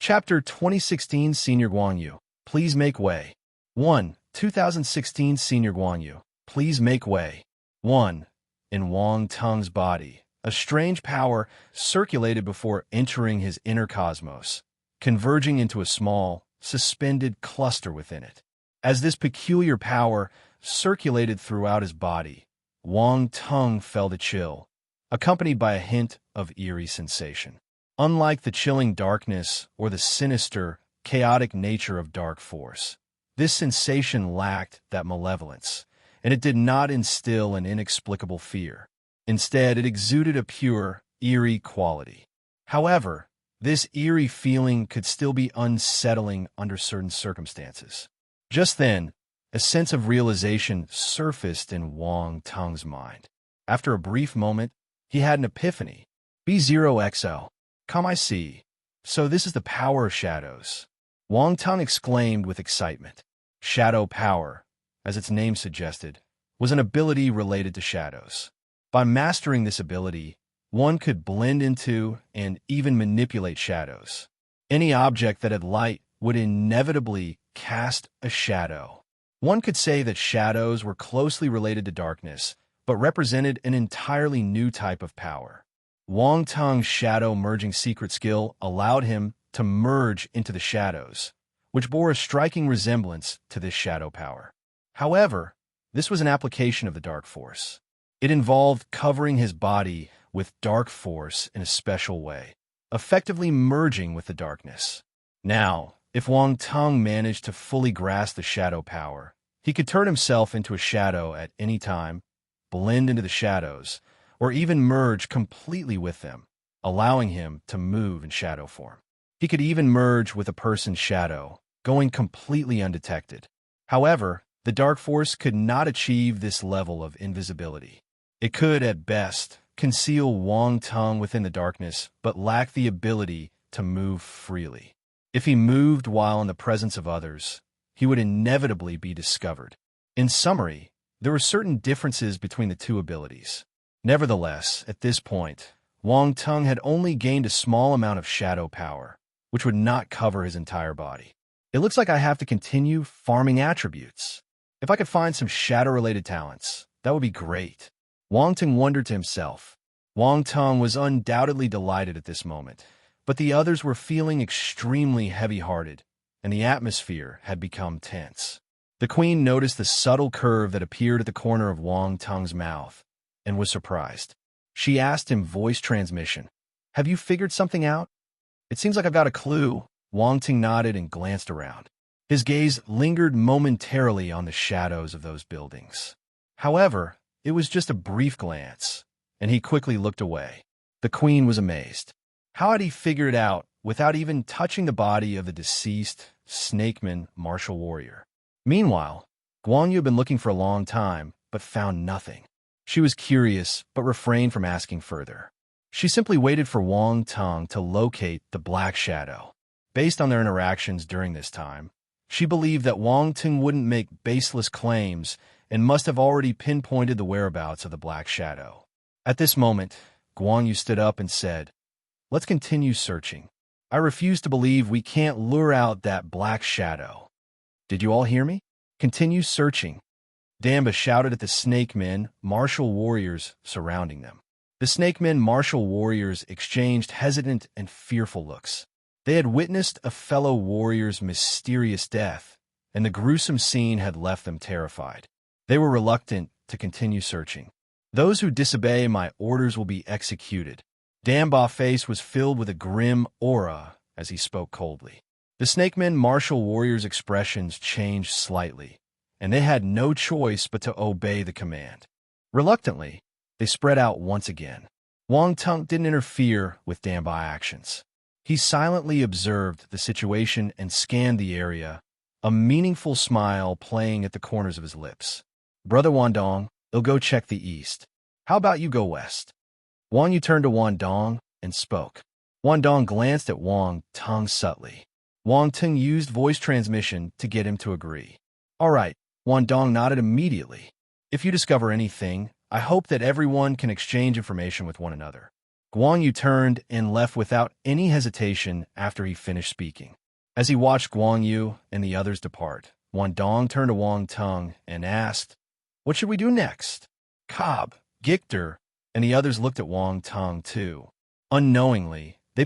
Chapter 2016 Senior Guan Yu, Please Make Way. 1. 2016 Senior Guan Yu, Please Make Way. 1. In Wang Tung's body, a strange power circulated before entering his inner cosmos, converging into a small, suspended cluster within it. As this peculiar power circulated throughout his body, Wang Tung felt a chill, accompanied by a hint of eerie sensation. Unlike the chilling darkness or the sinister, chaotic nature of dark force, this sensation lacked that malevolence, and it did not instill an inexplicable fear. Instead, it exuded a pure, eerie quality. However, this eerie feeling could still be unsettling under certain circumstances. Just then, a sense of realization surfaced in Wang Tung's mind. After a brief moment, he had an epiphany. B0XO. Come, I see. So this is the power of shadows. Wang Tung exclaimed with excitement. Shadow power, as its name suggested, was an ability related to shadows. By mastering this ability, one could blend into and even manipulate shadows. Any object that had light would inevitably cast a shadow. One could say that shadows were closely related to darkness, but represented an entirely new type of power. Wang Tung's shadow merging secret skill allowed him to merge into the shadows, which bore a striking resemblance to this shadow power. However, this was an application of the dark force. It involved covering his body with dark force in a special way, effectively merging with the darkness. Now, if Wang Tung managed to fully grasp the shadow power, he could turn himself into a shadow at any time, blend into the shadows, or even merge completely with them, allowing him to move in shadow form. He could even merge with a person's shadow, going completely undetected. However, the dark force could not achieve this level of invisibility. It could, at best, conceal Wang Tung within the darkness, but lack the ability to move freely. If he moved while in the presence of others, he would inevitably be discovered. In summary, there were certain differences between the two abilities. Nevertheless, at this point, Wang Tung had only gained a small amount of shadow power, which would not cover his entire body. It looks like I have to continue farming attributes. If I could find some shadow-related talents, that would be great. Wang Tung wondered to himself. Wang Tung was undoubtedly delighted at this moment, but the others were feeling extremely heavy-hearted, and the atmosphere had become tense. The queen noticed the subtle curve that appeared at the corner of Wang Tung's mouth, and was surprised. She asked him voice transmission, "Have you figured something out?" "It seems like I've got a clue." Wang Tung nodded and glanced around. His gaze lingered momentarily on the shadows of those buildings. However, it was just a brief glance, and he quickly looked away. The queen was amazed. How had he figured it out without even touching the body of the deceased snakeman martial warrior? Meanwhile, Guan Yu had been looking for a long time, but found nothing. She was curious, but refrained from asking further. She simply waited for Wang Tung to locate the black shadow. Based on their interactions during this time, she believed that Wang Tung wouldn't make baseless claims and must have already pinpointed the whereabouts of the black shadow. At this moment, Guan Yu stood up and said, "Let's continue searching. I refuse to believe we can't lure out that black shadow." "Did you all hear me? Continue searching." Damba shouted at the snake men, martial warriors surrounding them. The snake men, martial warriors exchanged hesitant and fearful looks. They had witnessed a fellow warrior's mysterious death, and the gruesome scene had left them terrified. They were reluctant to continue searching. "Those who disobey my orders will be executed." Damba's face was filled with a grim aura as he spoke coldly. The snake men, martial warriors' expressions changed slightly, and they had no choice but to obey the command. Reluctantly, they spread out once again. Wang Tung didn't interfere with Damba's actions. He silently observed the situation and scanned the area, a meaningful smile playing at the corners of his lips. "Brother Wandong, he'll go check the east. How about you go west?" Wang Yu turned to Wandong and spoke. Wandong glanced at Wang Tung subtly. Wang Tung used voice transmission to get him to agree. "All right." Wandong nodded immediately. "If you discover anything, I hope that everyone can exchange information with one another." Guan Yu turned and left without any hesitation after he finished speaking. As he watched Guan Yu and the others depart, Wan Dong turned to Wang Tung and asked, "What should we do next?" Cobb, Gictor, and the others looked at Wang Tung too. Unknowingly, they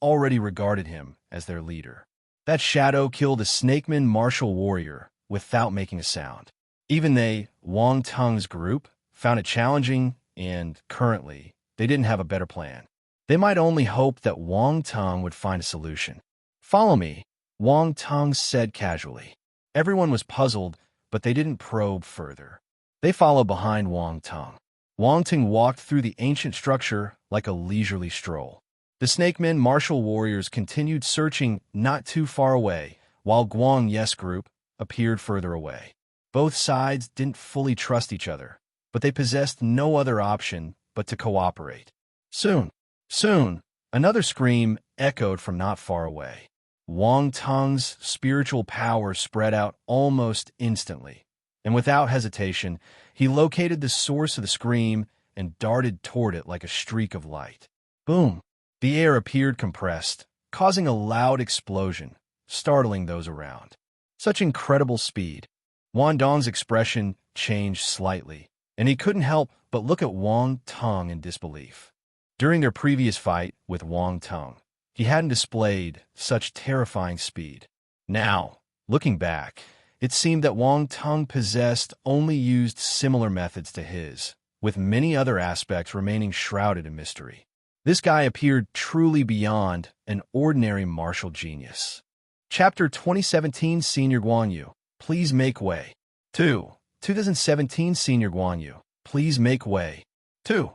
already regarded him as their leader. That shadow killed a snakeman martial warrior without making a sound. Even they, Wang Tung's group, found it challenging, and currently, they didn't have a better plan. They might only hope that Wang Tung would find a solution. "Follow me," Wang Tung said casually. Everyone was puzzled, but they didn't probe further. They followed behind Wang Tung. Wang Tung walked through the ancient structure like a leisurely stroll. The snakemen martial warriors continued searching not too far away, while Guang Yes group appeared further away. Both sides didn't fully trust each other, but they possessed no other option but to cooperate. Soon, another scream echoed from not far away. Wang Tung's spiritual power spread out almost instantly, and without hesitation, he located the source of the scream and darted toward it like a streak of light. Boom! The air appeared compressed, causing a loud explosion, startling those around. Such incredible speed. Wan Dong's expression changed slightly, and he couldn't help but look at Wang Tung in disbelief. During their previous fight with Wang Tung, he hadn't displayed such terrifying speed. Now, looking back, it seemed that Wang Tung only used similar methods to his, with many other aspects remaining shrouded in mystery. This guy appeared truly beyond an ordinary martial genius. Chapter 2017 Senior Guan Yu, Please Make Way. 2017 Senior Guan Yu, Please Make Way. 2.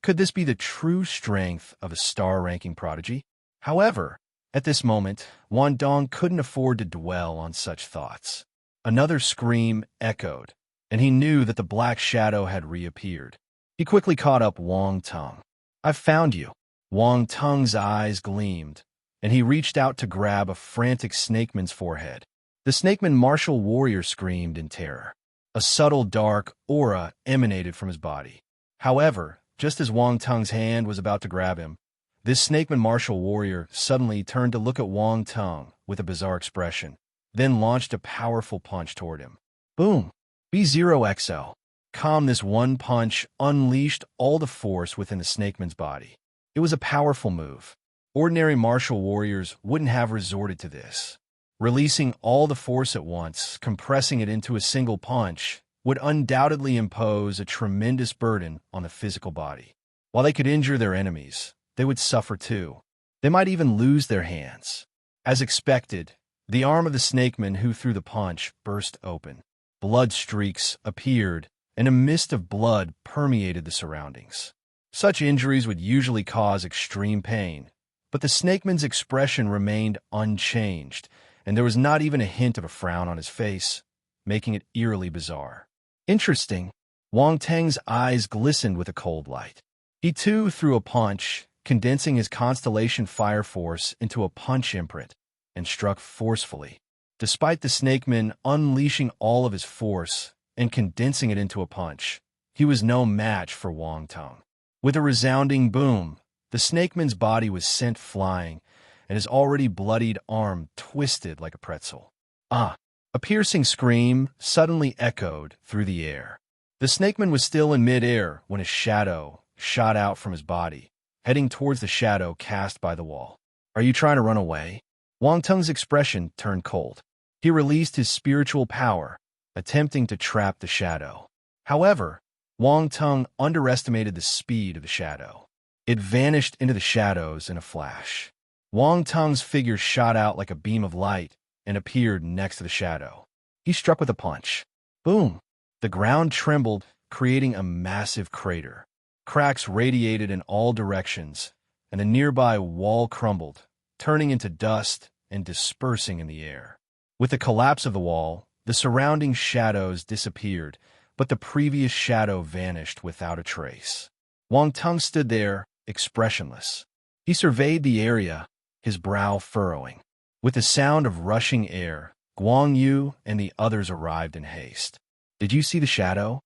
Could this be the true strength of a star-ranking prodigy? However, at this moment, Wan Dong couldn't afford to dwell on such thoughts. Another scream echoed, and he knew that the black shadow had reappeared. He quickly caught up Wang Tung. "I've found you." Wang Tung's eyes gleamed, and he reached out to grab a frantic snakeman's forehead. The snakeman martial warrior screamed in terror. A subtle dark aura emanated from his body. However, just as Wang Tung's hand was about to grab him, this snakeman martial warrior suddenly turned to look at Wang Tung with a bizarre expression, then launched a powerful punch toward him. Boom! B0XL. Calm, this one punch unleashed all the force within the snakeman's body. It was a powerful move. Ordinary martial warriors wouldn't have resorted to this. Releasing all the force at once, compressing it into a single punch, would undoubtedly impose a tremendous burden on the physical body. While they could injure their enemies, they would suffer too. They might even lose their hands. As expected, the arm of the snakeman who threw the punch burst open. Blood streaks appeared, and a mist of blood permeated the surroundings. Such injuries would usually cause extreme pain, but the snakeman's expression remained unchanged, and there was not even a hint of a frown on his face, making it eerily bizarre. Interesting. Wang Teng's eyes glistened with a cold light. He too threw a punch, condensing his constellation fire force into a punch imprint, and struck forcefully. Despite the snakeman unleashing all of his force and condensing it into a punch, he was no match for Wang Tung. With a resounding boom, the snakeman's body was sent flying, and his already bloodied arm twisted like a pretzel. A piercing scream suddenly echoed through the air. The snakeman was still in mid-air when a shadow shot out from his body, heading towards the shadow cast by the wall. "Are you trying to run away?" Wang Tung's expression turned cold. He released his spiritual power, attempting to trap the shadow. However, Wang Tung underestimated the speed of the shadow. It vanished into the shadows in a flash. Wang Tung's figure shot out like a beam of light and appeared next to the shadow. He struck with a punch. Boom! The ground trembled, creating a massive crater. Cracks radiated in all directions, and a nearby wall crumbled, turning into dust and dispersing in the air. With the collapse of the wall, the surrounding shadows disappeared, but the previous shadow vanished without a trace. Wang Tung stood there, expressionless. He surveyed the area, his brow furrowing. With the sound of rushing air, Guan Yu and the others arrived in haste. "Did you see the shadow?"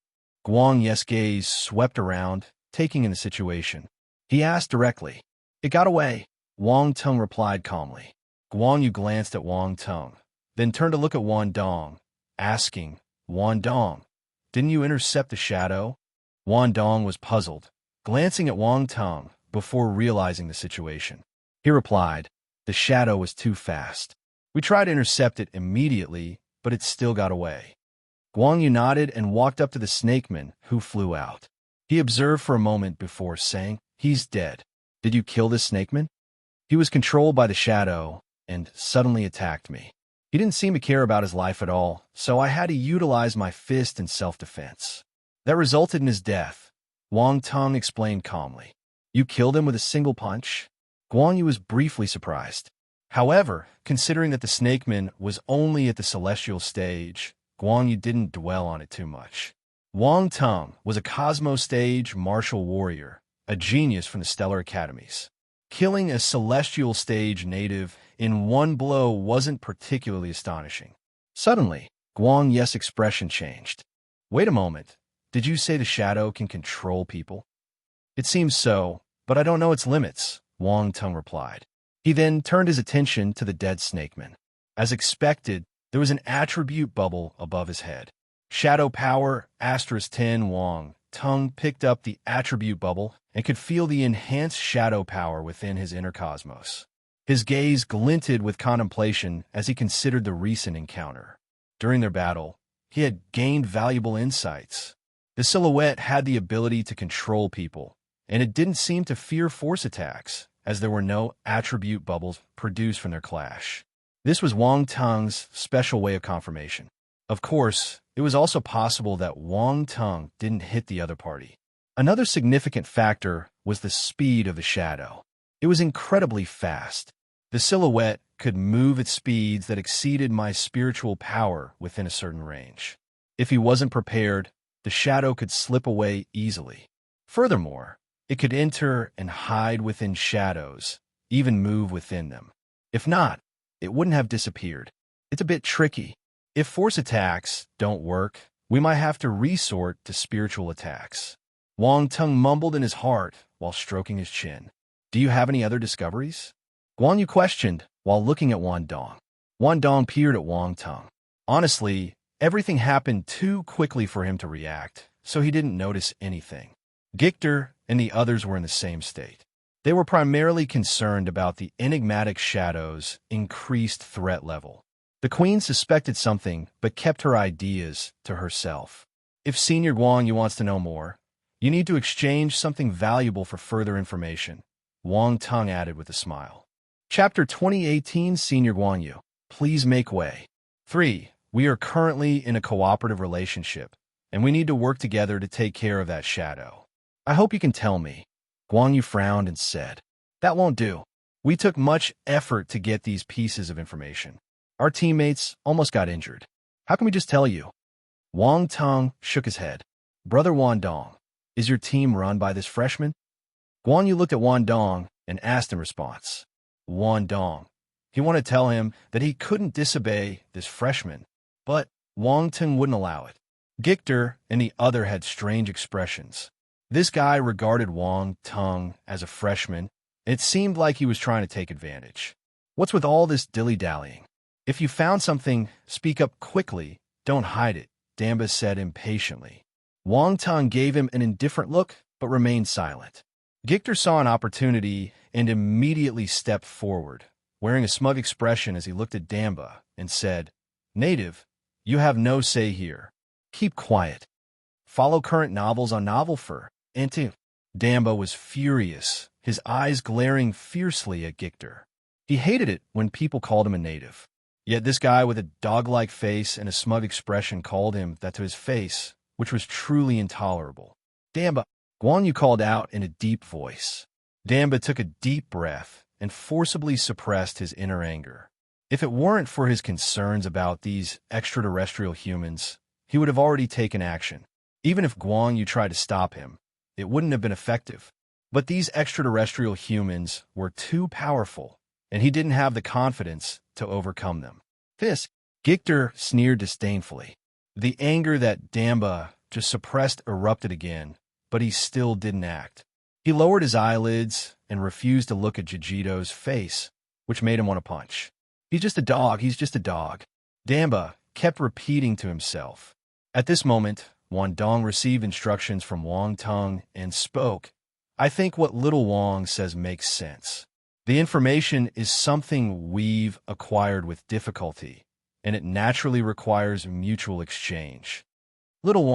Guan Yu's gaze swept around, taking in the situation. He asked directly. It got away, Wang Tung replied calmly. Guan Yu glanced at Wang Tung, then turned to look at Wan Dong, asking, Wan Dong, didn't you intercept the shadow? Wan Dong was puzzled, glancing at Wang Tung before realizing the situation. He replied, the shadow was too fast. We tried to intercept it immediately, but it still got away. Guan Yu nodded and walked up to the snakeman, who flew out. He observed for a moment before saying, he's dead. Did you kill this snakeman? He was controlled by the shadow and suddenly attacked me. He didn't seem to care about his life at all, so I had to utilize my fist in self-defense. That resulted in his death, Wang Tung explained calmly. You killed him with a single punch? Guan Yu was briefly surprised. However, considering that the snakeman was only at the celestial stage, Guan Yu didn't dwell on it too much. Wang Tung was a Cosmo Stage martial warrior, a genius from the Stellar Academies. Killing a celestial stage native in one blow wasn't particularly astonishing. Suddenly, Guan Yu's expression changed. Wait a moment, did you say the shadow can control people? It seems so, but I don't know its limits, Wang Tung replied. He then turned his attention to the dead snakeman. As expected, there was an attribute bubble above his head. Shadow Power *10 Wang Tung picked up the attribute bubble and could feel the enhanced shadow power within his inner cosmos. His gaze glinted with contemplation as he considered the recent encounter. During their battle, he had gained valuable insights. The silhouette had the ability to control people, and it didn't seem to fear force attacks, as there were no attribute bubbles produced from their clash. This was Wang Tung's special way of confirmation. Of course, it was also possible that Wang Tung didn't hit the other party. Another significant factor was the speed of the shadow. It was incredibly fast. The silhouette could move at speeds that exceeded my spiritual power within a certain range. If he wasn't prepared, the shadow could slip away easily. Furthermore, it could enter and hide within shadows, even move within them. If not, it wouldn't have disappeared. It's a bit tricky. If force attacks don't work, we might have to resort to spiritual attacks. Wang Tung mumbled in his heart while stroking his chin. Do you have any other discoveries? Guan Yu questioned while looking at Wan Dong. Wan Dong peered at Wang Tung. Honestly, everything happened too quickly for him to react, so he didn't notice anything. Gictor and the others were in the same state. They were primarily concerned about the enigmatic shadow's increased threat level. The queen suspected something but kept her ideas to herself. If Senior Guan Yu wants to know more, you need to exchange something valuable for further information, Wang Tung added with a smile. Chapter 2018 Senior Guan Yu, please make way. 3. We are currently in a cooperative relationship, and we need to work together to take care of that shadow. I hope you can tell me. Guan Yu frowned and said, that won't do. We took much effort to get these pieces of information. Our teammates almost got injured. How can we just tell you? Wang Tung shook his head. Brother Wan Dong, is your team run by this freshman? Guan Yu looked at Wan Dong and asked in response. Wan Dong. He wanted to tell him that he couldn't disobey this freshman, but Wang Tung wouldn't allow it. Gictor and the other had strange expressions. This guy regarded Wang Tung as a freshman, and it seemed like he was trying to take advantage. What's with all this dilly-dallying? If you found something, speak up quickly. Don't hide it, Damba said impatiently. Wang Tung gave him an indifferent look, but remained silent. Gictor saw an opportunity and immediately stepped forward, wearing a smug expression as he looked at Damba and said, Native, you have no say here. Keep quiet. Follow current novels on Novelfur. Damba was furious, his eyes glaring fiercely at Gictor. He hated it when people called him a native. Yet this guy with a dog-like face and a smug expression called him that to his face, which was truly intolerable. Damba, Guan Yu called out in a deep voice. Damba took a deep breath and forcibly suppressed his inner anger. If it weren't for his concerns about these extraterrestrial humans, he would have already taken action. Even if Guan Yu tried to stop him, it wouldn't have been effective. But these extraterrestrial humans were too powerful, and he didn't have the confidence to overcome them. Gictor sneered disdainfully. The anger that Damba just suppressed erupted again, but he still didn't act. He lowered his eyelids and refused to look at Jijito's face, which made him want to punch. He's just a dog, he's just a dog. Damba kept repeating to himself. At this moment, Wang Dong received instructions from Wang Tung and spoke. I think what little Wang says makes sense. The information is something we've acquired with difficulty, and it naturally requires mutual exchange. Little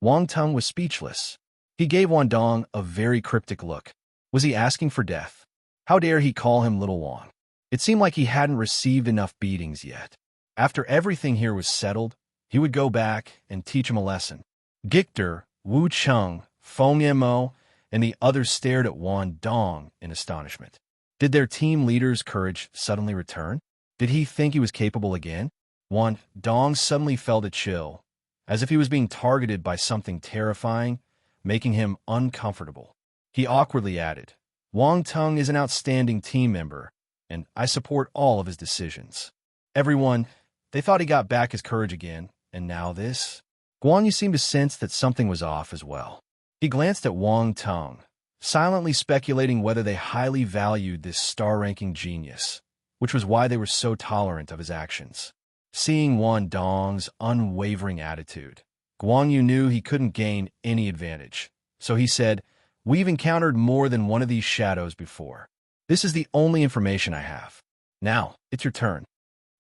Wang Tung was speechless. He gave Wang Dong a very cryptic look. Was he asking for death? How dare he call him Little Wang? It seemed like he hadn't received enough beatings yet. After everything here was settled, he would go back and teach him a lesson. Gictor, Wu Cheng, Feng Yanmo, and the others stared at Wang Dong in astonishment. Did their team leader's courage suddenly return? Did he think he was capable again? Wang Dong suddenly felt a chill, as if he was being targeted by something terrifying, making him uncomfortable. He awkwardly added, Wang Tung is an outstanding team member, and I support all of his decisions. Everyone, they thought he got back his courage again, and now this? Guan Yu seemed to sense that something was off as well. He glanced at Wang Tung, silently speculating whether they highly valued this star-ranking genius, which was why they were so tolerant of his actions. Seeing Wang Dong's unwavering attitude, Guan Yu knew he couldn't gain any advantage, so he said, We've encountered more than one of these shadows before. This is the only information I have. Now, it's your turn.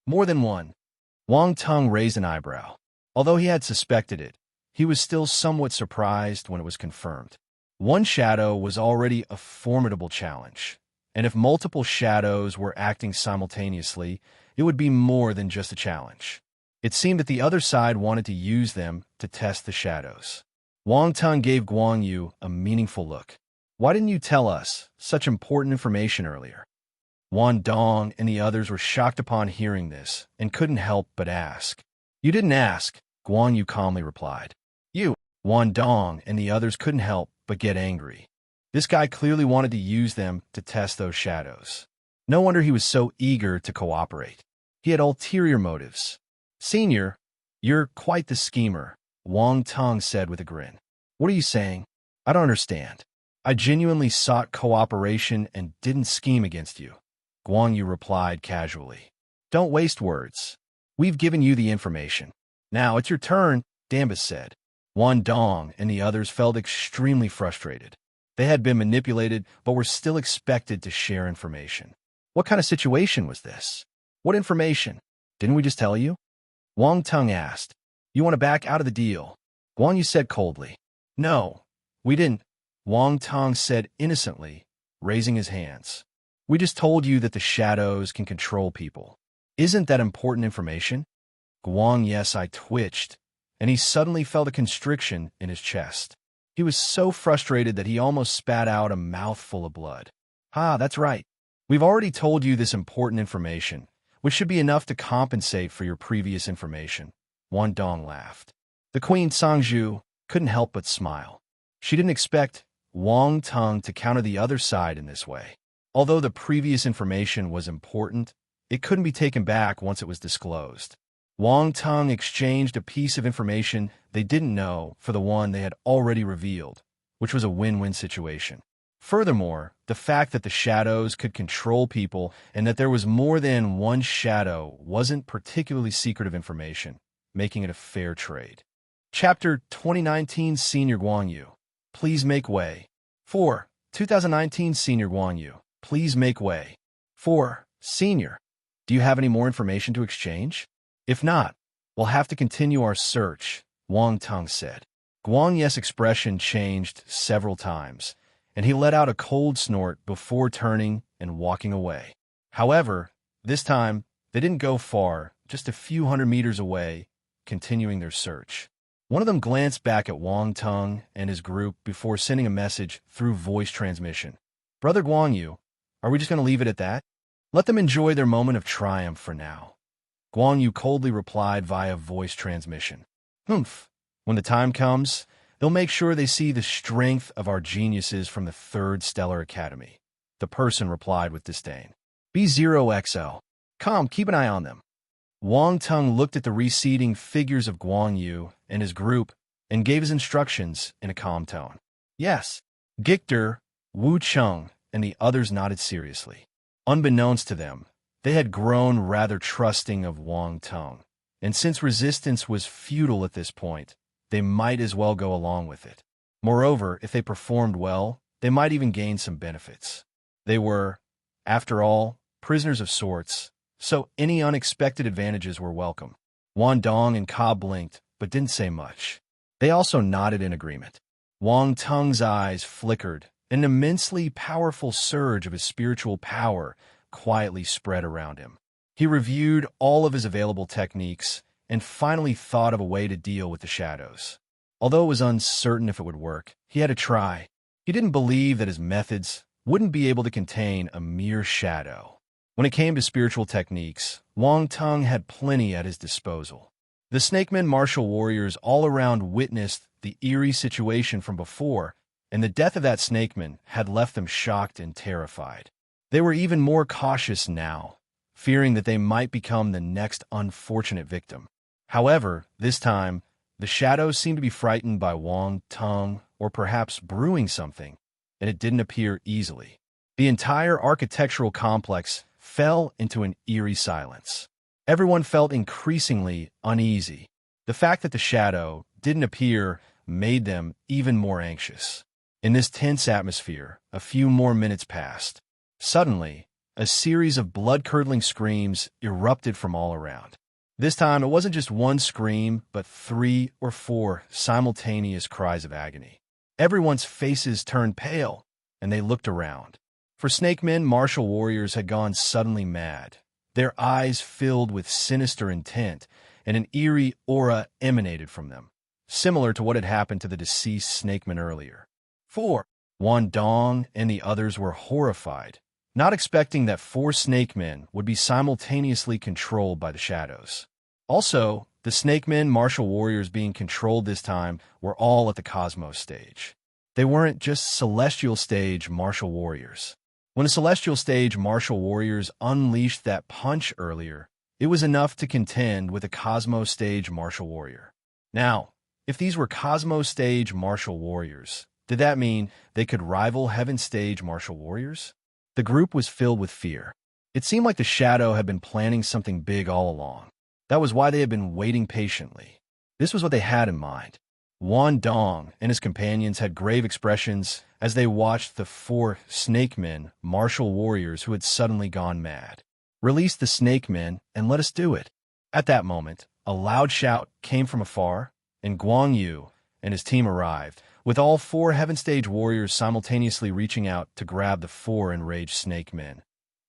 More than one. Wang Tung raised an eyebrow. Although he had suspected it, he was still somewhat surprised when it was confirmed. One shadow was already a formidable challenge, and if multiple shadows were acting simultaneously, it would be more than just a challenge. It seemed that the other side wanted to use them to test the shadows. Wang Tung gave Guan Yu a meaningful look. Why didn't you tell us such important information earlier? Wang Dong and the others were shocked upon hearing this and couldn't help but ask. You didn't ask, Guan Yu calmly replied. You, Wang Dong and the others couldn't help but get angry. This guy clearly wanted to use them to test those shadows. No wonder he was so eager to cooperate. He had ulterior motives. Senior, you're quite the schemer, Wang Tung said with a grin. What are you saying? I don't understand. I genuinely sought cooperation and didn't scheme against you, Guan Yu replied casually. Don't waste words. We've given you the information. Now it's your turn, Damba said. Wang Dong and the others felt extremely frustrated. They had been manipulated, but were still expected to share information. What kind of situation was this? What information? Didn't we just tell you? Wang Tung asked. You want to back out of the deal? Guan Yu said coldly. No, we didn't, Wang Tung said innocently, raising his hands. We just told you that the shadows can control people. Isn't that important information? Guan Yesai twitched, and he suddenly felt a constriction in his chest. He was so frustrated that he almost spat out a mouthful of blood. That's right. We've already told you this important information, which should be enough to compensate for your previous information. Wang Dong laughed. The Queen Sangju couldn't help but smile. She didn't expect Wang Tung to counter the other side in this way. Although the previous information was important, it couldn't be taken back once it was disclosed. Wang Tung exchanged a piece of information they didn't know for the one they had already revealed, which was a win-win situation. Furthermore, the fact that the shadows could control people and that there was more than one shadow wasn't particularly secretive information, making it a fair trade. Chapter 2019 Senior Guan Yu. Please make way. 4. 2019 Senior Guan Yu. Please make way. 4. Senior. Do you have any more information to exchange? If not, we'll have to continue our search, Wang Tung said. Guan Yu's expression changed several times, and he let out a cold snort before turning and walking away. However, this time, they didn't go far, just a few hundred meters away, continuing their search. One of them glanced back at Wang Tung and his group before sending a message through voice transmission. Brother Guan Yu, are we just going to leave it at that? Let them enjoy their moment of triumph for now. Guan Yu coldly replied via voice transmission. Humph. When the time comes, they'll make sure they see the strength of our geniuses from the 3rd Stellar Academy. The person replied with disdain. B0XL. Come, keep an eye on them. Wang Tung looked at the receding figures of Guan Yu and his group and gave his instructions in a calm tone. Yes. Gictor, Wu Cheng and the others nodded seriously. Unbeknownst to them, they had grown rather trusting of Wang Teng, and since resistance was futile at this point, they might as well go along with it. Moreover, if they performed well, they might even gain some benefits. They were, after all, prisoners of sorts, so any unexpected advantages were welcome. Wan Dong and Ka blinked, but didn't say much. They also nodded in agreement. Wang Teng's eyes flickered. An immensely powerful surge of his spiritual power quietly spread around him. He reviewed all of his available techniques and finally thought of a way to deal with the shadows. Although it was uncertain if it would work, he had to try. He didn't believe that his methods wouldn't be able to contain a mere shadow. When it came to spiritual techniques, Wang Teng had plenty at his disposal. The Snakemen martial warriors all around witnessed the eerie situation from before, and the death of that snakeman had left them shocked and terrified. They were even more cautious now, fearing that they might become the next unfortunate victim. However, this time, the shadows seemed to be frightened by Wang Teng, or perhaps brewing something, and it didn't appear easily. The entire architectural complex fell into an eerie silence. Everyone felt increasingly uneasy. The fact that the shadow didn't appear made them even more anxious. In this tense atmosphere, a few more minutes passed. Suddenly, a series of blood-curdling screams erupted from all around. This time, it wasn't just one scream, but 3 or 4 simultaneous cries of agony. Everyone's faces turned pale, and they looked around. For Snakemen, martial warriors had gone suddenly mad. Their eyes filled with sinister intent, and an eerie aura emanated from them, similar to what had happened to the deceased Snakeman earlier. 4. Wan Dong and the others were horrified, not expecting that 4 Snakemen would be simultaneously controlled by the shadows. Also, the Snakemen martial warriors being controlled this time were all at the Cosmos stage. They weren't just Celestial stage martial warriors. When the Celestial stage martial warriors unleashed that punch earlier, it was enough to contend with a Cosmos stage martial warrior. Now, if these were Cosmos stage martial warriors, did that mean they could rival Heaven stage martial warriors? The group was filled with fear. It seemed like the shadow had been planning something big all along. That was why they had been waiting patiently. This was what they had in mind. Wan Dong and his companions had grave expressions as they watched the 4 Snakemen martial warriors who had suddenly gone mad. Release the Snakemen and let us do it. At that moment, a loud shout came from afar, and Guang Yu and his team arrived, with all 4 Heaven Stage warriors simultaneously reaching out to grab the 4 enraged Snakemen.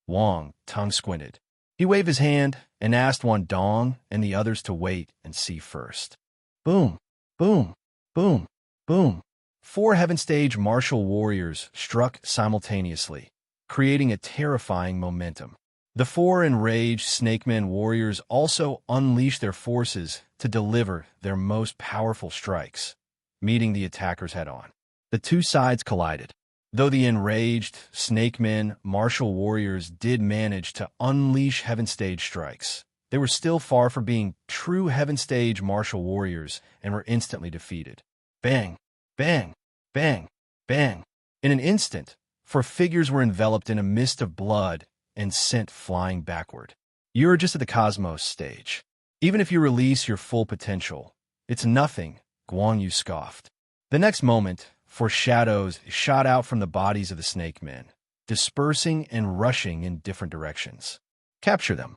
Wang Teng squinted. He waved his hand and asked Wan Dong and the others to wait and see first. Boom, boom, boom, boom. 4 Heaven Stage martial warriors struck simultaneously, creating a terrifying momentum. The 4 enraged Snakemen warriors also unleashed their forces to deliver their most powerful strikes, meeting the attackers head-on. The two sides collided. Though the enraged Snakemen martial warriors did manage to unleash Heaven Stage strikes, they were still far from being true Heaven Stage martial warriors and were instantly defeated. Bang, bang, bang, bang. In an instant, 4 figures were enveloped in a mist of blood and sent flying backward. You're just at the Cosmos stage. Even if you release your full potential, it's nothing, Guang Yu scoffed. The next moment, 4 shadows shot out from the bodies of the Snakemen, dispersing and rushing in different directions. Capture them.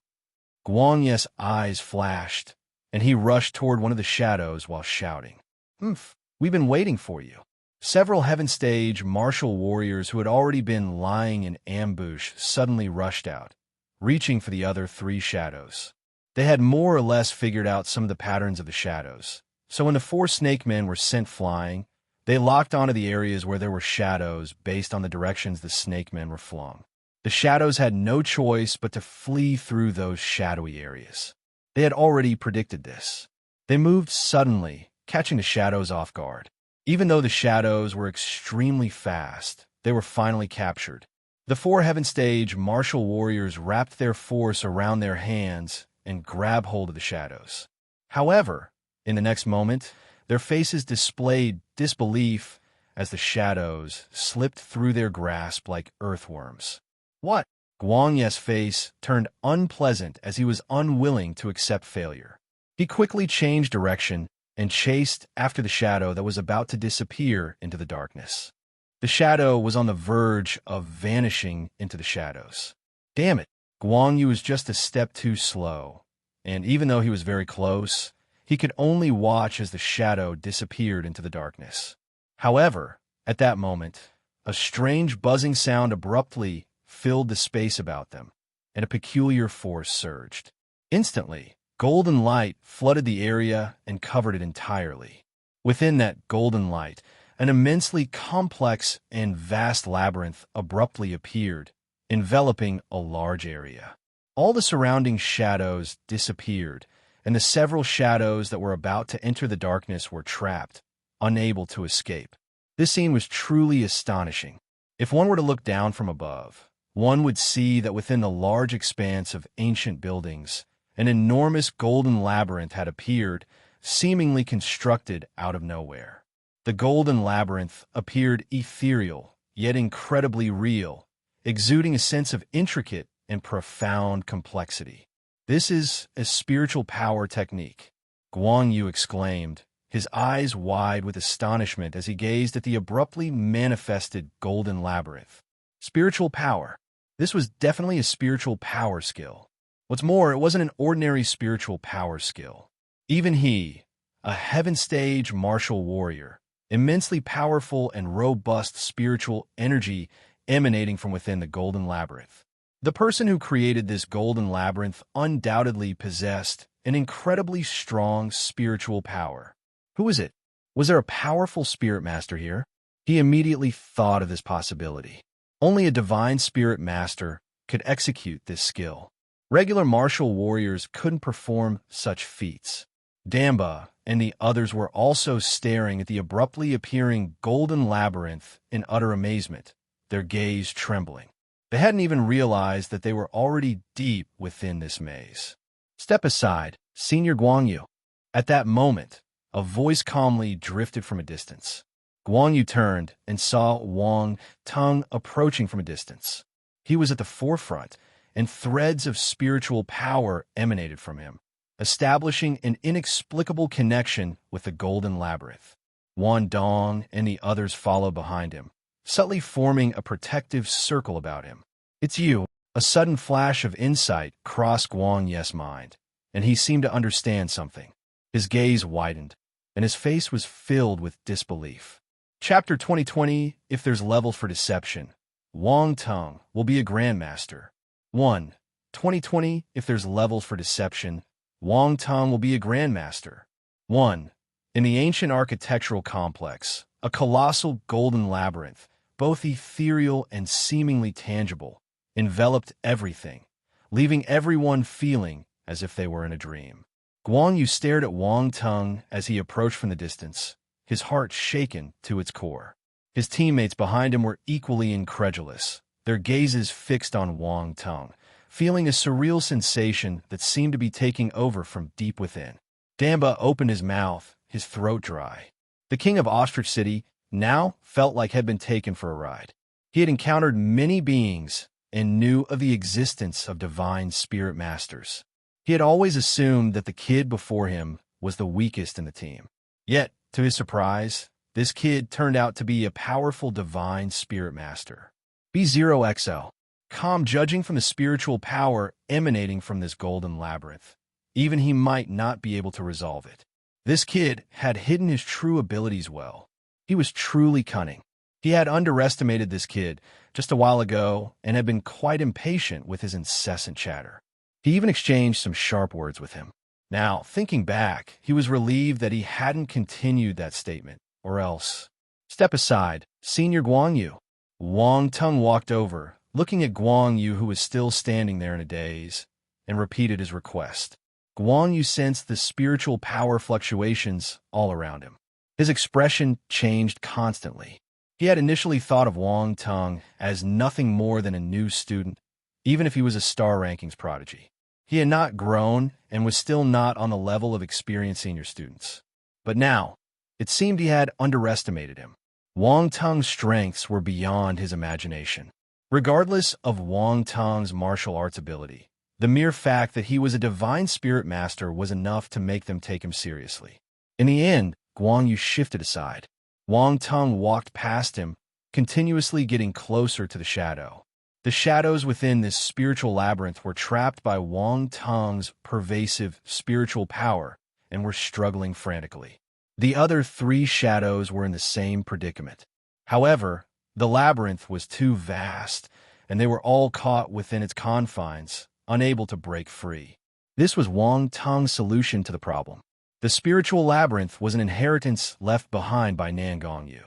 Guang Yu's eyes flashed, and he rushed toward one of the shadows while shouting, we've been waiting for you. Several Heaven Stage martial warriors who had already been lying in ambush suddenly rushed out, reaching for the other 3 shadows. They had more or less figured out some of the patterns of the shadows, so when the 4 Snakemen were sent flying, they locked onto the areas where there were shadows based on the directions the Snakemen were flung. The shadows had no choice but to flee through those shadowy areas. They had already predicted this. They moved suddenly, catching the shadows off guard. Even though the shadows were extremely fast, they were finally captured. The 4 Heaven Stage martial warriors wrapped their force around their hands and grabbed hold of the shadows. However, in the next moment, their faces displayed disbelief as the shadows slipped through their grasp like earthworms. What? Guang Ye's face turned unpleasant as he was unwilling to accept failure. He quickly changed direction and chased after the shadow that was about to disappear into the darkness. The shadow was on the verge of vanishing into the shadows. Damn it, Guang Yu was just a step too slow, and even though he was very close, he could only watch as the shadow disappeared into the darkness. However, at that moment, a strange buzzing sound abruptly filled the space about them, and a peculiar force surged. Instantly, golden light flooded the area and covered it entirely. Within that golden light, an immensely complex and vast labyrinth abruptly appeared, enveloping a large area. All the surrounding shadows disappeared, and the several shadows that were about to enter the darkness were trapped, unable to escape. This scene was truly astonishing. If one were to look down from above, one would see that within the large expanse of ancient buildings, an enormous golden labyrinth had appeared, seemingly constructed out of nowhere. The golden labyrinth appeared ethereal, yet incredibly real, exuding a sense of intricate and profound complexity. This is a spiritual power technique, Guang Yu exclaimed, his eyes wide with astonishment as he gazed at the abruptly manifested golden labyrinth. Spiritual power. This was definitely a spiritual power skill. What's more, it wasn't an ordinary spiritual power skill. Even he, a heaven-stage martial warrior, immensely powerful and robust spiritual energy emanating from within the golden labyrinth. The person who created this golden labyrinth undoubtedly possessed an incredibly strong spiritual power. Who was it? Was there a powerful spirit master here? He immediately thought of this possibility. Only a divine spirit master could execute this skill. Regular martial warriors couldn't perform such feats. Damba and the others were also staring at the abruptly appearing golden labyrinth in utter amazement, their gaze trembling. They hadn't even realized that they were already deep within this maze. Step aside, Senior Guang Yu. At that moment, a voice calmly drifted from a distance. Guang Yu turned and saw Wang Teng approaching from a distance. He was at the forefront, and threads of spiritual power emanated from him, establishing an inexplicable connection with the golden labyrinth. Wan Dong and the others followed behind him, subtly forming a protective circle about him. It's you. A sudden flash of insight crossed Guang Ye's mind, and he seemed to understand something. His gaze widened, and his face was filled with disbelief. Chapter 2020, If There's Level for Deception. Wang Teng will be a Grandmaster. 1. 2020, If There's Levels for Deception. Wang Teng will be a Grandmaster. 1. In the ancient architectural complex, a colossal golden labyrinth, both ethereal and seemingly tangible, enveloped everything, leaving everyone feeling as if they were in a dream. Guang Yu stared at Wang Teng as he approached from the distance, his heart shaken to its core. His teammates behind him were equally incredulous, their gazes fixed on Wang Teng, feeling a surreal sensation that seemed to be taking over from deep within. Damba opened his mouth, his throat dry. The king of Ostrich City now felt like had been taken for a ride. He had encountered many beings and knew of the existence of divine spirit masters. He had always assumed that the kid before him was the weakest in the team. Yet, to his surprise, this kid turned out to be a powerful divine spirit master. B0XL, calm judging from the spiritual power emanating from this golden labyrinth. Even he might not be able to resolve it. This kid had hidden his true abilities well. He was truly cunning. He had underestimated this kid just a while ago and had been quite impatient with his incessant chatter. He even exchanged some sharp words with him. Now, thinking back, he was relieved that he hadn't continued that statement, or else. Step aside, Senior Guang Yu. Wang Teng walked over, looking at Guang Yu, who was still standing there in a daze, and repeated his request. Guang Yu sensed the spiritual power fluctuations all around him. His expression changed constantly. He had initially thought of Wang Teng as nothing more than a new student, even if he was a star rankings prodigy. He had not grown and was still not on the level of experienced senior students. But now, it seemed he had underestimated him. Wang Tung's strengths were beyond his imagination. Regardless of Wang Tung's martial arts ability, the mere fact that he was a divine spirit master was enough to make them take him seriously. In the end, Guan Yu shifted aside. Wang Tung walked past him, continuously getting closer to the shadow. The shadows within this spiritual labyrinth were trapped by Wang Tung's pervasive spiritual power and were struggling frantically. The other three shadows were in the same predicament. However, the labyrinth was too vast, and they were all caught within its confines, unable to break free. This was Wang Tung's solution to the problem. The spiritual labyrinth was an inheritance left behind by Nan Gongyu.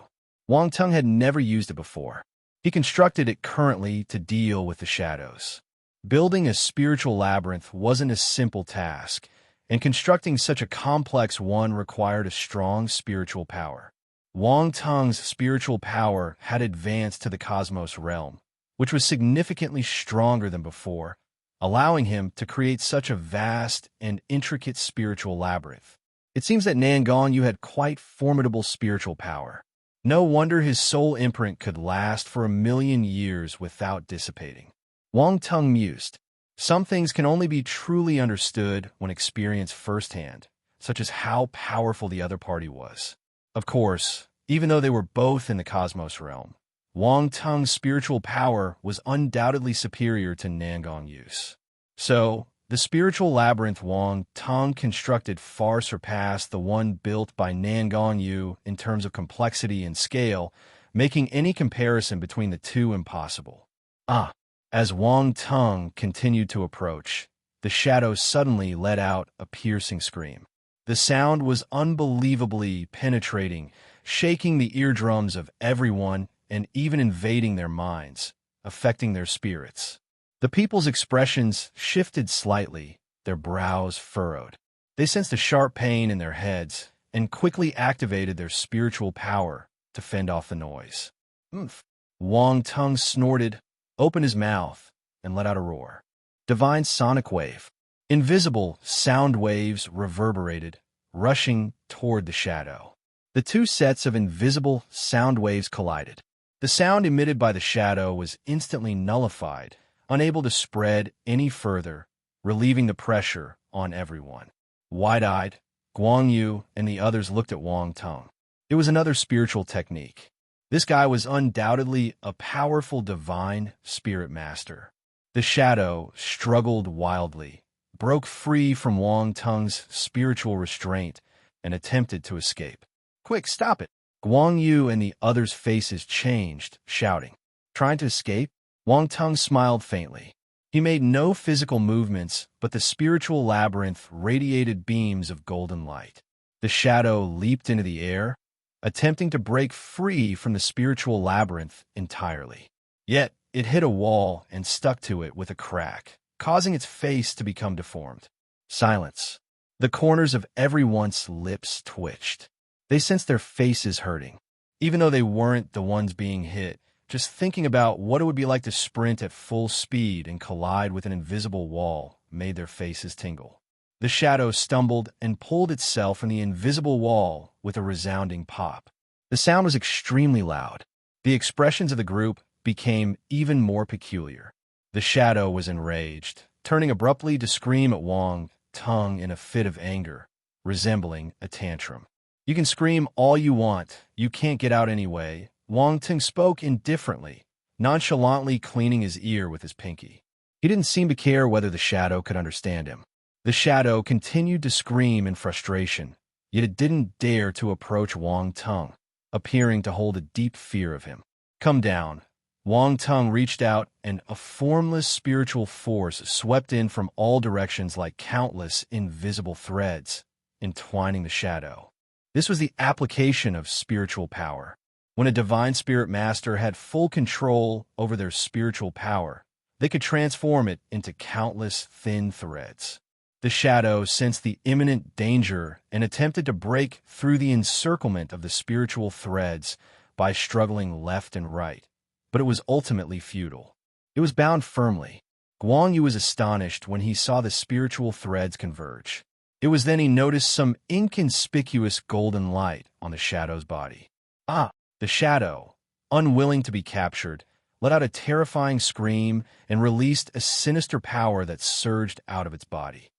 Wang Tung had never used it before. He constructed it currently to deal with the shadows. Building a spiritual labyrinth wasn't a simple task, and constructing such a complex one required a strong spiritual power. Wang Tung's spiritual power had advanced to the cosmos realm, which was significantly stronger than before, allowing him to create such a vast and intricate spiritual labyrinth. It seems that Nan Gongyu had quite formidable spiritual power. No wonder his soul imprint could last for 1,000,000 years without dissipating. Wang Tung mused. Some things can only be truly understood when experienced firsthand, such as how powerful the other party was. Of course, even though they were both in the cosmos realm, Wang Tung's spiritual power was undoubtedly superior to Nan Gongyu's. So, the spiritual labyrinth Wang Tung constructed far surpassed the one built by Nan Gongyu in terms of complexity and scale, making any comparison between the two impossible. As Wang Tung continued to approach, the shadow suddenly let out a piercing scream. The sound was unbelievably penetrating, shaking the eardrums of everyone and even invading their minds, affecting their spirits. The people's expressions shifted slightly, their brows furrowed. They sensed a sharp pain in their heads and quickly activated their spiritual power to fend off the noise. Wang Tung snorted, opened his mouth, and let out a roar. Divine sonic wave. Invisible sound waves reverberated, rushing toward the shadow. The two sets of invisible sound waves collided. The sound emitted by the shadow was instantly nullified, unable to spread any further, relieving the pressure on everyone. Wide-eyed, Guan Yu and the others looked at Wang Tung. It was another spiritual technique. This guy was undoubtedly a powerful divine spirit master. The shadow struggled wildly, broke free from Wang Tung's spiritual restraint, and attempted to escape. "Quick, stop it!" Guan Yu and the others' faces changed, shouting. "Trying to escape?" Wang Tung smiled faintly. He made no physical movements, but the spiritual labyrinth radiated beams of golden light. The shadow leaped into the air, attempting to break free from the spiritual labyrinth entirely. Yet, it hit a wall and stuck to it with a crack, causing its face to become deformed. Silence. The corners of everyone's lips twitched. They sensed their faces hurting. Even though they weren't the ones being hit, just thinking about what it would be like to sprint at full speed and collide with an invisible wall made their faces tingle. The shadow stumbled and pulled itself from the invisible wall with a resounding pop. The sound was extremely loud. The expressions of the group became even more peculiar. The shadow was enraged, turning abruptly to scream at Wang Tung in a fit of anger, resembling a tantrum. "You can scream all you want. You can't get out anyway." Wang Tung spoke indifferently, nonchalantly cleaning his ear with his pinky. He didn't seem to care whether the shadow could understand him. The shadow continued to scream in frustration, yet it didn't dare to approach Wang Tung, appearing to hold a deep fear of him. "Come down." Wang Tung reached out, and a formless spiritual force swept in from all directions like countless invisible threads, entwining the shadow. This was the application of spiritual power. When a divine spirit master had full control over their spiritual power, they could transform it into countless thin threads. The shadow sensed the imminent danger and attempted to break through the encirclement of the spiritual threads by struggling left and right, but it was ultimately futile. It was bound firmly. Guan Yu was astonished when he saw the spiritual threads converge. It was then he noticed some inconspicuous golden light on the shadow's body. The shadow, unwilling to be captured, let out a terrifying scream and released a sinister power that surged out of its body.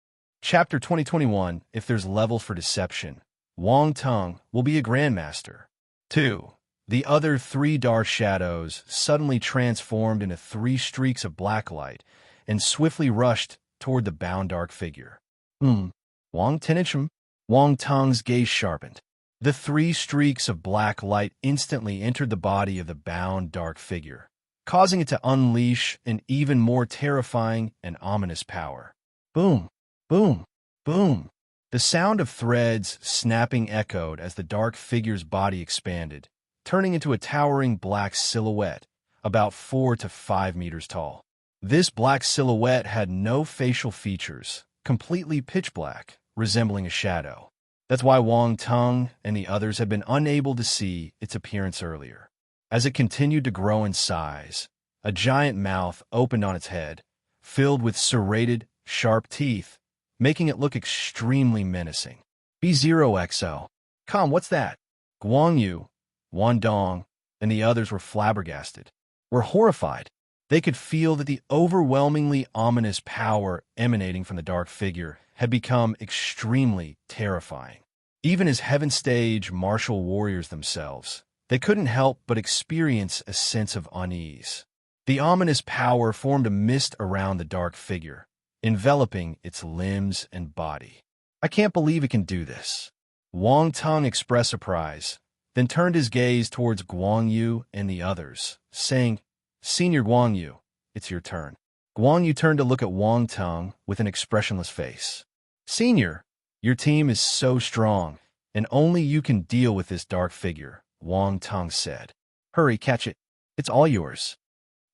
Chapter 2021, If There's Level for Deception, Wang Tung will be a grandmaster. 2. The other 3 dark shadows suddenly transformed into 3 streaks of black light and swiftly rushed toward the bound dark figure. Wang Tianchim? Wang Tung's gaze sharpened. The 3 streaks of black light instantly entered the body of the bound dark figure, causing it to unleash an even more terrifying and ominous power. Boom, boom, boom. The sound of threads snapping echoed as the dark figure's body expanded, turning into a towering black silhouette, about 4 to 5 meters tall. This black silhouette had no facial features, completely pitch black, resembling a shadow. That's why Wang Tung and the others had been unable to see its appearance earlier. As it continued to grow in size, a giant mouth opened on its head, filled with serrated, sharp teeth, making it look extremely menacing. B0XO. What's that? Guang Yu, Wan Dong, and the others were flabbergasted. Were horrified. They could feel that the overwhelmingly ominous power emanating from the dark figure had become extremely terrifying. Even as Heaven Stage martial warriors themselves, they couldn't help but experience a sense of unease. The ominous power formed a mist around the dark figure, enveloping its limbs and body. I can't believe it can do this. Wang Tung expressed surprise, then turned his gaze towards Guang Yu and the others, saying, Senior Guang Yu, it's your turn. Guang Yu turned to look at Wang Tung with an expressionless face. Senior, your team is so strong, and only you can deal with this dark figure, Wang Tung said. Hurry, catch it. It's all yours.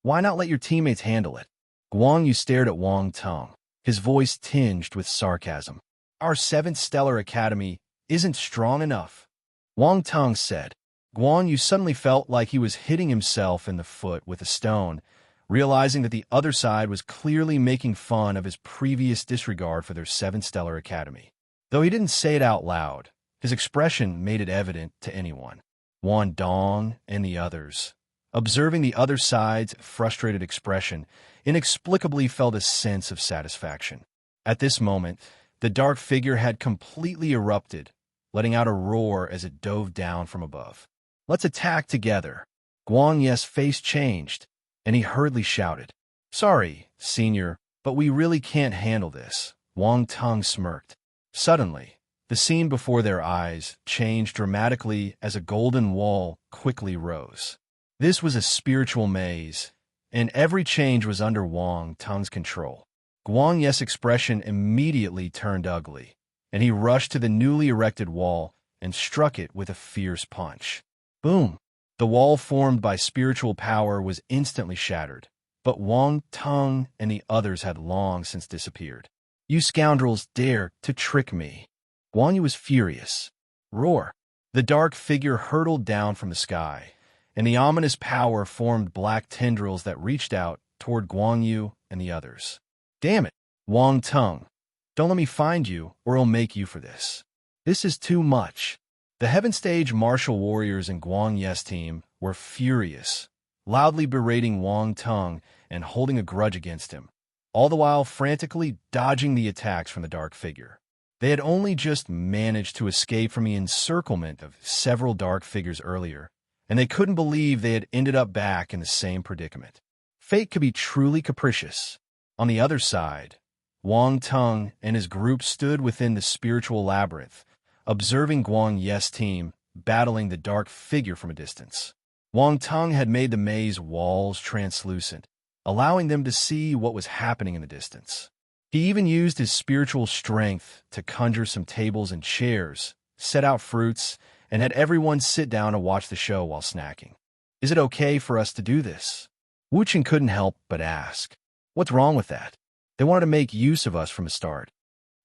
Why not let your teammates handle it? Guang Yu stared at Wang Tung, his voice tinged with sarcasm. Our 7th Stellar Academy isn't strong enough, Wang Tung said. Guang Yu suddenly felt like he was hitting himself in the foot with a stone, realizing that the other side was clearly making fun of his previous disregard for their 7th Stellar Academy. Though he didn't say it out loud, his expression made it evident to anyone. Wan Dong and the others, observing the other side's frustrated expression, inexplicably felt a sense of satisfaction. At this moment, the dark figure had completely erupted, letting out a roar as it dove down from above. Let's attack together. Guang Yu's face changed, and he hurriedly shouted, Sorry, Senior, but we really can't handle this. Wang Tung smirked. Suddenly, the scene before their eyes changed dramatically as a golden wall quickly rose. This was a spiritual maze, and every change was under Wang Tung's control. Guang Yu's expression immediately turned ugly, and he rushed to the newly erected wall and struck it with a fierce punch. Boom! The wall formed by spiritual power was instantly shattered, but Wang Tung and the others had long since disappeared. You scoundrels dare to trick me. Guang Yu was furious. Roar! The dark figure hurtled down from the sky, and the ominous power formed black tendrils that reached out toward Guang Yu and the others. Damn it, Wang Tung. Don't let me find you, or I'll make you for this. This is too much. The Heaven Stage martial warriors in Guang Yu's team were furious, loudly berating Wang Tung and holding a grudge against him, all the while frantically dodging the attacks from the dark figure. They had only just managed to escape from the encirclement of several dark figures earlier, and they couldn't believe they had ended up back in the same predicament. Fate could be truly capricious. On the other side, Wang Tung and his group stood within the spiritual labyrinth, observing Guang Yu's team battling the dark figure from a distance. Wang Tung had made the maze walls translucent, allowing them to see what was happening in the distance. He even used his spiritual strength to conjure some tables and chairs, set out fruits, and had everyone sit down to watch the show while snacking. Is it okay for us to do this? Wu Qin couldn't help but ask. What's wrong with that? They wanted to make use of us from the start.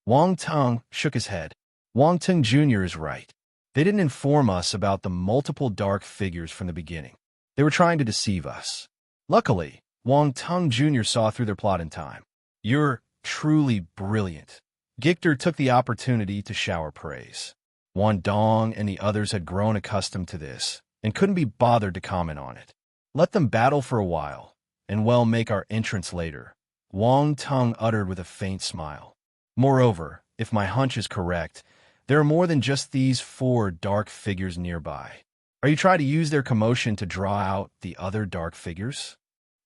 Wang Tung shook his head. Wang Tung Jr. is right. They didn't inform us about the multiple dark figures from the beginning. They were trying to deceive us. Luckily, Wang Tung Jr. saw through their plot in time. You're truly brilliant. Gictor took the opportunity to shower praise. Wan Dong and the others had grown accustomed to this, and couldn't be bothered to comment on it. Let them battle for a while, and we'll make our entrance later, Wang Tung uttered with a faint smile. Moreover, if my hunch is correct, there are more than just these 4 dark figures nearby. Are you trying to use their commotion to draw out the other dark figures?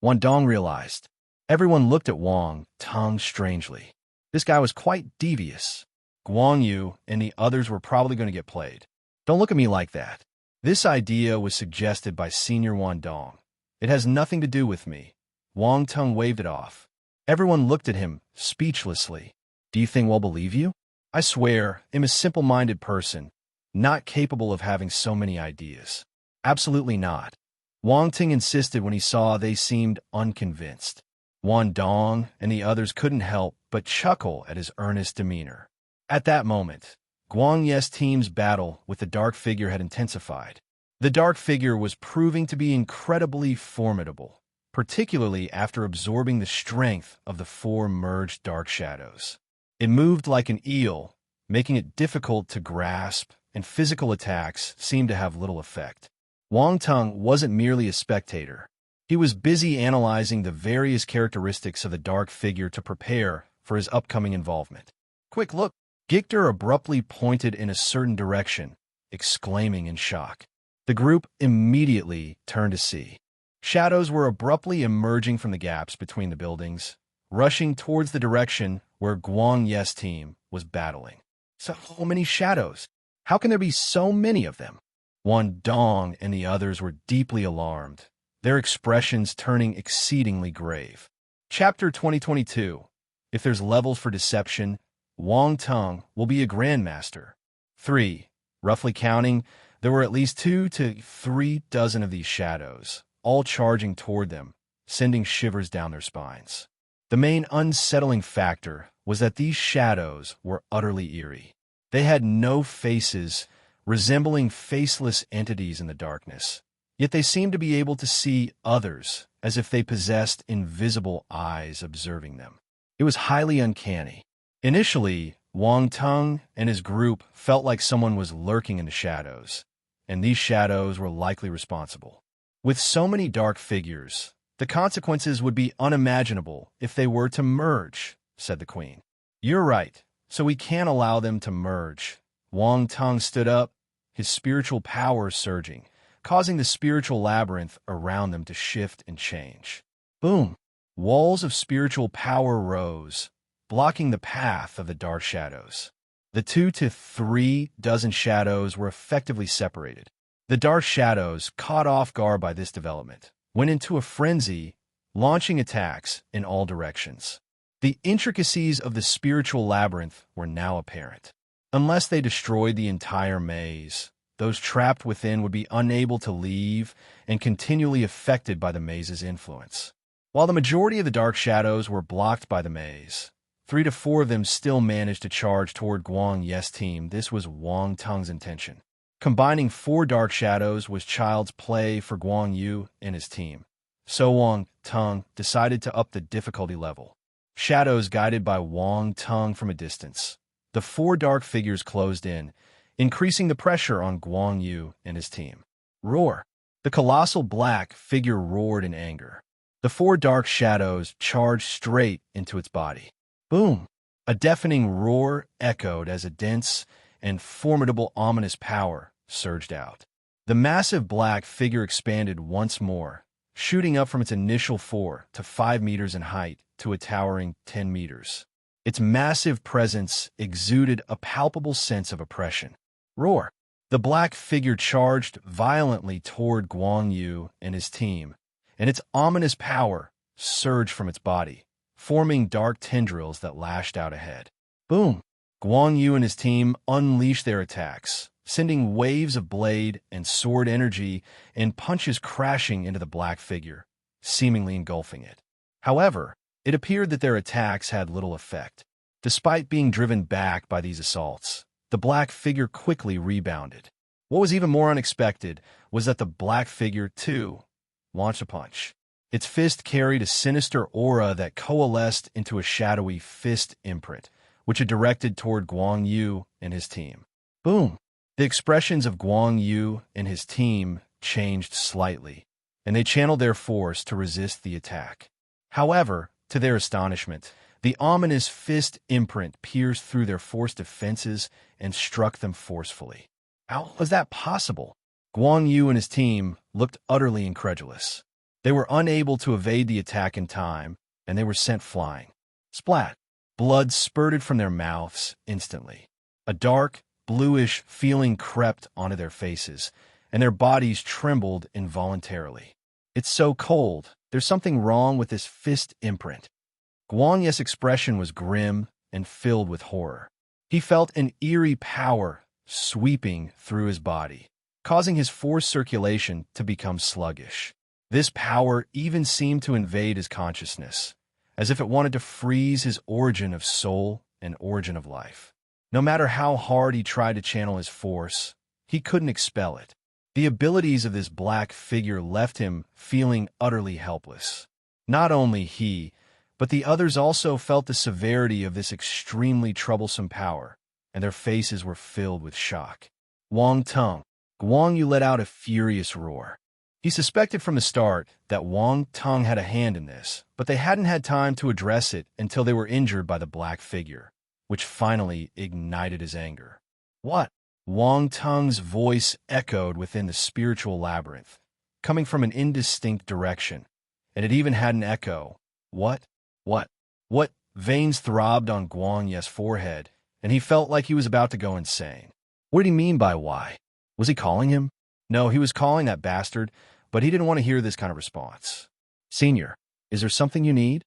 Wang Dong realized. Everyone looked at Wang Tung strangely. This guy was quite devious. Guang Yu and the others were probably going to get played. Don't look at me like that. This idea was suggested by Senior Wang Dong. It has nothing to do with me. Wang Tung waved it off. Everyone looked at him, speechlessly. Do you think we'll believe you? I swear, I'm a simple-minded person, not capable of having so many ideas. Absolutely not. Wang Ting insisted when he saw they seemed unconvinced. Wang Dong and the others couldn't help but chuckle at his earnest demeanor. At that moment, Guang Ye's team's battle with the dark figure had intensified. The dark figure was proving to be incredibly formidable, particularly after absorbing the strength of the 4 merged dark shadows. It moved like an eel, making it difficult to grasp, and physical attacks seemed to have little effect. Wang Tung wasn't merely a spectator. He was busy analyzing the various characteristics of the dark figure to prepare for his upcoming involvement. Quick look! Gictor abruptly pointed in a certain direction, exclaiming in shock. The group immediately turned to see. Shadows were abruptly emerging from the gaps between the buildings, rushing towards the direction where Guang Ye's team was battling. So many shadows! How can there be so many of them? Wang Dong and the others were deeply alarmed, their expressions turning exceedingly grave. Chapter 2022. If there's levels for deception, Wang Tung will be a grandmaster. 3. Roughly counting, there were at least 2 to 3 dozen of these shadows, all charging toward them, sending shivers down their spines. The main unsettling factor was that these shadows were utterly eerie. They had no faces, resembling faceless entities in the darkness, yet they seemed to be able to see others as if they possessed invisible eyes observing them. It was highly uncanny. Initially, Wang Tung and his group felt like someone was lurking in the shadows, and these shadows were likely responsible. With so many dark figures, the consequences would be unimaginable if they were to merge, said the queen. You're right, so we can't allow them to merge. Wang Tung stood up, his spiritual power surging, causing the spiritual labyrinth around them to shift and change. Boom! Walls of spiritual power rose, blocking the path of the dark shadows. The 2 to 3 dozen shadows were effectively separated. The dark shadows, caught off guard by this development, went into a frenzy, launching attacks in all directions. The intricacies of the spiritual labyrinth were now apparent. Unless they destroyed the entire maze, those trapped within would be unable to leave and continually affected by the maze's influence. While the majority of the dark shadows were blocked by the maze, 3 to 4 of them still managed to charge toward Guang Ye's team. This was Wang Tung's intention. Combining 4 dark shadows was child's play for Guang Yu and his team. So Wang Tung decided to up the difficulty level. Shadows guided by Wang Tung from a distance. The 4 dark figures closed in, increasing the pressure on Guang Yu and his team. Roar! The colossal black figure roared in anger. The 4 dark shadows charged straight into its body. Boom! A deafening roar echoed as a dense and formidable ominous power surged out. The massive black figure expanded once more, shooting up from its initial 4 to 5 meters in height to a towering 10 meters. Its massive presence exuded a palpable sense of oppression. Roar! The black figure charged violently toward Guang Yu and his team, and its ominous power surged from its body, forming dark tendrils that lashed out ahead. Boom! Guang Yu and his team unleashed their attacks, sending waves of blade and sword energy and punches crashing into the black figure, seemingly engulfing it. However, it appeared that their attacks had little effect. Despite being driven back by these assaults, the black figure quickly rebounded. What was even more unexpected was that the black figure, too, launched a punch. Its fist carried a sinister aura that coalesced into a shadowy fist imprint, which it directed toward Guang Yu and his team. Boom! The expressions of Guang Yu and his team changed slightly, and they channeled their force to resist the attack. However, to their astonishment, the ominous fist imprint pierced through their forced defenses and struck them forcefully. How was that possible? Guan Yu and his team looked utterly incredulous. They were unable to evade the attack in time, and they were sent flying. Splat! Blood spurted from their mouths instantly. A dark, bluish feeling crept onto their faces, and their bodies trembled involuntarily. It's so cold. There's something wrong with this fist imprint. Guan Yu's expression was grim and filled with horror. He felt an eerie power sweeping through his body, causing his force circulation to become sluggish. This power even seemed to invade his consciousness, as if it wanted to freeze his origin of soul and origin of life. No matter how hard he tried to channel his force, he couldn't expel it. The abilities of this black figure left him feeling utterly helpless. Not only he, but the others also felt the severity of this extremely troublesome power, and their faces were filled with shock. Wang Teng. Guan Yu let out a furious roar. He suspected from the start that Wang Teng had a hand in this, but they hadn't had time to address it until they were injured by the black figure, which finally ignited his anger. What? Wang Teng's voice echoed within the spiritual labyrinth, coming from an indistinct direction, and it even had an echo. What? Veins throbbed on Guan Yu's forehead, and he felt like he was about to go insane. What did he mean by why? Was he calling him? No, he was calling that bastard, but he didn't want to hear this kind of response. Senior, is there something you need?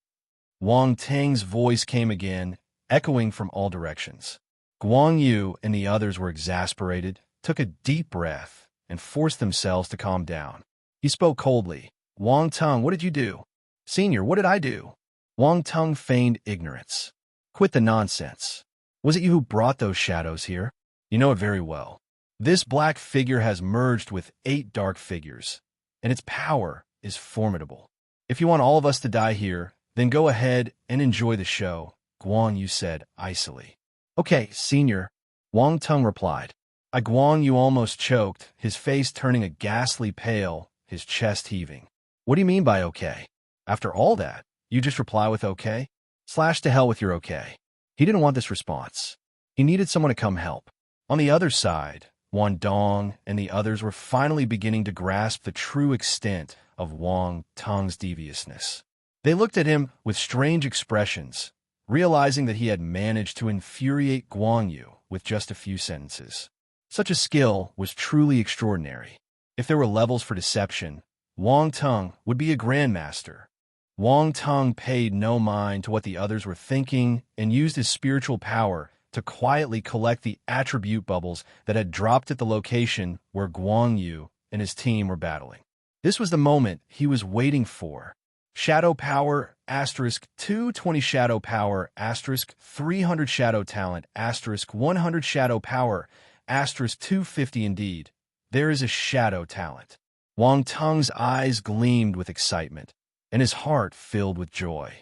Wang Teng's voice came again, echoing from all directions. Guan Yu and the others were exasperated, took a deep breath, and forced themselves to calm down. He spoke coldly. Wang Teng, what did you do? Senior, what did I do? Wang Teng feigned ignorance. Quit the nonsense. Was it you who brought those shadows here? You know it very well. This black figure has merged with 8 dark figures, and its power is formidable. If you want all of us to die here, then go ahead and enjoy the show, Guan Yu said icily. Okay, Senior, Wang Teng replied. Guan Yu almost choked, his face turning a ghastly pale, his chest heaving. What do you mean by okay? After all that, you just reply with okay? Slash to hell with your okay. He didn't want this response. He needed someone to come help. On the other side, Wan Dong and the others were finally beginning to grasp the true extent of Wang Teng's deviousness. They looked at him with strange expressions, realizing that he had managed to infuriate Guan Yu with just a few sentences. Such a skill was truly extraordinary. If there were levels for deception, Wang Teng would be a grandmaster. Wang Teng paid no mind to what the others were thinking and used his spiritual power to quietly collect the attribute bubbles that had dropped at the location where Guan Yu and his team were battling. This was the moment he was waiting for. Shadow power, asterisk 220 shadow power, asterisk 300 shadow talent, asterisk 100 shadow power, asterisk 250 indeed. There is a shadow talent. Wang Teng's eyes gleamed with excitement, and his heart filled with joy.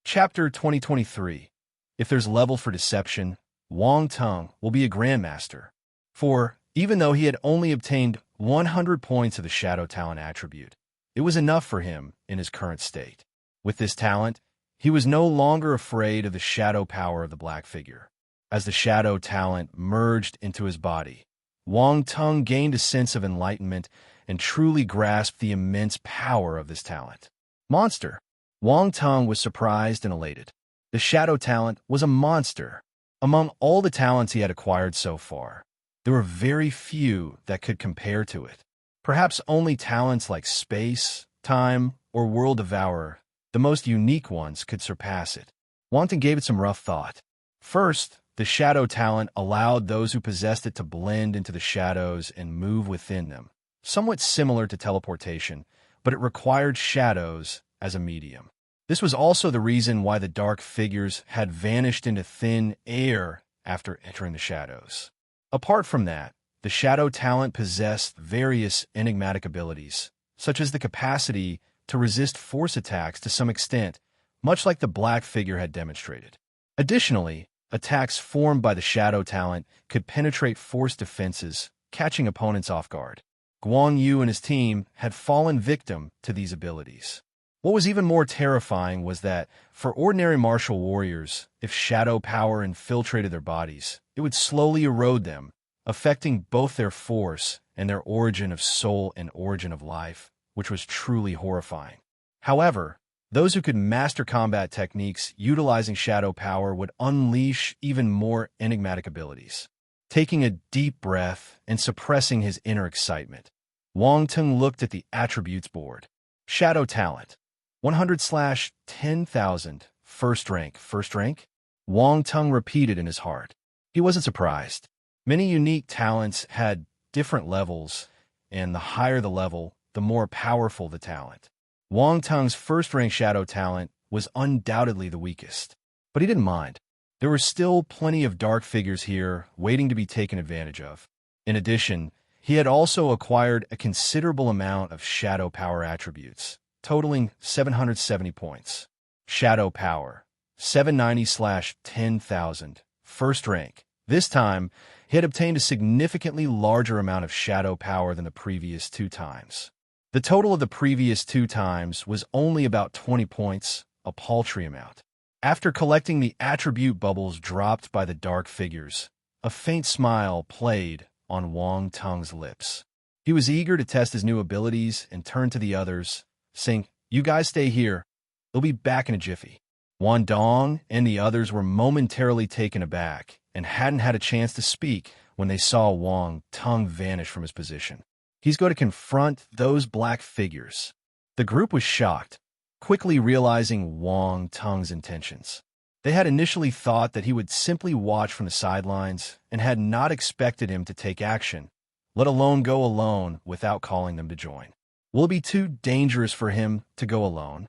Chapter 2023. If there's level for deception, Wang Teng will be a grandmaster. For, even though he had only obtained 100 points of the shadow talent attribute, it was enough for him in his current state. With this talent, he was no longer afraid of the shadow power of the black figure. As the shadow talent merged into his body, Wang Teng gained a sense of enlightenment and truly grasped the immense power of this talent. Monster! Wang Teng was surprised and elated. The shadow talent was a monster. Among all the talents he had acquired so far, there were very few that could compare to it. Perhaps only talents like Space, Time, or World Devourer, the most unique ones, could surpass it. Wang Teng gave it some rough thought. First, the shadow talent allowed those who possessed it to blend into the shadows and move within them, somewhat similar to teleportation, but it required shadows as a medium. This was also the reason why the dark figures had vanished into thin air after entering the shadows. Apart from that, the shadow talent possessed various enigmatic abilities, such as the capacity to resist force attacks to some extent, much like the black figure had demonstrated. Additionally, attacks formed by the shadow talent could penetrate force defenses, catching opponents off guard. Guan Yu and his team had fallen victim to these abilities. What was even more terrifying was that, for ordinary martial warriors, if shadow power infiltrated their bodies, it would slowly erode them, affecting both their force and their origin of soul and origin of life, which was truly horrifying. However, those who could master combat techniques utilizing shadow power would unleash even more enigmatic abilities. Taking a deep breath and suppressing his inner excitement, Wang Tung looked at the attributes board. Shadow talent. 100/10,000. First rank. First rank? Wang Tung repeated in his heart. He wasn't surprised. Many unique talents had different levels, and the higher the level, the more powerful the talent. Wang Tung's first-rank shadow talent was undoubtedly the weakest, but he didn't mind. There were still plenty of dark figures here waiting to be taken advantage of. In addition, he had also acquired a considerable amount of shadow power attributes, totaling 770 points. Shadow power, 790/10,000. First rank. This time, he had obtained a significantly larger amount of shadow power than the previous 2 times. The total of the previous 2 times was only about 20 points, a paltry amount. After collecting the attribute bubbles dropped by the dark figures, a faint smile played on Wang Tung's lips. He was eager to test his new abilities and turned to the others, saying, "You guys stay here. They'll be back in a jiffy." Wan Dong and the others were momentarily taken aback and hadn't had a chance to speak when they saw Wang Tung vanish from his position. He's going to confront those black figures. The group was shocked, quickly realizing Wang Tung's intentions. They had initially thought that he would simply watch from the sidelines and had not expected him to take action, let alone go alone without calling them to join. Will it be too dangerous for him to go alone?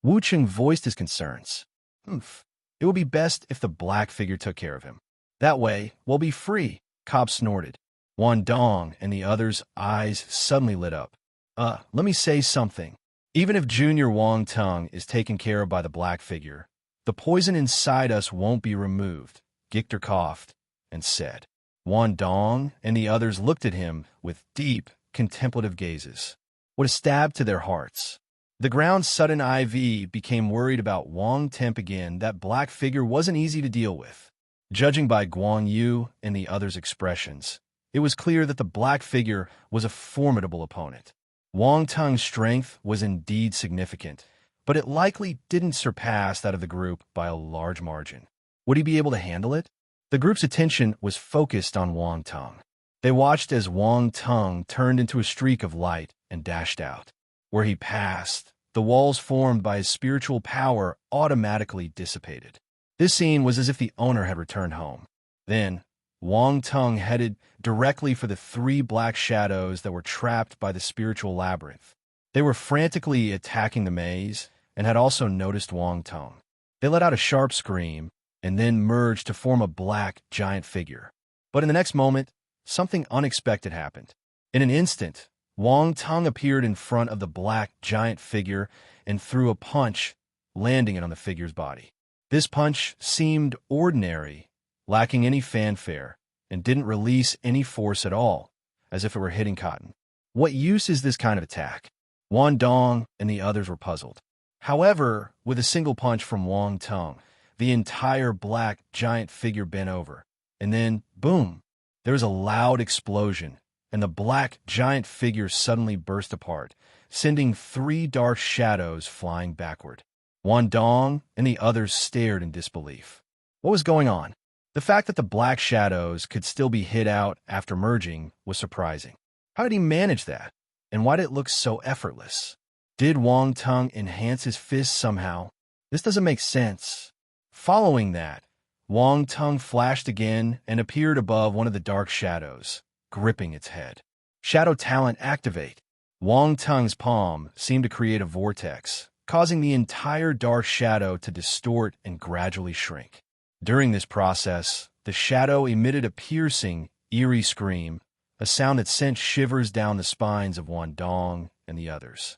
Wu Cheng voiced his concerns. It would be best if the black figure took care of him. That way, we'll be free, Cobb snorted. Wan Dong and the others' eyes suddenly lit up. Let me say something. Even if Junior Wang Tung is taken care of by the black figure, the poison inside us won't be removed, Gichter coughed and said. Wan Dong and the others looked at him with deep, contemplative gazes. What a stab to their hearts. The ground's sudden IV became worried about Wang Temp again. That black figure wasn't easy to deal with. Judging by Guan Yu and the others' expressions, it was clear that the black figure was a formidable opponent. Wang Tung's strength was indeed significant, but it likely didn't surpass that of the group by a large margin. Would he be able to handle it? The group's attention was focused on Wang Tung. They watched as Wang Tung turned into a streak of light and dashed out. Where he passed, the walls formed by his spiritual power automatically dissipated. This scene was as if the owner had returned home. Then, Wang Tung headed directly for the 3 black shadows that were trapped by the spiritual labyrinth. They were frantically attacking the maze and had also noticed Wang Tung. They let out a sharp scream and then merged to form a black giant figure. But in the next moment, something unexpected happened. In an instant, Wang Tung appeared in front of the black giant figure and threw a punch, landing it on the figure's body. This punch seemed ordinary, lacking any fanfare, and didn't release any force at all, as if it were hitting cotton. What use is this kind of attack? Wan Dong and the others were puzzled. However, with a single punch from Wang Tung, the entire black giant figure bent over, and then, boom, there was a loud explosion, and the black giant figure suddenly burst apart, sending 3 dark shadows flying backward. Wan Dong and the others stared in disbelief. What was going on? The fact that the black shadows could still be hid out after merging was surprising. How did he manage that? And why did it look so effortless? Did Wang Tung enhance his fists somehow? This doesn't make sense. Following that, Wang Tung flashed again and appeared above one of the dark shadows, gripping its head. Shadow talent activate. Wang Tung's palm seemed to create a vortex, causing the entire dark shadow to distort and gradually shrink. During this process, the shadow emitted a piercing, eerie scream, a sound that sent shivers down the spines of Wan Dong and the others.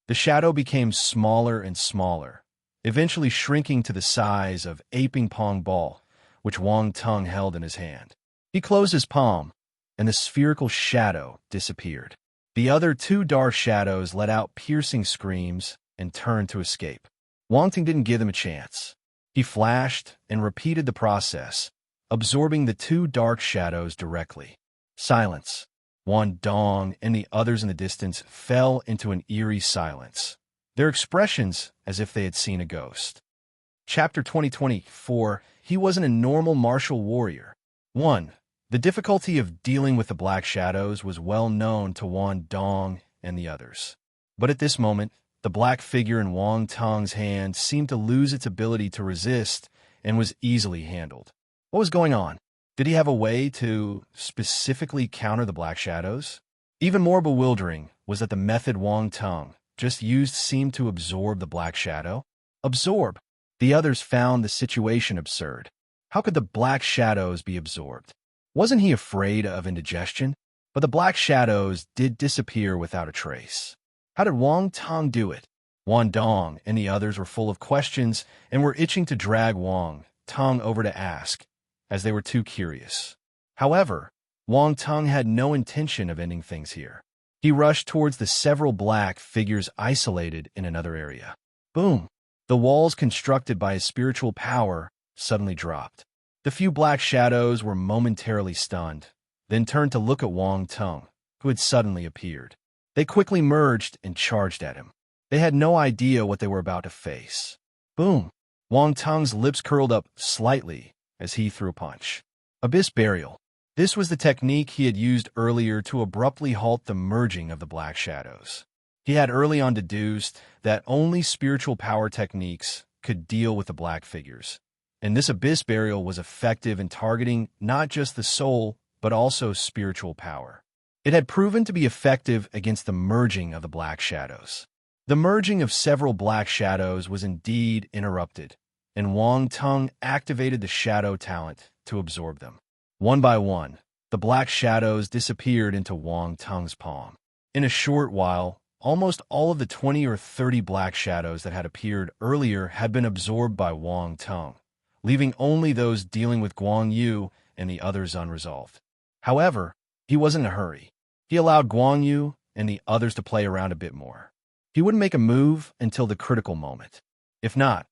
The shadow became smaller and smaller, eventually shrinking to the size of a ping-pong ball, which Wang Tung held in his hand. He closed his palm, and the spherical shadow disappeared. The other two dark shadows let out piercing screams and turned to escape. Wang Ting didn't give them a chance. He flashed and repeated the process, absorbing the two dark shadows directly. Silence. Wan Dong and the others in the distance fell into an eerie silence, their expressions as if they had seen a ghost. Chapter 2024. He wasn't a normal martial warrior. 1. The difficulty of dealing with the black shadows was well known to Wan Dong and the others. But at this moment, the black figure in Wang Tong's hand seemed to lose its ability to resist and was easily handled. What was going on? Did he have a way to specifically counter the black shadows? Even more bewildering was that the method Wang Tong just used seemed to absorb the black shadow. Absorb? The others found the situation absurd. How could the black shadows be absorbed? Wasn't he afraid of indigestion? But the black shadows did disappear without a trace. How did Wang Tong do it? Wan Dong and the others were full of questions and were itching to drag Wang Tong over to ask, as they were too curious. However, Wang Tong had no intention of ending things here. He rushed towards the several black figures isolated in another area. Boom! The walls constructed by his spiritual power suddenly dropped. The few black shadows were momentarily stunned, then turned to look at Wang Tong, who had suddenly appeared. They quickly merged and charged at him. They had no idea what they were about to face. Boom! Wang Tong's lips curled up slightly as he threw a punch. Abyss Burial. This was the technique he had used earlier to abruptly halt the merging of the black shadows. He had early on deduced that only spiritual power techniques could deal with the black figures, and this Abyss Burial was effective in targeting not just the soul, but also spiritual power. It had proven to be effective against the merging of the black shadows. The merging of several black shadows was indeed interrupted, and Wang Tong activated the shadow talent to absorb them. One by one, the black shadows disappeared into Wang Tong's palm. In a short while, almost all of the 20 or 30 black shadows that had appeared earlier had been absorbed by Wang Tong, leaving only those dealing with Guan Yu and the others unresolved. However, he wasn't in a hurry. He allowed Guan Yu and the others to play around a bit more. He wouldn't make a move until the critical moment. If not,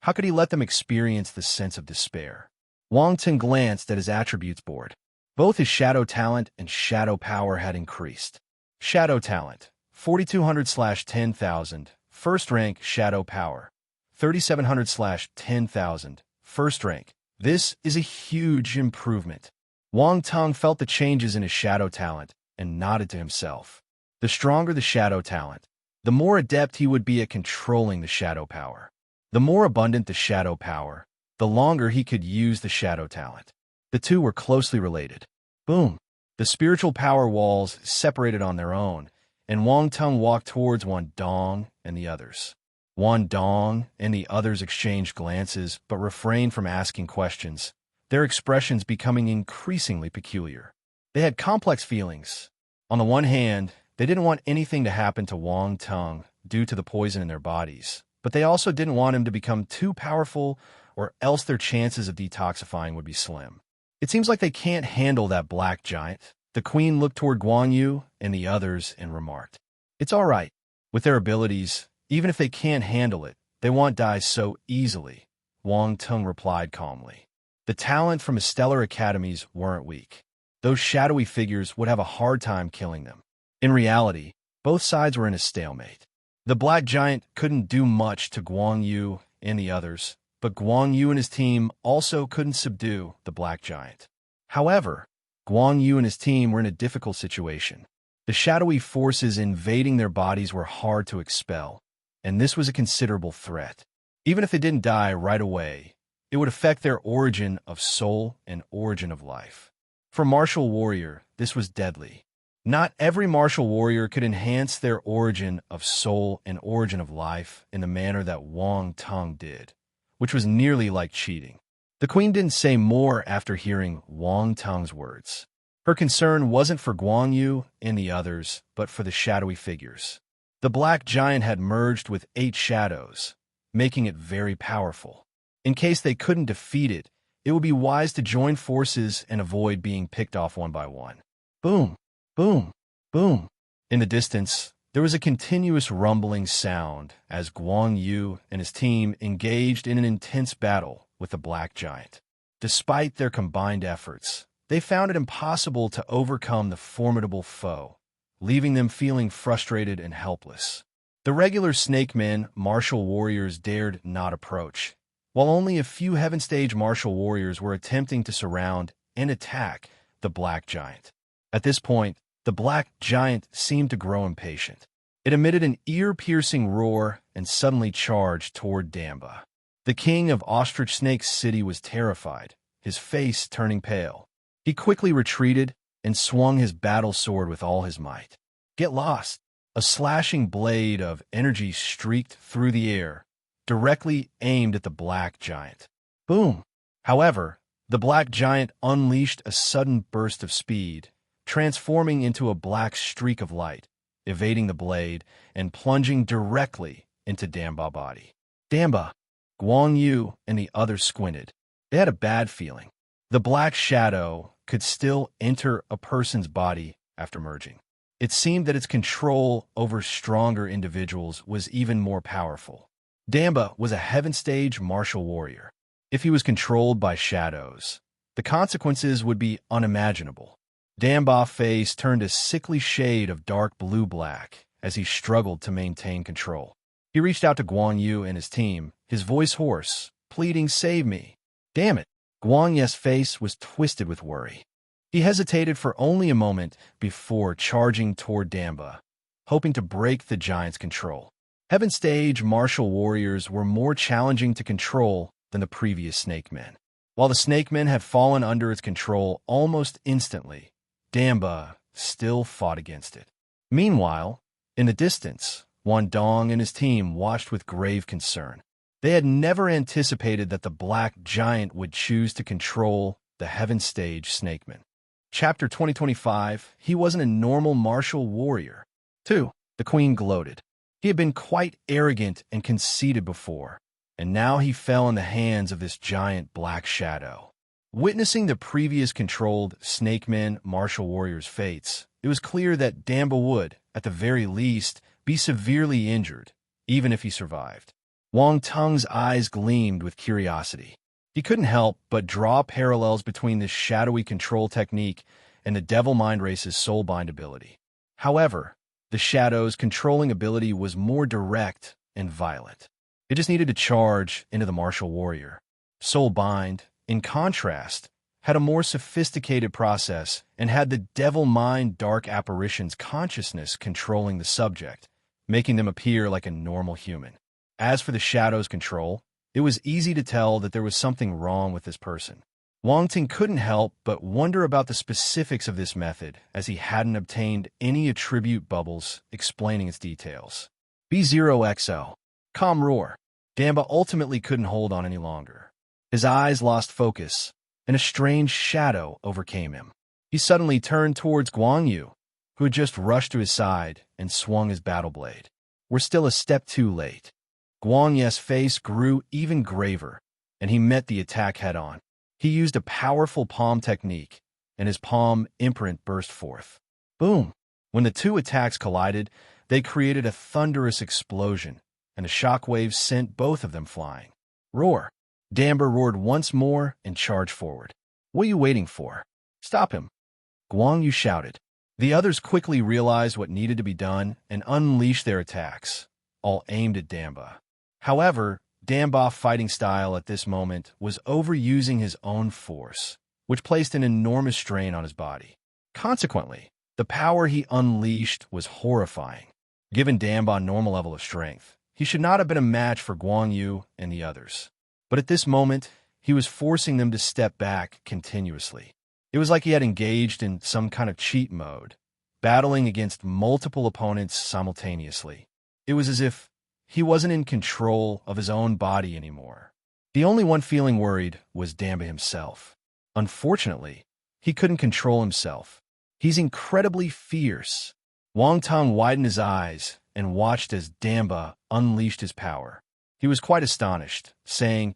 how could he let them experience the sense of despair? Wang Ting glanced at his attributes board. Both his shadow talent and shadow power had increased. Shadow talent, 4200/10,000, first rank shadow power, 3700/10,000, first rank. This is a huge improvement. Wang Tong felt the changes in his shadow talent and nodded to himself. The stronger the shadow talent, the more adept he would be at controlling the shadow power. The more abundant the shadow power, the longer he could use the shadow talent. The two were closely related. Boom! The spiritual power walls separated on their own, and Wang Tong walked towards Wan Dong and the others. Wan Dong and the others exchanged glances but refrained from asking questions, their expressions becoming increasingly peculiar. They had complex feelings. On the one hand, they didn't want anything to happen to Wang Tong due to the poison in their bodies, but they also didn't want him to become too powerful or else their chances of detoxifying would be slim. It seems like they can't handle that black giant. The queen looked toward Guan Yu and the others and remarked, "It's all right. With their abilities, even if they can't handle it, they won't die so easily," Wang Tong replied calmly. The talent from his stellar academies weren't weak. Those shadowy figures would have a hard time killing them. In reality, both sides were in a stalemate. The black giant couldn't do much to Guan Yu and the others, but Guan Yu and his team also couldn't subdue the black giant. However, Guan Yu and his team were in a difficult situation. The shadowy forces invading their bodies were hard to expel, and this was a considerable threat. Even if they didn't die right away, it would affect their origin of soul and origin of life. For martial warrior, this was deadly. Not every martial warrior could enhance their origin of soul and origin of life in the manner that Wang Tong did, which was nearly like cheating. The queen didn't say more after hearing Wang Tong's words. Her concern wasn't for Guan Yu and the others, but for the shadowy figures. The black giant had merged with 8 shadows, making it very powerful. In case they couldn't defeat it, it would be wise to join forces and avoid being picked off one by one. Boom! Boom! Boom! In the distance, there was a continuous rumbling sound as Guan Yu and his team engaged in an intense battle with the black giant. Despite their combined efforts, they found it impossible to overcome the formidable foe, leaving them feeling frustrated and helpless. The regular snake men martial warriors dared not approach, while only a few Heaven Stage martial warriors were attempting to surround and attack the black giant. At this point, the black giant seemed to grow impatient. It emitted an ear-piercing roar and suddenly charged toward Damba. The king of Ostrich Snake City was terrified, his face turning pale. He quickly retreated and swung his battle sword with all his might. Get lost! A slashing blade of energy streaked through the air, directly aimed at the black giant. Boom! However, the black giant unleashed a sudden burst of speed, transforming into a black streak of light, evading the blade and plunging directly into Damba's body. Damba, Guan Yu, and the others squinted. They had a bad feeling. The black shadow could still enter a person's body after merging. It seemed that its control over stronger individuals was even more powerful. Damba was a Heaven Stage martial warrior. If he was controlled by shadows, the consequences would be unimaginable. Damba's face turned a sickly shade of dark blue-black as he struggled to maintain control. He reached out to Guan Yu and his team, his voice hoarse, pleading, "Save me." Damn it! Guan Yu's face was twisted with worry. He hesitated for only a moment before charging toward Damba, hoping to break the giant's control. Heaven Stage martial warriors were more challenging to control than the previous Snake Men. While the Snake Men had fallen under its control almost instantly, Damba still fought against it. Meanwhile, in the distance, Wan Dong and his team watched with grave concern. They had never anticipated that the black giant would choose to control the Heaven Stage Snakemen. Chapter 2025, he wasn't a normal martial warrior. 2. The queen gloated. He had been quite arrogant and conceited before, and now he fell in the hands of this giant black shadow. Witnessing the previous controlled Snakemen martial warriors' fates, it was clear that Damba would, at the very least, be severely injured, even if he survived. Wang Tung's eyes gleamed with curiosity. He couldn't help but draw parallels between this shadowy control technique and the Devil Mind Race's Soulbind ability. However, the Shadow's controlling ability was more direct and violent. It just needed to charge into the martial warrior. Soulbind, in contrast, had a more sophisticated process and had the Devil Mind Dark Apparition's consciousness controlling the subject, making them appear like a normal human. As for the Shadow's control, it was easy to tell that there was something wrong with this person. Wang Ting couldn't help but wonder about the specifics of this method, as he hadn't obtained any attribute bubbles explaining its details. B0XO. Calm roar. Damba ultimately couldn't hold on any longer. His eyes lost focus, and a strange shadow overcame him. He suddenly turned towards Guan Yu, who had just rushed to his side and swung his battle blade. We're still a step too late. Guan Yu's face grew even graver, and he met the attack head-on. He used a powerful palm technique, and his palm imprint burst forth. Boom! When the two attacks collided, they created a thunderous explosion, and the shockwaves sent both of them flying. Roar! Damba roared once more and charged forward. What are you waiting for? Stop him! Guan Yu shouted. The others quickly realized what needed to be done and unleashed their attacks, all aimed at Damba. However, Damba's fighting style at this moment was overusing his own force, which placed an enormous strain on his body. Consequently, the power he unleashed was horrifying. Given Damba's normal level of strength, he should not have been a match for Guan Yu and the others. But at this moment, he was forcing them to step back continuously. It was like he had engaged in some kind of cheat mode, battling against multiple opponents simultaneously. It was as if he wasn't in control of his own body anymore. The only one feeling worried was Damba himself. Unfortunately, he couldn't control himself. He's incredibly fierce. Wang Tong widened his eyes and watched as Damba unleashed his power. He was quite astonished, saying,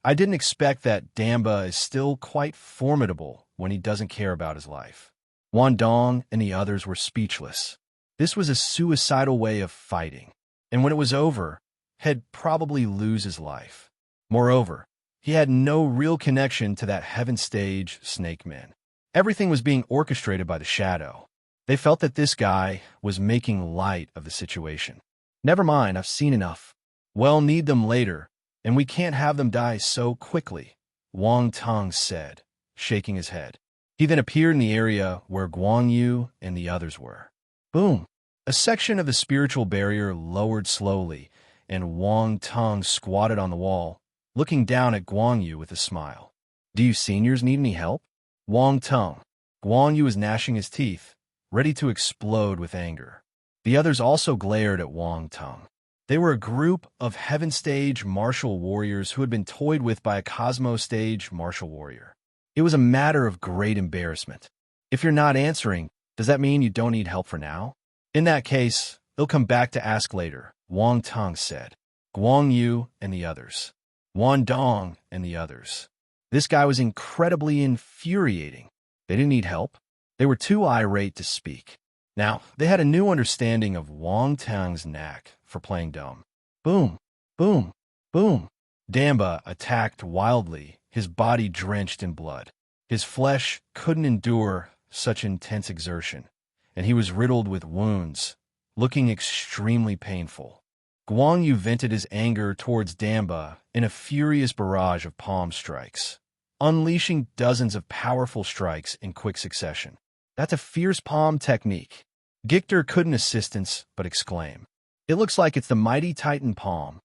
I didn't expect that Damba is still quite formidable when he doesn't care about his life. Wan Dong and the others were speechless. This was a suicidal way of fighting, and when it was over, he'd probably lose his life. Moreover, he had no real connection to that heaven stage snake man. Everything was being orchestrated by the shadow. They felt that this guy was making light of the situation. Never mind, I've seen enough. We'll need them later, and we can't have them die so quickly, Wang Tong said, shaking his head. He then appeared in the area where Guan Yu and the others were. Boom! A section of the spiritual barrier lowered slowly, and Wang Tong squatted on the wall, looking down at Guan Yu with a smile. Do you seniors need any help? Wang Tong. Guan Yu was gnashing his teeth, ready to explode with anger. The others also glared at Wang Tong. They were a group of Heaven Stage martial warriors who had been toyed with by a Cosmo Stage martial warrior. It was a matter of great embarrassment. If you're not answering, does that mean you don't need help for now? In that case, they'll come back to ask later, Wang Tong said. Guan Yu and the others. Wan Dong and the others. This guy was incredibly infuriating. They didn't need help. They were too irate to speak. Now, they had a new understanding of Wang Tong's knack for playing dumb. Boom, boom, boom. Damba attacked wildly, his body drenched in blood. His flesh couldn't endure such intense exertion, and he was riddled with wounds, looking extremely painful. Guan Yu vented his anger towards Damba in a furious barrage of palm strikes, unleashing dozens of powerful strikes in quick succession. That's a fierce palm technique. Gictor couldn't assistance but exclaim. It looks like it's the mighty Titan palm.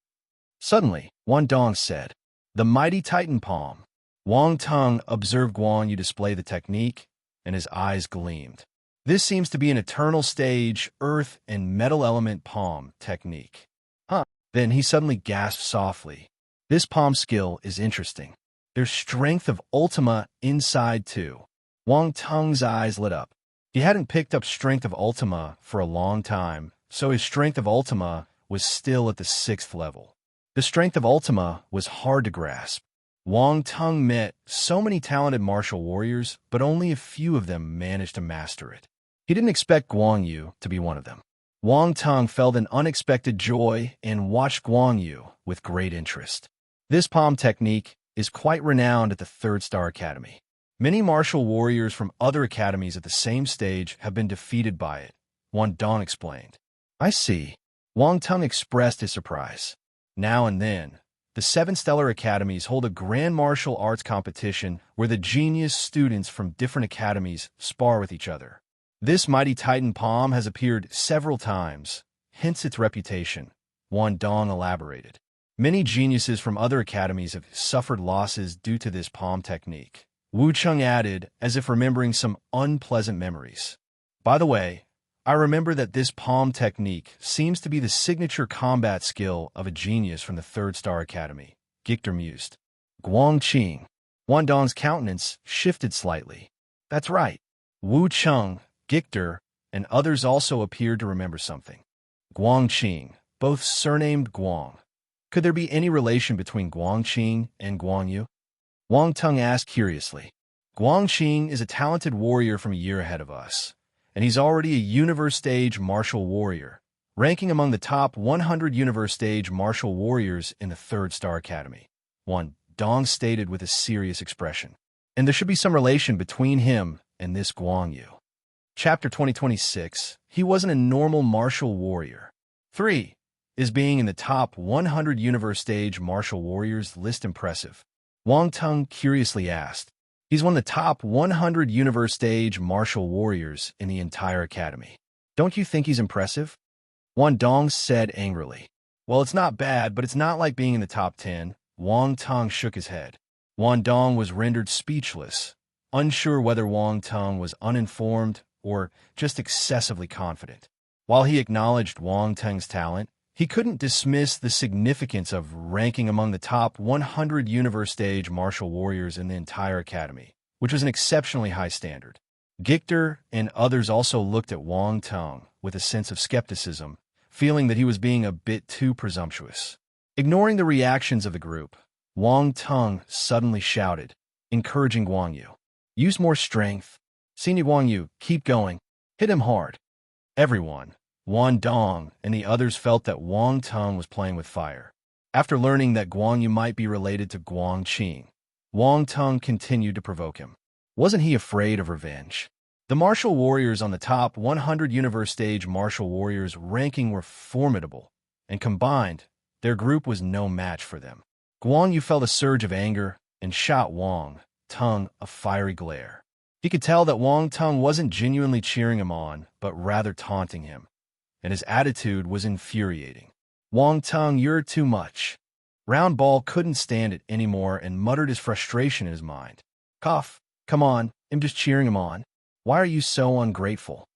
Suddenly, Wan Dong said, the mighty Titan palm. Wang Tong observed Guan Yu display the technique, and his eyes gleamed. This seems to be an eternal stage, earth and metal element palm technique. Huh. Then he suddenly gasped softly. This palm skill is interesting. There's strength of Ultima inside too. Wang Tong's eyes lit up. He hadn't picked up strength of Ultima for a long time, so his strength of Ultima was still at the 6th level. The strength of Ultima was hard to grasp. Wang Tong met so many talented martial warriors, but only a few of them managed to master it. He didn't expect Guan Yu to be one of them. Wang Tong felt an unexpected joy and watched Guan Yu with great interest. This palm technique is quite renowned at the 3rd Star Academy. Many martial warriors from other academies at the same stage have been defeated by it, Wan Dong explained. I see. Wang Tong expressed his surprise. Now and then, the 7 stellar academies hold a grand martial arts competition where the genius students from different academies spar with each other. This mighty Titan palm has appeared several times, hence its reputation, Wan Dong elaborated. Many geniuses from other academies have suffered losses due to this palm technique. Wu Chung added, as if remembering some unpleasant memories. By the way, I remember that this palm technique seems to be the signature combat skill of a genius from the 3rd Star Academy, Gictor mused. Guang Qing. Wan Dong's countenance shifted slightly. That's right. Wu Chung, Gictor, and others also appeared to remember something. Guang Qing, both surnamed Guang. Could there be any relation between Guang Qing and Guan Yu? Wang Tong asked curiously. Guang Qing is a talented warrior from a year ahead of us, and he's already a universe stage martial warrior, ranking among the top 100 universe stage martial warriors in the 3rd Star Academy. Wan Dong stated with a serious expression. And there should be some relation between him and this Guan Yu. Chapter 2026, he wasn't a normal martial warrior. 3. Is being in the top 100 universe stage martial warriors list impressive? Wang Tong curiously asked. He's one of the top 100 universe stage martial warriors in the entire academy. Don't you think he's impressive? Wan Dong said angrily. Well, it's not bad, but it's not like being in the top 10. Wang Tong shook his head. Wan Dong was rendered speechless, unsure whether Wang Tong was uninformed or just excessively confident. While he acknowledged Wang Tong's talent, he couldn't dismiss the significance of ranking among the top 100 universe stage martial warriors in the entire academy, which was an exceptionally high standard. Gictor and others also looked at Wang Tong with a sense of skepticism, feeling that he was being a bit too presumptuous. Ignoring the reactions of the group, Wang Tong suddenly shouted, encouraging Guan Yu. Use more strength. Senior Guan Yu, keep going. Hit him hard. Everyone, Wan Dong and the others felt that Wang Tung was playing with fire. After learning that Guan Yu might be related to Guang Qing, Wang Tung continued to provoke him. Wasn't he afraid of revenge? The martial warriors on the top 100 universe stage martial warriors ranking were formidable, and combined, their group was no match for them. Guan Yu felt a surge of anger and shot Wang Tung a fiery glare. He could tell that Wang Tung wasn't genuinely cheering him on, but rather taunting him, and his attitude was infuriating. Wang Tung, you're too much. Round Ball couldn't stand it anymore and muttered his frustration in his mind. Cough, come on, I'm just cheering him on. Why are you so ungrateful?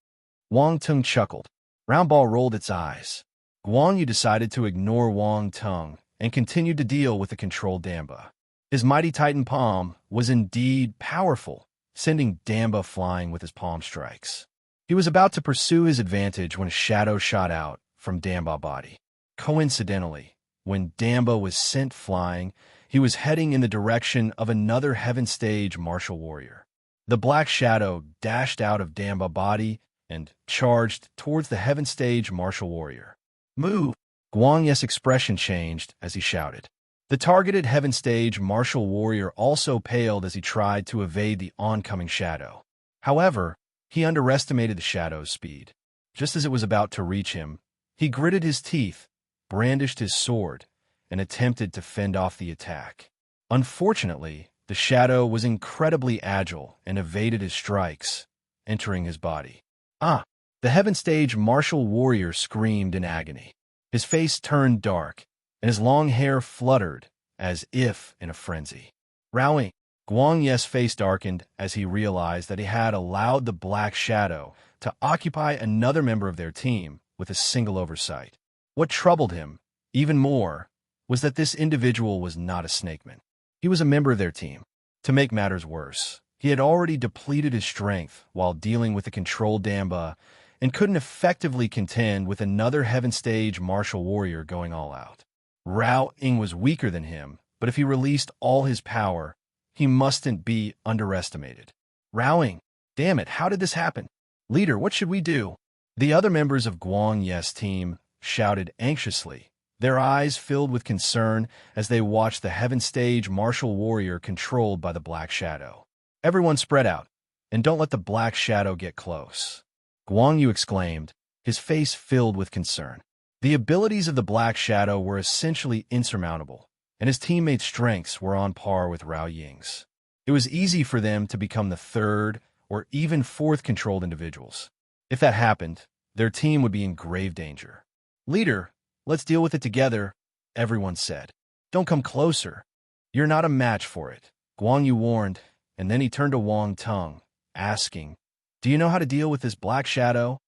Wang Tung chuckled. Round Ball rolled its eyes. Guan Yu decided to ignore Wang Tung and continued to deal with the controlled Damba. His mighty Titan palm was indeed powerful, sending Damba flying with his palm strikes. He was about to pursue his advantage when a shadow shot out from Damba's body. Coincidentally, when Damba was sent flying, he was heading in the direction of another heaven stage martial warrior. The black shadow dashed out of Damba's body and charged towards the heaven stage martial warrior. Move! Guan Yu's expression changed as he shouted. The targeted heaven stage martial warrior also paled as he tried to evade the oncoming shadow. However, he underestimated the shadow's speed. Just as it was about to reach him, he gritted his teeth, brandished his sword, and attempted to fend off the attack. Unfortunately, the shadow was incredibly agile and evaded his strikes, entering his body. Ah! The heaven stage martial warrior screamed in agony. His face turned dark, and his long hair fluttered, as if in a frenzy. Rowing! Guan Yu's face darkened as he realized that he had allowed the black shadow to occupy another member of their team with a single oversight. What troubled him, even more, was that this individual was not a snakeman. He was a member of their team. To make matters worse, he had already depleted his strength while dealing with the controlled Damba and couldn't effectively contend with another heaven stage martial warrior going all out. Rao Ying was weaker than him, but if he released all his power, he mustn't be underestimated. Rao Ying, damn it, how did this happen? Leader, what should we do? The other members of Guan Yu's team shouted anxiously, their eyes filled with concern as they watched the heaven stage martial warrior controlled by the black shadow. Everyone spread out, and don't let the black shadow get close. Guan Yu exclaimed, his face filled with concern. The abilities of the black shadow were essentially insurmountable, and his teammates' strengths were on par with Rao Ying's. It was easy for them to become the third or even fourth controlled individuals. If that happened, their team would be in grave danger. Leader, let's deal with it together, everyone said. Don't come closer. You're not a match for it, Guan Yu warned, and then he turned to Wang Tung, asking, do you know how to deal with this black shadow?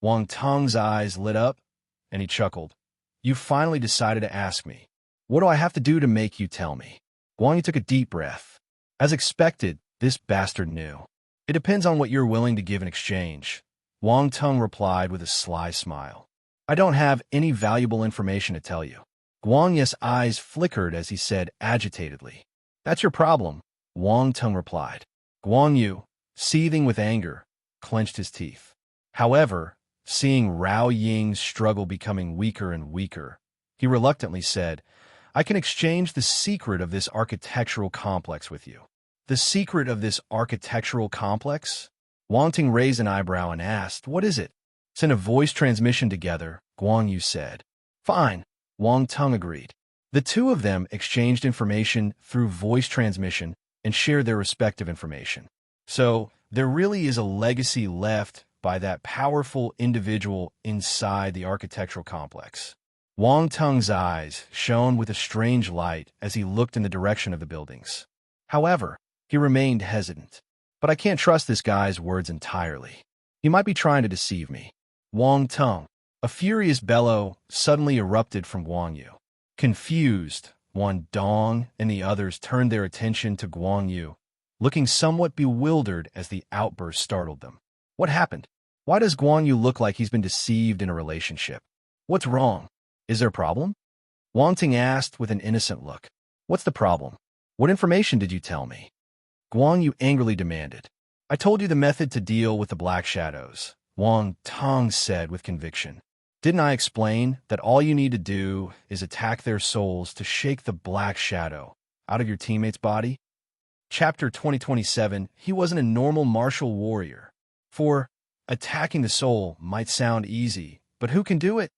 Wang Tung's eyes lit up, and he chuckled. You finally decided to ask me. What do I have to do to make you tell me? Guan Yu took a deep breath. As expected, this bastard knew. It depends on what you're willing to give in exchange, Wang Tung replied with a sly smile. I don't have any valuable information to tell you. Guan Yu's eyes flickered as he said agitatedly. That's your problem, Wang Tung replied. Guan Yu, seething with anger, clenched his teeth. However, seeing Rao Ying's struggle becoming weaker and weaker, he reluctantly said, I can exchange the secret of this architectural complex with you. The secret of this architectural complex? Wang Tung raised an eyebrow and asked, what is it? Send a voice transmission together, Guan Yu said. Fine, Wang Tung agreed. The two of them exchanged information through voice transmission and shared their respective information. So, there really is a legacy left by that powerful individual inside the architectural complex. Wang Tung's eyes shone with a strange light as he looked in the direction of the buildings. However, he remained hesitant. But I can't trust this guy's words entirely. He might be trying to deceive me. Wang Tung. A furious bellow suddenly erupted from Guan Yu. Confused, Wan Dong and the others turned their attention to Guan Yu, looking somewhat bewildered as the outburst startled them. What happened? Why does Guan Yu look like he's been deceived in a relationship? What's wrong? Is there a problem? Wang Ting asked with an innocent look. What's the problem? What information did you tell me? Guan Yu angrily demanded. I told you the method to deal with the black shadows, Wang Tong said with conviction. Didn't I explain that all you need to do is attack their souls to shake the black shadow out of your teammate's body? Chapter 2027, he wasn't a normal martial warrior. For attacking the soul might sound easy, but who can do it?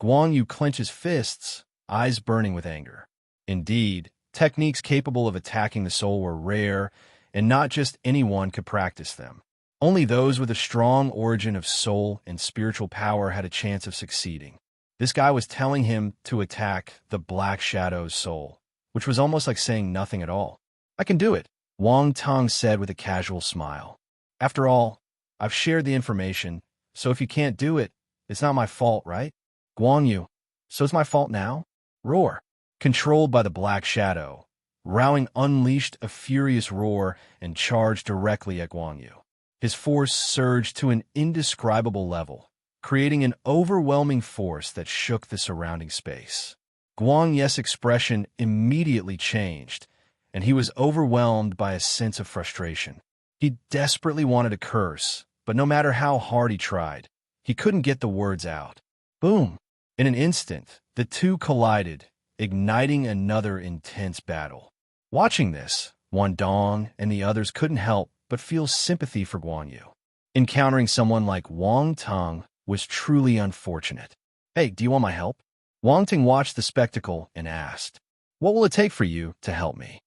Guan Yu clenches fists, eyes burning with anger. Indeed, techniques capable of attacking the soul were rare, and not just anyone could practice them. Only those with a strong origin of soul and spiritual power had a chance of succeeding. This guy was telling him to attack the Black Shadow's soul, which was almost like saying nothing at all. I can do it, Wang Tong said with a casual smile. After all, I've shared the information, so if you can't do it, it's not my fault, right? Guan Yu, so it's my fault now? Roar. Controlled by the Black Shadow, Rowing unleashed a furious roar and charged directly at Guan Yu. His force surged to an indescribable level, creating an overwhelming force that shook the surrounding space. Guan Yu's expression immediately changed, and he was overwhelmed by a sense of frustration. He desperately wanted to curse, but no matter how hard he tried, he couldn't get the words out. Boom! In an instant, the two collided, igniting another intense battle. Watching this, Wan Dong and the others couldn't help but feel sympathy for Guan Yu. Encountering someone like Wang Tong was truly unfortunate. Hey, do you want my help? Wang Ting watched the spectacle and asked, What will it take for you to help me?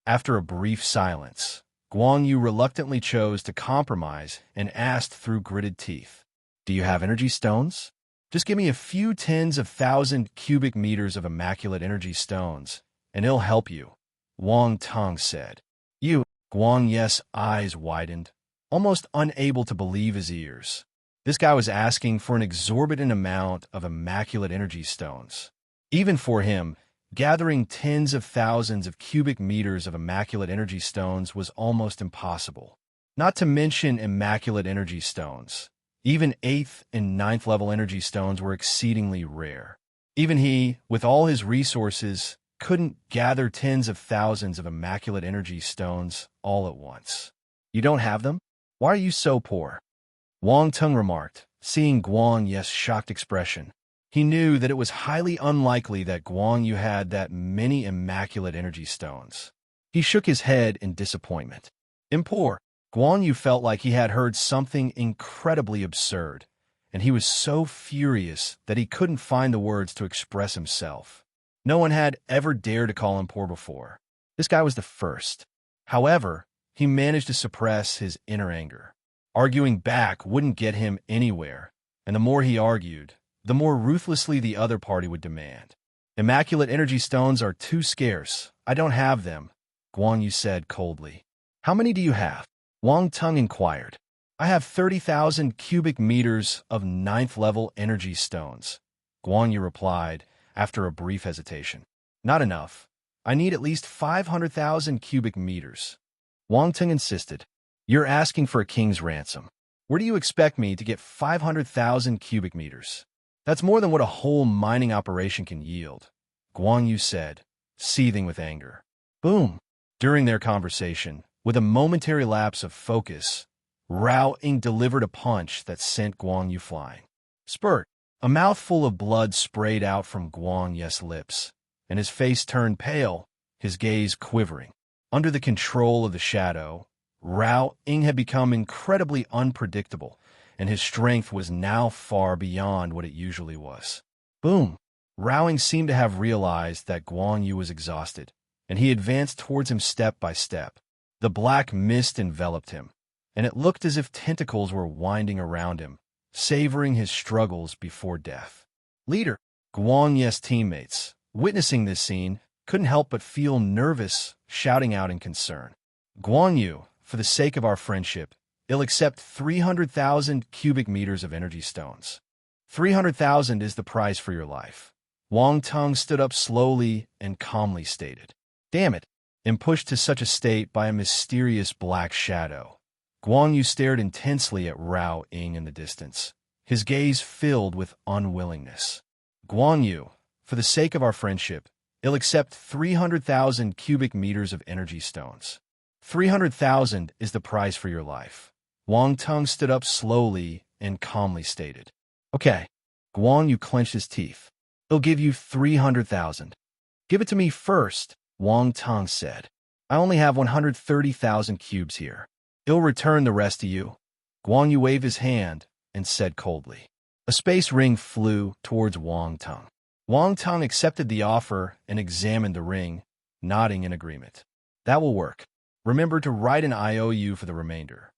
After a brief silence, Guan Yu reluctantly chose to compromise and asked through gritted teeth, Do you have energy stones? Just give me a few tens of thousand cubic meters of immaculate energy stones, and it'll help you, Wang Tong said. Guan Yu's eyes widened, almost unable to believe his ears. This guy was asking for an exorbitant amount of immaculate energy stones. Even for him, gathering tens of thousands of cubic meters of immaculate energy stones was almost impossible. Not to mention immaculate energy stones. Even 8th and 9th level energy stones were exceedingly rare. Even he, with all his resources, couldn't gather tens of thousands of immaculate energy stones all at once. You don't have them? Why are you so poor? Wang Tong remarked, seeing Guan Yu's shocked expression. He knew that it was highly unlikely that Guan Yu had that many immaculate energy stones. He shook his head in disappointment. I'm poor. Guan Yu felt like he had heard something incredibly absurd, and he was so furious that he couldn't find the words to express himself. No one had ever dared to call him poor before. This guy was the first. However, he managed to suppress his inner anger. Arguing back wouldn't get him anywhere, and the more he argued, the more ruthlessly the other party would demand. Immaculate energy stones are too scarce. I don't have them, Guan Yu said coldly. How many do you have? Wang Tong inquired. I have 30,000 cubic meters of 9th level energy stones, Guan Yu replied after a brief hesitation. Not enough. I need at least 500,000 cubic meters. Wang Tong insisted. You're asking for a king's ransom. Where do you expect me to get 500,000 cubic meters? That's more than what a whole mining operation can yield, Guan Yu said, seething with anger. Boom! During their conversation, with a momentary lapse of focus, Rao Ying delivered a punch that sent Guan Yu flying. Spurt! A mouthful of blood sprayed out from Guan Yu's lips, and his face turned pale, his gaze quivering. Under the control of the shadow, Rao Ying had become incredibly unpredictable, and his strength was now far beyond what it usually was. Boom! Rao Ying seemed to have realized that Guan Yu was exhausted, and he advanced towards him step by step. The black mist enveloped him, and it looked as if tentacles were winding around him, savoring his struggles before death. Leader, Guan Yu's teammates, witnessing this scene, couldn't help but feel nervous, shouting out in concern. Guan Yu, for the sake of our friendship, I'll accept 300,000 cubic meters of energy stones. 300,000 is the price for your life. Wang Tong stood up slowly and calmly stated. Damn it! And pushed to such a state by a mysterious black shadow. Guan Yu stared intensely at Rao Ying in the distance, his gaze filled with unwillingness. Guan Yu, for the sake of our friendship, I'll accept 300,000 cubic meters of energy stones. 300,000 is the price for your life. Wang Tong stood up slowly and calmly stated, "Okay." Guan Yu clenched his teeth. "It'll give you 300,000. "Give it to me first," Wang Tong said. "I only have 130,000 cubes here. I'll return the rest to you." Guan Yu waved his hand and said coldly. A space ring flew towards Wang Tong. Wang Tong accepted the offer and examined the ring, nodding in agreement. "That will work. Remember to write an IOU for the remainder."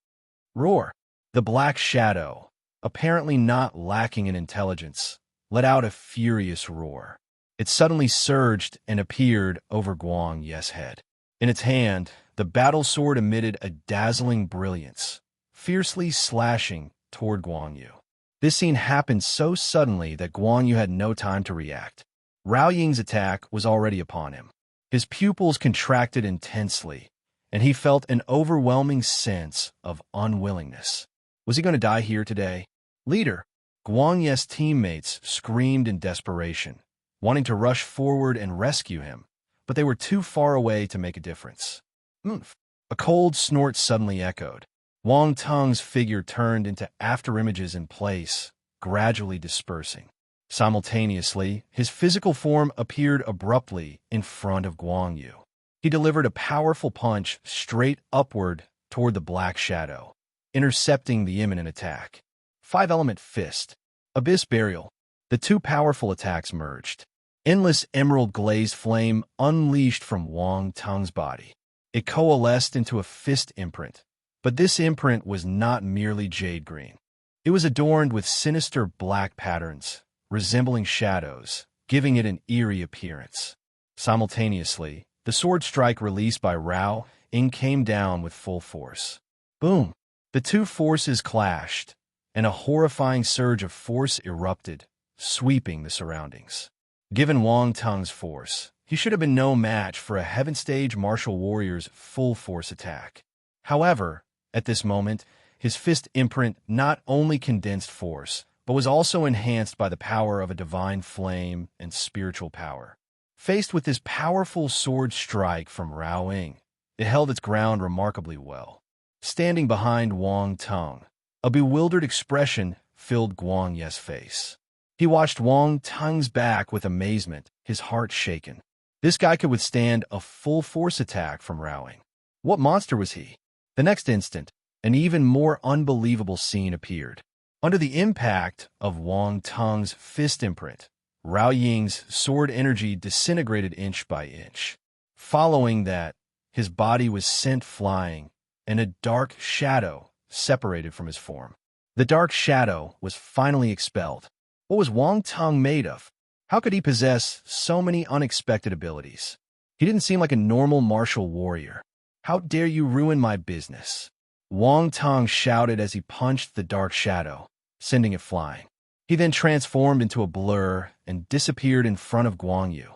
Roar. The black shadow, apparently not lacking in intelligence, let out a furious roar. It suddenly surged and appeared over Guang Ye's head. In its hand, the battle sword emitted a dazzling brilliance, fiercely slashing toward Guang Yu. This scene happened so suddenly that Guang Yu had no time to react. Rao Ying's attack was already upon him. His pupils contracted intensely, and he felt an overwhelming sense of unwillingness. Was he going to die here today? "Leader!" Guang Ye's teammates screamed in desperation, wanting to rush forward and rescue him, but they were too far away to make a difference. "Oomph!" A cold snort suddenly echoed. Wang Tong's figure turned into afterimages in place, gradually dispersing. Simultaneously, his physical form appeared abruptly in front of Guang Yu. He delivered a powerful punch straight upward toward the black shadow, intercepting the imminent attack. Five-element fist. Abyss burial. The two powerful attacks merged. Endless emerald-glazed flame unleashed from Wang Tong's body. It coalesced into a fist imprint, but this imprint was not merely jade green. It was adorned with sinister black patterns, resembling shadows, giving it an eerie appearance. Simultaneously, the sword strike released by Rao Ying came down with full force. Boom! The two forces clashed, and a horrifying surge of force erupted, sweeping the surroundings. Given Wang Tong's force, he should have been no match for a heaven-stage martial warrior's full-force attack. However, at this moment, his fist imprint not only condensed force, but was also enhanced by the power of a divine flame and spiritual power. Faced with this powerful sword strike from Rao Ying, it held its ground remarkably well. Standing behind Wang Tong, a bewildered expression filled Guang Ye's face. He watched Wang Tong's back with amazement, his heart shaken. This guy could withstand a full-force attack from Rao Ying. What monster was he? The next instant, an even more unbelievable scene appeared. Under the impact of Wang Tong's fist imprint, Rao Ying's sword energy disintegrated inch by inch. Following that, his body was sent flying, and a dark shadow separated from his form. The dark shadow was finally expelled. What was Wang Tong made of? How could he possess so many unexpected abilities? He didn't seem like a normal martial warrior. "How dare you ruin my business?" Wang Tong shouted as he punched the dark shadow, sending it flying. He then transformed into a blur and disappeared in front of Guang Yu,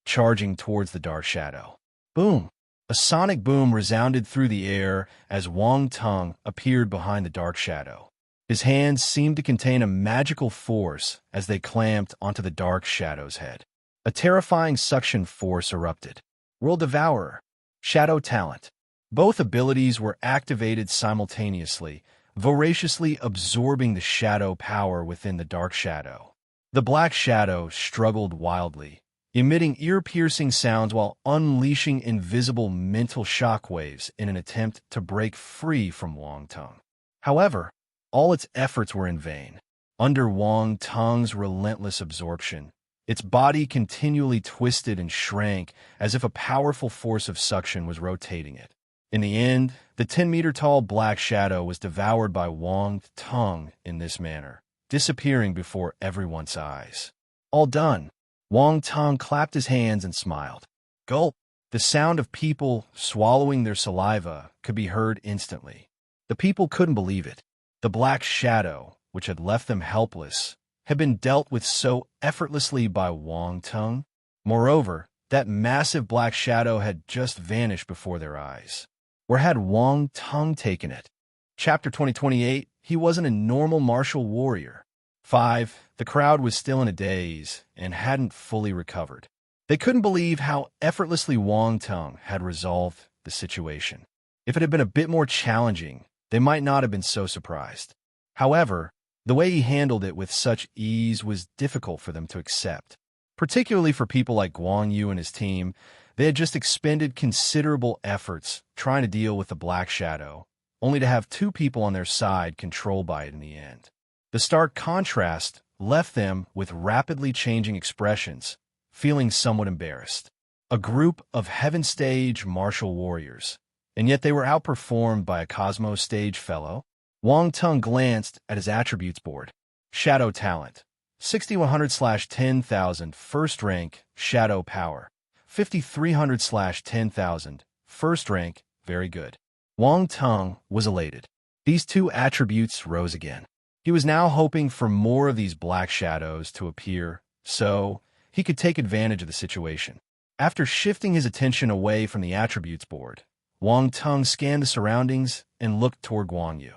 charging towards the dark shadow. Boom! A sonic boom resounded through the air as Wang Tong appeared behind the dark shadow. His hands seemed to contain a magical force as they clamped onto the dark shadow's head. A terrifying suction force erupted. World Devourer. Shadow Talent. Both abilities were activated simultaneously, voraciously absorbing the shadow power within the dark shadow. The black shadow struggled wildly, emitting ear-piercing sounds while unleashing invisible mental shockwaves in an attempt to break free from Wang Tong. However, all its efforts were in vain. Under Wang Tong's relentless absorption, its body continually twisted and shrank as if a powerful force of suction was rotating it. In the end, the 10-meter-tall black shadow was devoured by Wang Tong in this manner, disappearing before everyone's eyes. All done. Wang Tong clapped his hands and smiled. Gulp! The sound of people swallowing their saliva could be heard instantly. The people couldn't believe it. The black shadow, which had left them helpless, had been dealt with so effortlessly by Wang Tong. Moreover, that massive black shadow had just vanished before their eyes. Where had Wang Tong taken it? Chapter 2028, he wasn't a normal martial warrior. 5. The crowd was still in a daze and hadn't fully recovered. They couldn't believe how effortlessly Wang Tong had resolved the situation. If it had been a bit more challenging, they might not have been so surprised. However, The way he handled it with such ease was difficult for them to accept. Particularly for people like Guan Yu and his team, they had just expended considerable efforts trying to deal with the Black Shadow, only to have two people on their side controlled by it in the end. The stark contrast left them with rapidly changing expressions, feeling somewhat embarrassed. A group of Heaven Stage martial warriors, and yet they were outperformed by a Cosmos Stage fellow. Wang Tung glanced at his attributes board. Shadow Talent, 6100/10,000, first rank, Shadow Power, 5300/10,000, first rank, very good. Wang Tung was elated. These two attributes rose again. He was now hoping for more of these black shadows to appear, so he could take advantage of the situation. After shifting his attention away from the attributes board, Wang Tung scanned the surroundings and looked toward Guan Yu.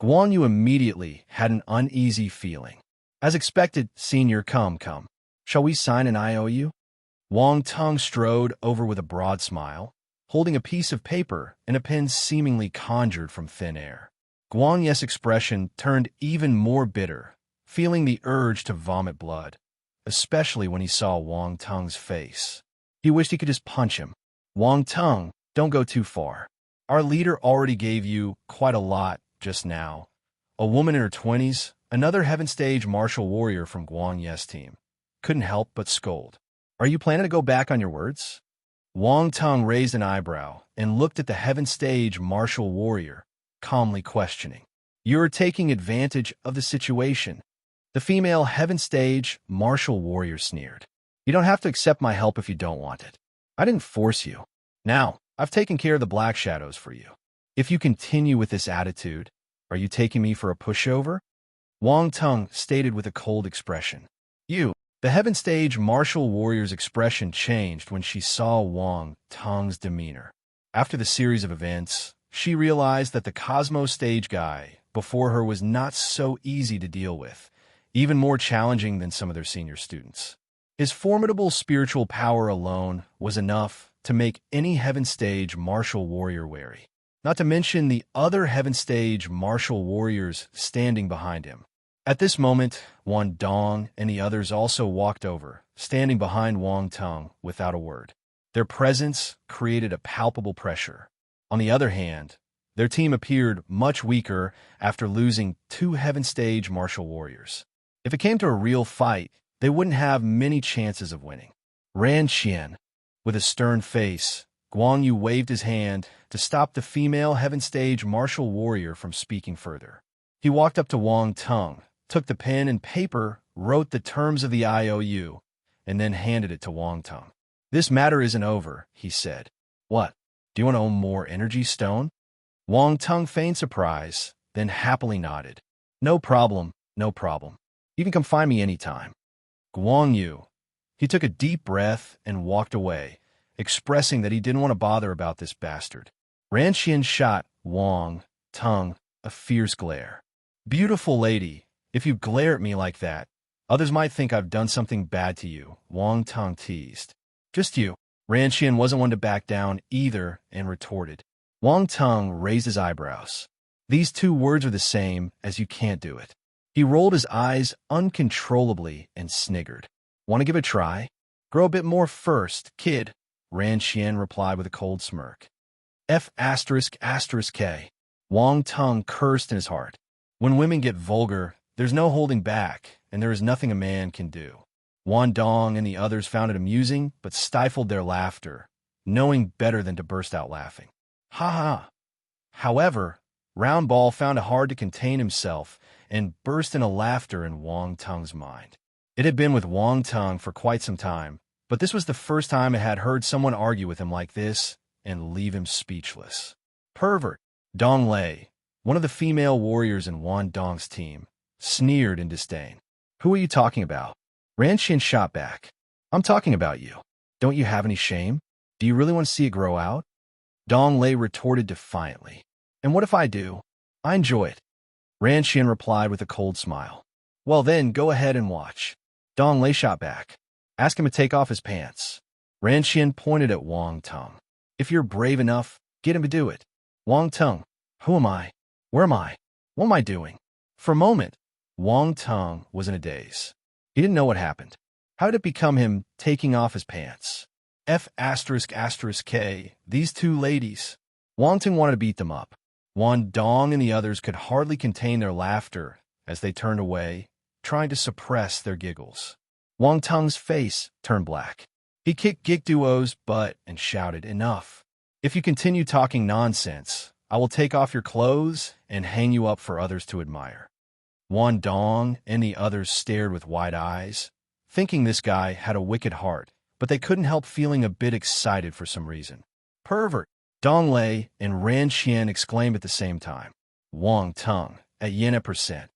Guan Yu immediately had an uneasy feeling. As expected, Senior, come. Shall we sign an IOU? Wang Tung strode over with a broad smile, holding a piece of paper and a pen seemingly conjured from thin air. Guan Yu's expression turned even more bitter, feeling the urge to vomit blood, especially when he saw Wang Tung's face. He wished he could just punch him. Wang Tung, don't go too far. Our leader already gave you quite a lot just now. A woman in her 20s, another Heaven Stage martial warrior from Guan Yu's team, couldn't help but scold. Are you planning to go back on your words? Wang Tung raised an eyebrow and looked at the Heaven Stage martial warrior, calmly questioning. You're taking advantage of the situation. The female Heaven Stage martial warrior sneered. You don't have to accept my help if you don't want it. I didn't force you. Now, I've taken care of the black shadows for you. If you continue with this attitude, are you taking me for a pushover? Wang Tung stated with a cold expression. The Heaven Stage martial warrior's expression changed when she saw Wang Tung's demeanor. After the series of events, she realized that the Cosmos Stage guy before her was not so easy to deal with, even more challenging than some of their senior students. His formidable spiritual power alone was enough to make any Heaven Stage martial warrior wary, not to mention the other Heaven Stage martial warriors standing behind him. At this moment, Wan Dong and the others also walked over, standing behind Wang Tung without a word. Their presence created a palpable pressure. On the other hand, their team appeared much weaker after losing two Heaven Stage martial warriors. If it came to a real fight, they wouldn't have many chances of winning. Ran Qian. With a stern face, Guan Yu waved his hand to stop the female Heaven Stage martial warrior from speaking further. He walked up to Wang Tung, took the pen and paper, wrote the terms of the IOU, and then handed it to Wang Tung. This matter isn't over, he said. What? Do you want to own more energy stone? Wang Tung feigned surprise, then happily nodded. No problem. You can come find me anytime. Guan Yu. He took a deep breath and walked away, expressing that he didn't want to bother about this bastard. Ran Qian shot Wang Tung a fierce glare. Beautiful lady, if you glare at me like that, others might think I've done something bad to you, Wang Tung teased. Just you. Ran Qian wasn't one to back down either and retorted. Wang Tung raised his eyebrows. These two words are the same as you can't do it. He rolled his eyes uncontrollably and sniggered. Want to give it a try? Grow a bit more first, kid, Ran Qian replied with a cold smirk. F***K. Wang Tung cursed in his heart. When women get vulgar, there's no holding back, and there is nothing a man can do. Wan Dong and the others found it amusing, but stifled their laughter, knowing better than to burst out laughing. Ha ha! However, Round Ball found it hard to contain himself and burst into laughter in Wang Tung's mind. It had been with Wang Tung for quite some time, but this was the first time it had heard someone argue with him like this and leave him speechless. Pervert! Dong Lei, one of the female warriors in Wan Dong's team, sneered in disdain. Who are you talking about? Ran Qian shot back. I'm talking about you. Don't you have any shame? Do you really want to see it grow out? Dong Lei retorted defiantly. And what if I do? I enjoy it. Ran Qian replied with a cold smile. Well then, go ahead and watch. Dong Lei shot back. Ask him to take off his pants. Ran Qian pointed at Wang Tung. If you're brave enough, get him to do it. Wang Tung. Who am I? Where am I? What am I doing? For a moment, Wang Teng was in a daze. He didn't know what happened. How did it become him taking off his pants? F***K, these two ladies. Wang Teng wanted to beat them up. Wan Dong and the others could hardly contain their laughter as they turned away, trying to suppress their giggles. Wang Teng's face turned black. He kicked Gik Duo's butt and shouted, "Enough. If you continue talking nonsense, I will take off your clothes and hang you up for others to admire." Wan Dong and the others stared with wide eyes, thinking this guy had a wicked heart, but they couldn't help feeling a bit excited for some reason. "Pervert!" Dong Lei and Ran Qian exclaimed at the same time. Wang Teng, at yen%,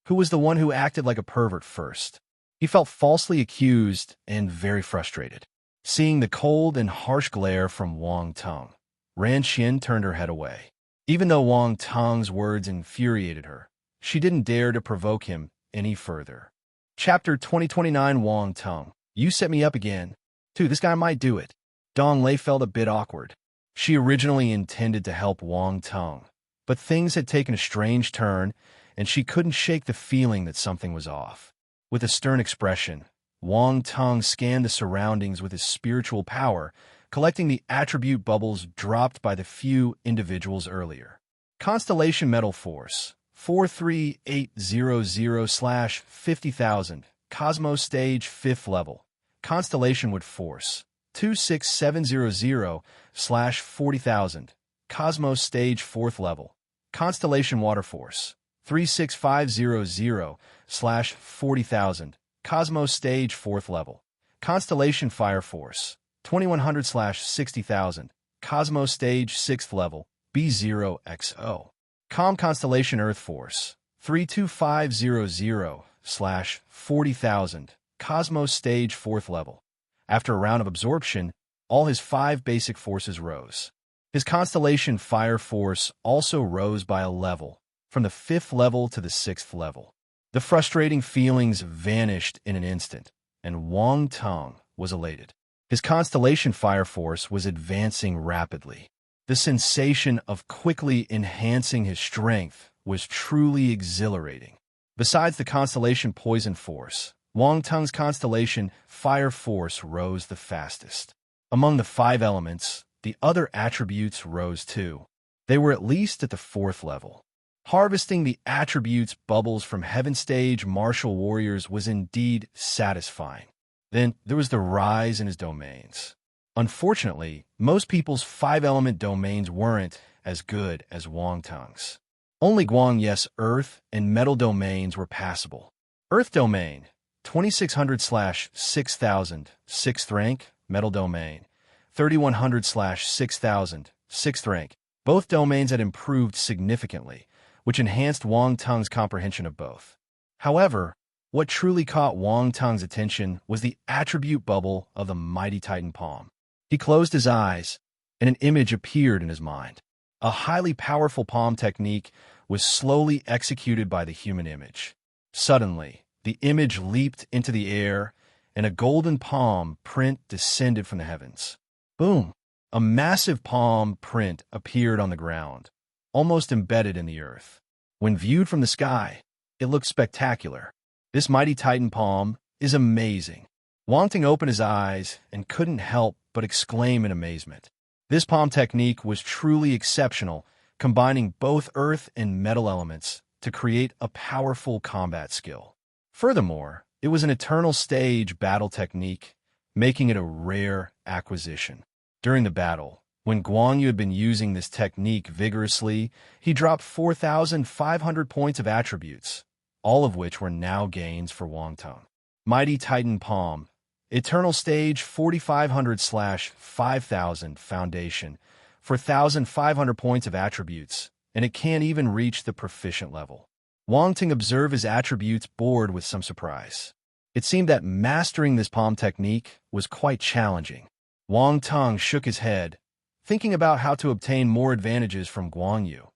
who was the one who acted like a pervert first. He felt falsely accused and very frustrated. Seeing the cold and harsh glare from Wang Teng, Ran Qian turned her head away. Even though Wang Teng's words infuriated her, she didn't dare to provoke him any further. Chapter 2029. Wang Teng, you set me up again. This guy might do it. Dong Lei felt a bit awkward. She originally intended to help Wang Teng, but things had taken a strange turn, and she couldn't shake the feeling that something was off. With a stern expression, Wang Teng scanned the surroundings with his spiritual power, collecting the attribute bubbles dropped by the few individuals earlier. Constellation Metal Force 43800/50,000, Cosmos Stage 5th level. Constellation Wood Force 26700/40,000, Cosmos Stage 4th level. Constellation Water Force 36500/40,000, Cosmos Stage 4th level. Constellation Fire Force 2100/60,000, Cosmos Stage 6th level, B0XO. Com Constellation Earth Force 32500/40,000, Cosmos Stage 4th level. After a round of absorption, all his 5 basic forces rose. His Constellation Fire Force also rose by a level, from the 5th level to the 6th level. The frustrating feelings vanished in an instant, and Wang Teng was elated. His Constellation Fire Force was advancing rapidly. The sensation of quickly enhancing his strength was truly exhilarating. Besides the Constellation Poison Force, Wang Teng's Constellation Fire Force rose the fastest. Among the 5 elements, the other attributes rose too. They were at least at the 4th level. Harvesting the attributes bubbles from Heaven Stage martial warriors was indeed satisfying. Then there was the rise in his domains. Unfortunately, most people's 5-element domains weren't as good as Wang Teng's. Only Guangye's Earth and Metal domains were passable. Earth domain 2600/6000, 6th rank. Metal domain 3100/6000, 6th rank. Both domains had improved significantly, which enhanced Wang Teng's comprehension of both. However, what truly caught Wang Teng's attention was the attribute bubble of the mighty Titan palm. He closed his eyes, and an image appeared in his mind. A highly powerful palm technique was slowly executed by the human image. Suddenly, the image leaped into the air, and a golden palm print descended from the heavens. Boom! A massive palm print appeared on the ground, almost embedded in the earth. When viewed from the sky, it looked spectacular. This mighty Titan palm is amazing. Wang Teng opened his eyes and couldn't help but exclaim in amazement. This palm technique was truly exceptional, combining both earth and metal elements to create a powerful combat skill. Furthermore, it was an eternal stage battle technique, making it a rare acquisition. During the battle, when Guan Yu had been using this technique vigorously, he dropped 4,500 points of attributes, all of which were now gains for Wang Teng. Mighty Titan Palm, Eternal Stage 4,500/5,000 Foundation, for 1,500 points of attributes, and it can't even reach the proficient level. Wang Teng observed his attributes bored with some surprise. It seemed that mastering this palm technique was quite challenging. Wang Teng shook his head, thinking about how to obtain more advantages from Guan Yu,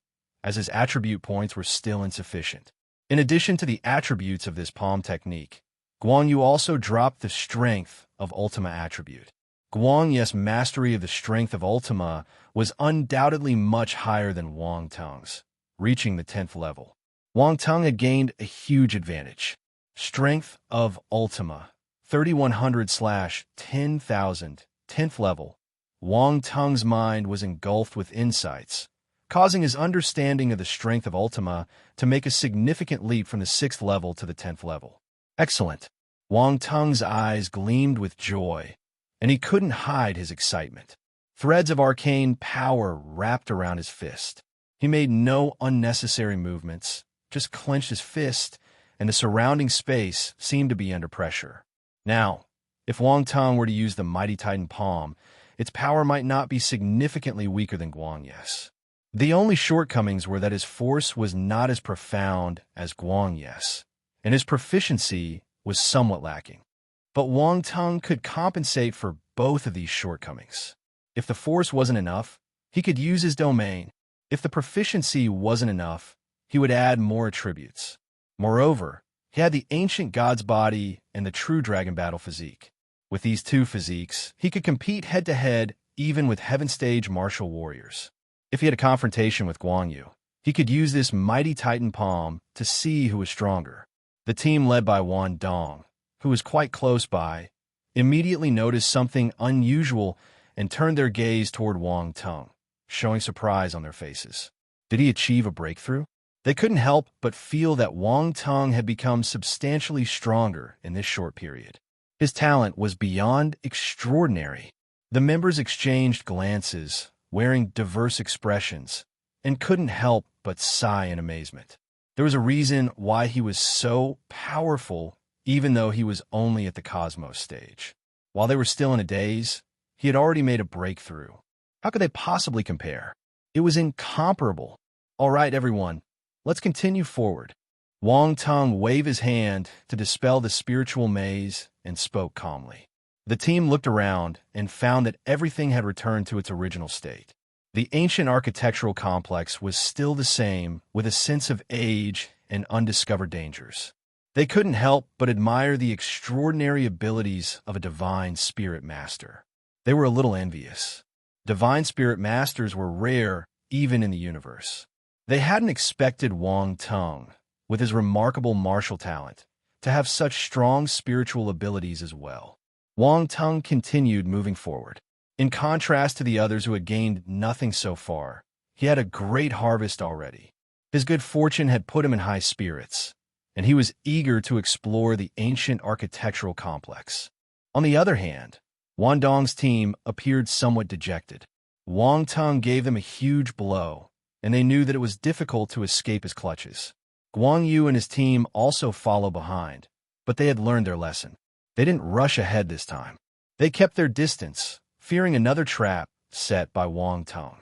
as his attribute points were still insufficient. In addition to the attributes of this palm technique, Guan Yu also dropped the strength of Ultima attribute. Guan Yu's mastery of the strength of Ultima was undoubtedly much higher than Wang Teng's, reaching the 10th level. Wang Tung had gained a huge advantage. Strength of Ultima, 3100/10,000, 10th level. Wang Tung's mind was engulfed with insights, causing his understanding of the strength of Ultima to make a significant leap from the 6th level to the 10th level. Excellent. Wang Tung's eyes gleamed with joy, and he couldn't hide his excitement. Threads of arcane power wrapped around his fist. He made no unnecessary movements, just clenched his fist, and the surrounding space seemed to be under pressure. Now, if Wang Tung were to use the mighty Titan Palm, its power might not be significantly weaker than Guangyu's. The only shortcomings were that his force was not as profound as Guangyu's, and his proficiency was somewhat lacking. But Wang Tung could compensate for both of these shortcomings. If the force wasn't enough, he could use his domain. If the proficiency wasn't enough, he would add more attributes. Moreover, he had the ancient god's body and the true dragon battle physique. With these two physiques, he could compete head-to-head even with heaven-stage martial warriors. If he had a confrontation with Guanyu, he could use this mighty Titan Palm to see who was stronger. The team led by Wan Dong, who was quite close by, immediately noticed something unusual and turned their gaze toward Wang Tung, showing surprise on their faces. Did he achieve a breakthrough? They couldn't help but feel that Wang Tung had become substantially stronger in this short period. His talent was beyond extraordinary. The members exchanged glances, wearing diverse expressions, and couldn't help but sigh in amazement. There was a reason why he was so powerful, even though he was only at the Cosmos stage. While they were still in a daze, he had already made a breakthrough. How could they possibly compare? It was incomparable. All right, everyone, let's continue forward. Wang Tung waved his hand to dispel the spiritual maze and spoke calmly. The team looked around and found that everything had returned to its original state. The ancient architectural complex was still the same, with a sense of age and undiscovered dangers. They couldn't help but admire the extraordinary abilities of a divine spirit master. They were a little envious. Divine spirit masters were rare even in the universe. They hadn't expected Wang Tung, with his remarkable martial talent, to have such strong spiritual abilities as well. Wang Tung continued moving forward. In contrast to the others who had gained nothing so far, he had a great harvest already. His good fortune had put him in high spirits, and he was eager to explore the ancient architectural complex. On the other hand, Wan Dong's team appeared somewhat dejected. Wang Tung gave them a huge blow, and they knew that it was difficult to escape his clutches. Guan Yu and his team also followed behind, but they had learned their lesson. They didn't rush ahead this time. They kept their distance, fearing another trap set by Wang Tung.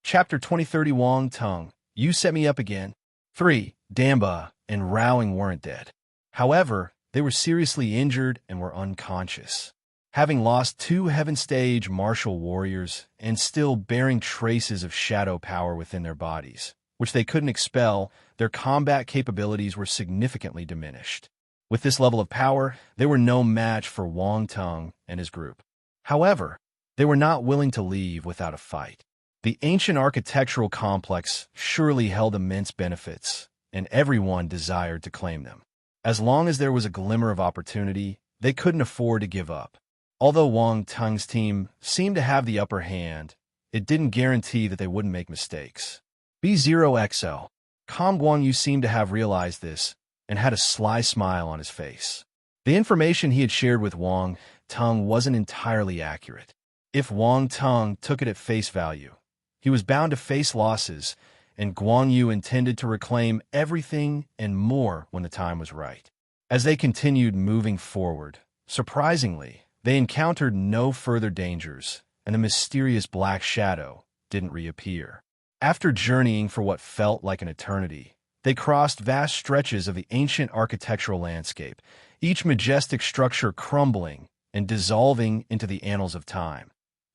Chapter 2030 Wang Tung, you set me up again. 3. Damba and Rowing weren't dead. However, they were seriously injured and were unconscious. Having lost 2 heaven-stage martial warriors and still bearing traces of shadow power within their bodies, which they couldn't expel, their combat capabilities were significantly diminished. With this level of power, they were no match for Wang Tung and his group. However, they were not willing to leave without a fight. The ancient architectural complex surely held immense benefits, and everyone desired to claim them. As long as there was a glimmer of opportunity, they couldn't afford to give up. Although Wang Tung's team seemed to have the upper hand, it didn't guarantee that they wouldn't make mistakes. B0XL. Calm Guanyu seemed to have realized this and had a sly smile on his face. The information he had shared with Wang Tung wasn't entirely accurate. If Wang Tung took it at face value, he was bound to face losses, and Guan Yu intended to reclaim everything and more when the time was right. As they continued moving forward, surprisingly, they encountered no further dangers, and the mysterious black shadow didn't reappear. After journeying for what felt like an eternity, they crossed vast stretches of the ancient architectural landscape, each majestic structure crumbling and dissolving into the annals of time,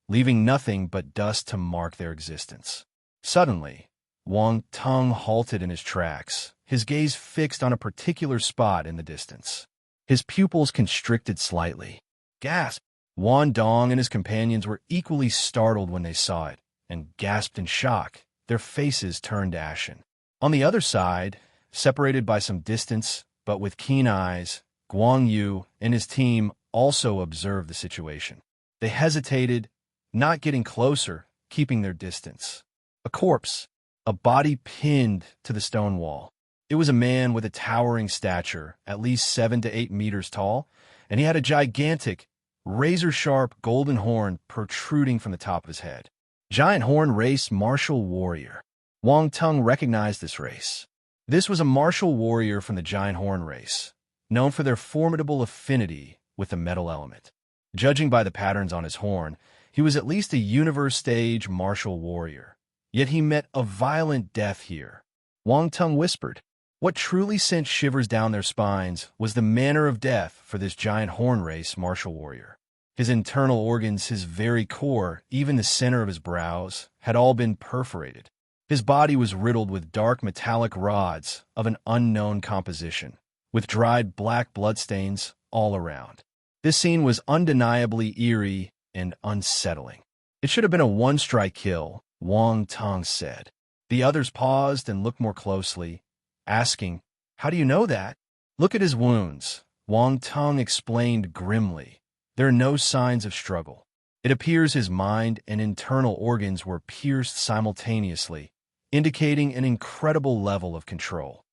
leaving nothing but dust to mark their existence. Suddenly, Wang Tung halted in his tracks, his gaze fixed on a particular spot in the distance. His pupils constricted slightly. Gasp! Wan Dong and his companions were equally startled when they saw it, and gasped in shock, their faces turned ashen. On the other side, separated by some distance, but with keen eyes, Guang Yu and his team also observed the situation. They hesitated, not getting closer, keeping their distance. A corpse, a body pinned to the stone wall. It was a man with a towering stature, at least 7 to 8 meters tall, and he had a gigantic, razor-sharp golden horn protruding from the top of his head. Giant horn race martial warrior. Wang Tung recognized this race. This was a martial warrior from the giant horn race, known for their formidable affinity with the metal element. Judging by the patterns on his horn, he was at least a universe-stage martial warrior. Yet he met a violent death here. Wang Tung whispered. What truly sent shivers down their spines was the manner of death for this giant horn race martial warrior. His internal organs, his very core, even the center of his brows, had all been perforated. His body was riddled with dark metallic rods of an unknown composition, with dried black bloodstains all around. This scene was undeniably eerie and unsettling. It should have been a one-strike kill, Wang Tung said. The others paused and looked more closely, asking, "How do you know that?" "Look at his wounds," Wang Tung explained grimly. "There are no signs of struggle. It appears his mind and internal organs were pierced simultaneously, indicating an incredible level of control."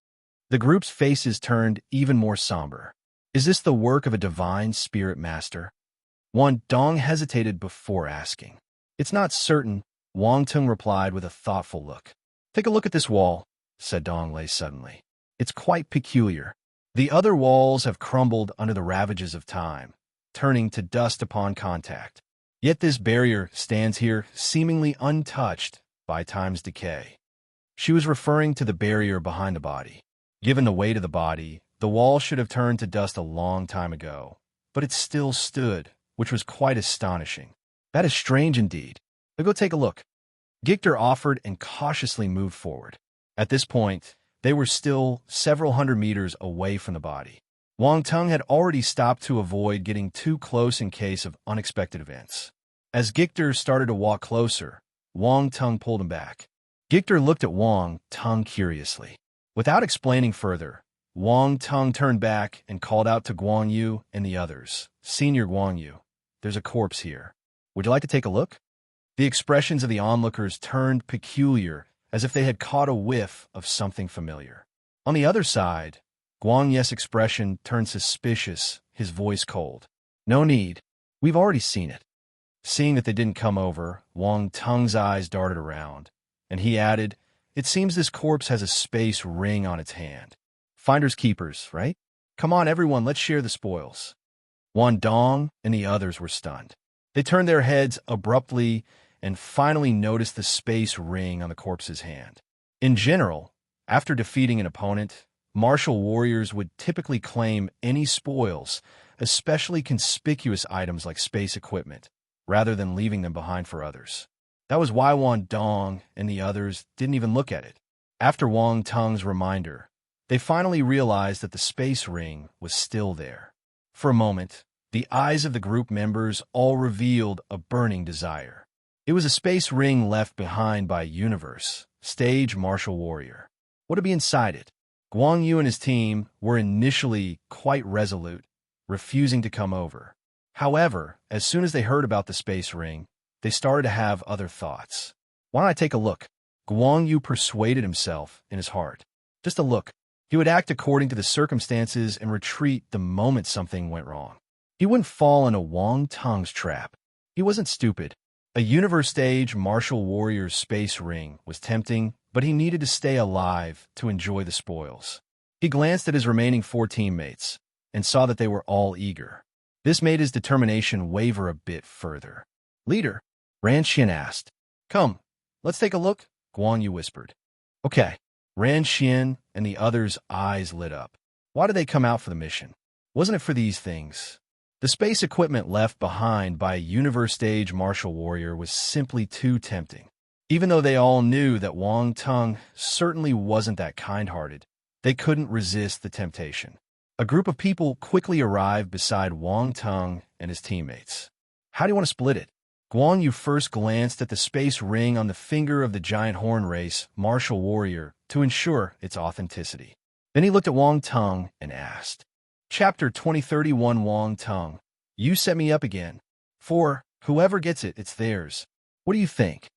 The group's faces turned even more somber. Is this the work of a divine spirit master? Wan Dong hesitated before asking. "It's not certain," Wang Tung replied with a thoughtful look. "Take a look at this wall," said Dong Lei suddenly. "It's quite peculiar. The other walls have crumbled under the ravages of time, turning to dust upon contact. Yet this barrier stands here seemingly untouched by time's decay." She was referring to the barrier behind the body. Given the weight of the body, the wall should have turned to dust a long time ago, but it still stood, which was quite astonishing. "That is strange indeed. Now go take a look." Gictor offered and cautiously moved forward. At this point, they were still several hundred meters away from the body. Wang Tung had already stopped to avoid getting too close in case of unexpected events. As Gictor started to walk closer, Wang Tung pulled him back. Gictor looked at Wang Tung curiously. Without explaining further, Wang Tung turned back and called out to Guang Yu and the others. "Senior Guang Yu, there's a corpse here. Would you like to take a look?" The expressions of the onlookers turned peculiar, as if they had caught a whiff of something familiar. On the other side, Guang Ye's expression turned suspicious, his voice cold. "No need. We've already seen it." Seeing that they didn't come over, Wang Tung's eyes darted around, and he added, "It seems this corpse has a space ring on its hand. Finders keepers, right? Come on, everyone, let's share the spoils." Wan Dong and the others were stunned. They turned their heads abruptly and finally noticed the space ring on the corpse's hand. In general, after defeating an opponent, martial warriors would typically claim any spoils, especially conspicuous items like space equipment, rather than leaving them behind for others. That was why Wan Dong and the others didn't even look at it. After Wang Tung's reminder, they finally realized that the space ring was still there. For a moment, the eyes of the group members all revealed a burning desire. It was a space ring left behind by a universe-stage martial warrior. What would be inside it? Guang Yu and his team were initially quite resolute, refusing to come over. However, as soon as they heard about the space ring, they started to have other thoughts. "Why don't I take a look?" Guang Yu persuaded himself in his heart. Just a look. He would act according to the circumstances and retreat the moment something went wrong. He wouldn't fall into Wang Tung's trap. He wasn't stupid. A universe-stage martial warrior's space ring was tempting, but he needed to stay alive to enjoy the spoils. He glanced at his remaining 4 teammates and saw that they were all eager. This made his determination waver a bit further. "Leader," Ran Xian asked. "Come, let's take a look," Guan Yu whispered. "Okay." Ran Xian and the others' eyes lit up. Why did they come out for the mission? Wasn't it for these things? The space equipment left behind by a universe-stage martial warrior was simply too tempting. Even though they all knew that Wang Tung certainly wasn't that kind-hearted, they couldn't resist the temptation. A group of people quickly arrived beside Wang Tung and his teammates. "How do you want to split it?" Guan Yu first glanced at the space ring on the finger of the giant horn race martial warrior to ensure its authenticity. Then he looked at Wang Teng and asked, Chapter 2031 Wang Teng, you set me up again. For whoever gets it, it's theirs. What do you think?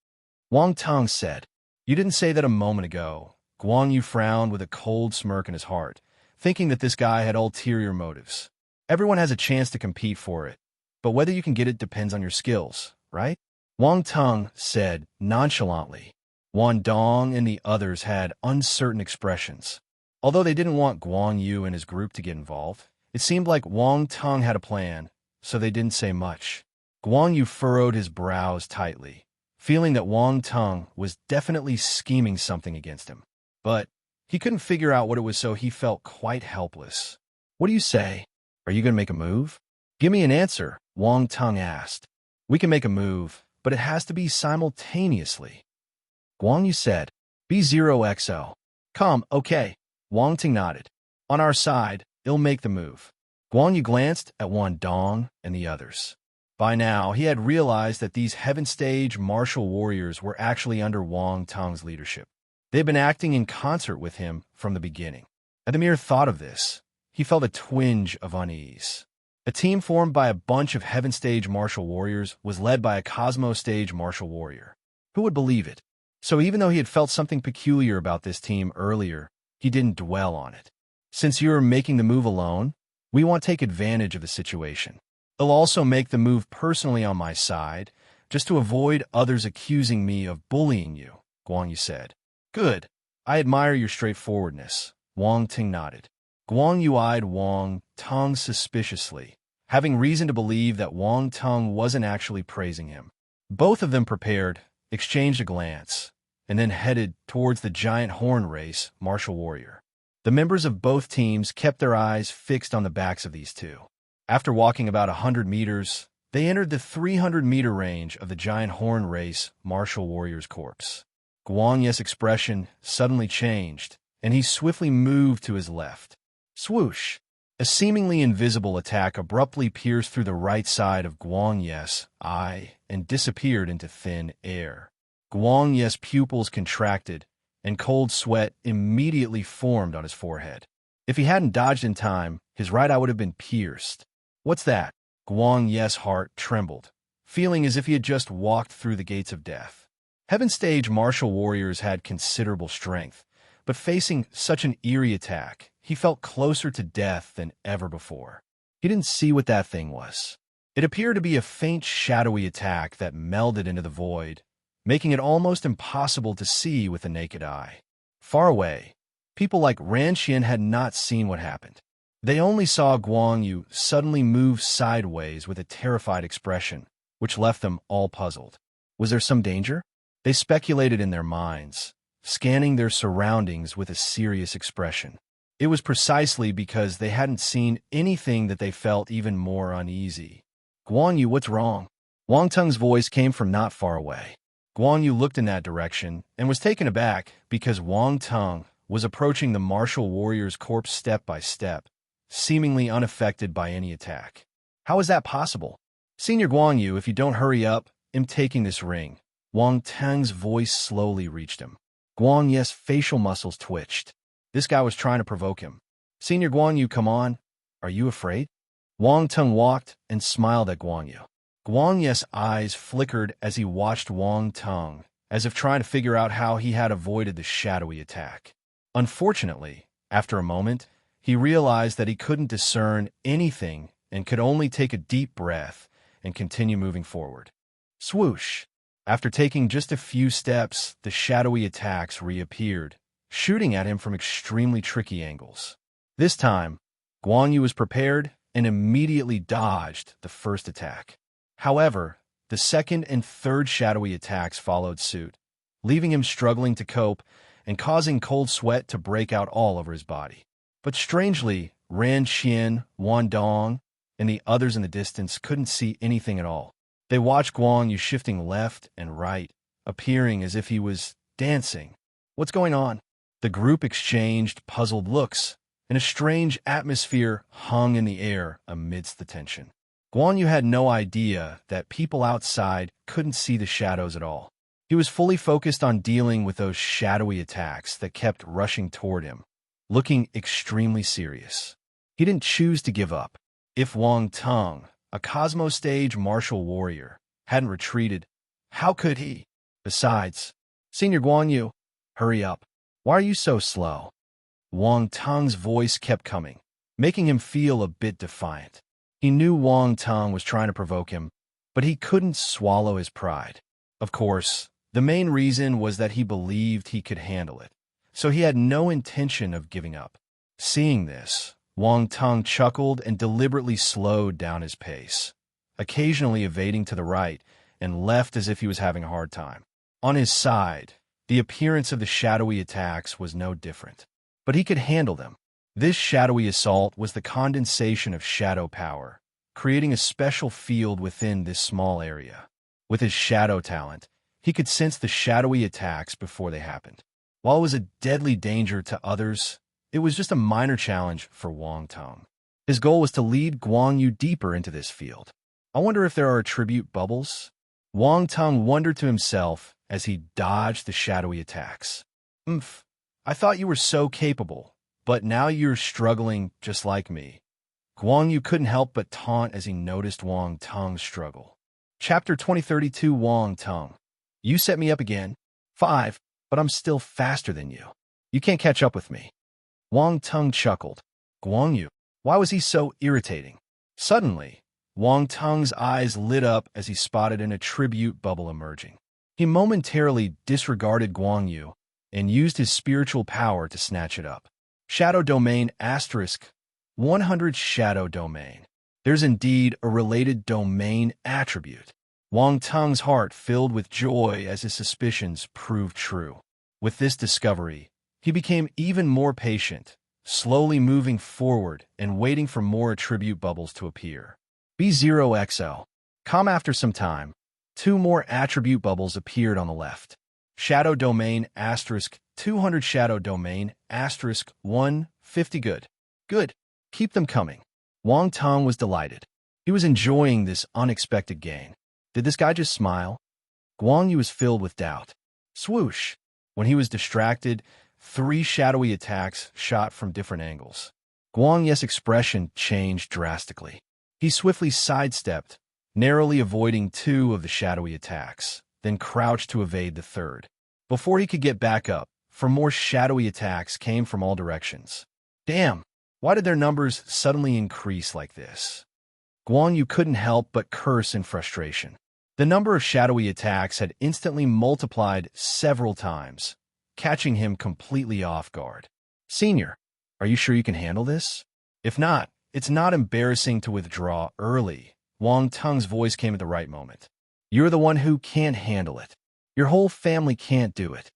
Wang Teng said, You didn't say that a moment ago. Guan Yu frowned with a cold smirk in his heart, thinking that this guy had ulterior motives. Everyone has a chance to compete for it, but whether you can get it depends on your skills, right? Wang Teng said nonchalantly. Wan Dong and the others had uncertain expressions. Although they didn't want Guan Yu and his group to get involved, it seemed like Wang Teng had a plan, so they didn't say much. Guan Yu furrowed his brows tightly, feeling that Wang Teng was definitely scheming something against him. But he couldn't figure out what it was, so he felt quite helpless. What do you say? Are you going to make a move? Give me an answer, Wang Teng asked. We can make a move, but it has to be simultaneously. Guan Yu said, B0XO. Come, okay. Wang Teng nodded. On our side, it'll make the move. Guan Yu glanced at Wan Dong and the others. By now, he had realized that these Heaven Stage martial warriors were actually under Wang Teng's leadership. They had been acting in concert with him from the beginning. At the mere thought of this, he felt a twinge of unease. A team formed by a bunch of Heaven Stage martial warriors was led by a Cosmo Stage martial warrior. Who would believe it? So even though he had felt something peculiar about this team earlier, he didn't dwell on it. Since you're making the move alone, we want to take advantage of the situation. I'll also make the move personally on my side, just to avoid others accusing me of bullying you, Guan Yu said. Good. I admire your straightforwardness, Wang Teng nodded. Guan Yu eyed Wang Teng suspiciously, having reason to believe that Wang Teng wasn't actually praising him. Both of them prepared, exchanged a glance, and then headed towards the giant horn race martial warrior. The members of both teams kept their eyes fixed on the backs of these two. After walking about 100 meters, they entered the 300-meter range of the giant horn race martial warrior's corpse. Guan Yu's expression suddenly changed, and he swiftly moved to his left. Swoosh! A seemingly invisible attack abruptly pierced through the right side of Guan Yu's eye and disappeared into thin air. Guan Yu's pupils contracted, and cold sweat immediately formed on his forehead. If he hadn't dodged in time, his right eye would have been pierced. What's that? Guan Yu's heart trembled, feeling as if he had just walked through the gates of death. Heaven Stage martial warriors had considerable strength, but facing such an eerie attack, he felt closer to death than ever before. He didn't see what that thing was. It appeared to be a faint, shadowy attack that melded into the void, making it almost impossible to see with the naked eye. Far away, people like Ran Xian had not seen what happened. They only saw Guan Yu suddenly move sideways with a terrified expression, which left them all puzzled. Was there some danger? They speculated in their minds, scanning their surroundings with a serious expression. It was precisely because they hadn't seen anything that they felt even more uneasy. Guan Yu, what's wrong? Wang Teng's voice came from not far away. Guan Yu looked in that direction and was taken aback because Wang Teng was approaching the martial warrior's corpse step by step, seemingly unaffected by any attack. How is that possible? Senior Guan Yu, if you don't hurry up, I'm taking this ring. Wang Teng's voice slowly reached him. Guan Yu's facial muscles twitched. This guy was trying to provoke him. Senior Guan Yu, come on. Are you afraid? Wang Teng walked and smiled at Guan Yu. Guan Yu's eyes flickered as he watched Wang Teng, as if trying to figure out how he had avoided the shadowy attack. Unfortunately, after a moment, he realized that he couldn't discern anything and could only take a deep breath and continue moving forward. Swoosh! After taking just a few steps, the shadowy attacks reappeared, shooting at him from extremely tricky angles. This time, Guan Yu was prepared and immediately dodged the first attack. However, the second and third shadowy attacks followed suit, leaving him struggling to cope and causing cold sweat to break out all over his body. But strangely, Ran Xian, Wan Dong, and the others in the distance couldn't see anything at all. They watched Guan Yu shifting left and right, appearing as if he was dancing. What's going on? The group exchanged puzzled looks, and a strange atmosphere hung in the air amidst the tension. Guan Yu had no idea that people outside couldn't see the shadows at all. He was fully focused on dealing with those shadowy attacks that kept rushing toward him. looking extremely serious. He didn't choose to give up. If Wang Teng, a Cosmo-stage martial warrior, hadn't retreated, how could he? Besides, Senior Guan Yu, hurry up. Why are you so slow? Wang Teng's voice kept coming, making him feel a bit defiant. He knew Wang Teng was trying to provoke him, but he couldn't swallow his pride. Of course, the main reason was that he believed he could handle it, so he had no intention of giving up. Seeing this, Wang Teng chuckled and deliberately slowed down his pace, occasionally evading to the right and left as if he was having a hard time. On his side, the appearance of the shadowy attacks was no different, but he could handle them. This shadowy assault was the condensation of shadow power, creating a special field within this small area. With his shadow talent, he could sense the shadowy attacks before they happened. While it was a deadly danger to others, it was just a minor challenge for Wang Teng. His goal was to lead Guan Yu deeper into this field. I wonder if there are attribute bubbles? Wang Teng wondered to himself as he dodged the shadowy attacks. I thought you were so capable, but now you're struggling just like me. Guan Yu couldn't help but taunt as he noticed Wang Teng's struggle. Chapter 2032 Wang Teng. You set me up again. 5, but I'm still faster than you. You can't catch up with me. Wang Teng chuckled. Guan Yu, why was he so irritating? Suddenly, Wang Teng's eyes lit up as he spotted an attribute bubble emerging. He momentarily disregarded Guan Yu and used his spiritual power to snatch it up. Shadow Domain * 100 Shadow Domain. There's indeed a related domain attribute. Wang Teng's heart filled with joy as his suspicions proved true. With this discovery, he became even more patient, slowly moving forward and waiting for more attribute bubbles to appear. B0XL. Come after some time, 2 more attribute bubbles appeared on the left. Shadow Domain * 200 Shadow Domain * 150 Good. Keep them coming. Wang Teng was delighted. He was enjoying this unexpected gain. Did this guy just smile? Guan Yu was filled with doubt. Swoosh! When he was distracted, 3 shadowy attacks shot from different angles. Guan Yu's expression changed drastically. He swiftly sidestepped, narrowly avoiding 2 of the shadowy attacks, then crouched to evade the third. Before he could get back up, for more shadowy attacks came from all directions. Damn! Why did their numbers suddenly increase like this? Guan Yu couldn't help but curse in frustration. The number of shadowy attacks had instantly multiplied several times, catching him completely off guard. Senior, are you sure you can handle this? If not, it's not embarrassing to withdraw early. Wang Teng's voice came at the right moment. You're the one who can't handle it. Your whole family can't do it.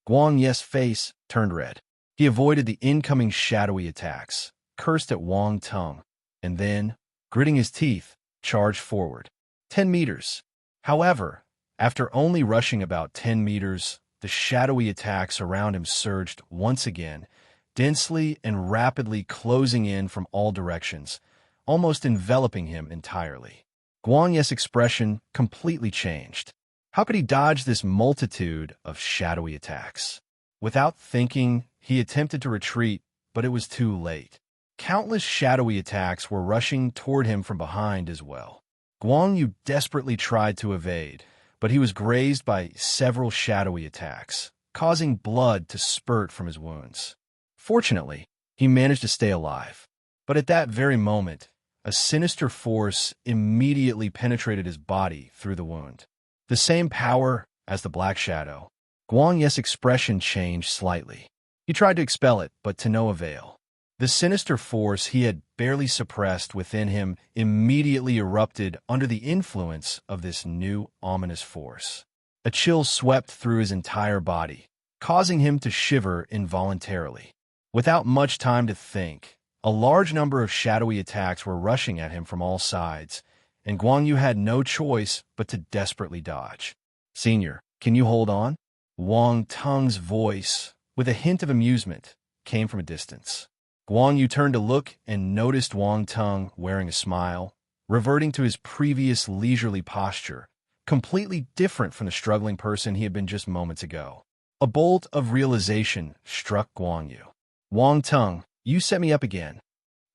Guan Yu's face turned red. He avoided the incoming shadowy attacks, cursed at Wang Teng, and then, gritting his teeth, charged forward. 10 meters. However, after only rushing about 10 meters, the shadowy attacks around him surged once again, densely and rapidly closing in from all directions, almost enveloping him entirely. Guan Yu's expression completely changed. How could he dodge this multitude of shadowy attacks? Without thinking, he attempted to retreat, but it was too late. Countless shadowy attacks were rushing toward him from behind as well. Guan Yu desperately tried to evade, but he was grazed by several shadowy attacks, causing blood to spurt from his wounds. Fortunately, he managed to stay alive. But at that very moment, a sinister force immediately penetrated his body through the wound. The same power as the Black Shadow. Guan Yu's expression changed slightly. He tried to expel it, but to no avail. The sinister force he had barely suppressed within him immediately erupted under the influence of this new ominous force. A chill swept through his entire body, causing him to shiver involuntarily. Without much time to think, a large number of shadowy attacks were rushing at him from all sides, and Guan Yu had no choice but to desperately dodge. Senior, can you hold on? Wang Teng's voice, with a hint of amusement, came from a distance. Guan Yu turned to look and noticed Wang Teng wearing a smile, reverting to his previous leisurely posture, completely different from the struggling person he had been just moments ago. A bolt of realization struck Guan Yu. Wang Tung, you set me up again.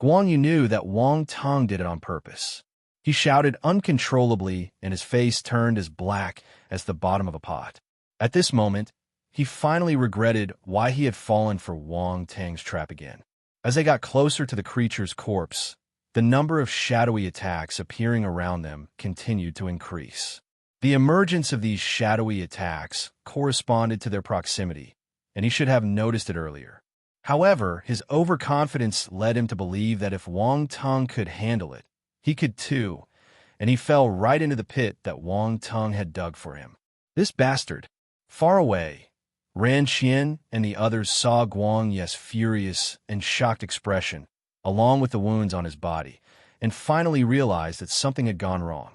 Guan Yu knew that Wang Tung did it on purpose. He shouted uncontrollably, and his face turned as black as the bottom of a pot. At this moment, he finally regretted why he had fallen for Wang Tang's trap again. As they got closer to the creature's corpse, the number of shadowy attacks appearing around them continued to increase. The emergence of these shadowy attacks corresponded to their proximity, and he should have noticed it earlier. However, his overconfidence led him to believe that if Wang Tung could handle it, he could too, and he fell right into the pit that Wang Tung had dug for him. This bastard! Far away, Ran Qian and the others saw Guan Yu's furious and shocked expression, along with the wounds on his body, and finally realized that something had gone wrong.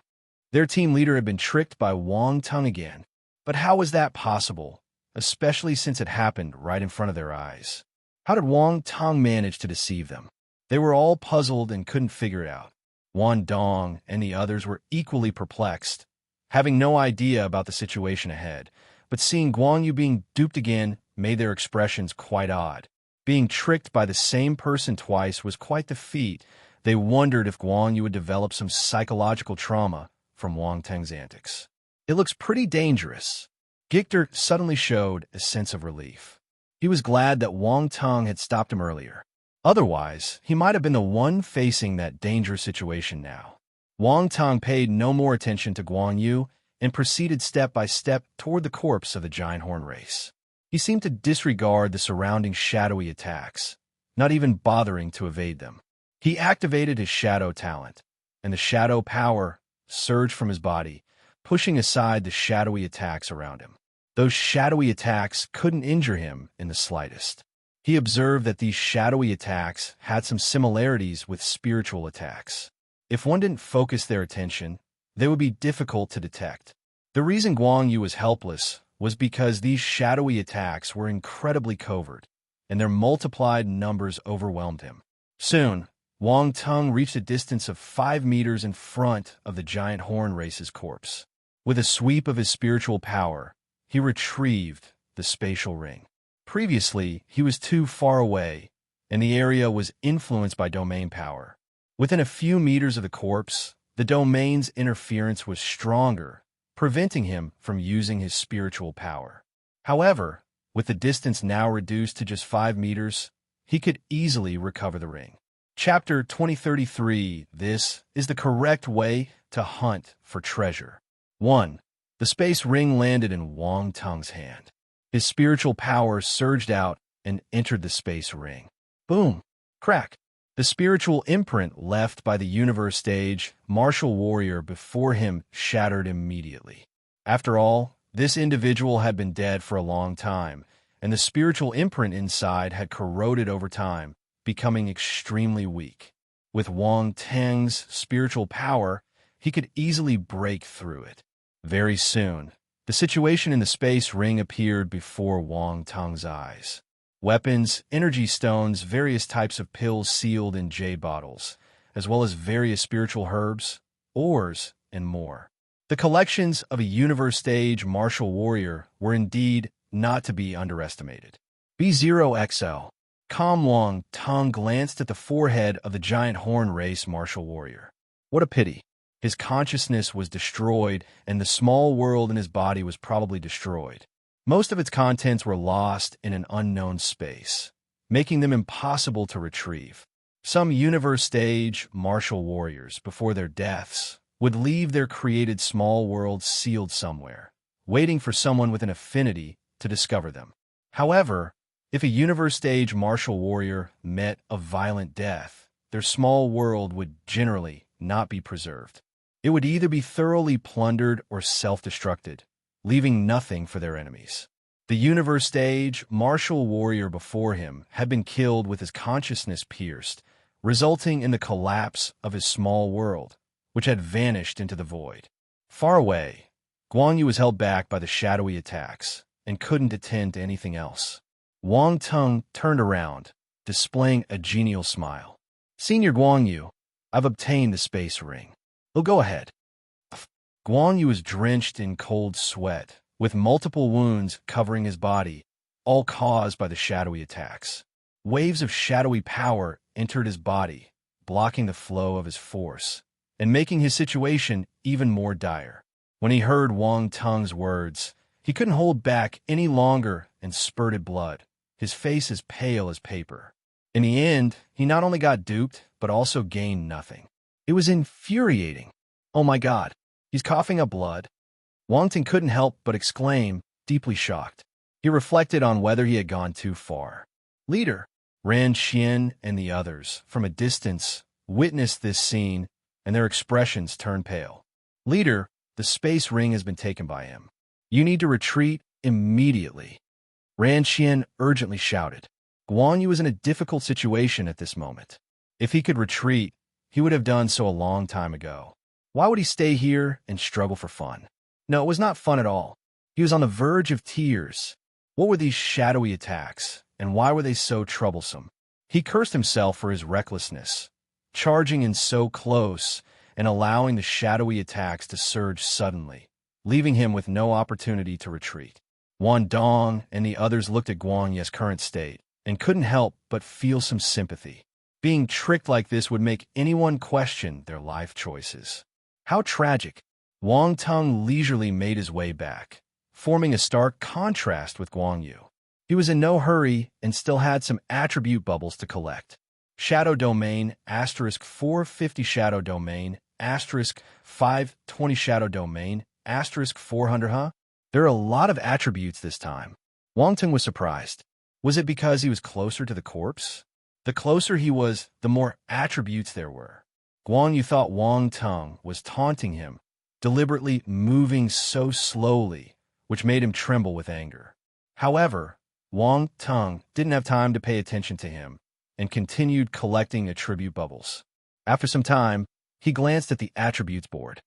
Their team leader had been tricked by Wang Tung again. But how was that possible, especially since it happened right in front of their eyes? How did Wang Tung manage to deceive them? They were all puzzled and couldn't figure it out. Wan Dong and the others were equally perplexed, having no idea about the situation ahead, but seeing Guan Yu being duped again made their expressions quite odd. Being tricked by the same person twice was quite the feat. They wondered if Guan Yu would develop some psychological trauma from Wang Teng's antics. It looks pretty dangerous. Gictor suddenly showed a sense of relief. He was glad that Wang Tung had stopped him earlier. Otherwise, he might have been the one facing that dangerous situation now. Wang Tung paid no more attention to Guan Yu and proceeded step by step toward the corpse of the giant horn race. He seemed to disregard the surrounding shadowy attacks, not even bothering to evade them. He activated his shadow talent, and the shadow power surged from his body, pushing aside the shadowy attacks around him. Those shadowy attacks couldn't injure him in the slightest. He observed that these shadowy attacks had some similarities with spiritual attacks. If one didn't focus their attention, they would be difficult to detect. The reason Guan Yu was helpless was because these shadowy attacks were incredibly covert, and their multiplied numbers overwhelmed him. Soon, Wang Tung reached a distance of 5 meters in front of the giant horn race's corpse. With a sweep of his spiritual power, he retrieved the spatial ring. Previously, he was too far away, and the area was influenced by domain power. Within a few meters of the corpse, the domain's interference was stronger, preventing him from using his spiritual power. However, with the distance now reduced to just 5 meters, he could easily recover the ring. Chapter 2033. This is the correct way to hunt for treasure. 1. The space ring landed in Wang Tung's hand. His spiritual power surged out and entered the space ring. Boom! Crack! The spiritual imprint left by the universe stage martial warrior before him shattered immediately. After all, this individual had been dead for a long time, and the spiritual imprint inside had corroded over time, becoming extremely weak. With Wang Teng's spiritual power, he could easily break through it. Very soon, the situation in the space ring appeared before Wang Teng's eyes. Weapons, energy stones, various types of pills sealed in jade bottles, as well as various spiritual herbs, ores, and more. The collections of a universe stage martial warrior were indeed not to be underestimated. B0XL. Calm Wang Tung glanced at the forehead of the giant horn race martial warrior. What a pity. His consciousness was destroyed, and the small world in his body was probably destroyed. Most of its contents were lost in an unknown space, making them impossible to retrieve. Some universe stage martial warriors, before their deaths, would leave their created small world sealed somewhere, waiting for someone with an affinity to discover them. However, if a universe stage martial warrior met a violent death, their small world would generally not be preserved. It would either be thoroughly plundered or self-destructed, leaving nothing for their enemies. The universe stage martial warrior before him had been killed with his consciousness pierced, resulting in the collapse of his small world, which had vanished into the void. Far away, Guan Yu was held back by the shadowy attacks and couldn't attend to anything else. Wang Tung turned around, displaying a genial smile. Senior Guan Yu, I've obtained the space ring. Oh, go ahead. Guan Yu was drenched in cold sweat, with multiple wounds covering his body, all caused by the shadowy attacks. Waves of shadowy power entered his body, blocking the flow of his force, and making his situation even more dire. When he heard Wang Tung's words, he couldn't hold back any longer and spurted blood, his face as pale as paper. In the end, he not only got duped, but also gained nothing. It was infuriating. Oh my God, he's coughing up blood. Wang Ting couldn't help but exclaim, deeply shocked. He reflected on whether he had gone too far. Leader, Ran Xian and the others, from a distance, witnessed this scene, and their expressions turned pale. Leader, the space ring has been taken by him. You need to retreat immediately. Ran Xian urgently shouted. Guan Yu was in a difficult situation at this moment. If he could retreat, he would have done so a long time ago. Why would he stay here and struggle for fun? No, it was not fun at all. He was on the verge of tears. What were these shadowy attacks, and why were they so troublesome? He cursed himself for his recklessness, charging in so close and allowing the shadowy attacks to surge suddenly, leaving him with no opportunity to retreat. Wan Dong and the others looked at Guan Yu's current state and couldn't help but feel some sympathy. Being tricked like this would make anyone question their life choices. How tragic! Wang Tung leisurely made his way back, forming a stark contrast with Guan Yu. He was in no hurry and still had some attribute bubbles to collect. Shadow Domain, * 450 Shadow Domain, * 520 Shadow Domain, * 400 huh? There are a lot of attributes this time. Wang Tung was surprised. Was it because he was closer to the corpse? The closer he was, the more attributes there were. Guan Yu thought Wang Tung was taunting him, deliberately moving so slowly, which made him tremble with anger. However, Wang Tung didn't have time to pay attention to him and continued collecting attribute bubbles. After some time, he glanced at the attributes board.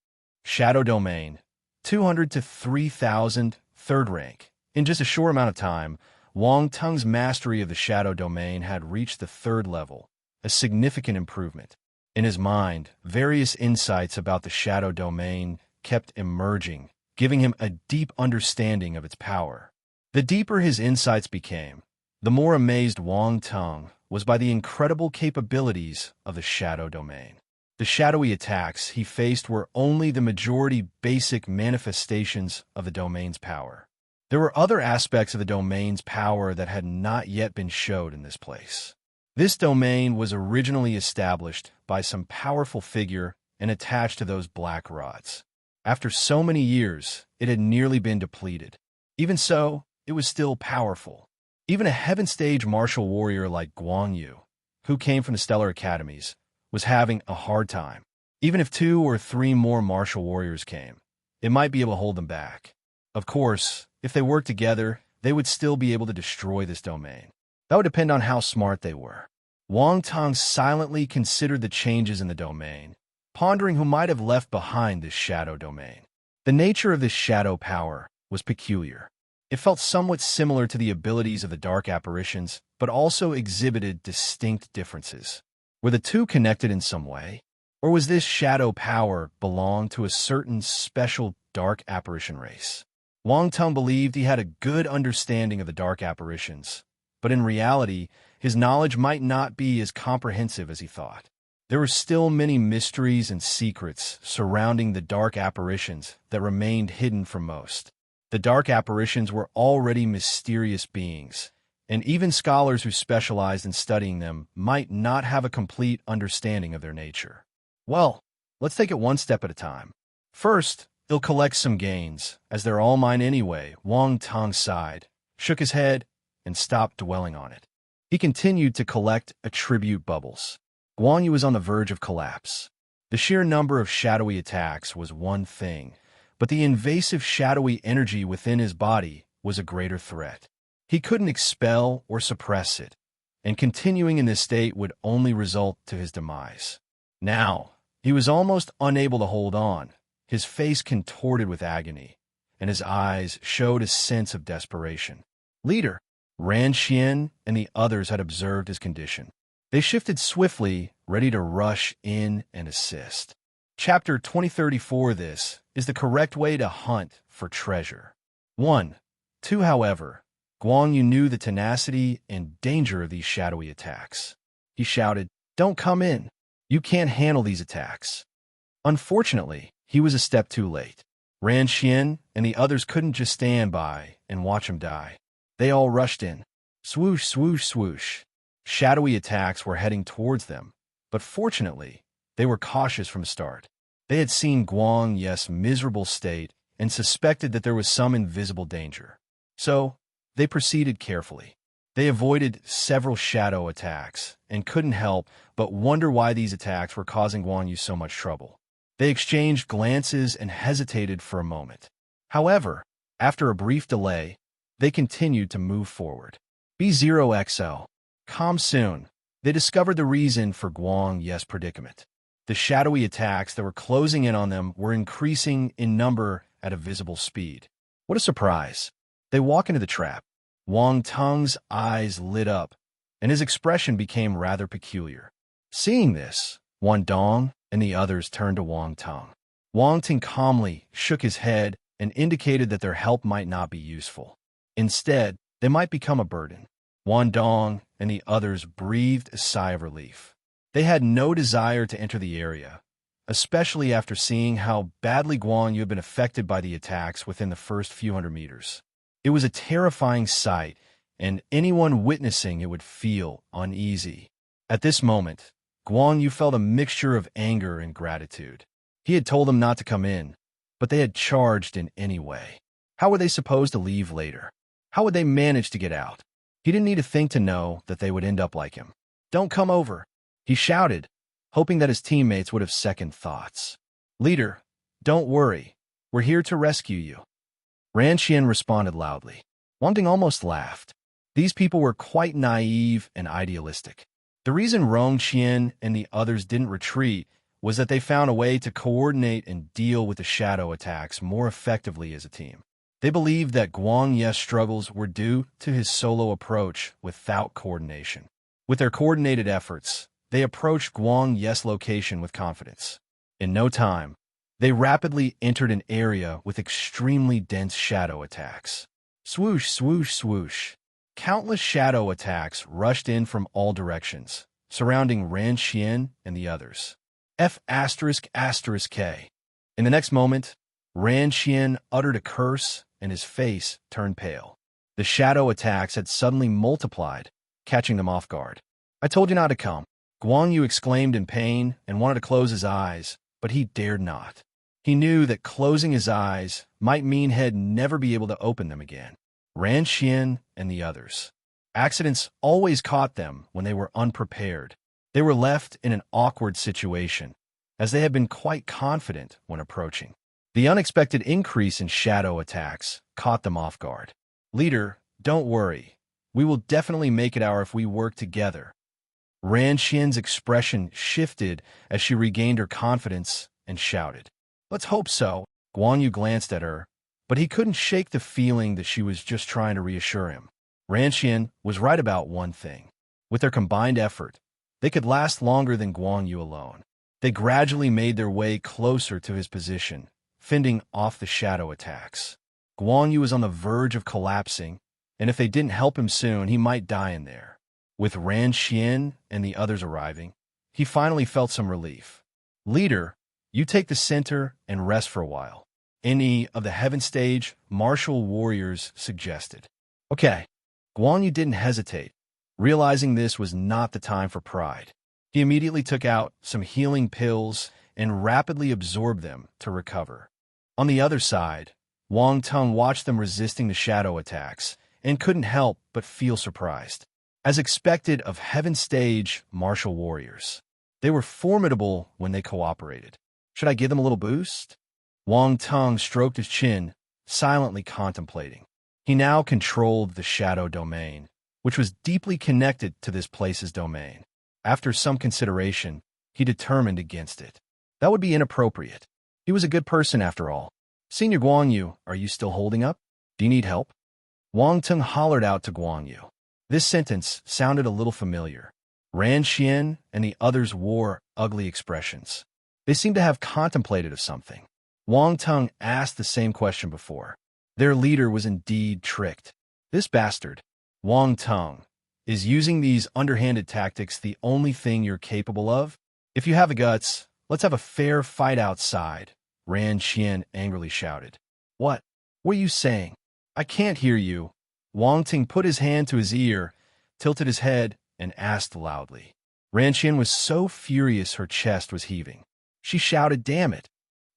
Shadow Domain, 200 to 3,000, 3rd rank. In just a short amount of time, Wang Tung's mastery of the Shadow Domain had reached the 3rd level, a significant improvement. In his mind, various insights about the Shadow Domain kept emerging, giving him a deep understanding of its power. The deeper his insights became, the more amazed Wang Tung was by the incredible capabilities of the Shadow Domain. The shadowy attacks he faced were only the majority basic manifestations of the domain's power. There were other aspects of the domain's power that had not yet been showed in this place. This domain was originally established by some powerful figure and attached to those black rods. After so many years, it had nearly been depleted. Even so, it was still powerful. Even a heaven-stage martial warrior like Guan Yu, who came from the Stellar Academies, was having a hard time. Even if 2 or 3 more martial warriors came, it might be able to hold them back. Of course, if they worked together, they would still be able to destroy this domain. That would depend on how smart they were. Wang Tung silently considered the changes in the domain, pondering who might have left behind this shadow domain. The nature of this shadow power was peculiar. It felt somewhat similar to the abilities of the dark apparitions, but also exhibited distinct differences. Were the two connected in some way? Or was this shadow power belong to a certain special dark apparition race? Wang Tung believed he had a good understanding of the dark apparitions, but in reality, his knowledge might not be as comprehensive as he thought. There were still many mysteries and secrets surrounding the dark apparitions that remained hidden from most. The dark apparitions were already mysterious beings, and even scholars who specialized in studying them might not have a complete understanding of their nature. Well, let's take it one step at a time. First, he'll collect some gains, as they're all mine anyway. Wang Tung sighed, shook his head, and stopped dwelling on it. He continued to collect attribute bubbles. Guan Yu was on the verge of collapse. The sheer number of shadowy attacks was one thing, but the invasive shadowy energy within his body was a greater threat. He couldn't expel or suppress it, and continuing in this state would only result to his demise. Now, he was almost unable to hold on, his face contorted with agony, and his eyes showed a sense of desperation. Leader, Ran Xian and the others had observed his condition. They shifted swiftly, ready to rush in and assist. Chapter 2034. This is the correct way to hunt for treasure. 1. 2. However, Guan Yu knew the tenacity and danger of these shadowy attacks. He shouted, "Don't come in! You can't handle these attacks." Unfortunately, he was a step too late. Ran Xian and the others couldn't just stand by and watch him die. They all rushed in. Swoosh, swoosh, swoosh. Shadowy attacks were heading towards them, but fortunately, they were cautious from the start. They had seen Guan Yu's miserable state and suspected that there was some invisible danger. So, they proceeded carefully. They avoided several shadow attacks and couldn't help but wonder why these attacks were causing Guan Yu so much trouble. They exchanged glances and hesitated for a moment. However, after a brief delay, they continued to move forward. B0XL. Calm soon. They discovered the reason for Guan Yu's predicament. The shadowy attacks that were closing in on them were increasing in number at a visible speed. What a surprise. They walk into the trap. Wang Teng's eyes lit up, and his expression became rather peculiar. Seeing this, Wan Dong and the others turned to Wang Teng. Wang Teng calmly shook his head and indicated that their help might not be useful. Instead, they might become a burden. Wan Dong and the others breathed a sigh of relief. They had no desire to enter the area, especially after seeing how badly Guan Yu had been affected by the attacks within the first few hundred meters. It was a terrifying sight, and anyone witnessing it would feel uneasy. At this moment, Guan Yu felt a mixture of anger and gratitude. He had told them not to come in, but they had charged in any way. How were they supposed to leave later? How would they manage to get out? He didn't need to think to know that they would end up like him. "Don't come over," he shouted, hoping that his teammates would have second thoughts. "Leader, don't worry. We're here to rescue you." Ran Xian responded loudly. Wang Ding almost laughed. These people were quite naive and idealistic. The reason Rong Xian and the others didn't retreat was that they found a way to coordinate and deal with the shadow attacks more effectively as a team. They believed that Guan Yu's struggles were due to his solo approach without coordination. With their coordinated efforts, they approached Guan Yu's location with confidence. In no time, they rapidly entered an area with extremely dense shadow attacks. Swoosh, swoosh, swoosh. Countless shadow attacks rushed in from all directions, surrounding Ran Xian and the others. F***K. In the next moment, Ran Xian uttered a curse and his face turned pale. The shadow attacks had suddenly multiplied, catching them off guard. "I told you not to come." Guan Yu exclaimed in pain and wanted to close his eyes, but he dared not. He knew that closing his eyes might mean he'd never be able to open them again. Ran Xian and the others. Accidents always caught them when they were unprepared. They were left in an awkward situation, as they had been quite confident when approaching. The unexpected increase in shadow attacks caught them off guard. "Leader, don't worry. We will definitely make it our if we work together." Ran Xian's expression shifted as she regained her confidence and shouted, "Let's hope so." Guan Yu glanced at her, but he couldn't shake the feeling that she was just trying to reassure him. Ran Xian was right about one thing. With their combined effort, they could last longer than Guan Yu alone. They gradually made their way closer to his position, fending off the shadow attacks. Guan Yu was on the verge of collapsing, and if they didn't help him soon, he might die in there. With Ran Xian and the others arriving, he finally felt some relief. "Leader, you take the center and rest for a while," any of the Heaven Stage martial warriors suggested. "Okay." Guan Yu didn't hesitate, realizing this was not the time for pride. He immediately took out some healing pills and rapidly absorbed them to recover. On the other side, Wang Teng watched them resisting the shadow attacks and couldn't help but feel surprised. As expected of Heaven Stage martial warriors, they were formidable when they cooperated. Should I give them a little boost? Wang Teng stroked his chin, silently contemplating. He now controlled the shadow domain, which was deeply connected to this place's domain. After some consideration, he determined against it. That would be inappropriate. He was a good person after all. "Senior Guan Yu, are you still holding up? Do you need help?" Wang Teng hollered out to Guan Yu. This sentence sounded a little familiar. Ran Xian and the others wore ugly expressions. They seemed to have contemplated of something. Wang Teng asked the same question before. Their leader was indeed tricked. This bastard, Wang Tung, is using these underhanded tactics the only thing you're capable of? If you have the guts, let's have a fair fight outside, Ran Qian angrily shouted. What? What are you saying? I can't hear you. Wang Ting put his hand to his ear, tilted his head, and asked loudly. Ran Qian was so furious her chest was heaving. She shouted, "Damn it!"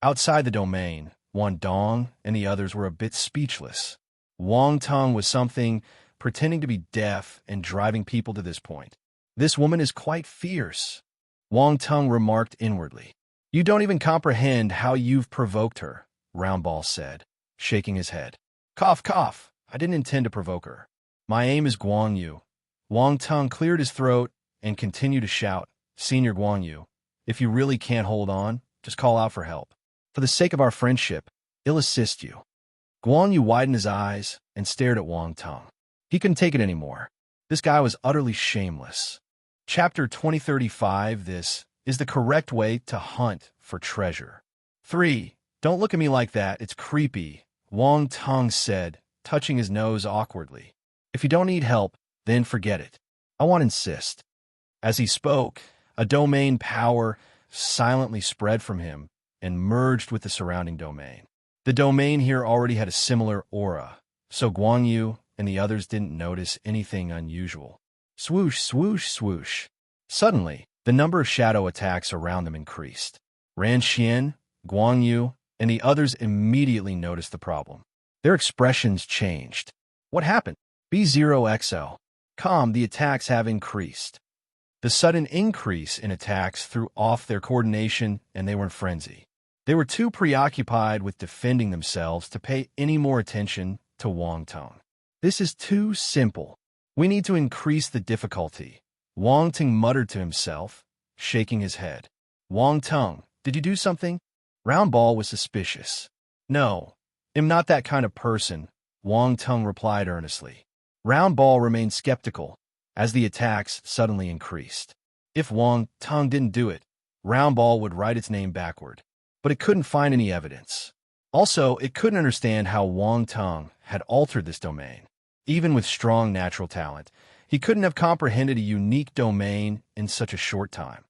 Outside the domain, Wan Dong and the others were a bit speechless. Wang Tung was something, pretending to be deaf and driving people to this point. This woman is quite fierce, Wang Tung remarked inwardly. You don't even comprehend how you've provoked her, Roundball said, shaking his head. Cough, cough. I didn't intend to provoke her. My aim is Guan Yu. Wang Tung cleared his throat and continued to shout, Senior Guan Yu, if you really can't hold on, just call out for help. For the sake of our friendship, I'll assist you. Guan Yu widened his eyes and stared at Wang Tung. He couldn't take it anymore. This guy was utterly shameless. Chapter 2035. This is the correct way to hunt for treasure. 3. Don't look at me like that, it's creepy, Wang Tung said, touching his nose awkwardly. If you don't need help, then forget it. I won't insist. As he spoke, a domain power silently spread from him and merged with the surrounding domain. The domain here already had a similar aura, so Guan Yu and the others didn't notice anything unusual. Swoosh, swoosh, swoosh. Suddenly, the number of shadow attacks around them increased. Ran Qian, Guan Yu, and the others immediately noticed the problem. Their expressions changed. What happened? B0XL. Calm, the attacks have increased. The sudden increase in attacks threw off their coordination and they were in frenzy. They were too preoccupied with defending themselves to pay any more attention to Wang Tung. This is too simple. We need to increase the difficulty, Wang Tung muttered to himself, shaking his head. Wang Tung, did you do something? Roundball was suspicious. No, I'm not that kind of person, Wang Tung replied earnestly. Roundball remained skeptical as the attacks suddenly increased. If Wang Tung didn't do it, Roundball would write its name backward, but it couldn't find any evidence. Also, it couldn't understand how Wang Tung had altered this domain. Even with strong natural talent, he couldn't have comprehended a unique domain in such a short time,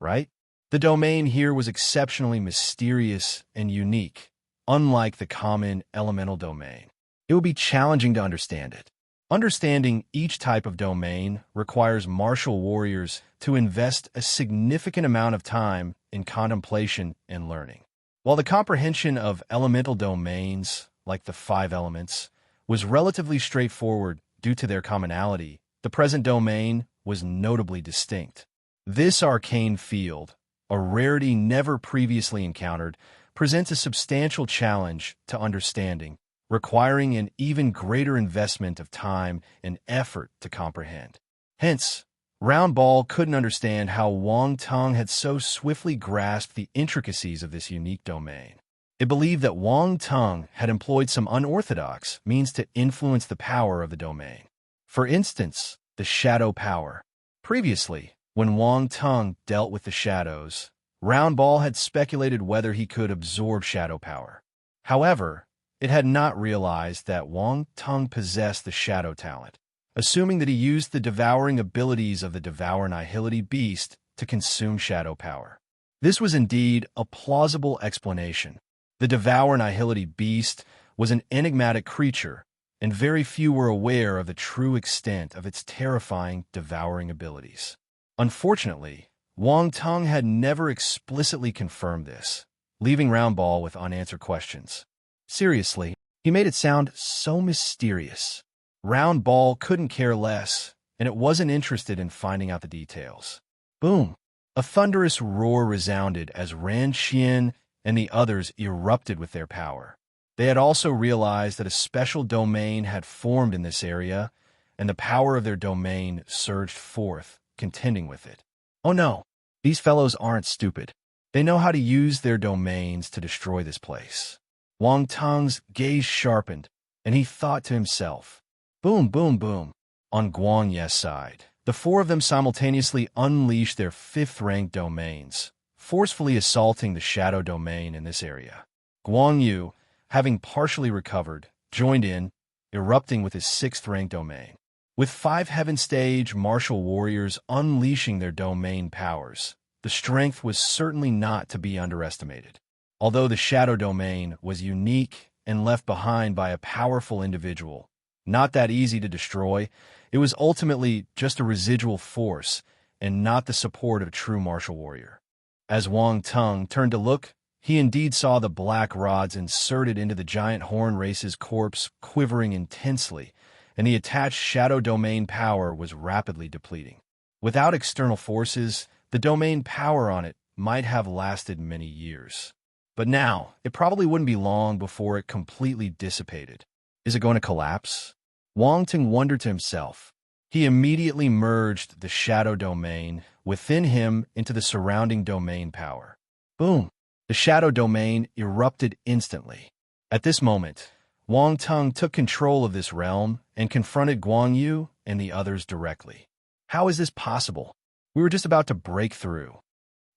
right? The domain here was exceptionally mysterious and unique, unlike the common elemental domain. It would be challenging to understand it. Understanding each type of domain requires martial warriors to invest a significant amount of time in contemplation and learning. While the comprehension of elemental domains, like the 5 elements, was relatively straightforward due to their commonality, the present domain was notably distinct. This arcane field, a rarity never previously encountered, presents a substantial challenge to understanding, requiring an even greater investment of time and effort to comprehend. Hence, Roundball couldn't understand how Wang Tung had so swiftly grasped the intricacies of this unique domain. It believed that Wang Tung had employed some unorthodox means to influence the power of the domain. For instance, the shadow power. Previously, when Wang Tung dealt with the shadows, Roundball had speculated whether he could absorb shadow power. However, it had not realized that Wang Tung possessed the shadow talent, assuming that he used the devouring abilities of the Devour Nihility beast to consume shadow power. This was indeed a plausible explanation. The Devour Nihility beast was an enigmatic creature, and very few were aware of the true extent of its terrifying devouring abilities. Unfortunately, Wang Tung had never explicitly confirmed this, leaving Roundball with unanswered questions. Seriously, he made it sound so mysterious. Roundball couldn't care less, and it wasn't interested in finding out the details. Boom! A thunderous roar resounded as Ran Qian and the others erupted with their power. They had also realized that a special domain had formed in this area, and the power of their domain surged forth, contending with it. Oh no, these fellows aren't stupid. They know how to use their domains to destroy this place. Wang Tung's gaze sharpened, and he thought to himself, boom, boom, boom. On Guan Ye's side, the 4 of them simultaneously unleashed their 5th-ranked domains, forcefully assaulting the shadow domain in this area. Guan Yu, having partially recovered, joined in, erupting with his 6th-rank domain. With 5 heaven-stage martial warriors unleashing their domain powers, the strength was certainly not to be underestimated. Although the shadow domain was unique and left behind by a powerful individual, not that easy to destroy, it was ultimately just a residual force and not the support of a true martial warrior. As Wang Tung turned to look, he indeed saw the black rods inserted into the giant horn race's corpse quivering intensely, and the attached shadow domain power was rapidly depleting. Without external forces, the domain power on it might have lasted many years. But now, it probably wouldn't be long before it completely dissipated. Is it going to collapse? Wang Tung wondered to himself. He immediately merged the shadow domain within him into the surrounding domain power. Boom! The shadow domain erupted instantly. At this moment, Wang Tung took control of this realm and confronted Guan Yu and the others directly. How is this possible? We were just about to break through.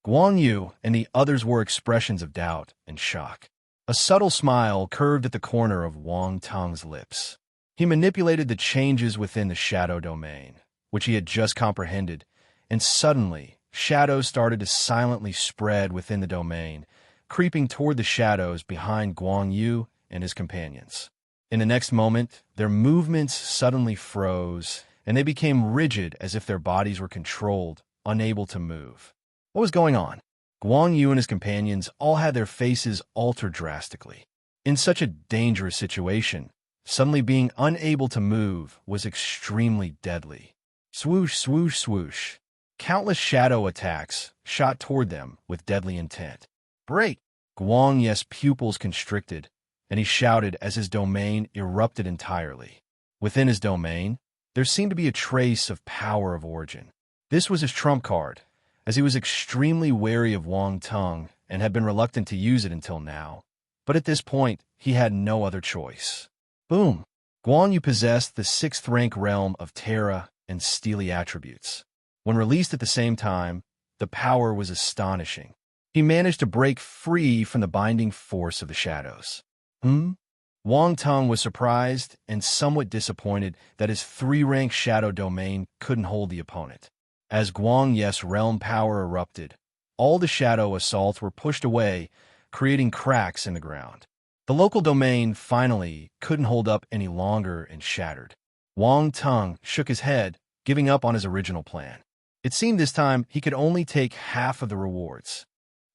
Guan Yu and the others wore expressions of doubt and shock. A subtle smile curved at the corner of Wang Tung's lips. He manipulated the changes within the shadow domain, which he had just comprehended, and suddenly, shadows started to silently spread within the domain, creeping toward the shadows behind Guan Yu and his companions. In the next moment, their movements suddenly froze, and they became rigid as if their bodies were controlled, unable to move. What was going on? Guan Yu and his companions all had their faces altered drastically. In such a dangerous situation, suddenly being unable to move was extremely deadly. Swoosh, swoosh, swoosh. Countless shadow attacks shot toward them with deadly intent. Break! Guan Yu's pupils constricted, and he shouted as his domain erupted entirely. Within his domain, there seemed to be a trace of power of origin. This was his trump card, as he was extremely wary of Wang Tung and had been reluctant to use it until now. But at this point, he had no other choice. Boom! Guan Yu possessed the 6th-rank realm of Terra and steely attributes. When released at the same time, the power was astonishing. He managed to break free from the binding force of the shadows. Wang Tung was surprised and somewhat disappointed that his 3-rank shadow domain couldn't hold the opponent. As Guan Yu's realm power erupted, all the shadow assaults were pushed away, creating cracks in the ground. The local domain finally couldn't hold up any longer and shattered. Wang Tung shook his head, giving up on his original plan. It seemed this time he could only take half of the rewards.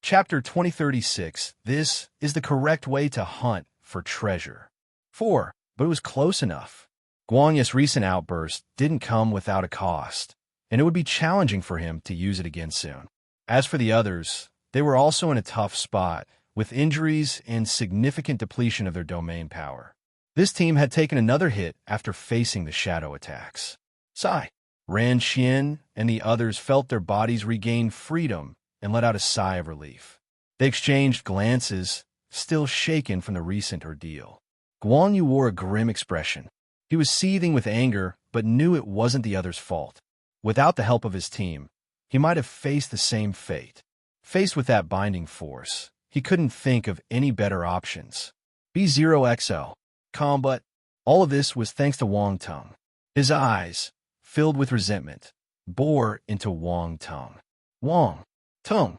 Chapter 2036. This is the correct way to hunt for treasure. 4. But it was close enough. Guan Yu's recent outburst didn't come without a cost, and it would be challenging for him to use it again soon. As for the others, they were also in a tough spot, with injuries and significant depletion of their domain power. This team had taken another hit after facing the shadow attacks. Sigh. Ran Xian and the others felt their bodies regain freedom and let out a sigh of relief. They exchanged glances, still shaken from the recent ordeal. Guan Yu wore a grim expression. He was seething with anger, but knew it wasn't the others' fault. Without the help of his team, he might have faced the same fate. Faced with that binding force, he couldn't think of any better options. B0XL. Combat. All of this was thanks to Wang Tung. His eyes, filled with resentment, bore into Wang Tung. Wang Tung.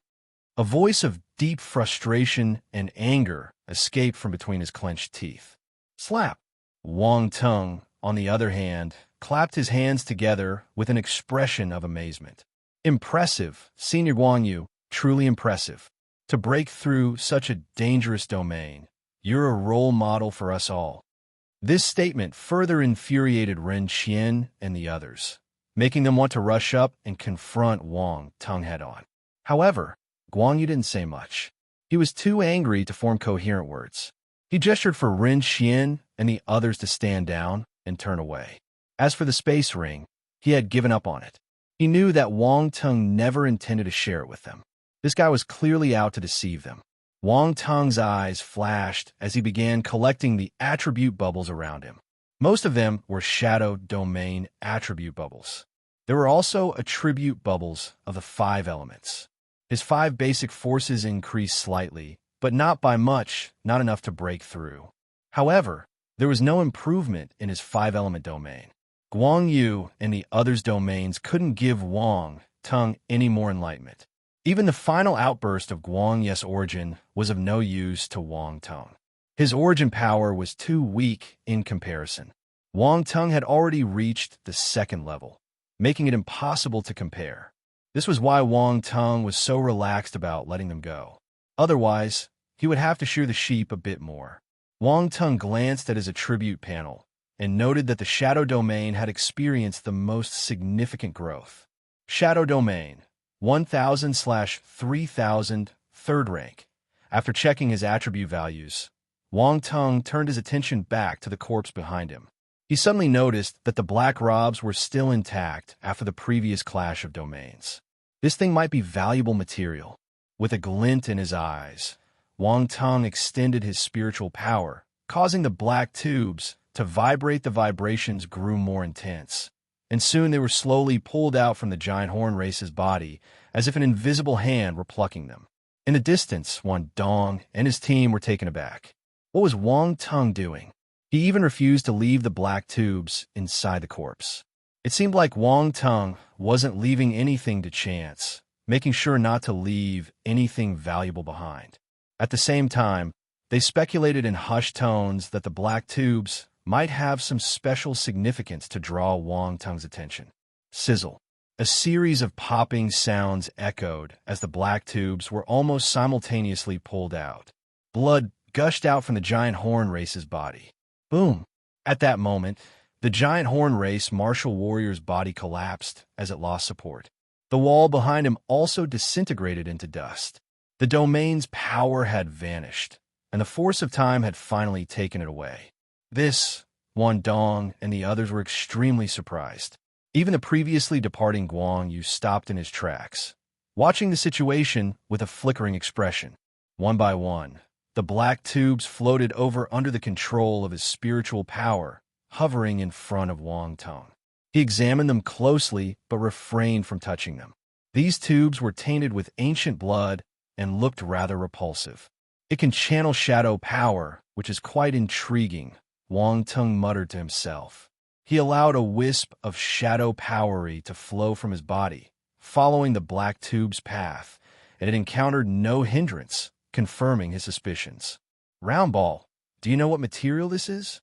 A voice of deep frustration and anger escaped from between his clenched teeth. Slap. Wang Tung, on the other hand, clapped his hands together with an expression of amazement. Impressive, Senior Guan Yu, truly impressive. To break through such a dangerous domain, you're a role model for us all. This statement further infuriated Ren Qian and the others, making them want to rush up and confront Wang Tung head-on. However, Guan Yu didn't say much. He was too angry to form coherent words. He gestured for Ren Qian and the others to stand down and turn away. As for the space ring, he had given up on it. He knew that Wang Tung never intended to share it with them. This guy was clearly out to deceive them. Wang Tung's eyes flashed as he began collecting the attribute bubbles around him. Most of them were shadow domain attribute bubbles. There were also attribute bubbles of the 5 elements. His 5 basic forces increased slightly, but not by much, not enough to break through. However, There was no improvement in his five-element domain. Guang Yu and the others' domains couldn't give Wang Teng any more enlightenment. Even the final outburst of Guang Ye's origin was of no use to Wang Teng. His origin power was too weak in comparison. Wang Teng had already reached the second level, making it impossible to compare. This was why Wang Teng was so relaxed about letting them go. Otherwise, he would have to shear the sheep a bit more. Wang Teng glanced at his attribute panel and noted that the Shadow Domain had experienced the most significant growth. Shadow Domain, 1000/3000, third rank. After checking his attribute values, Wang Teng turned his attention back to the corpse behind him. He suddenly noticed that the black robes were still intact after the previous clash of domains. This thing might be valuable material. With a glint in his eyes, Wang Teng extended his spiritual power, causing the black tubes to vibrate. The vibrations grew more intense, and soon they were slowly pulled out from the giant horn race's body as if an invisible hand were plucking them. In the distance, Wan Dong and his team were taken aback. What was Wang Teng doing? He even refused to leave the black tubes inside the corpse. It seemed like Wang Teng wasn't leaving anything to chance, making sure not to leave anything valuable behind. At the same time, they speculated in hushed tones that the black tubes might have some special significance to draw Wang Teng's attention. Sizzle. A series of popping sounds echoed as the black tubes were almost simultaneously pulled out. Blood gushed out from the giant horn race's body. Boom! At that moment, the giant horn race martial warrior's body collapsed as it lost support. The wall behind him also disintegrated into dust. The domain's power had vanished, and the force of time had finally taken it away. This, Wan Dong and the others were extremely surprised. Even the previously departing Guang Yu stopped in his tracks, watching the situation with a flickering expression. One by one, the black tubes floated over under the control of his spiritual power, hovering in front of Wang Teng. He examined them closely but refrained from touching them. These tubes were tainted with ancient blood and looked rather repulsive. It can channel shadow power, which is quite intriguing, Wang Teng muttered to himself. He allowed a wisp of shadow powery to flow from his body, following the black tube's path, and it encountered no hindrance, confirming his suspicions. Round ball, do you know what material this is?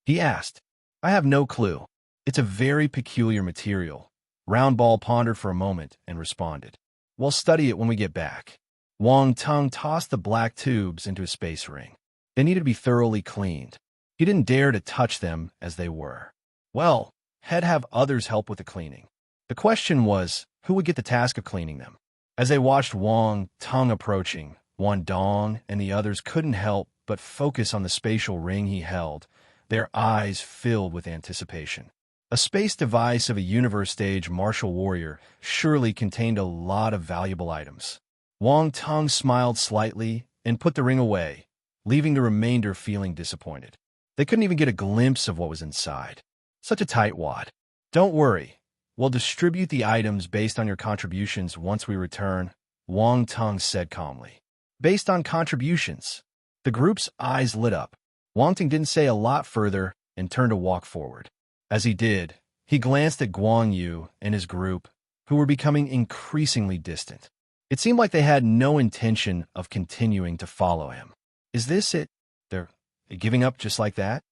He asked. I have no clue. It's a very peculiar material. Round ball pondered for a moment and responded. We'll study it when we get back. Wang Teng tossed the black tubes into a space ring. They needed to be thoroughly cleaned. He didn't dare to touch them as they were. Well, he'd have others help with the cleaning. The question was, who would get the task of cleaning them? As they watched Wang Teng approaching, Wan Dong and the others couldn't help but focus on the spatial ring he held, their eyes filled with anticipation. A space device of a universe-stage martial warrior surely contained a lot of valuable items. Wang Teng smiled slightly and put the ring away, leaving the remainder feeling disappointed. They couldn't even get a glimpse of what was inside. Such a tightwad. Don't worry. We'll distribute the items based on your contributions once we return, Wang Teng said calmly. Based on contributions. The group's eyes lit up. Wang Teng didn't say a lot further and turned to walk forward. As he did, he glanced at Guang Yu and his group, who were becoming increasingly distant. It seemed like they had no intention of continuing to follow him. Is this it? They're giving up just like that?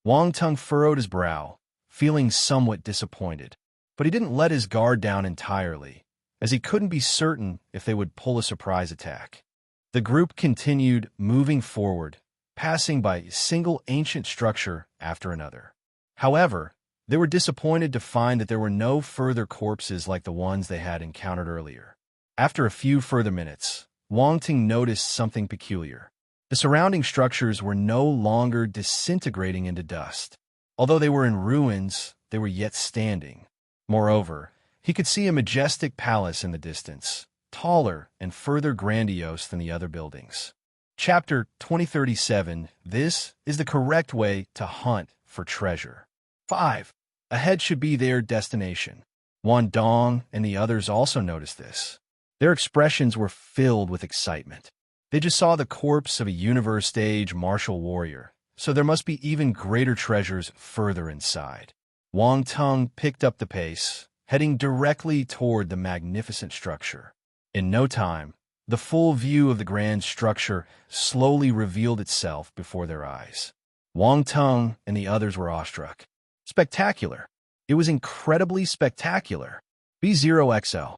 Wang Teng furrowed his brow, feeling somewhat disappointed. But he didn't let his guard down entirely, as he couldn't be certain if they would pull a surprise attack. The group continued moving forward, passing by a single ancient structure after another. However, they were disappointed to find that there were no further corpses like the ones they had encountered earlier. After a few further minutes, Wang Teng noticed something peculiar. The surrounding structures were no longer disintegrating into dust. Although they were in ruins, they were yet standing. Moreover, he could see a majestic palace in the distance, taller and further grandiose than the other buildings. Chapter 2037. This is the correct way to hunt for treasure. 5. Ahead should be their destination. Wan Dong and the others also noticed this. Their expressions were filled with excitement. They just saw the corpse of a universe-stage martial warrior, so there must be even greater treasures further inside. Wang Tung picked up the pace, heading directly toward the magnificent structure. In no time, the full view of the grand structure slowly revealed itself before their eyes. Wang Tung and the others were awestruck. Spectacular. It was incredibly spectacular. B0XL.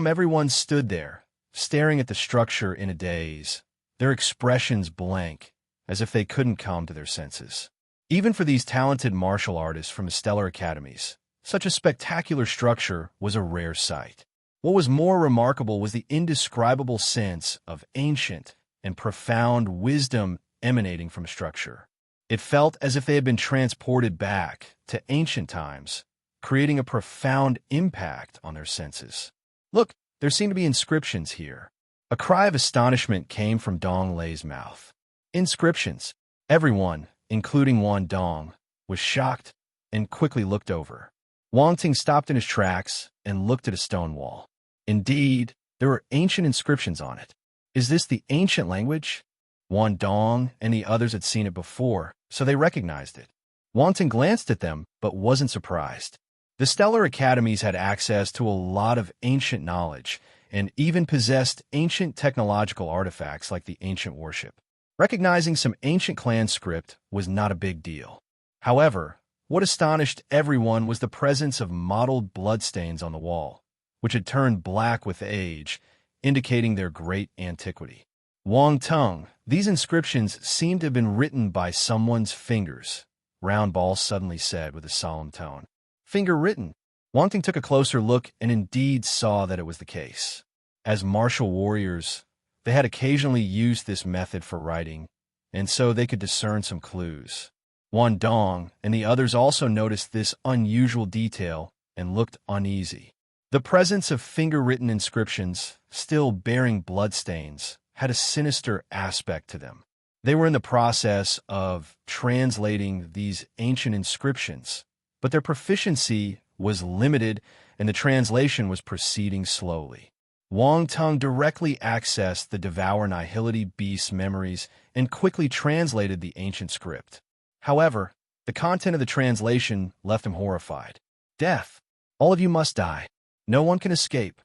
Everyone stood there, staring at the structure in a daze, their expressions blank, as if they couldn't come to their senses. Even for these talented martial artists from the stellar academies, such a spectacular structure was a rare sight. What was more remarkable was the indescribable sense of ancient and profound wisdom emanating from the structure. It felt as if they had been transported back to ancient times, creating a profound impact on their senses. Look, there seem to be inscriptions here. A cry of astonishment came from Dong Lei's mouth. Inscriptions. Everyone, including Wan Dong, was shocked and quickly looked over. Wang Ting stopped in his tracks and looked at a stone wall. Indeed, there were ancient inscriptions on it. Is this the ancient language? Wan Dong and the others had seen it before, so they recognized it. Wang Ting glanced at them, but wasn't surprised. The stellar academies had access to a lot of ancient knowledge, and even possessed ancient technological artifacts like the ancient warship. Recognizing some ancient clan script was not a big deal. However, what astonished everyone was the presence of mottled bloodstains on the wall, which had turned black with age, indicating their great antiquity. Wang Tung, these inscriptions seemed to have been written by someone's fingers, Round Ball suddenly said with a solemn tone. Finger written. Wang Ting took a closer look and indeed saw that it was the case. As martial warriors, they had occasionally used this method for writing, and so they could discern some clues. Wan Dong and the others also noticed this unusual detail and looked uneasy. The presence of finger-written inscriptions, still bearing bloodstains, had a sinister aspect to them. They were in the process of translating these ancient inscriptions, but their proficiency was limited and the translation was proceeding slowly. Wang Tung directly accessed the Devour Nihility Beast's memories and quickly translated the ancient script. However, the content of the translation left him horrified. Death. All of you must die. No one can escape.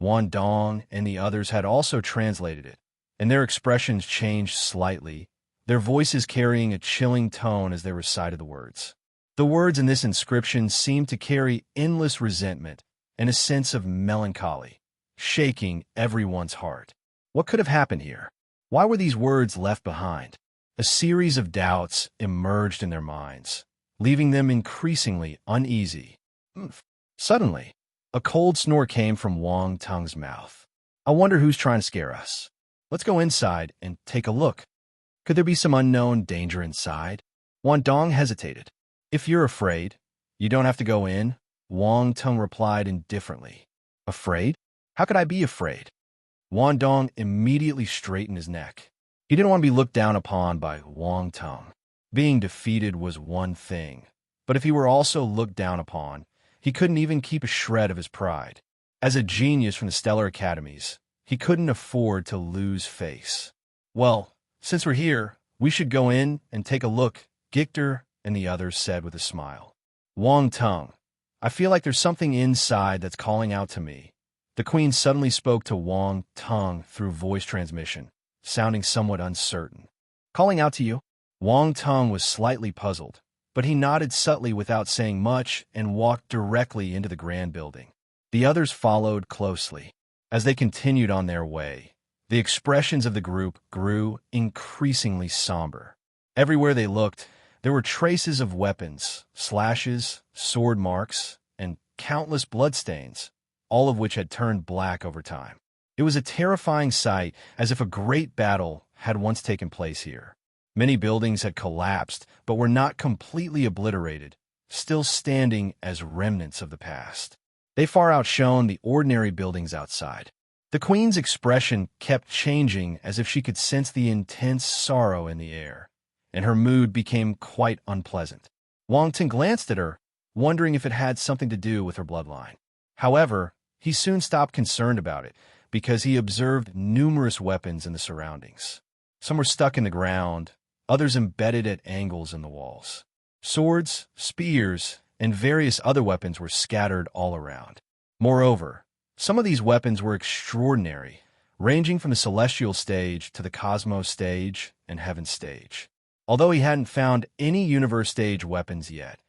Wan Dong and the others had also translated it, and their expressions changed slightly, their voices carrying a chilling tone as they recited the words. The words in this inscription seemed to carry endless resentment and a sense of melancholy, shaking everyone's heart. What could have happened here? Why were these words left behind? A series of doubts emerged in their minds, leaving them increasingly uneasy. Suddenly, a cold snore came from Wang Tung's mouth. I wonder who's trying to scare us. Let's go inside and take a look. Could there be some unknown danger inside? Wan Dong hesitated. If you're afraid, you don't have to go in, Wang Tung replied indifferently. Afraid? How could I be afraid? Wan Dong immediately straightened his neck. He didn't want to be looked down upon by Wang Tung. Being defeated was one thing, but if he were also looked down upon, he couldn't even keep a shred of his pride. As a genius from the stellar academies, he couldn't afford to lose face. Well, since we're here, we should go in and take a look, Gictor and the others said with a smile. Wang Tung, I feel like there's something inside that's calling out to me. The queen suddenly spoke to Wang Tung through voice transmission, sounding somewhat uncertain. Calling out to you? Wang Tung was slightly puzzled, but he nodded subtly without saying much and walked directly into the grand building. The others followed closely. As they continued on their way, the expressions of the group grew increasingly somber. Everywhere they looked, there were traces of weapons, slashes, sword marks, and countless bloodstains, all of which had turned black over time. It was a terrifying sight, as if a great battle had once taken place here. Many buildings had collapsed, but were not completely obliterated, still standing as remnants of the past. They far outshone the ordinary buildings outside. The queen's expression kept changing as if she could sense the intense sorrow in the air, and her mood became quite unpleasant. Wang Ting glanced at her, wondering if it had something to do with her bloodline. However, he soon stopped concerned about it, because he observed numerous weapons in the surroundings. Some were stuck in the ground, others embedded at angles in the walls. Swords, spears, and various other weapons were scattered all around. Moreover, some of these weapons were extraordinary, ranging from the celestial stage to the cosmos stage and heaven stage. Although he hadn't found any universe stage weapons yet,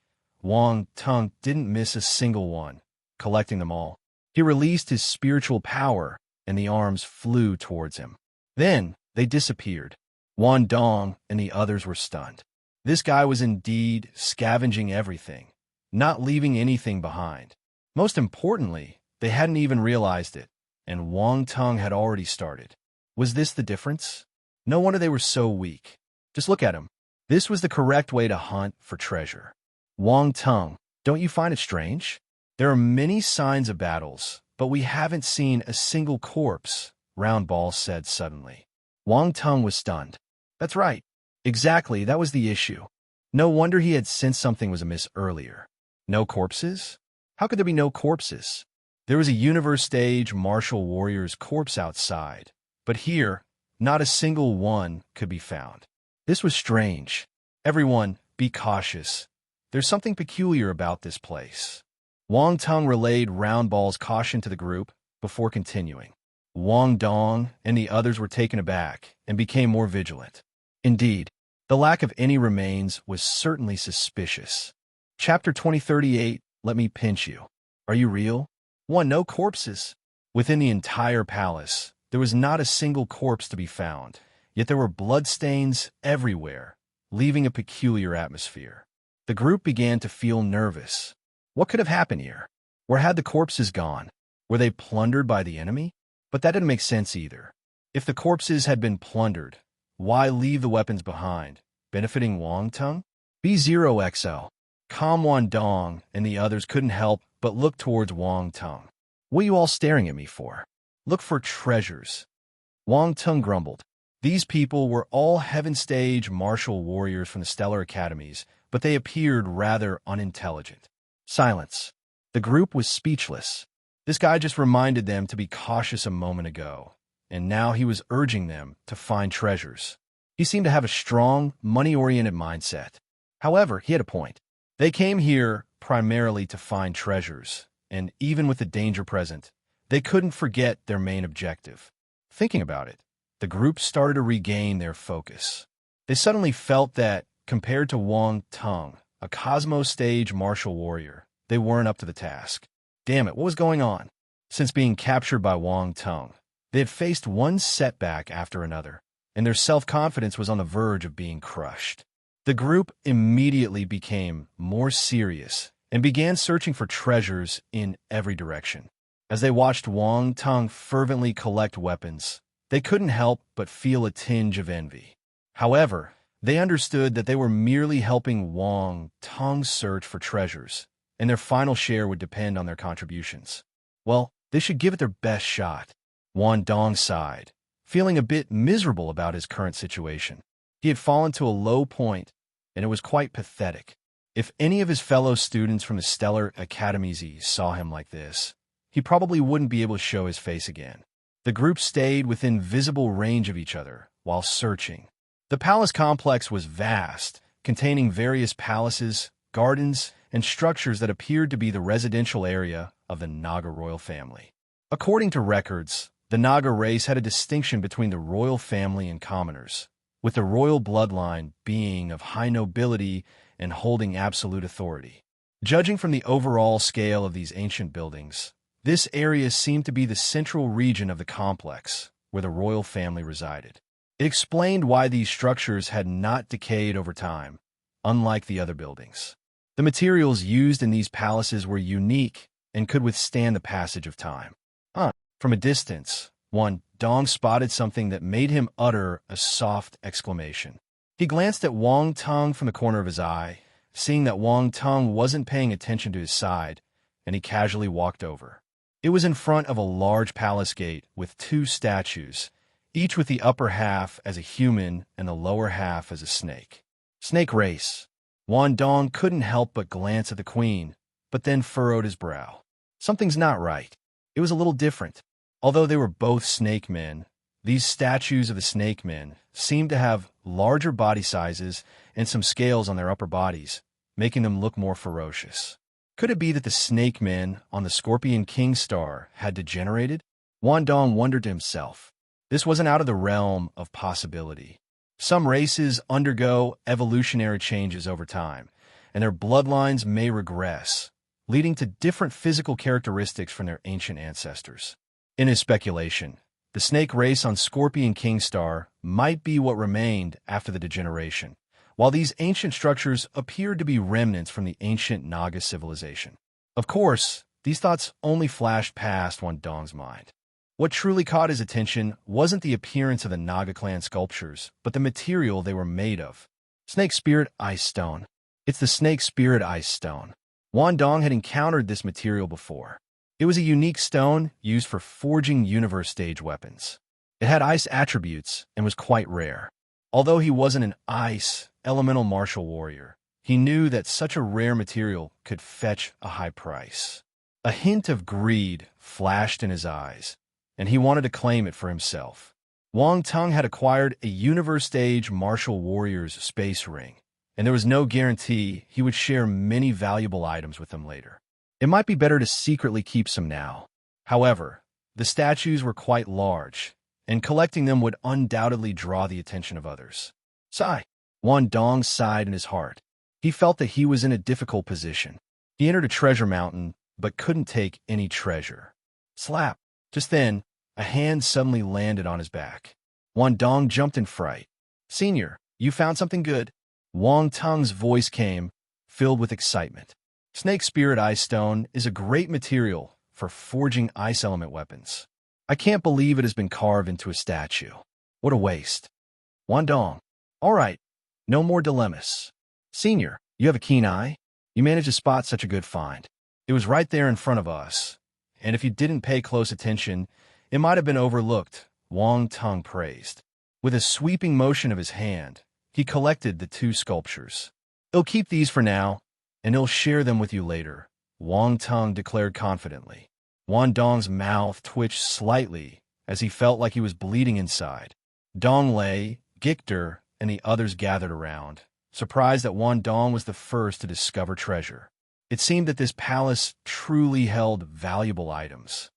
Wang Tung didn't miss a single one, collecting them all. He released his spiritual power, and the arms flew towards him. Then they disappeared. Wan Dong and the others were stunned. This guy was indeed scavenging everything, not leaving anything behind. Most importantly, they hadn't even realized it, and Wang Tung had already started. Was this the difference? No wonder they were so weak. Just look at him. This was the correct way to hunt for treasure. Wang Tung, don't you find it strange? There are many signs of battles, but we haven't seen a single corpse, Round Ball said suddenly. Wang Tung was stunned. That's right. Exactly, that was the issue. No wonder he had sensed something was amiss earlier. No corpses? How could there be no corpses? There was a universe stage martial warrior's corpse outside, but here, not a single one could be found. This was strange. Everyone, be cautious. There's something peculiar about this place. Wang Tung relayed Round Ball's caution to the group before continuing. Wang Dong and the others were taken aback and became more vigilant. Indeed, the lack of any remains was certainly suspicious. Chapter 2038, Let Me Pinch You. Are you real? 1. No corpses. Within the entire palace, there was not a single corpse to be found, yet there were bloodstains everywhere, leaving a peculiar atmosphere. The group began to feel nervous. What could have happened here? Where had the corpses gone? Were they plundered by the enemy? But that didn't make sense either. If the corpses had been plundered, why leave the weapons behind, benefiting Wang Tung? B0XL. Kam Wan Dong and the others couldn't help but look towards Wang Tung. What are you all staring at me for? Look for treasures. Wang Tung grumbled. These people were all heaven stage martial warriors from the stellar academies, but they appeared rather unintelligent. Silence. The group was speechless. This guy just reminded them to be cautious a moment ago, and now he was urging them to find treasures. He seemed to have a strong, money-oriented mindset. However, he had a point. They came here primarily to find treasures, and even with the danger present, they couldn't forget their main objective. Thinking about it, the group started to regain their focus. They suddenly felt that, compared to Wang Tung, a cosmos stage martial warrior, they weren't up to the task. Damn it, what was going on? Since being captured by Wang Tung, they had faced one setback after another, and their self-confidence was on the verge of being crushed. The group immediately became more serious and began searching for treasures in every direction. As they watched Wang Tung fervently collect weapons, they couldn't help but feel a tinge of envy. However, they understood that they were merely helping Wang Tung's search for treasures, and their final share would depend on their contributions. Well, they should give it their best shot. Wan Dong sighed, feeling a bit miserable about his current situation. He had fallen to a low point, and it was quite pathetic. If any of his fellow students from the stellar academies saw him like this, he probably wouldn't be able to show his face again. The group stayed within visible range of each other while searching. The palace complex was vast, containing various palaces, gardens, and structures that appeared to be the residential area of the Naga royal family. According to records, the Naga race had a distinction between the royal family and commoners, with the royal bloodline being of high nobility and holding absolute authority. Judging from the overall scale of these ancient buildings, this area seemed to be the central region of the complex, where the royal family resided. It explained why these structures had not decayed over time, unlike the other buildings. The materials used in these palaces were unique and could withstand the passage of time. From a distance, Wan Dong spotted something that made him utter a soft exclamation. He glanced at Wang Tung from the corner of his eye, seeing that Wang Tung wasn't paying attention to his side, and he casually walked over. It was in front of a large palace gate with two statues, each with the upper half as a human and the lower half as a snake. Snake race. Wan Dong couldn't help but glance at the queen, but then furrowed his brow. Something's not right. It was a little different. Although they were both snake men, These statues of the snake men seemed to have larger body sizes and some scales on their upper bodies, making them look more ferocious. Could it be that the snake men on the Scorpion King star had degenerated? Wan Dong wondered to himself. This wasn't out of the realm of possibility. Some races undergo evolutionary changes over time, and their bloodlines may regress, leading to different physical characteristics from their ancient ancestors. In his speculation, the snake race on Scorpion King star might be what remained after the degeneration, while these ancient structures appeared to be remnants from the ancient Naga civilization. Of course, these thoughts only flashed past Wan Dong's mind. What truly caught his attention wasn't the appearance of the Naga clan sculptures, but the material they were made of. Snake Spirit Ice Stone. It's the Snake Spirit Ice Stone. Wan Dong had encountered this material before. It was a unique stone used for forging universe stage weapons. It had ice attributes and was quite rare. Although he wasn't an ice elemental martial warrior, he knew that such a rare material could fetch a high price. A hint of greed flashed in his eyes, and he wanted to claim it for himself. Wang Tung had acquired a universe stage martial warrior's space ring, and there was no guarantee he would share many valuable items with them later. It might be better to secretly keep some now. However, the statues were quite large, and collecting them would undoubtedly draw the attention of others. Sigh. Wan Dong sighed in his heart. He felt that he was in a difficult position. He entered a treasure mountain, but couldn't take any treasure. Slap. Just then, a hand suddenly landed on his back. Wan Dong jumped in fright. Senior, you found something good? Wang Tung's voice came, filled with excitement. Snake Spirit Ice Stone is a great material for forging ice element weapons. I can't believe it has been carved into a statue. What a waste. Wan Dong. All right, no more dilemmas. Senior, you have a keen eye. You managed to spot such a good find. It was right there in front of us, and if you didn't pay close attention, it might have been overlooked, Wang Tung praised. With a sweeping motion of his hand, he collected the two sculptures. He'll keep these for now, and he'll share them with you later, Wang Tung declared confidently. Wan Dong's mouth twitched slightly as he felt like he was bleeding inside. Dong Lei, Gictor, and the others gathered around, surprised that Wan Dong was the first to discover treasure. It seemed that this palace truly held valuable items.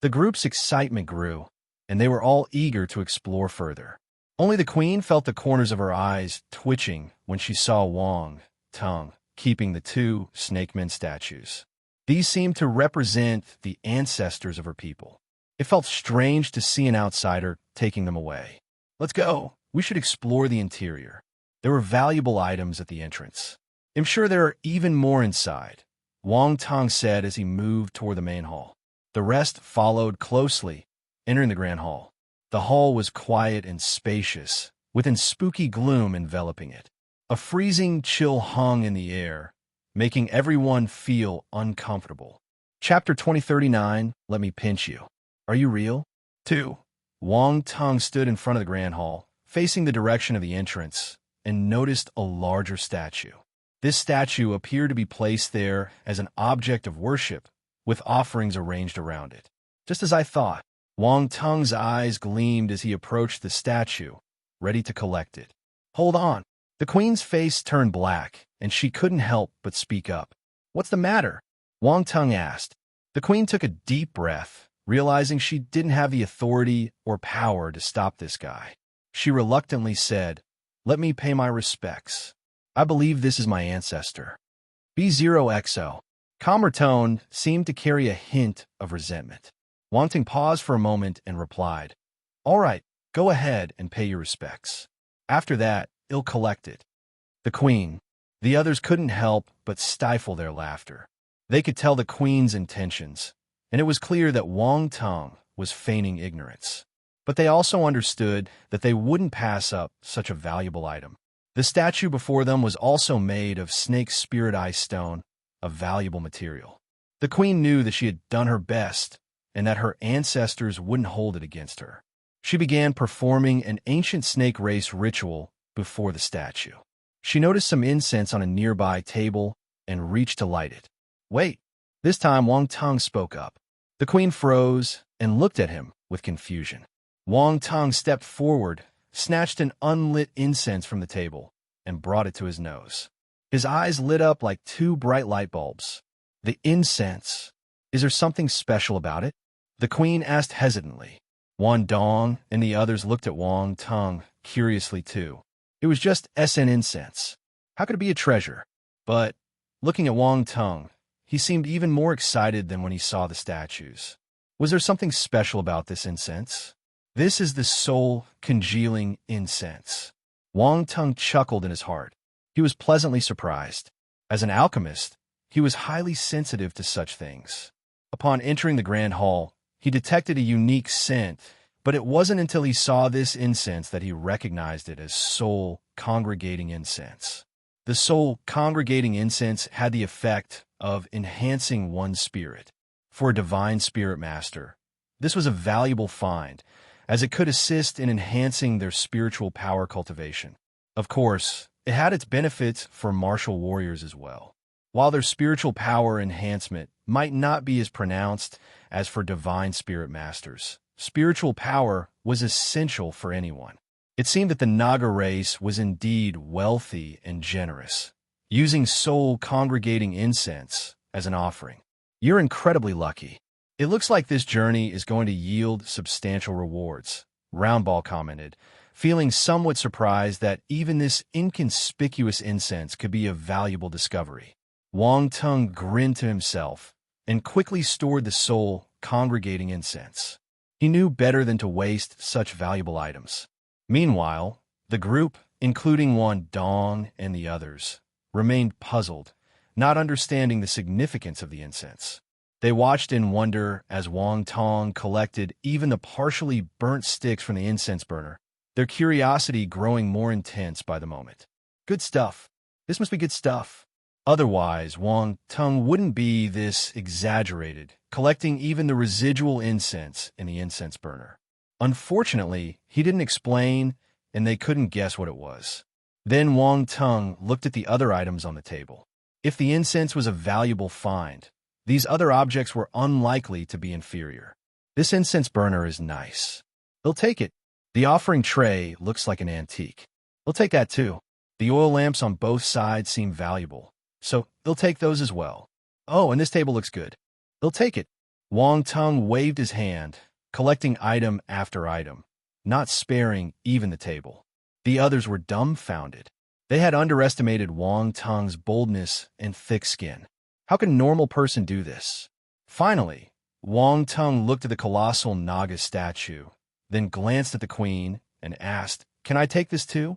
The group's excitement grew, and they were all eager to explore further. Only the queen felt the corners of her eyes twitching when she saw Wang Tung keeping the two snake men statues. These seemed to represent the ancestors of her people. It felt strange to see an outsider taking them away. Let's go. We should explore the interior. There were valuable items at the entrance. I'm sure there are even more inside, Wang Tung said as he moved toward the main hall. The rest followed closely, entering the grand hall. The hall was quiet and spacious, with a spooky gloom enveloping it. A freezing chill hung in the air, making everyone feel uncomfortable. Chapter 2039, Let Me Pinch You. Are you real? 2. Wang Tung stood in front of the grand hall, facing the direction of the entrance, and noticed a larger statue. This statue appeared to be placed there as an object of worship, with offerings arranged around it. Just as I thought, Wang Tung's eyes gleamed as he approached the statue, ready to collect it. Hold on. The queen's face turned black, and she couldn't help but speak up. What's the matter? Wang Tung asked. The queen took a deep breath, realizing she didn't have the authority or power to stop this guy. She reluctantly said, Let me pay my respects. I believe this is my ancestor. B0XO. Calmer tone seemed to carry a hint of resentment. Wang Tung paused for a moment and replied, All right, go ahead and pay your respects. After that, he'll collect it. The queen. The others couldn't help but stifle their laughter. They could tell the queen's intentions, and it was clear that Wang Tung was feigning ignorance. But they also understood that they wouldn't pass up such a valuable item. The statue before them was also made of snake spirit ice stone, a valuable material. The queen knew that she had done her best and that her ancestors wouldn't hold it against her. She began performing an ancient snake race ritual before the statue. She noticed some incense on a nearby table and reached to light it. Wait, this time Wang Tung spoke up. The queen froze and looked at him with confusion. Wang Tong stepped forward, snatched an unlit incense from the table, and brought it to his nose. His eyes lit up like two bright light bulbs. The incense. Is there something special about it? The queen asked hesitantly. Wan Dong and the others looked at Wang Tong curiously too. It was just SN incense. How could it be a treasure? But, looking at Wang Tong, he seemed even more excited than when he saw the statues. Was there something special about this incense? This is the soul congealing incense. Wang Tong chuckled in his heart. He was pleasantly surprised. As an alchemist, he was highly sensitive to such things. Upon entering the grand hall, he detected a unique scent, but it wasn't until he saw this incense that he recognized it as soul congregating incense. The soul congregating incense had the effect of enhancing one's spirit. For a divine spirit master, this was a valuable find, as it could assist in enhancing their spiritual power cultivation. Of course, it had its benefits for martial warriors as well. While their spiritual power enhancement might not be as pronounced as for divine spirit masters, spiritual power was essential for anyone. It seemed that the Naga race was indeed wealthy and generous, using soul congregating incense as an offering. You're incredibly lucky. It looks like this journey is going to yield substantial rewards, Roundball commented, feeling somewhat surprised that even this inconspicuous incense could be a valuable discovery. Wang Tong grinned to himself and quickly stored the soul congregating incense. He knew better than to waste such valuable items. Meanwhile, the group, including Wan Dong and the others, remained puzzled, not understanding the significance of the incense. They watched in wonder as Wang Tong collected even the partially burnt sticks from the incense burner, their curiosity growing more intense by the moment. Good stuff. This must be good stuff. Otherwise, Wang Tong wouldn't be this exaggerated, collecting even the residual incense in the incense burner. Unfortunately, he didn't explain, and they couldn't guess what it was. Then Wang Tong looked at the other items on the table. If the incense was a valuable find, these other objects were unlikely to be inferior. This incense burner is nice. They'll take it. The offering tray looks like an antique. They'll take that too. The oil lamps on both sides seem valuable, so they'll take those as well. Oh, and this table looks good. They'll take it. Wang Tong waved his hand, collecting item after item, not sparing even the table. The others were dumbfounded. They had underestimated Wang Tong's boldness and thick skin. How can a normal person do this? Finally, Wang Tong looked at the colossal Naga statue, then glanced at the queen and asked, "Can I take this too?"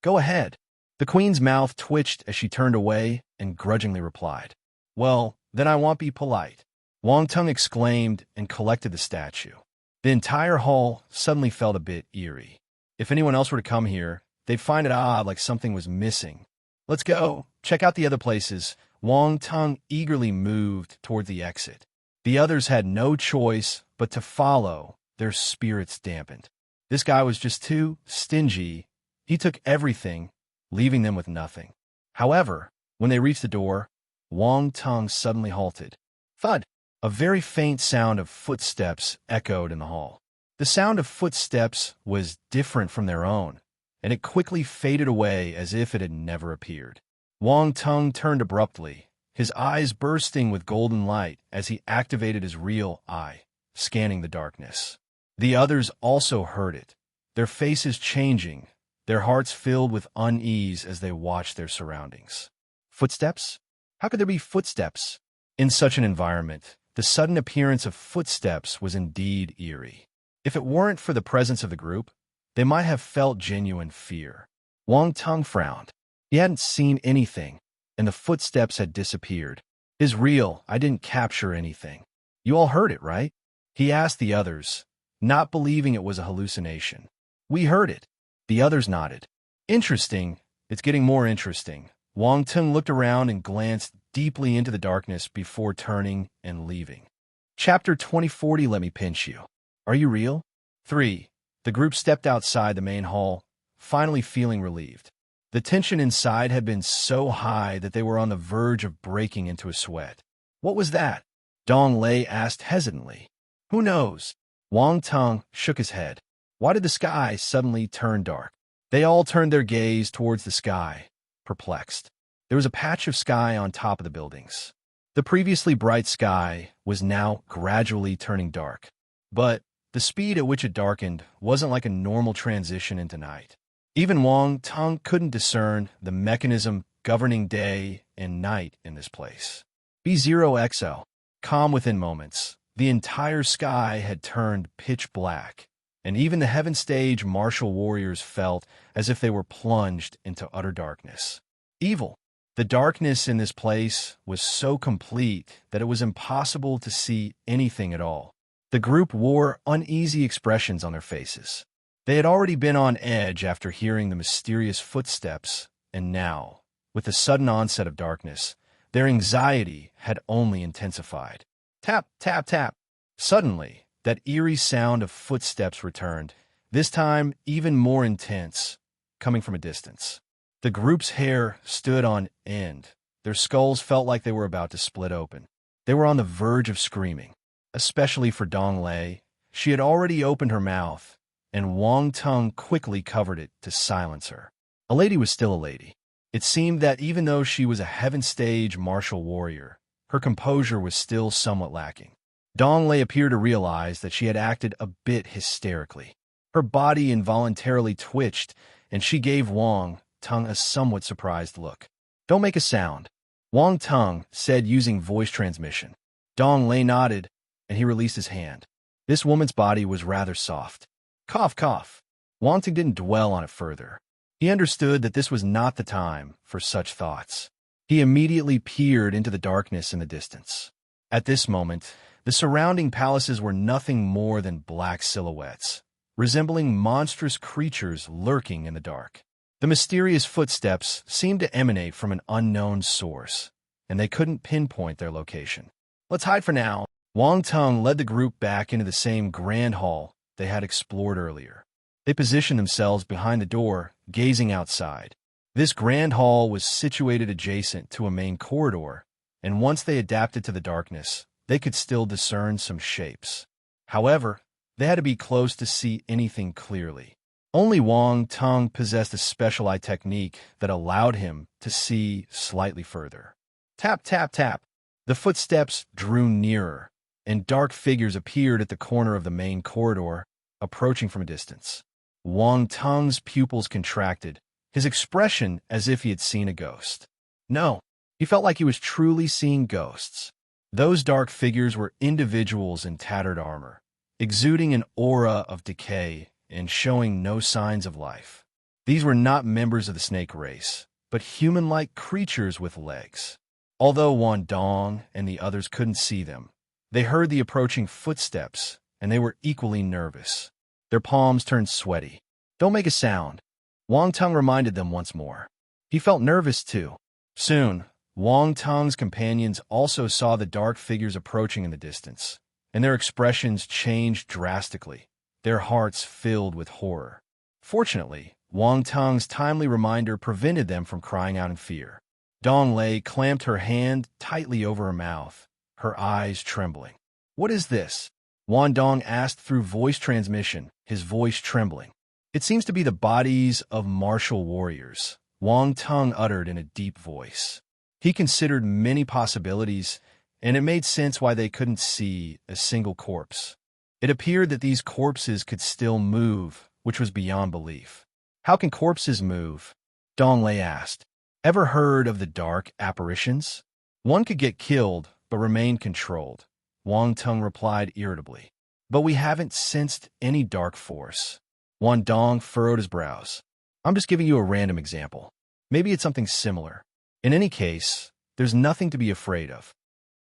"Go ahead." The queen's mouth twitched as she turned away and grudgingly replied, "Well, then I won't be polite." Wang Tong exclaimed and collected the statue. The entire hall suddenly felt a bit eerie. If anyone else were to come here, they'd find it odd, like something was missing. "Let's go. Check out the other places." Wang Tong eagerly moved toward the exit. The others had no choice but to follow, their spirits dampened. This guy was just too stingy. He took everything, leaving them with nothing. However, when they reached the door, Wang Tong suddenly halted. Thud! A very faint sound of footsteps echoed in the hall. The sound of footsteps was different from their own, and it quickly faded away as if it had never appeared. Wang Tong turned abruptly, his eyes bursting with golden light as he activated his real eye, scanning the darkness. The others also heard it, their faces changing, their hearts filled with unease as they watched their surroundings. Footsteps? How could there be footsteps? In such an environment, the sudden appearance of footsteps was indeed eerie. If it weren't for the presence of the group, they might have felt genuine fear. Wang Tong frowned. He hadn't seen anything, and the footsteps had disappeared. "Is real, I didn't capture anything." "You all heard it, right?" he asked the others, not believing it was a hallucination. "We heard it." The others nodded. "Interesting. It's getting more interesting." Wang Tong looked around and glanced deeply into the darkness before turning and leaving. Chapter 2040, Let me pinch you. Are you real? 3. The group stepped outside the main hall, finally feeling relieved. The tension inside had been so high that they were on the verge of breaking into a sweat. "What was that?" Dong Lei asked hesitantly. "Who knows?" Wang Tong shook his head. Why did the sky suddenly turn dark? They all turned their gaze towards the sky, perplexed. There was a patch of sky on top of the buildings. The previously bright sky was now gradually turning dark. But the speed at which it darkened wasn't like a normal transition into night. Even Wang Tong couldn't discern the mechanism governing day and night in this place. B0XO, calm within moments, the entire sky had turned pitch black, and even the heaven stage martial warriors felt as if they were plunged into utter darkness. Evil. The darkness in this place was so complete that it was impossible to see anything at all. The group wore uneasy expressions on their faces. They had already been on edge after hearing the mysterious footsteps, and now, with the sudden onset of darkness, their anxiety had only intensified. Tap, tap, tap. Suddenly, that eerie sound of footsteps returned, this time even more intense, coming from a distance. The group's hair stood on end. Their skulls felt like they were about to split open. They were on the verge of screaming, especially for Dong Lei. She had already opened her mouth, and Wang Tong quickly covered it to silence her. A lady was still a lady. It seemed that even though she was a heaven stage martial warrior, her composure was still somewhat lacking. Dong Lei appeared to realize that she had acted a bit hysterically. Her body involuntarily twitched, and she gave Wang Tong a somewhat surprised look. "Don't make a sound," Wang Tong said using voice transmission. Dong Lei nodded, and he released his hand. This woman's body was rather soft. Cough, cough. Wang Tong didn't dwell on it further. He understood that this was not the time for such thoughts. He immediately peered into the darkness in the distance. At this moment, the surrounding palaces were nothing more than black silhouettes, resembling monstrous creatures lurking in the dark. The mysterious footsteps seemed to emanate from an unknown source, and they couldn't pinpoint their location. "Let's hide for now." Wang Tong led the group back into the same grand hall they had explored earlier. They positioned themselves behind the door, gazing outside. This grand hall was situated adjacent to a main corridor, and once they adapted to the darkness, they could still discern some shapes. However, they had to be close to see anything clearly. Only Wang Tong possessed a special eye technique that allowed him to see slightly further. Tap, tap, tap. The footsteps drew nearer, and dark figures appeared at the corner of the main corridor, approaching from a distance. Wang Tong's pupils contracted, his expression as if he had seen a ghost. No, he felt like he was truly seeing ghosts. Those dark figures were individuals in tattered armor, exuding an aura of decay and showing no signs of life. These were not members of the snake race, but human-like creatures with legs. Although Wan Dong and the others couldn't see them, they heard the approaching footsteps, and they were equally nervous. Their palms turned sweaty. "Don't make a sound," Wang Tong reminded them once more. He felt nervous too. Soon, Wang Tong's companions also saw the dark figures approaching in the distance, and their expressions changed drastically, their hearts filled with horror. Fortunately, Wang Tong's timely reminder prevented them from crying out in fear. Dong Lei clamped her hand tightly over her mouth, her eyes trembling. "What is this?" Wan Dong asked through voice transmission, his voice trembling. "It seems to be the bodies of martial warriors," Wang Tong uttered in a deep voice. He considered many possibilities, and it made sense why they couldn't see a single corpse. It appeared that these corpses could still move, which was beyond belief. "How can corpses move?" Dong Lei asked. "Ever heard of the dark apparitions? One could get killed, but remain controlled," Wang Tong replied irritably. "But we haven't sensed any dark force." Wan Dong furrowed his brows. "I'm just giving you a random example. Maybe it's something similar. In any case, there's nothing to be afraid of."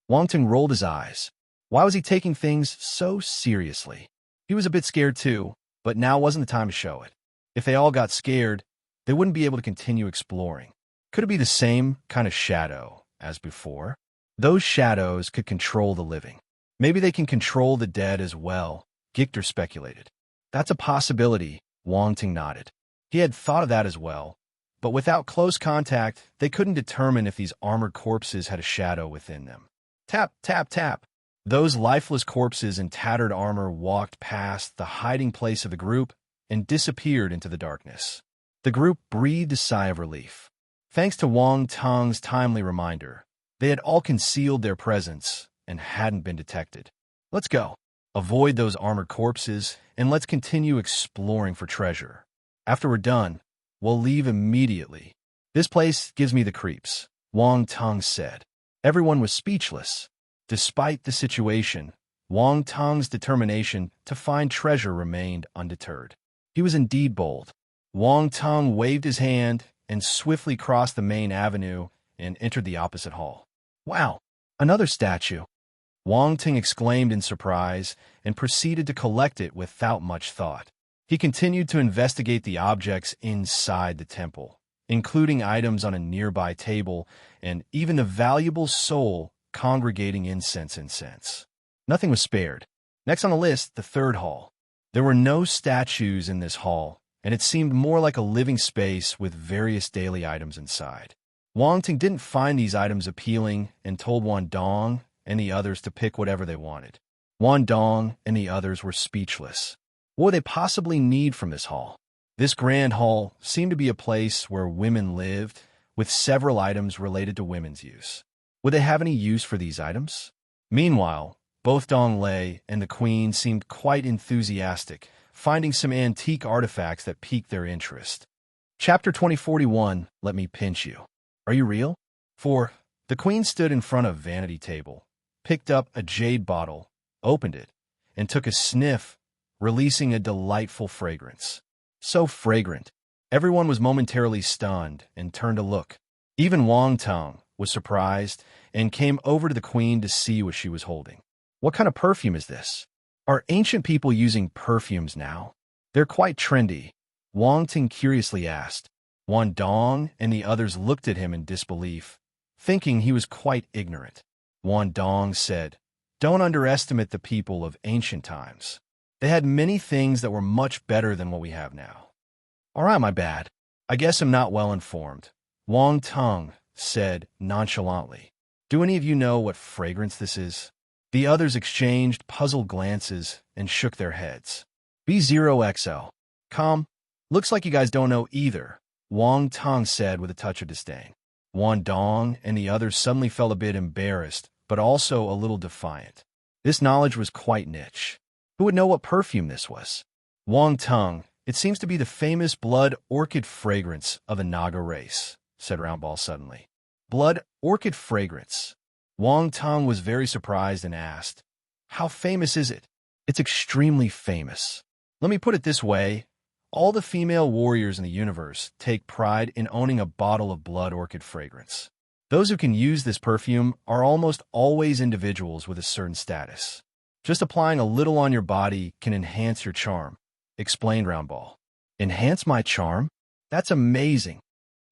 Wang Tong rolled his eyes. Why was he taking things so seriously? He was a bit scared too, but now wasn't the time to show it. If they all got scared, they wouldn't be able to continue exploring. Could it be the same kind of shadow as before? Those shadows could control the living. Maybe they can control the dead as well, Gichter speculated. "That's a possibility," Wang Ting nodded. He had thought of that as well, but without close contact, they couldn't determine if these armored corpses had a shadow within them. Tap, tap, tap. Those lifeless corpses in tattered armor walked past the hiding place of the group and disappeared into the darkness. The group breathed a sigh of relief. Thanks to Wang Tong's timely reminder, they had all concealed their presence and hadn't been detected. Let's go. Avoid those armored corpses, and let's continue exploring for treasure. After we're done, we'll leave immediately. This place gives me the creeps, Wang Tong said. Everyone was speechless. Despite the situation, Wang Tong's determination to find treasure remained undeterred. He was indeed bold. Wang Tong waved his hand and swiftly crossed the main avenue and entered the opposite hall. Wow, another statue! Wang Ting exclaimed in surprise and proceeded to collect it without much thought. He continued to investigate the objects inside the temple, including items on a nearby table and even the valuable soul congregating incense. Nothing was spared. Next on the list, the third hall. There were no statues in this hall, and it seemed more like a living space with various daily items inside. Wang Ting didn't find these items appealing and told Wan Dong and the others to pick whatever they wanted. Wan Dong and the others were speechless. What would they possibly need from this hall? This grand hall seemed to be a place where women lived, with several items related to women's use. Would they have any use for these items? Meanwhile, both Dong Lei and the Queen seemed quite enthusiastic, finding some antique artifacts that piqued their interest. Chapter 2041, Let Me Pinch You. Are you real? 4. The Queen stood in front of a vanity table, picked up a jade bottle, opened it, and took a sniff, releasing a delightful fragrance. So fragrant. Everyone was momentarily stunned and turned to look. Even Wang Tong was surprised and came over to the Queen to see what she was holding. What kind of perfume is this? Are ancient people using perfumes now? They're quite trendy, Wang Ting curiously asked. Wan Dong and the others looked at him in disbelief, thinking he was quite ignorant. Wan Dong said, "Don't underestimate the people of ancient times. They had many things that were much better than what we have now." "All right, my bad. I guess I'm not well informed," Wang Tong said nonchalantly. "Do any of you know what fragrance this is?" The others exchanged puzzled glances and shook their heads. B0XO. "Come, looks like you guys don't know either," Wang Tong said with a touch of disdain. Wan Dong and the others suddenly felt a bit embarrassed, but also a little defiant. This knowledge was quite niche. Who would know what perfume this was? Wang Tong, "It seems to be the famous blood orchid fragrance of the Naga race," said Roundball suddenly. Blood orchid fragrance. Wang Tong was very surprised and asked, "How famous is it?" "It's extremely famous. Let me put it this way. All the female warriors in the universe take pride in owning a bottle of blood orchid fragrance. Those who can use this perfume are almost always individuals with a certain status. Just applying a little on your body can enhance your charm," explained Roundball. "Enhance my charm? That's amazing,"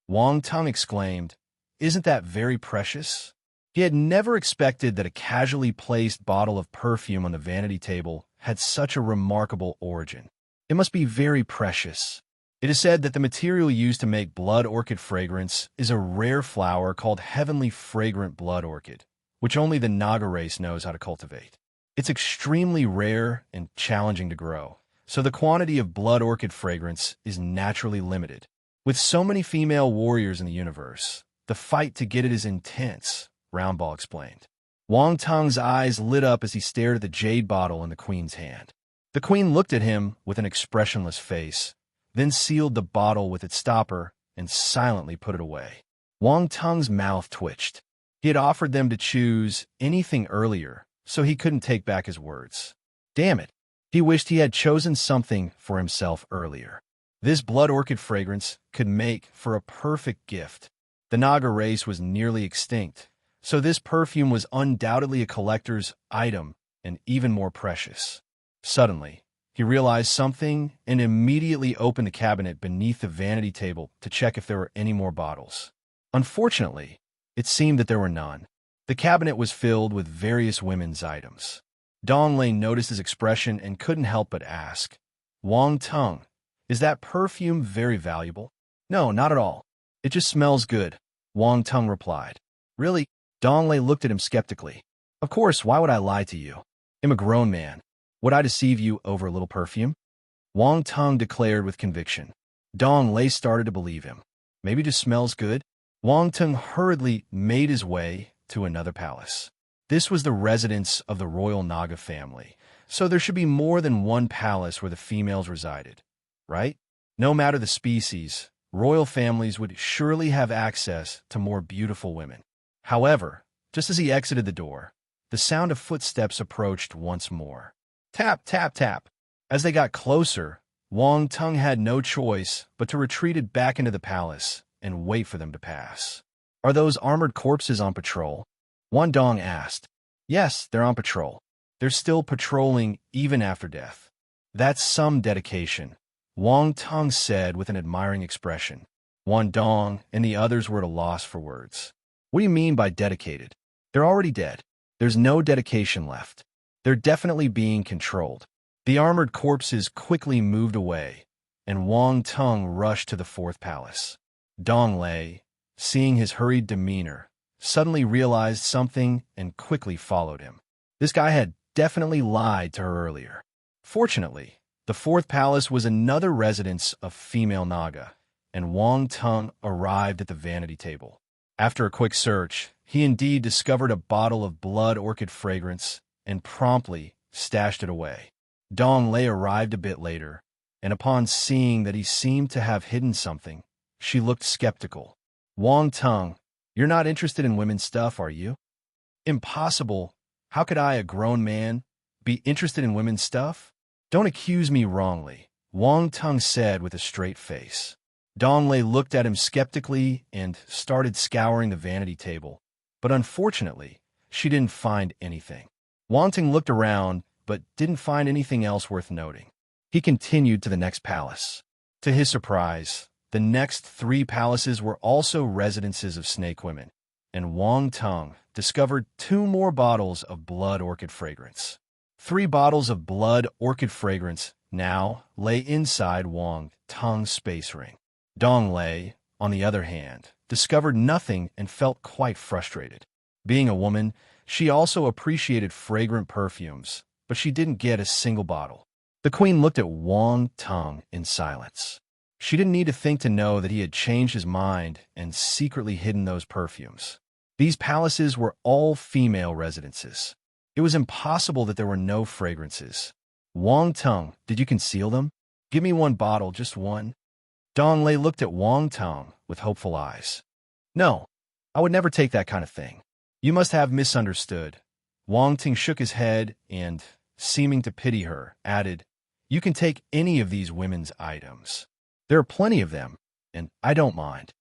Wang Tong exclaimed. "Isn't that very precious?" He had never expected that a casually placed bottle of perfume on the vanity table had such a remarkable origin. It must be very precious. It is said that the material used to make blood orchid fragrance is a rare flower called heavenly fragrant blood orchid, which only the Naga race knows how to cultivate. It's extremely rare and challenging to grow, so the quantity of blood orchid fragrance is naturally limited. With so many female warriors in the universe, the fight to get it is intense, Roundball explained. Wang Tong's eyes lit up as he stared at the jade bottle in the Queen's hand. The Queen looked at him with an expressionless face, then sealed the bottle with its stopper and silently put it away. Wang Tong's mouth twitched. He had offered them to choose anything earlier, so he couldn't take back his words. Damn it. He wished he had chosen something for himself earlier. This blood orchid fragrance could make for a perfect gift. The Naga race was nearly extinct, so this perfume was undoubtedly a collector's item and even more precious. Suddenly, he realized something and immediately opened the cabinet beneath the vanity table to check if there were any more bottles. Unfortunately, it seemed that there were none. The cabinet was filled with various women's items. Dong Lei noticed his expression and couldn't help but ask, "Wang Tong, is that perfume very valuable?" "No, not at all. It just smells good," Wang Tong replied. "Really?" Dong Lei looked at him skeptically. "Of course, why would I lie to you? I'm a grown man. Would I deceive you over a little perfume?" Wang Tung declared with conviction. Dong Lei started to believe him. Maybe it just smells good? Wang Tung hurriedly made his way to another palace. This was the residence of the royal Naga family, so there should be more than one palace where the females resided, right? No matter the species, royal families would surely have access to more beautiful women. However, just as he exited the door, the sound of footsteps approached once more. Tap, tap, tap. As they got closer, Wang Tung had no choice but to retreat back into the palace and wait for them to pass. Are those armored corpses on patrol? Wan Dong asked. Yes, they're on patrol. They're still patrolling even after death. That's some dedication, Wang Tung said with an admiring expression. Wan Dong and the others were at a loss for words. What do you mean by dedicated? They're already dead. There's no dedication left. They're definitely being controlled. The armored corpses quickly moved away, and Wang Tung rushed to the fourth palace. Dong Lei, seeing his hurried demeanor, suddenly realized something and quickly followed him. This guy had definitely lied to her earlier. Fortunately, the fourth palace was another residence of female Naga, and Wang Tung arrived at the vanity table. After a quick search, he indeed discovered a bottle of blood orchid fragrance and promptly stashed it away. Dong Lei arrived a bit later, and upon seeing that he seemed to have hidden something, she looked skeptical. Wang Tung, you're not interested in women's stuff, are you? Impossible. How could I, a grown man, be interested in women's stuff? Don't accuse me wrongly, Wang Tung said with a straight face. Dong Lei looked at him skeptically and started scouring the vanity table, but unfortunately, she didn't find anything. Wang Tung looked around, but didn't find anything else worth noting. He continued to the next palace. To his surprise, the next three palaces were also residences of snake women, and Wang Tung discovered 2 more bottles of blood orchid fragrance. 3 bottles of blood orchid fragrance now lay inside Wang Tung's space ring. Dong Lei, on the other hand, discovered nothing and felt quite frustrated. Being a woman, she also appreciated fragrant perfumes, but she didn't get a single bottle. The queen looked at Wang Tung in silence. She didn't need to think to know that he had changed his mind and secretly hidden those perfumes. These palaces were all female residences. It was impossible that there were no fragrances. Wang Tung, did you conceal them? Give me 1 bottle, just 1. Dong Lei looked at Wang Tung with hopeful eyes. No, I would never take that kind of thing. You must have misunderstood. Wang Tung shook his head and, seeming to pity her, added, You can take any of these women's items. There are plenty of them, and I don't mind.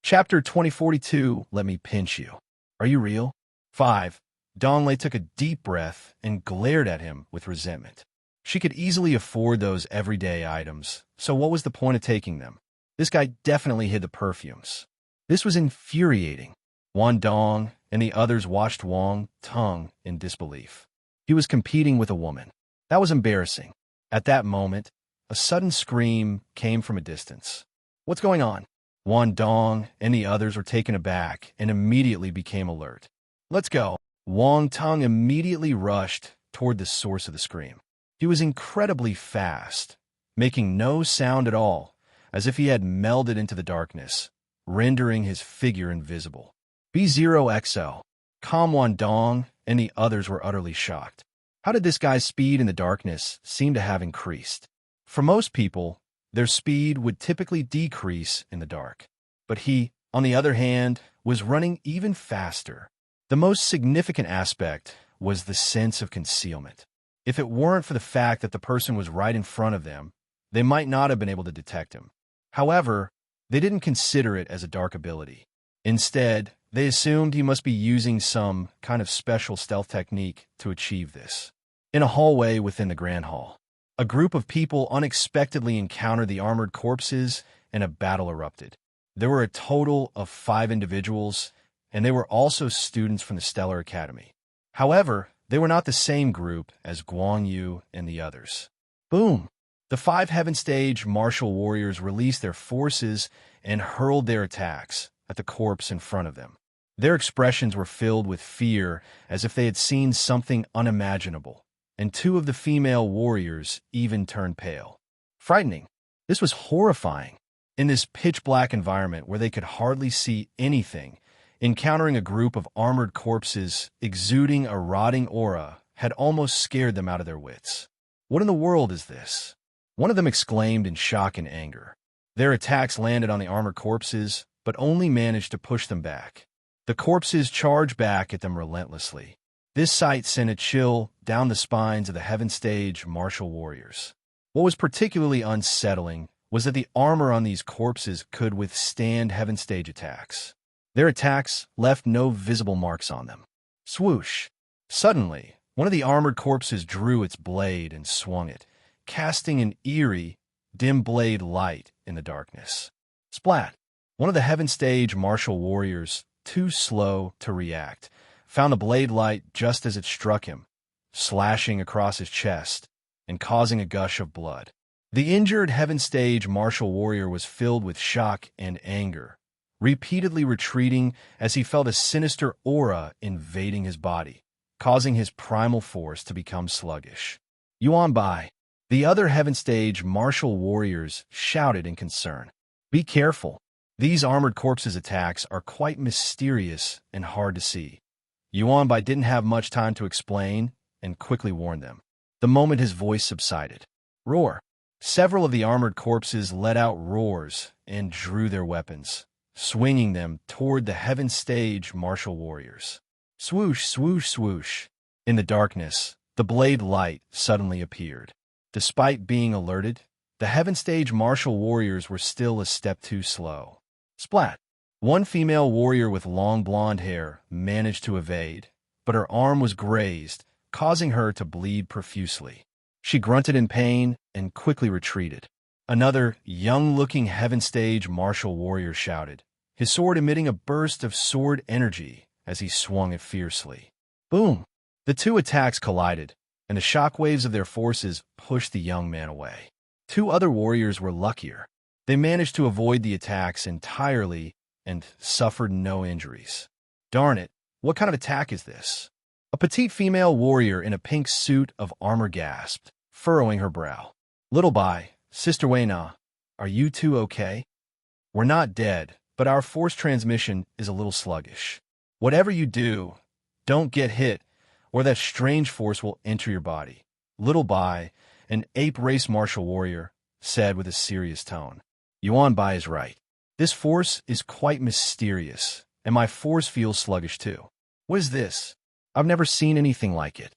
Chapter 2042, Let Me Pinch You. Are you real? 5. Dong Lei took a deep breath and glared at him with resentment. She could easily afford those everyday items, so what was the point of taking them? This guy definitely hid the perfumes. This was infuriating. Wan Dong and the others watched Wang Tung in disbelief. He was competing with a woman. That was embarrassing. At that moment, a sudden scream came from a distance. What's going on? Wan Dong and the others were taken aback and immediately became alert. Let's go. Wang Tung immediately rushed toward the source of the scream. He was incredibly fast, making no sound at all, as if he had melded into the darkness, rendering his figure invisible. B0XO. Kam Wan Dong and the others were utterly shocked. How did this guy's speed in the darkness seem to have increased? For most people, their speed would typically decrease in the dark. But he, on the other hand, was running even faster. The most significant aspect was the sense of concealment. If it weren't for the fact that the person was right in front of them, they might not have been able to detect him. However, they didn't consider it as a dark ability. Instead, they assumed he must be using some kind of special stealth technique to achieve this. In a hallway within the Grand Hall, a group of people unexpectedly encountered the armored corpses and a battle erupted. There were a total of 5 individuals, and they were also students from the Stellar Academy. However, they were not the same group as Guan Yu and the others. Boom! The 5 Heaven Stage martial warriors released their forces and hurled their attacks at the corpse in front of them. Their expressions were filled with fear as if they had seen something unimaginable, and 2 of the female warriors even turned pale. frightening. This was horrifying. In this pitch-black environment where they could hardly see anything, encountering a group of armored corpses exuding a rotting aura had almost scared them out of their wits. What in the world is this? One of them exclaimed in shock and anger. Their attacks landed on the armored corpses, but only managed to push them back. The corpses charged back at them relentlessly. This sight sent a chill down the spines of the Heaven Stage martial warriors. What was particularly unsettling was that the armor on these corpses could withstand Heaven Stage attacks. Their attacks left no visible marks on them. Swoosh! Suddenly, one of the armored corpses drew its blade and swung it, casting an eerie, dim blade light in the darkness. Splat! One of the Heaven Stage martial warriors, too slow to react, found the blade light just as it struck him, slashing across his chest and causing a gush of blood. The injured Heaven Stage martial warrior was filled with shock and anger, repeatedly retreating as he felt a sinister aura invading his body, causing his primal force to become sluggish. Yuan Bai. The other Heaven Stage martial warriors shouted in concern. Be careful. These armored corpses' attacks are quite mysterious and hard to see. Yuan Bai didn't have much time to explain and quickly warned them. The moment his voice subsided. Roar! Several of the armored corpses let out roars and drew their weapons, swinging them toward the Heaven Stage martial warriors. Swoosh, swoosh, swoosh. In the darkness, the blade light suddenly appeared. Despite being alerted, the Heaven Stage martial warriors were still a step too slow. Splat! One female warrior with long blonde hair managed to evade, but her arm was grazed, causing her to bleed profusely. She grunted in pain and quickly retreated. Another young-looking Heaven Stage martial warrior shouted, his sword emitting a burst of sword energy as he swung it fiercely. Boom! The two attacks collided, and the shockwaves of their forces pushed the young man away. Two other warriors were luckier. They managed to avoid the attacks entirely and suffered no injuries. Darn it, what kind of attack is this? A petite female warrior in a pink suit of armor gasped, furrowing her brow. Little Bai, Sister Weina, are you two okay? We're not dead, but our force transmission is a little sluggish. Whatever you do, don't get hit, or that strange force will enter your body. Little Bai, an ape race martial warrior, said with a serious tone. Yuan Bai is right. This force is quite mysterious, and my force feels sluggish too. What is this? I've never seen anything like it.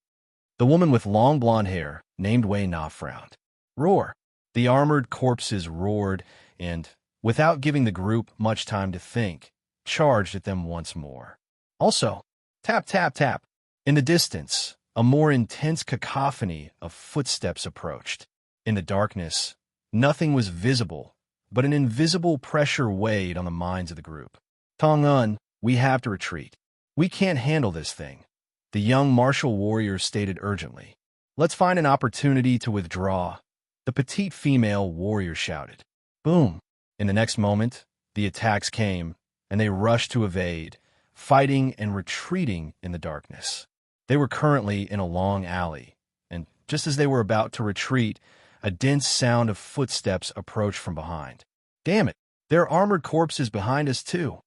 The woman with long blonde hair, named Wei Na, frowned. Roar! The armored corpses roared and, without giving the group much time to think, charged at them once more. Also, tap, tap, tap. In the distance, a more intense cacophony of footsteps approached. In the darkness, nothing was visible, but an invisible pressure weighed on the minds of the group. Tong-un, we have to retreat. We can't handle this thing, the young martial warrior stated urgently. Let's find an opportunity to withdraw, the petite female warrior shouted. Boom! In the next moment, the attacks came, and they rushed to evade, fighting and retreating in the darkness. They were currently in a long alley, and just as they were about to retreat, a dense sound of footsteps approached from behind. Damn it! There are armored corpses behind us too.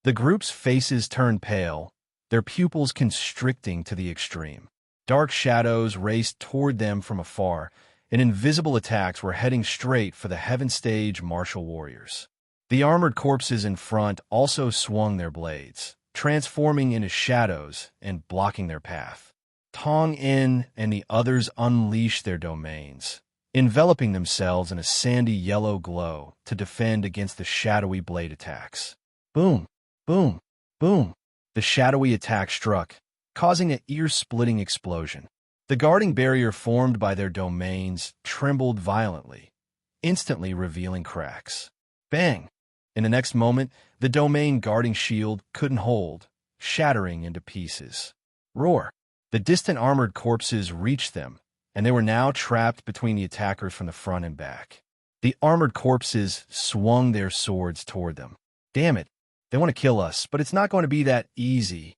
The group's faces turned pale, their pupils constricting to the extreme. Dark shadows raced toward them from afar, and invisible attacks were heading straight for the Heaven Stage martial warriors. The armored corpses in front also swung their blades, transforming into shadows and blocking their path. Tong-in and the others unleashed their domains, enveloping themselves in a sandy yellow glow to defend against the shadowy blade attacks. Boom! Boom! Boom! The shadowy attack struck, causing an ear-splitting explosion. The guarding barrier formed by their domains trembled violently, instantly revealing cracks. Bang! In the next moment, the domain guarding shield couldn't hold, shattering into pieces. Roar! The distant armored corpses reached them, and they were now trapped between the attackers from the front and back. The armored corpses swung their swords toward them. Damn it! They want to kill us, but it's not going to be that easy.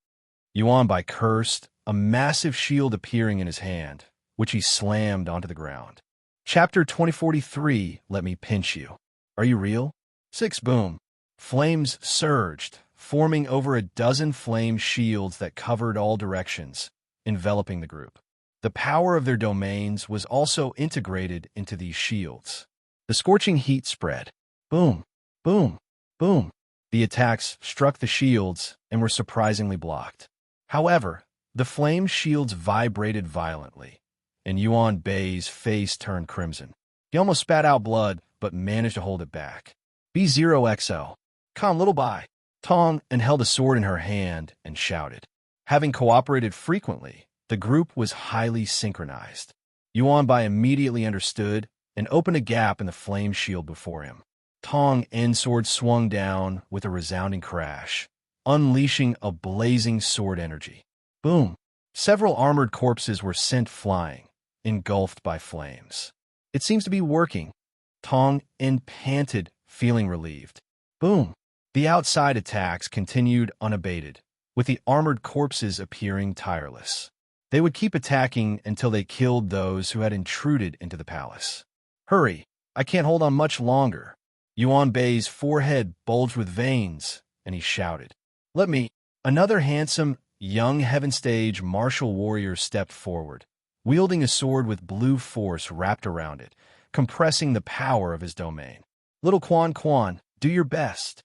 Yuan Bai cursed, a massive shield appearing in his hand, which he slammed onto the ground. Chapter 2043, Let Me Pinch You. Are you real? 6. Boom. Flames surged, forming over a dozen flame shields that covered all directions, enveloping the group. The power of their domains was also integrated into these shields. The scorching heat spread. Boom, boom, boom. The attacks struck the shields and were surprisingly blocked. However, the flame shields vibrated violently, and Yuan Bei's face turned crimson. He almost spat out blood, but managed to hold it back. B0XL. Come, little Bai. Tong and held a sword in her hand and shouted. Having cooperated frequently, the group was highly synchronized. Yuan Bai immediately understood and opened a gap in the flame shield before him. Tong end sword swung down with a resounding crash, unleashing a blazing sword energy. Boom! Several armored corpses were sent flying, engulfed by flames. It seems to be working. Tong end panted, feeling relieved. Boom! The outside attacks continued unabated, with the armored corpses appearing tireless. They would keep attacking until they killed those who had intruded into the palace. Hurry! I can't hold on much longer. Yuan Bei's forehead bulged with veins, and he shouted. Let me. Another handsome, young Heaven Stage martial warrior stepped forward, wielding a sword with blue force wrapped around it, compressing the power of his domain. Little Quan, do your best.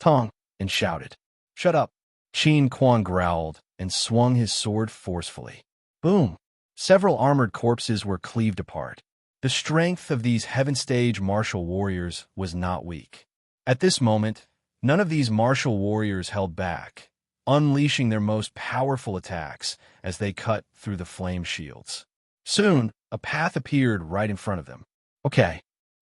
Tong, and shouted. Shut up. Qin Quan growled and swung his sword forcefully. Boom! Several armored corpses were cleaved apart. The strength of these Heaven Stage martial warriors was not weak. At this moment, none of these martial warriors held back, unleashing their most powerful attacks as they cut through the flame shields. Soon, a path appeared right in front of them. Okay.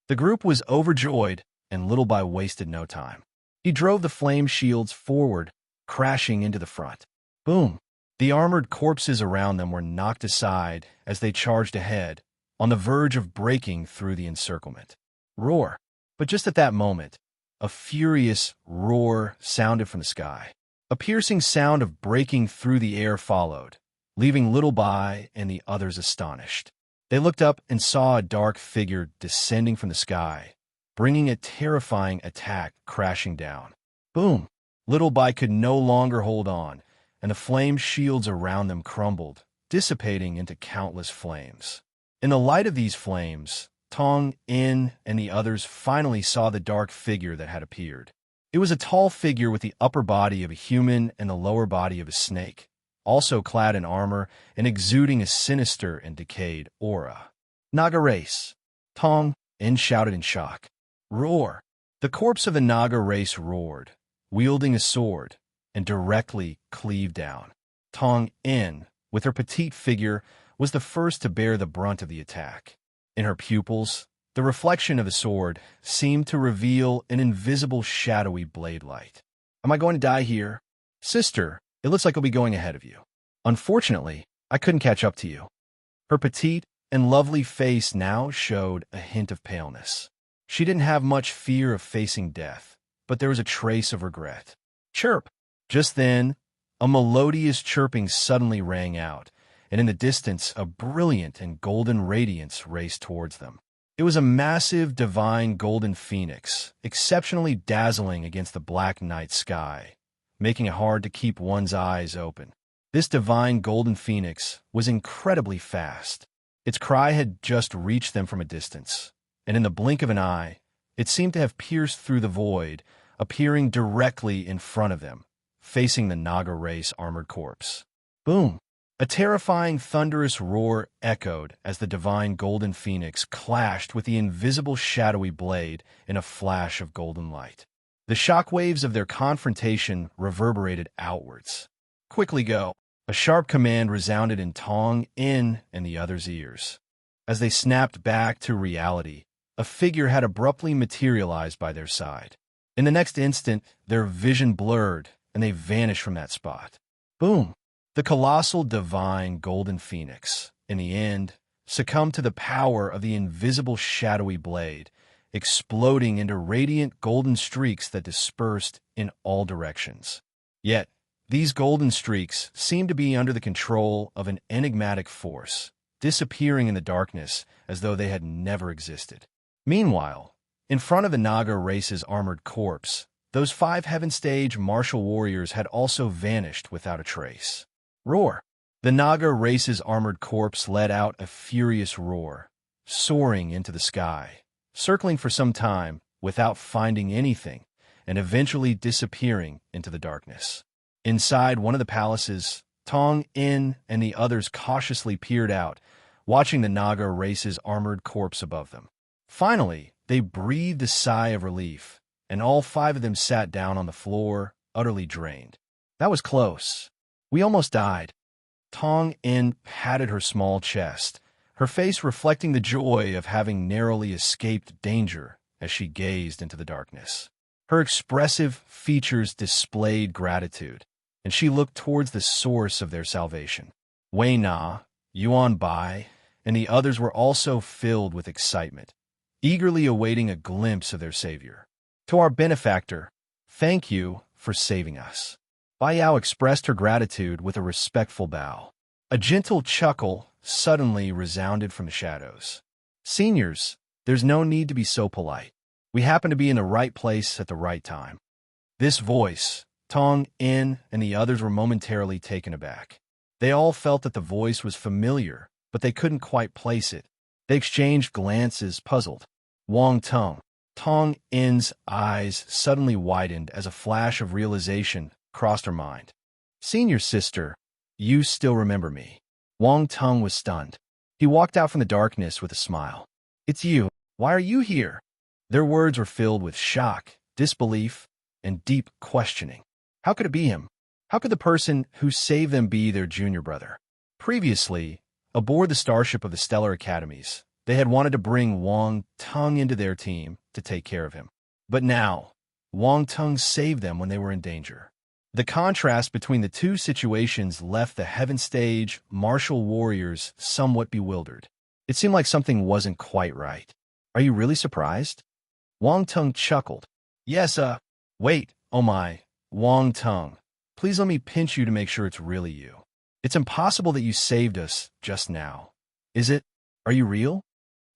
The group was overjoyed, and Little Bai wasted no time. He drove the flame shields forward, crashing into the front. Boom! The armored corpses around them were knocked aside as they charged ahead, on the verge of breaking through the encirclement. Roar! But just at that moment, a furious roar sounded from the sky. A piercing sound of breaking through the air followed, leaving Little Bai and the others astonished. They looked up and saw a dark figure descending from the sky, bringing a terrifying attack crashing down. Boom! Little Bai could no longer hold on, and the flame shields around them crumbled, dissipating into countless flames. In the light of these flames, Tong, In, and the others finally saw the dark figure that had appeared. It was a tall figure with the upper body of a human and the lower body of a snake, also clad in armor and exuding a sinister and decayed aura. Naga race! Tong, In shouted in shock. Roar! The corpse of the Naga race roared, wielding a sword, and directly cleaved down. Tong, In, with her petite figure, was the first to bear the brunt of the attack. In her pupils, the reflection of the sword seemed to reveal an invisible shadowy blade light. Am I going to die here? Sister, it looks like I'll be going ahead of you. Unfortunately, I couldn't catch up to you. Her petite and lovely face now showed a hint of paleness. She didn't have much fear of facing death, but there was a trace of regret. Chirp! Just then, a melodious chirping suddenly rang out, and in the distance a brilliant and golden radiance raced towards them. It was a massive divine golden phoenix, exceptionally dazzling against the black night sky, making it hard to keep one's eyes open. This divine golden phoenix was incredibly fast. Its cry had just reached them from a distance, and in the blink of an eye, it seemed to have pierced through the void, appearing directly in front of them, facing the Naga race armored corpse. Boom! A terrifying, thunderous roar echoed as the divine golden phoenix clashed with the invisible shadowy blade in a flash of golden light. The shockwaves of their confrontation reverberated outwards. Quickly go! A sharp command resounded in Tong, In, and the others' ears. As they snapped back to reality, a figure had abruptly materialized by their side. In the next instant, their vision blurred, and they vanished from that spot. Boom! The colossal divine golden phoenix, in the end, succumbed to the power of the invisible shadowy blade, exploding into radiant golden streaks that dispersed in all directions. Yet, these golden streaks seemed to be under the control of an enigmatic force, disappearing in the darkness as though they had never existed. Meanwhile, in front of the Naga race's armored corpse, those 5 heaven stage martial warriors had also vanished without a trace. Roar! The Naga race's armored corpse let out a furious roar, soaring into the sky, circling for some time without finding anything, and eventually disappearing into the darkness. Inside one of the palaces, Tong In and the others cautiously peered out, watching the Naga race's armored corpse above them. Finally, they breathed a sigh of relief, and all 5 of them sat down on the floor, utterly drained. That was close. We almost died. Tong In patted her small chest, her face reflecting the joy of having narrowly escaped danger as she gazed into the darkness. Her expressive features displayed gratitude, and she looked towards the source of their salvation. Wei Na, Yuan Bai, and the others were also filled with excitement, eagerly awaiting a glimpse of their savior. To our benefactor, thank you for saving us. Bai Yao expressed her gratitude with a respectful bow. A gentle chuckle suddenly resounded from the shadows. Seniors, there's no need to be so polite. We happen to be in the right place at the right time. This voice, Tong In and the others were momentarily taken aback. They all felt that the voice was familiar, but they couldn't quite place it. They exchanged glances, puzzled. Wang Tong. Tong In's eyes suddenly widened as a flash of realization crossed her mind. Senior sister, you still remember me. Wang Tong was stunned. He walked out from the darkness with a smile. It's you. Why are you here? Their words were filled with shock, disbelief, and deep questioning. How could it be him? How could the person who saved them be their junior brother? Previously, aboard the starship of the Stellar Academies, they had wanted to bring Wang Tong into their team to take care of him. But now, Wang Tong saved them when they were in danger. The contrast between the two situations left the Heaven Stage martial warriors somewhat bewildered. It seemed like something wasn't quite right. Are you really surprised? Wang Tong chuckled. Yes, wait, oh my, Wang Tong. Please let me pinch you to make sure it's really you. It's impossible that you saved us just now. Is it? Are you real?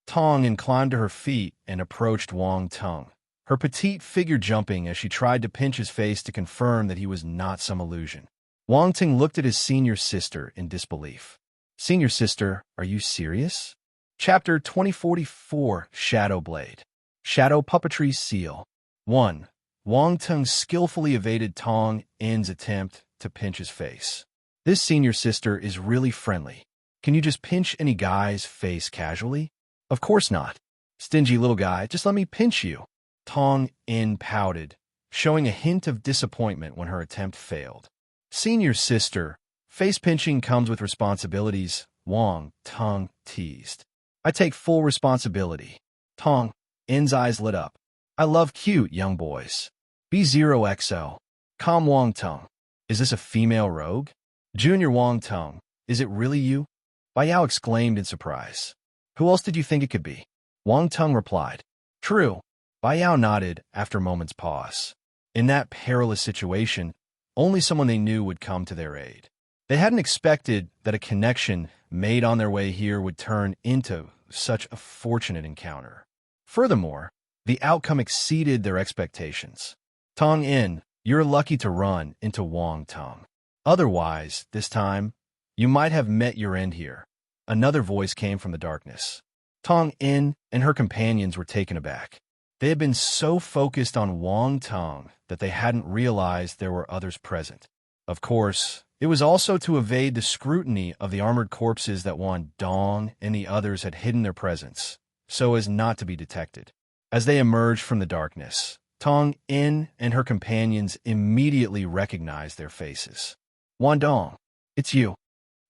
Tong inclined to her feet and approached Wang Tong, her petite figure jumping as she tried to pinch his face to confirm that he was not some illusion. Wang Tong looked at his senior sister in disbelief. Senior sister, are you serious? Chapter 2044, Shadow Blade. Shadow Puppetry Seal. 1. Wang Tong skillfully evaded Tong In's attempt to pinch his face. This senior sister is really friendly. Can you just pinch any guy's face casually? Of course not. Stingy little guy, just let me pinch you. Tong In pouted, showing a hint of disappointment when her attempt failed. Senior sister, face pinching comes with responsibilities, Wang Tong teased. I take full responsibility. Tong In's eyes lit up. I love cute young boys. B0XO. Calm Wang Tong. Is this a female rogue? Junior Wang Tong, is it really you? Bai Yao exclaimed in surprise. Who else did you think it could be? Wang Tong replied. True. Bai Yao nodded after a moment's pause. In that perilous situation, only someone they knew would come to their aid. They hadn't expected that a connection made on their way here would turn into such a fortunate encounter. Furthermore, the outcome exceeded their expectations. Tong In, you're lucky to run into Wang Tong. Otherwise, this time, you might have met your end here. Another voice came from the darkness. Tong In and her companions were taken aback. They had been so focused on Wang Tong that they hadn't realized there were others present. Of course, it was also to evade the scrutiny of the armored corpses that Wan Dong and the others had hidden their presence, so as not to be detected. As they emerged from the darkness, Tong In and her companions immediately recognized their faces. Wan Dong, it's you.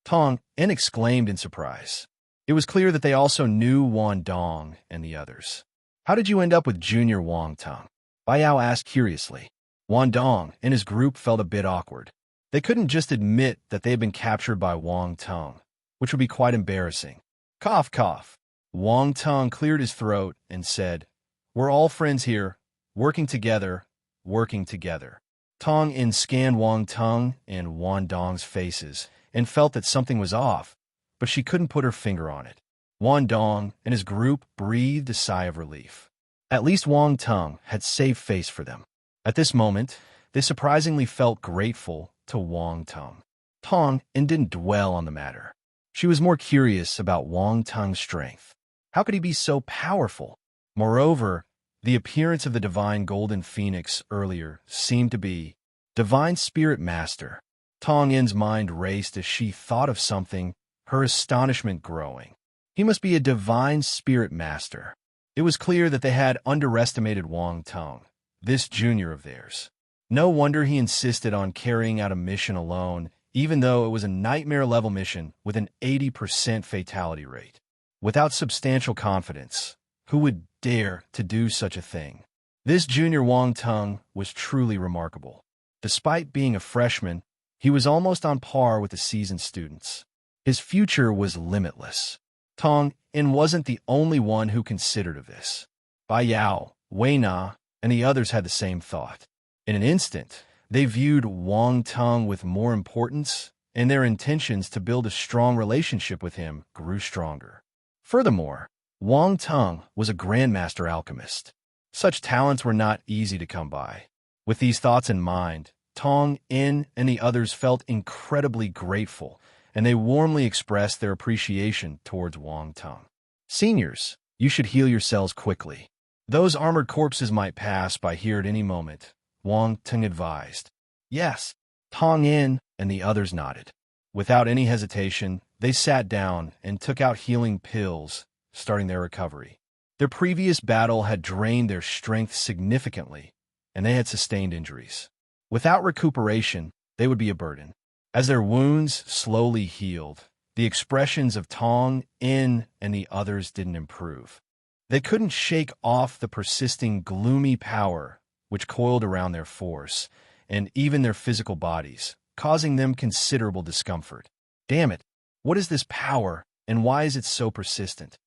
Tong In exclaimed in surprise. It was clear that they also knew Wan Dong and the others. How did you end up with Junior Wang Tong? Bai Yao asked curiously. Wan Dong and his group felt a bit awkward. They couldn't just admit that they had been captured by Wang Tong, which would be quite embarrassing. Cough, cough. Wang Tong cleared his throat and said, We're all friends here, working together, working together. Tong In scanned Wang Tong and Wan Dong's faces and felt that something was off, but she couldn't put her finger on it. Wang Dong and his group breathed a sigh of relief. At least Wang Tung had saved face for them. At this moment, they surprisingly felt grateful to Wang Tung. Tong and didn't dwell on the matter. She was more curious about Wang Tung's strength. How could he be so powerful? Moreover, the appearance of the divine golden phoenix earlier seemed to be divine spirit master. Tong Yin's mind raced as she thought of something, her astonishment growing. He must be a divine spirit master. It was clear that they had underestimated Wang Tung, this junior of theirs. No wonder he insisted on carrying out a mission alone, even though it was a nightmare-level mission with an 80% fatality rate. Without substantial confidence, who would dare to do such a thing? This junior Wang Tung was truly remarkable. Despite being a freshman, he was almost on par with the seasoned students. His future was limitless. Tong In wasn't the only one who considered of this. Bai Yao, Wei Na, and the others had the same thought. In an instant, they viewed Wang Tung with more importance, and their intentions to build a strong relationship with him grew stronger. Furthermore, Wang Tung was a grandmaster alchemist. Such talents were not easy to come by. With these thoughts in mind, Tong In and the others felt incredibly grateful, and they warmly expressed their appreciation towards Wang Tung. Seniors, you should heal yourselves quickly. Those armored corpses might pass by here at any moment, Wang Tung advised. Yes, Tong In and the others nodded. Without any hesitation, they sat down and took out healing pills, starting their recovery. Their previous battle had drained their strength significantly, and they had sustained injuries. Without recuperation, they would be a burden. As their wounds slowly healed, the expressions of Tong In and the others didn't improve. They couldn't shake off the persisting gloomy power which coiled around their force, and even their physical bodies, causing them considerable discomfort. Damn it, what is this power, and why is it so persistent?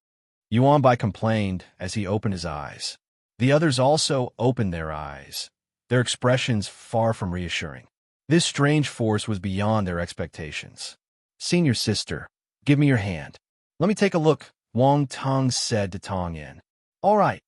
Yuan Bai complained as he opened his eyes. The others also opened their eyes, their expressions far from reassuring. This strange force was beyond their expectations. Senior sister, give me your hand. Let me take a look, Wang Tung said to Tong In. All right.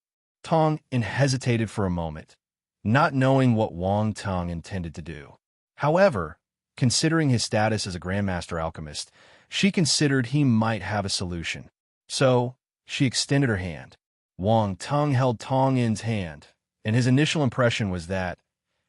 Tong In hesitated for a moment, not knowing what Wang Tung intended to do. However, considering his status as a grandmaster alchemist, she considered he might have a solution. So, she extended her hand. Wang Tung held Tong In's hand, and his initial impression was that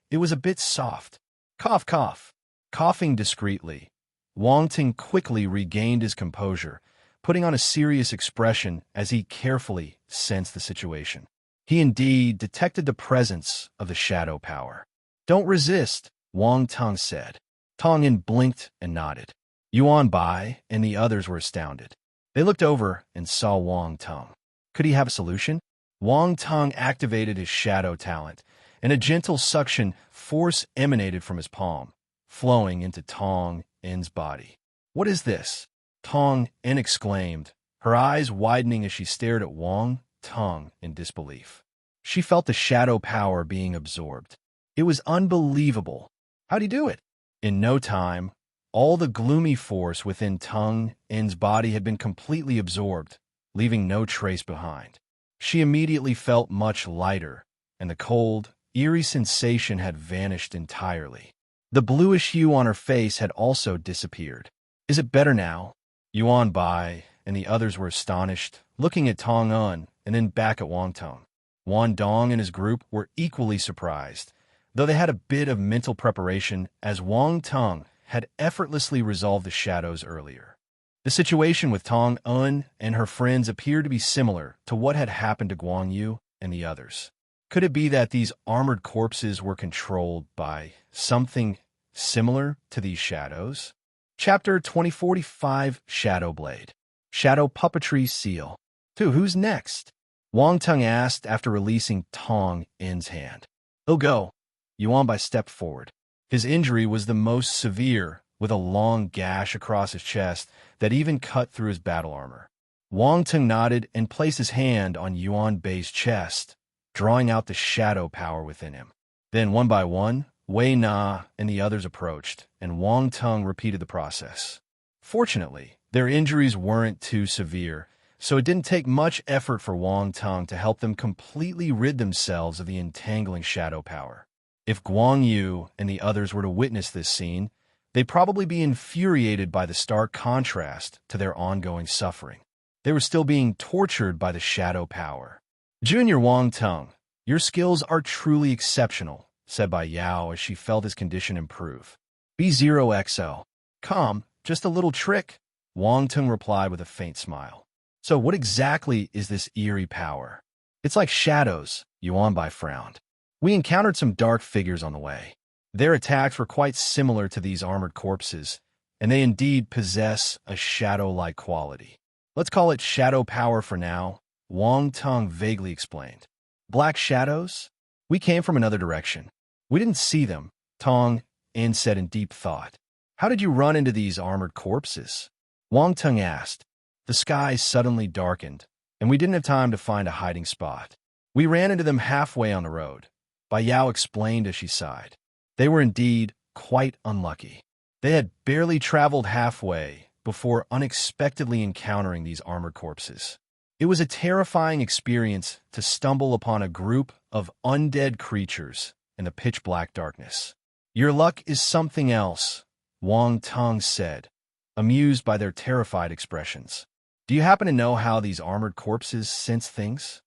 it was a bit soft. Cough, cough. Coughing discreetly, Wang Tung quickly regained his composure, putting on a serious expression as he carefully sensed the situation. He indeed detected the presence of the shadow power. Don't resist, Wang Tung said. Tong In blinked and nodded. Yuan Bai and the others were astounded. They looked over and saw Wang Tung. Could he have a solution? Wang Tung activated his shadow talent, and a gentle suction force emanated from his palm, flowing into Tong In's body. What is this? Tong In exclaimed, her eyes widening as she stared at Wang Tung in disbelief. She felt the shadow power being absorbed. It was unbelievable. How'd he do it? In no time, all the gloomy force within Tong In's body had been completely absorbed, leaving no trace behind. She immediately felt much lighter, and the cold, eerie sensation had vanished entirely. The bluish hue on her face had also disappeared. Is it better now? Yuan Bai and the others were astonished, looking at Tong Un and then back at Wang Tung. Wang Dong and his group were equally surprised, though they had a bit of mental preparation as Wang Tung had effortlessly resolved the shadows earlier. The situation with Tong Un and her friends appeared to be similar to what had happened to Guan Yu and the others. Could it be that these armored corpses were controlled by something similar to these shadows? Chapter 2045, Shadow Blade. Shadow Puppetry Seal. Who's next? Wang Tung asked after releasing Tong In's hand. Oh, go. Yuan Bai stepped forward. His injury was the most severe, with a long gash across his chest that even cut through his battle armor. Wang Tung nodded and placed his hand on Yuan Bai's chest, drawing out the shadow power within him. Then, one by one, Wei Na and the others approached, and Wang Tung repeated the process. Fortunately, Their injuries weren't too severe, so it didn't take much effort for Wang Teng to help them completely rid themselves of the entangling shadow power. If Guang Yu and the others were to witness this scene, they'd probably be infuriated by the stark contrast to their ongoing suffering. They were still being tortured by the shadow power. Junior Wang Teng, your skills are truly exceptional, said Bai Yao as she felt his condition improve. B0XO. Come, just a little trick, Wang Teng replied with a faint smile. So what exactly is this eerie power? It's like shadows, Yuan Bai frowned. We encountered some dark figures on the way. Their attacks were quite similar to these armored corpses, and they indeed possess a shadow-like quality. Let's call it shadow power for now, Wang Teng vaguely explained. Black shadows? We came from another direction. We didn't see them, Tong In said in deep thought. How did you run into these armored corpses? Wang Teng asked. The sky suddenly darkened, and we didn't have time to find a hiding spot. We ran into them halfway on the road, Bai Yao explained as she sighed. They were indeed quite unlucky. They had barely traveled halfway before unexpectedly encountering these armored corpses. It was a terrifying experience to stumble upon a group of undead creatures in the pitch-black darkness. Your luck is something else, Wang Teng said, amused by their terrified expressions. Do you happen to know how these armored corpses sense things?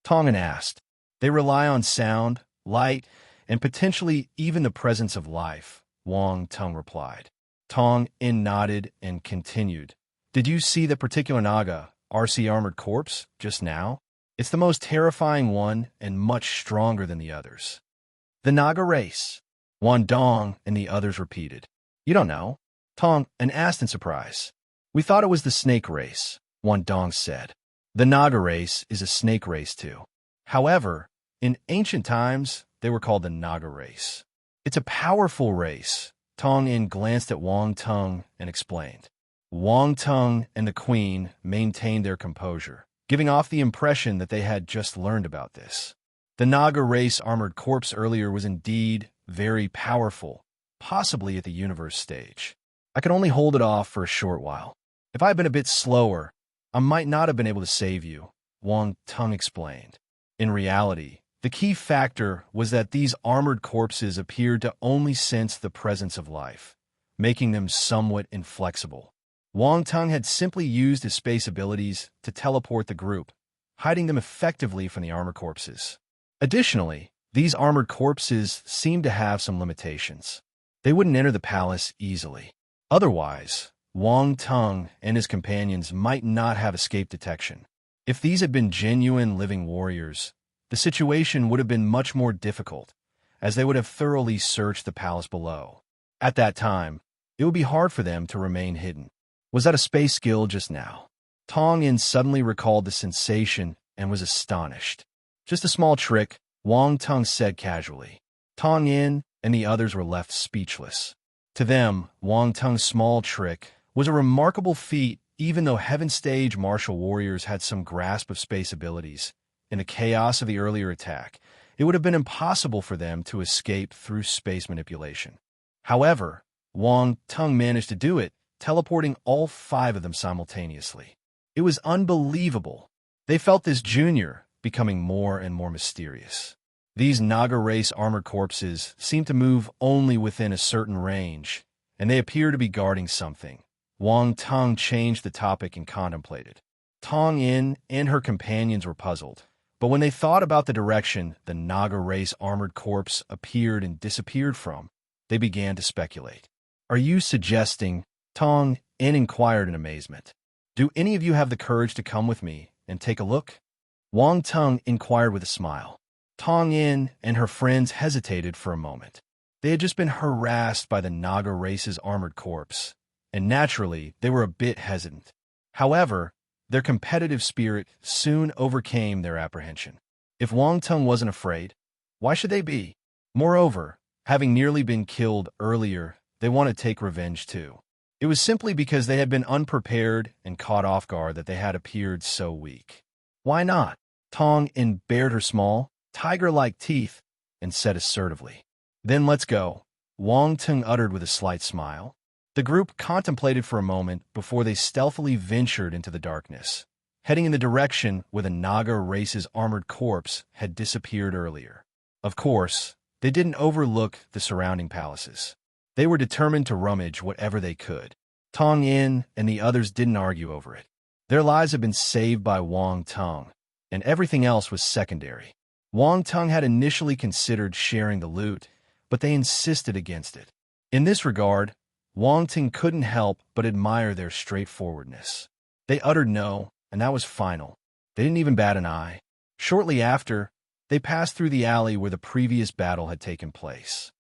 Tongan asked. They rely on sound, light, and potentially even the presence of life, Wang Teng replied. Tong In nodded and continued. Did you see the particular Naga, RC armored corpse, just now? It's the most terrifying one and much stronger than the others. The Naga race, Wan Dong and the others repeated. You don't know? Tong In asked in surprise. We thought it was the snake race, Wan Dong said. The Naga race is a snake race too. However, in ancient times, they were called the Naga race. It's a powerful race. Tong In glanced at Wang Teng and explained. Wang Teng and the Queen maintained their composure, giving off the impression that they had just learned about this. The Naga race armored corpse earlier was indeed very powerful, possibly at the universe stage. I could only hold it off for a short while. If I had been a bit slower, I might not have been able to save you, Wang Teng explained. In reality, the key factor was that these armored corpses appeared to only sense the presence of life, making them somewhat inflexible. Wang Teng had simply used his space abilities to teleport the group, hiding them effectively from the armored corpses. Additionally, these armored corpses seemed to have some limitations. They wouldn't enter the palace easily. Otherwise, Wang Teng and his companions might not have escaped detection. If these had been genuine living warriors, the situation would have been much more difficult, as they would have thoroughly searched the palace below. At that time, it would be hard for them to remain hidden. Was that a space skill just now? Tong In suddenly recalled the sensation and was astonished. Just a small trick, Wang Teng said casually. Tong In and the others were left speechless. To them, Wang Teng's small trick was a remarkable feat, even though Heaven Stage martial warriors had some grasp of space abilities. In the chaos of the earlier attack, it would have been impossible for them to escape through space manipulation. However, Wang Teng managed to do it, teleporting all 5 of them simultaneously. It was unbelievable. They felt this junior becoming more and more mysterious. These Naga race armored corpses seemed to move only within a certain range, and they appear to be guarding something. Wang Teng changed the topic and contemplated. Tong In and her companions were puzzled, but when they thought about the direction the Naga race armored corpse appeared and disappeared from, they began to speculate. Are you suggesting? Tong In inquired in amazement. Do any of you have the courage to come with me and take a look? Wang Teng inquired with a smile. Tong In and her friends hesitated for a moment. They had just been harassed by the Naga race's armored corpse, and naturally they were a bit hesitant. However, their competitive spirit soon overcame their apprehension. If Wang Teng wasn't afraid, why should they be? Moreover, having nearly been killed earlier, they want to take revenge too. It was simply because they had been unprepared and caught off guard that they had appeared so weak. Why not? Tong In bared her small, tiger-like teeth and said assertively. Then let's go, Wang Teng uttered with a slight smile. The group contemplated for a moment before they stealthily ventured into the darkness, heading in the direction where the Naga race's armored corpse had disappeared earlier. Of course, they didn't overlook the surrounding palaces. They were determined to rummage whatever they could. Tong Yin and the others didn't argue over it. Their lives had been saved by Wang Tong, and everything else was secondary. Wang Tong had initially considered sharing the loot, but they insisted against it. In this regard, Wang Ting couldn't help but admire their straightforwardness. They uttered no, and that was final. They didn't even bat an eye. Shortly after, they passed through the alley where the previous battle had taken place.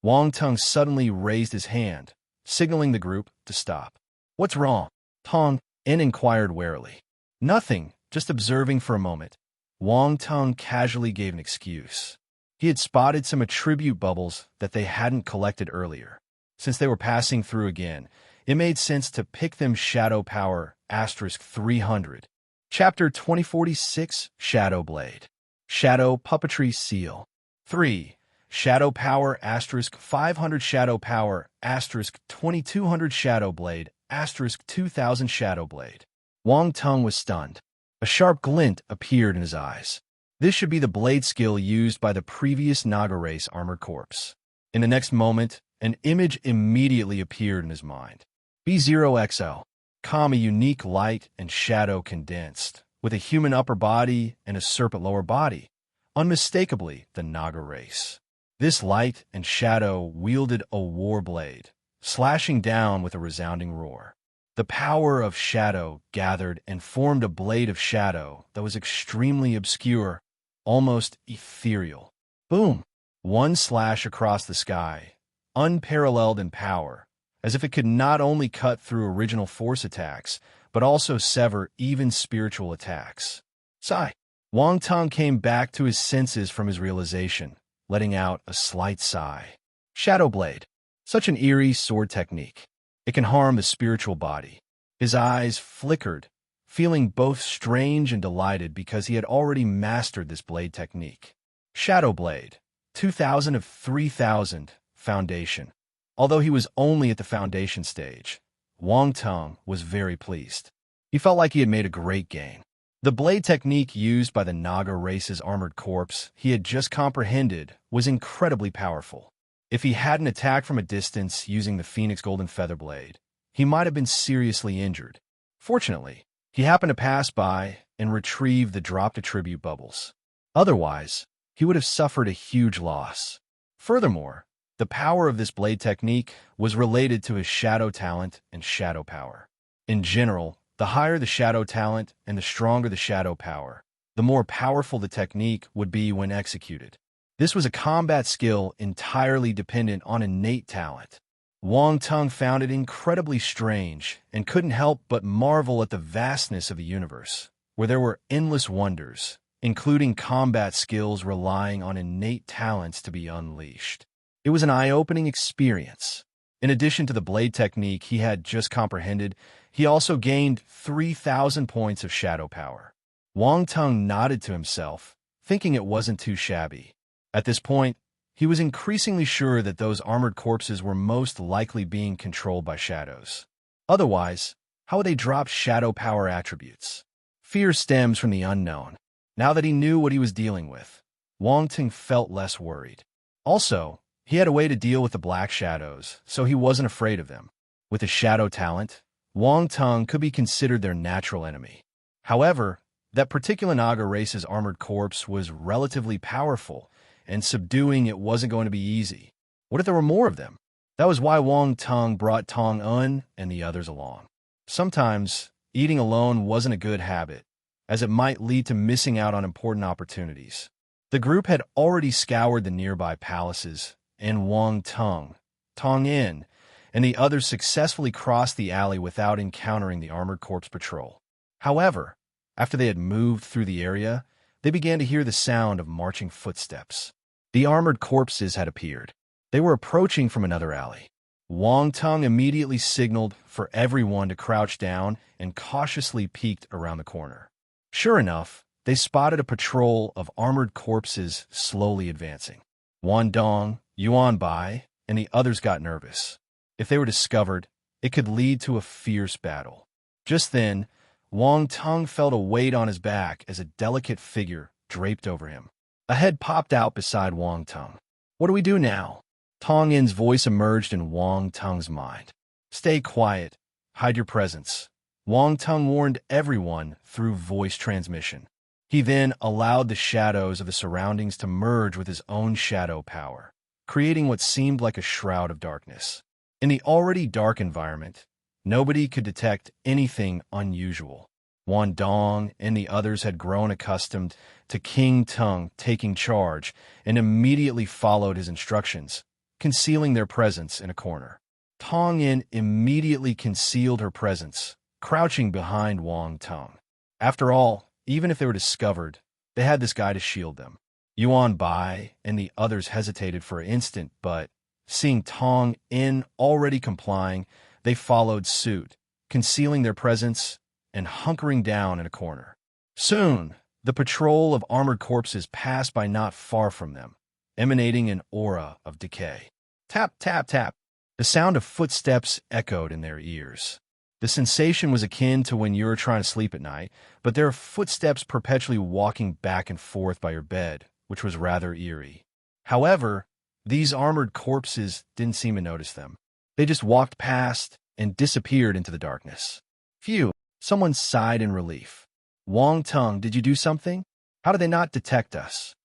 Wang Tong suddenly raised his hand, signaling the group to stop. "What's wrong?" Tong In inquired warily. "Nothing, just observing for a moment." Wang Tong casually gave an excuse. He had spotted some attribute bubbles that they hadn't collected earlier. Since they were passing through again, it made sense to pick them Shadow Power *300. Chapter 2046 Shadow Blade. Shadow Puppetry Seal. 3. Shadow Power *500 Shadow Power *2200 Shadow Blade *2000 Shadow Blade. Wang Tong was stunned. A sharp glint appeared in his eyes. This should be the blade skill used by the previous Naga race armored corpse. In the next moment, an image immediately appeared in his mind. B0XL, a unique light and shadow condensed, with a human upper body and a serpent lower body, unmistakably the Naga race. This light and shadow wielded a war blade, slashing down with a resounding roar. The power of shadow gathered and formed a blade of shadow that was extremely obscure, almost ethereal. Boom! One slash across the sky, unparalleled in power, as if it could not only cut through original force attacks, but also sever even spiritual attacks. Sigh. Wang Tong came back to his senses from his realization, letting out a slight sigh. Shadow Blade. Such an eerie sword technique. It can harm the spiritual body. His eyes flickered, feeling both strange and delighted because he had already mastered this blade technique. Shadow Blade. 2000 of 3000. Foundation. Although he was only at the foundation stage, Wang Tong was very pleased. He felt like he had made a great gain. The blade technique used by the Naga race's armored corpse he had just comprehended was incredibly powerful. If he hadn't attacked from a distance using the Phoenix Golden Feather Blade, he might have been seriously injured. Fortunately, he happened to pass by and retrieve the dropped attribute bubbles. Otherwise, he would have suffered a huge loss. Furthermore, the power of this blade technique was related to his shadow talent and shadow power. In general, the higher the shadow talent and the stronger the shadow power, the more powerful the technique would be when executed. This was a combat skill entirely dependent on innate talent. Wang Tong found it incredibly strange and couldn't help but marvel at the vastness of the universe, where there were endless wonders, including combat skills relying on innate talents to be unleashed. It was an eye-opening experience. In addition to the blade technique he had just comprehended, he also gained 3,000 points of shadow power. Wang Tong nodded to himself, thinking it wasn't too shabby. At this point, he was increasingly sure that those armored corpses were most likely being controlled by shadows. Otherwise, how would they drop shadow power attributes? Fear stems from the unknown. Now that he knew what he was dealing with, Wang Ting felt less worried. Also, he had a way to deal with the black shadows, so he wasn't afraid of them. With his shadow talent, Wang Tong could be considered their natural enemy. However, that particular Naga race's armored corpse was relatively powerful, and subduing it wasn't going to be easy. What if there were more of them? That was why Wang Tong brought Tong Un and the others along. Sometimes, eating alone wasn't a good habit, as it might lead to missing out on important opportunities. The group had already scoured the nearby palaces, and Wang Tong, Tong In, and the others successfully crossed the alley without encountering the armored corpse patrol. However, after they had moved through the area, they began to hear the sound of marching footsteps. The armored corpses had appeared. They were approaching from another alley. Wang Tong immediately signaled for everyone to crouch down and cautiously peeked around the corner. Sure enough, they spotted a patrol of armored corpses slowly advancing. Wan Dong, Yuan Bai, and the others got nervous. If they were discovered, It could lead to a fierce battle. Just then, Wang Tung felt a weight on his back as a delicate figure draped over him. A head popped out beside Wang Tung. "What do we do now?" Tong Yin's voice emerged in Wang Tung's mind. "Stay quiet. Hide your presence," Wang Tung warned everyone through voice transmission. He then allowed the shadows of the surroundings to merge with his own shadow power, creating what seemed like a shroud of darkness. In the already dark environment, nobody could detect anything unusual. Wan Dong and the others had grown accustomed to King Tung taking charge and immediately followed his instructions, concealing their presence in a corner. Tong Yin immediately concealed her presence, crouching behind Wang Tung. After all, even if they were discovered, they had this guy to shield them. Yuan Bai and the others hesitated for an instant, but seeing Tong Yin already complying, they followed suit, concealing their presence and hunkering down in a corner. Soon, the patrol of armored corpses passed by not far from them, emanating an aura of decay. Tap, tap, tap. The sound of footsteps echoed in their ears. The sensation was akin to when you're trying to sleep at night, but there are footsteps perpetually walking back and forth by your bed, which was rather eerie. However, these armored corpses didn't seem to notice them. They just walked past and disappeared into the darkness. Phew, someone sighed in relief. Wang Tung, did you do something? How did they not detect us?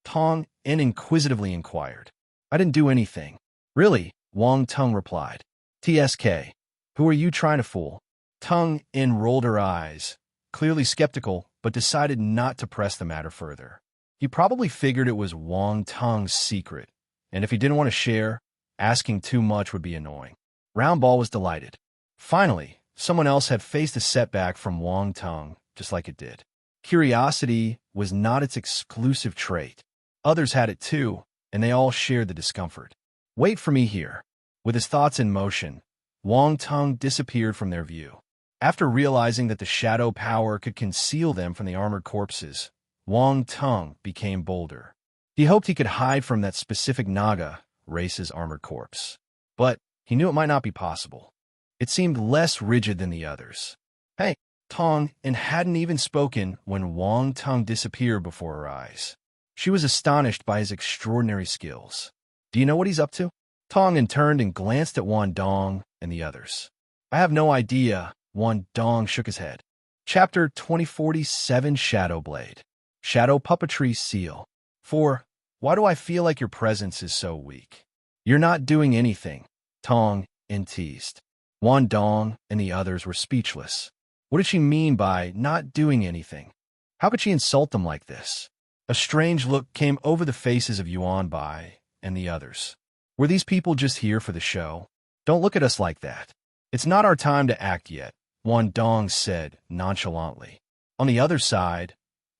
Tong Yin inquisitively inquired. I didn't do anything. Really? Wang Tung replied. TSK. Who are you trying to fool? Tung Yin rolled her eyes, clearly skeptical, but decided not to press the matter further. He probably figured it was Wang Tung's secret, and if he didn't want to share, asking too much would be annoying. Roundball was delighted. Finally, someone else had faced a setback from Wang Tung, just like it did. Curiosity was not its exclusive trait. Others had it too, and they all shared the discomfort. Wait for me here. With his thoughts in motion, Wang Tung disappeared from their view. After realizing that the shadow power could conceal them from the armored corpses, Wang Tung became bolder. He hoped he could hide from that specific Naga race's armored corpse. But he knew it might not be possible. It seemed less rigid than the others. Hey, Tong Yin hadn't even spoken when Wang Tung disappeared before her eyes. She was astonished by his extraordinary skills. Do you know what he's up to? Tong Yin turned and glanced at Wan Dong and the others. I have no idea. Wan Dong shook his head. Chapter 2047 Shadow Blade. Shadow Puppetry Seal. 4. Why do I feel like your presence is so weak? You're not doing anything, Tong Yin teased. Wan Dong and the others were speechless. What did she mean by not doing anything? How could she insult them like this? A strange look came over the faces of Yuan Bai and the others. Were these people just here for the show? Don't look at us like that. It's not our time to act yet, Wan Dong said nonchalantly. On the other side,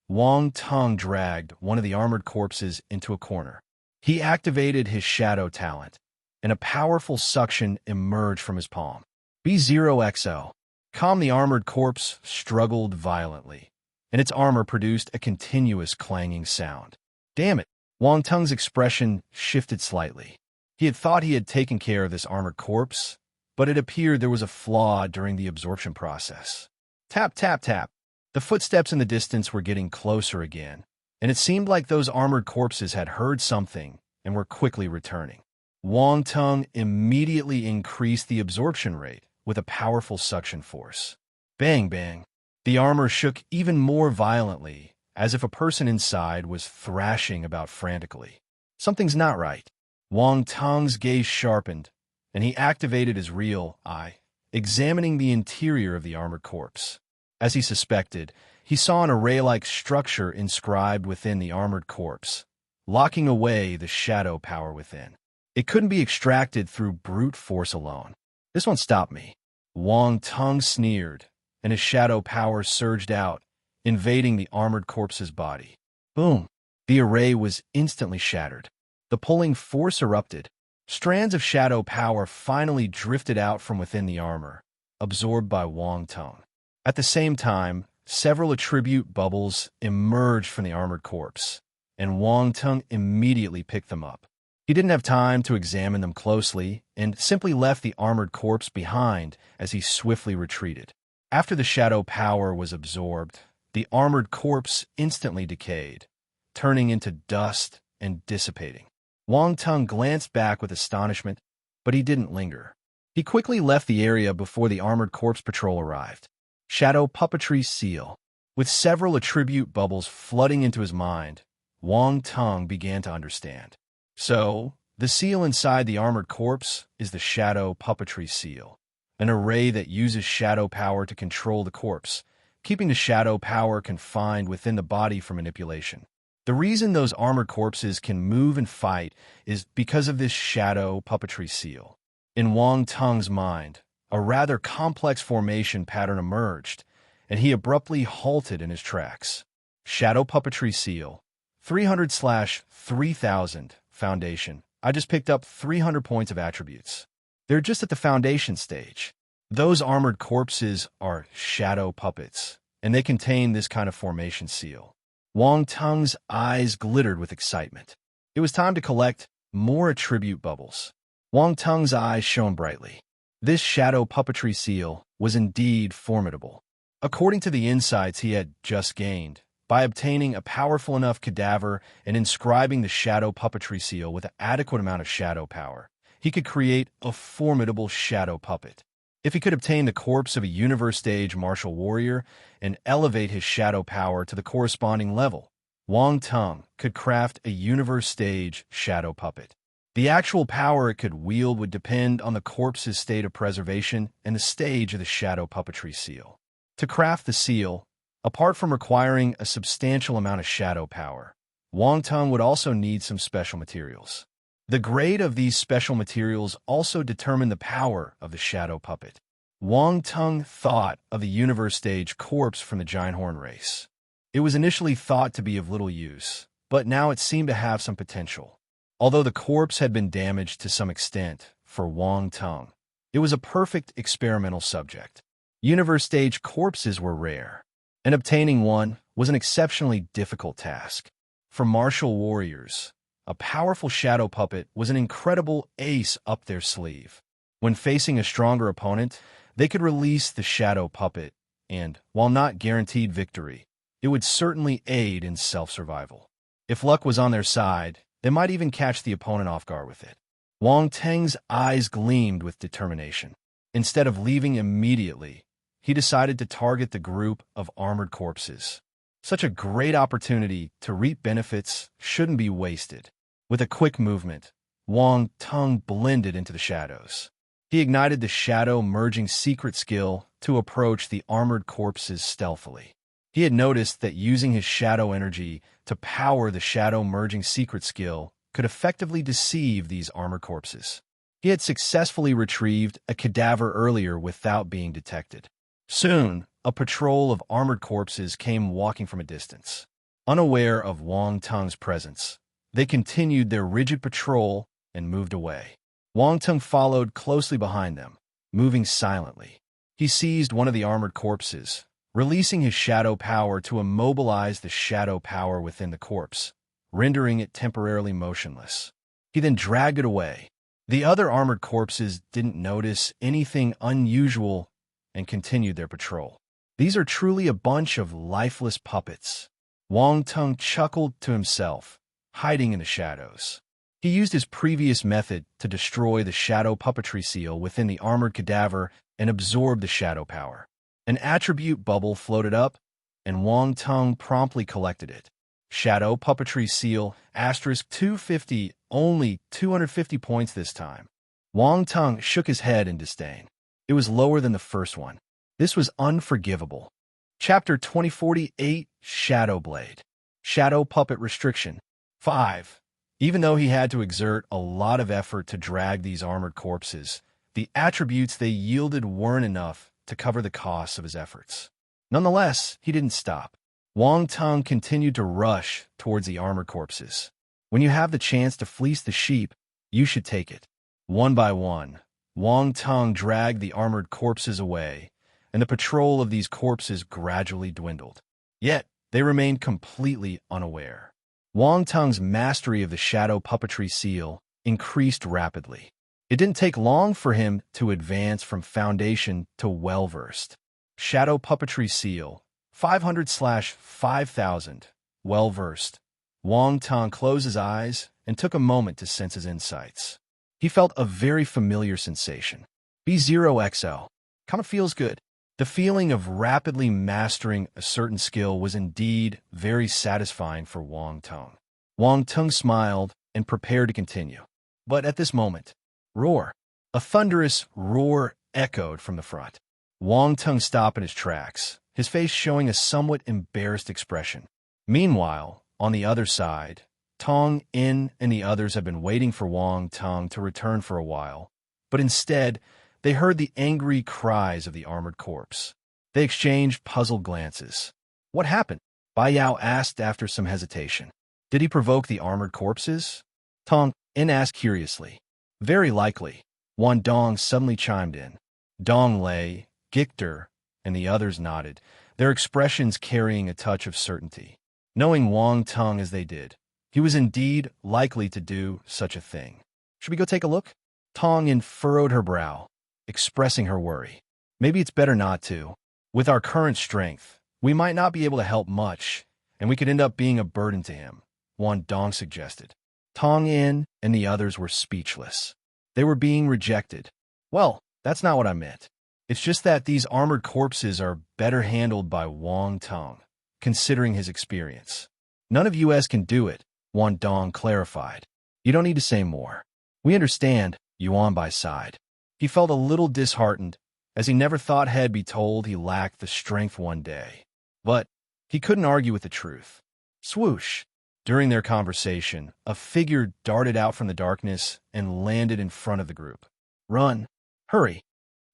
Wang Tung dragged one of the armored corpses into a corner. He activated his shadow talent, and a powerful suction emerged from his palm. B0XO. Calm the armored corpse struggled violently, and its armor produced a continuous clanging sound. Damn it! Wang Tung's expression shifted slightly. He had thought he had taken care of this armored corpse, but it appeared there was a flaw during the absorption process. Tap, tap, tap. The footsteps in the distance were getting closer again, and it seemed like those armored corpses had heard something and were quickly returning. Wang Tung immediately increased the absorption rate with a powerful suction force. Bang, bang. The armor shook even more violently, as if a person inside was thrashing about frantically. Something's not right. Wang Tung's gaze sharpened, and he activated his real eye, examining the interior of the armored corpse. As he suspected, he saw an array-like structure inscribed within the armored corpse, locking away the shadow power within. It couldn't be extracted through brute force alone. This won't stop me. Wang Tung sneered, and his shadow power surged out, invading the armored corpse's body. Boom! The array was instantly shattered. The pulling force erupted. Strands of shadow power finally drifted out from within the armor, absorbed by Wang Tung. At the same time, several attribute bubbles emerged from the armored corpse, and Wang Tung immediately picked them up. He didn't have time to examine them closely and simply left the armored corpse behind as he swiftly retreated. After the shadow power was absorbed, the armored corpse instantly decayed, turning into dust and dissipating. Wang Tung glanced back with astonishment, but he didn't linger. He quickly left the area before the armored corpse patrol arrived. Shadow puppetry seal. With several attribute bubbles flooding into his mind, Wang Tung began to understand. So, the seal inside the armored corpse is the shadow puppetry seal, an array that uses shadow power to control the corpse, keeping the shadow power confined within the body for manipulation. The reason those armored corpses can move and fight is because of this shadow puppetry seal. In Wang Tung's mind, a rather complex formation pattern emerged, and he abruptly halted in his tracks. Shadow puppetry seal, 300/3000, foundation. I just picked up 300 points of attributes. They're just at the foundation stage. Those armored corpses are shadow puppets, and they contain this kind of formation seal. Wang Tung's eyes glittered with excitement. It was time to collect more attribute bubbles. Wang Tung's eyes shone brightly. This shadow puppetry seal was indeed formidable. According to the insights he had just gained, by obtaining a powerful enough cadaver and inscribing the shadow puppetry seal with an adequate amount of shadow power, he could create a formidable shadow puppet. If he could obtain the corpse of a universe-stage martial warrior and elevate his shadow power to the corresponding level, Wang Tung could craft a universe-stage shadow puppet. The actual power it could wield would depend on the corpse's state of preservation and the stage of the shadow puppetry seal. To craft the seal, apart from requiring a substantial amount of shadow power, Wang Tung would also need some special materials. The grade of these special materials also determined the power of the shadow puppet. Wang Tung thought of the universe-stage corpse from the giant horn race. It was initially thought to be of little use, but now it seemed to have some potential. Although the corpse had been damaged to some extent for Wang Tung, it was a perfect experimental subject. Universe-stage corpses were rare, and obtaining one was an exceptionally difficult task. For martial warriors, a powerful shadow puppet was an incredible ace up their sleeve. When facing a stronger opponent, they could release the shadow puppet, and, while not guaranteed victory, it would certainly aid in self-survival. If luck was on their side, they might even catch the opponent off guard with it. Wang Tung's eyes gleamed with determination. Instead of leaving immediately, he decided to target the group of armored corpses. Such a great opportunity to reap benefits shouldn't be wasted. With a quick movement, Wang Tung blended into the shadows. He ignited the shadow merging secret skill to approach the armored corpses stealthily. He had noticed that using his shadow energy to power the shadow merging secret skill could effectively deceive these armored corpses. He had successfully retrieved a cadaver earlier without being detected. Soon, a patrol of armored corpses came walking from a distance. Unaware of Wang Tung's presence, they continued their rigid patrol and moved away. Wang Tung followed closely behind them, moving silently. He seized one of the armored corpses, releasing his shadow power to immobilize the shadow power within the corpse, rendering it temporarily motionless. He then dragged it away. The other armored corpses didn't notice anything unusual and continued their patrol. These are truly a bunch of lifeless puppets. Wang Tung chuckled to himself, hiding in the shadows. He used his previous method to destroy the shadow puppetry seal within the armored cadaver and absorb the shadow power. An attribute bubble floated up, and Wang Tung promptly collected it. Shadow puppetry seal, asterisk 250, only 250 points this time. Wang Tung shook his head in disdain. It was lower than the first one. This was unforgivable. Chapter 2048, Shadow Blade. Shadow Puppet Restriction. 5. Even though he had to exert a lot of effort to drag these armored corpses, the attributes they yielded weren't enough to cover the costs of his efforts. Nonetheless, he didn't stop. Wang Tung continued to rush towards the armored corpses. When you have the chance to fleece the sheep, you should take it. One by one, Wang Tung dragged the armored corpses away, and the patrol of these corpses gradually dwindled. Yet, they remained completely unaware. Wang Tung's mastery of the shadow puppetry seal increased rapidly. It didn't take long for him to advance from foundation to well-versed. Shadow puppetry seal, 500/5000, well-versed. Wang Tong closed his eyes and took a moment to sense his insights. He felt a very familiar sensation. B0XL. Kinda feels good. The feeling of rapidly mastering a certain skill was indeed very satisfying for Wang Tong. Wang Tong smiled and prepared to continue. But at this moment, roar. A thunderous roar echoed from the front. Wang Tong stopped in his tracks, his face showing a somewhat embarrassed expression. Meanwhile, on the other side, Tong In and the others had been waiting for Wang Tong to return for a while, but instead, they heard the angry cries of the armored corpse. They exchanged puzzled glances. What happened? Bai Yao asked after some hesitation. Did he provoke the armored corpses? Tong In asked curiously. Very likely. Wan Dong suddenly chimed in. Dong Lei, Gictor, and the others nodded, their expressions carrying a touch of certainty. Knowing Wang Tong as they did, he was indeed likely to do such a thing. Should we go take a look? Tong In furrowed her brow, expressing her worry. Maybe it's better not to. With our current strength, we might not be able to help much, and we could end up being a burden to him, Wan Dong suggested. Tong In and the others were speechless. They were being rejected. Well, that's not what I meant. It's just that these armored corpses are better handled by Wang Tong, considering his experience. None of us can do it, Wan Dong clarified. You don't need to say more. We understand, Yuan Bai sighed. He felt a little disheartened, as he never thought he'd be told he lacked the strength one day. But he couldn't argue with the truth. Swoosh! During their conversation, a figure darted out from the darkness and landed in front of the group. Run! Hurry!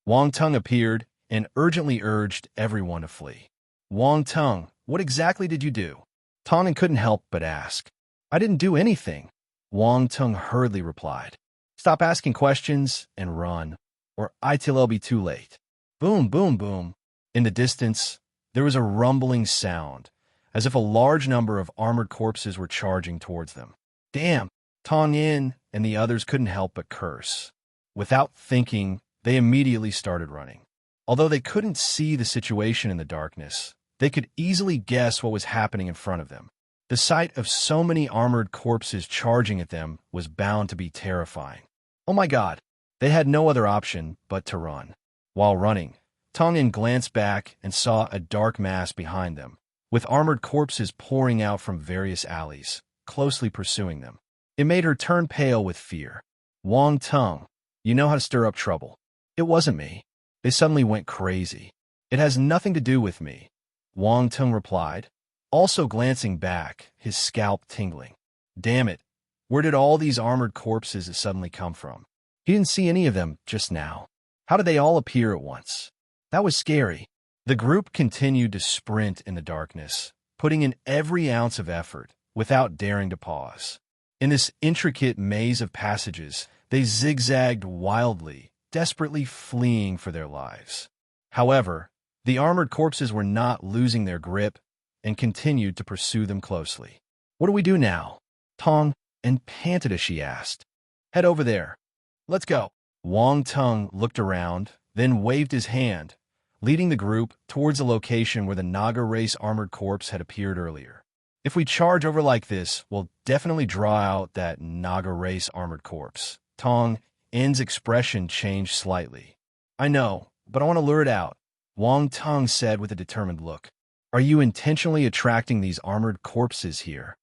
Wang Tong appeared and urgently urged everyone to flee. Wang Tong, what exactly did you do? Tong couldn't help but ask. I didn't do anything, Wang Tong hurriedly replied. Stop asking questions and run, or it'll be too late. Boom, boom, boom. In the distance, there was a rumbling sound, as if a large number of armored corpses were charging towards them. Damn! Tong In and the others couldn't help but curse. Without thinking, they immediately started running. Although they couldn't see the situation in the darkness, they could easily guess what was happening in front of them. The sight of so many armored corpses charging at them was bound to be terrifying. Oh my God! They had no other option but to run. While running, Tong In glanced back and saw a dark mass behind them, with armored corpses pouring out from various alleys, closely pursuing them. It made her turn pale with fear. Wang Tong, you know how to stir up trouble. It wasn't me. They suddenly went crazy. It has nothing to do with me, Wang Tong replied, also glancing back, his scalp tingling. Damn it, where did all these armored corpses suddenly come from? He didn't see any of them just now. How did they all appear at once? That was scary. The group continued to sprint in the darkness, putting in every ounce of effort, without daring to pause. In this intricate maze of passages, they zigzagged wildly, desperately fleeing for their lives. However, the armored corpses were not losing their grip and continued to pursue them closely. What do we do now? Tong and panted as she asked. Head over there. Let's go. Wang Tong looked around, then waved his hand, leading the group towards the location where the Naga race armored corpse had appeared earlier. If we charge over like this, we'll definitely draw out that Naga race armored corpse. Tong In's expression changed slightly. I know, but I want to lure it out, Wang Tong said with a determined look. Are you intentionally attracting these armored corpses here?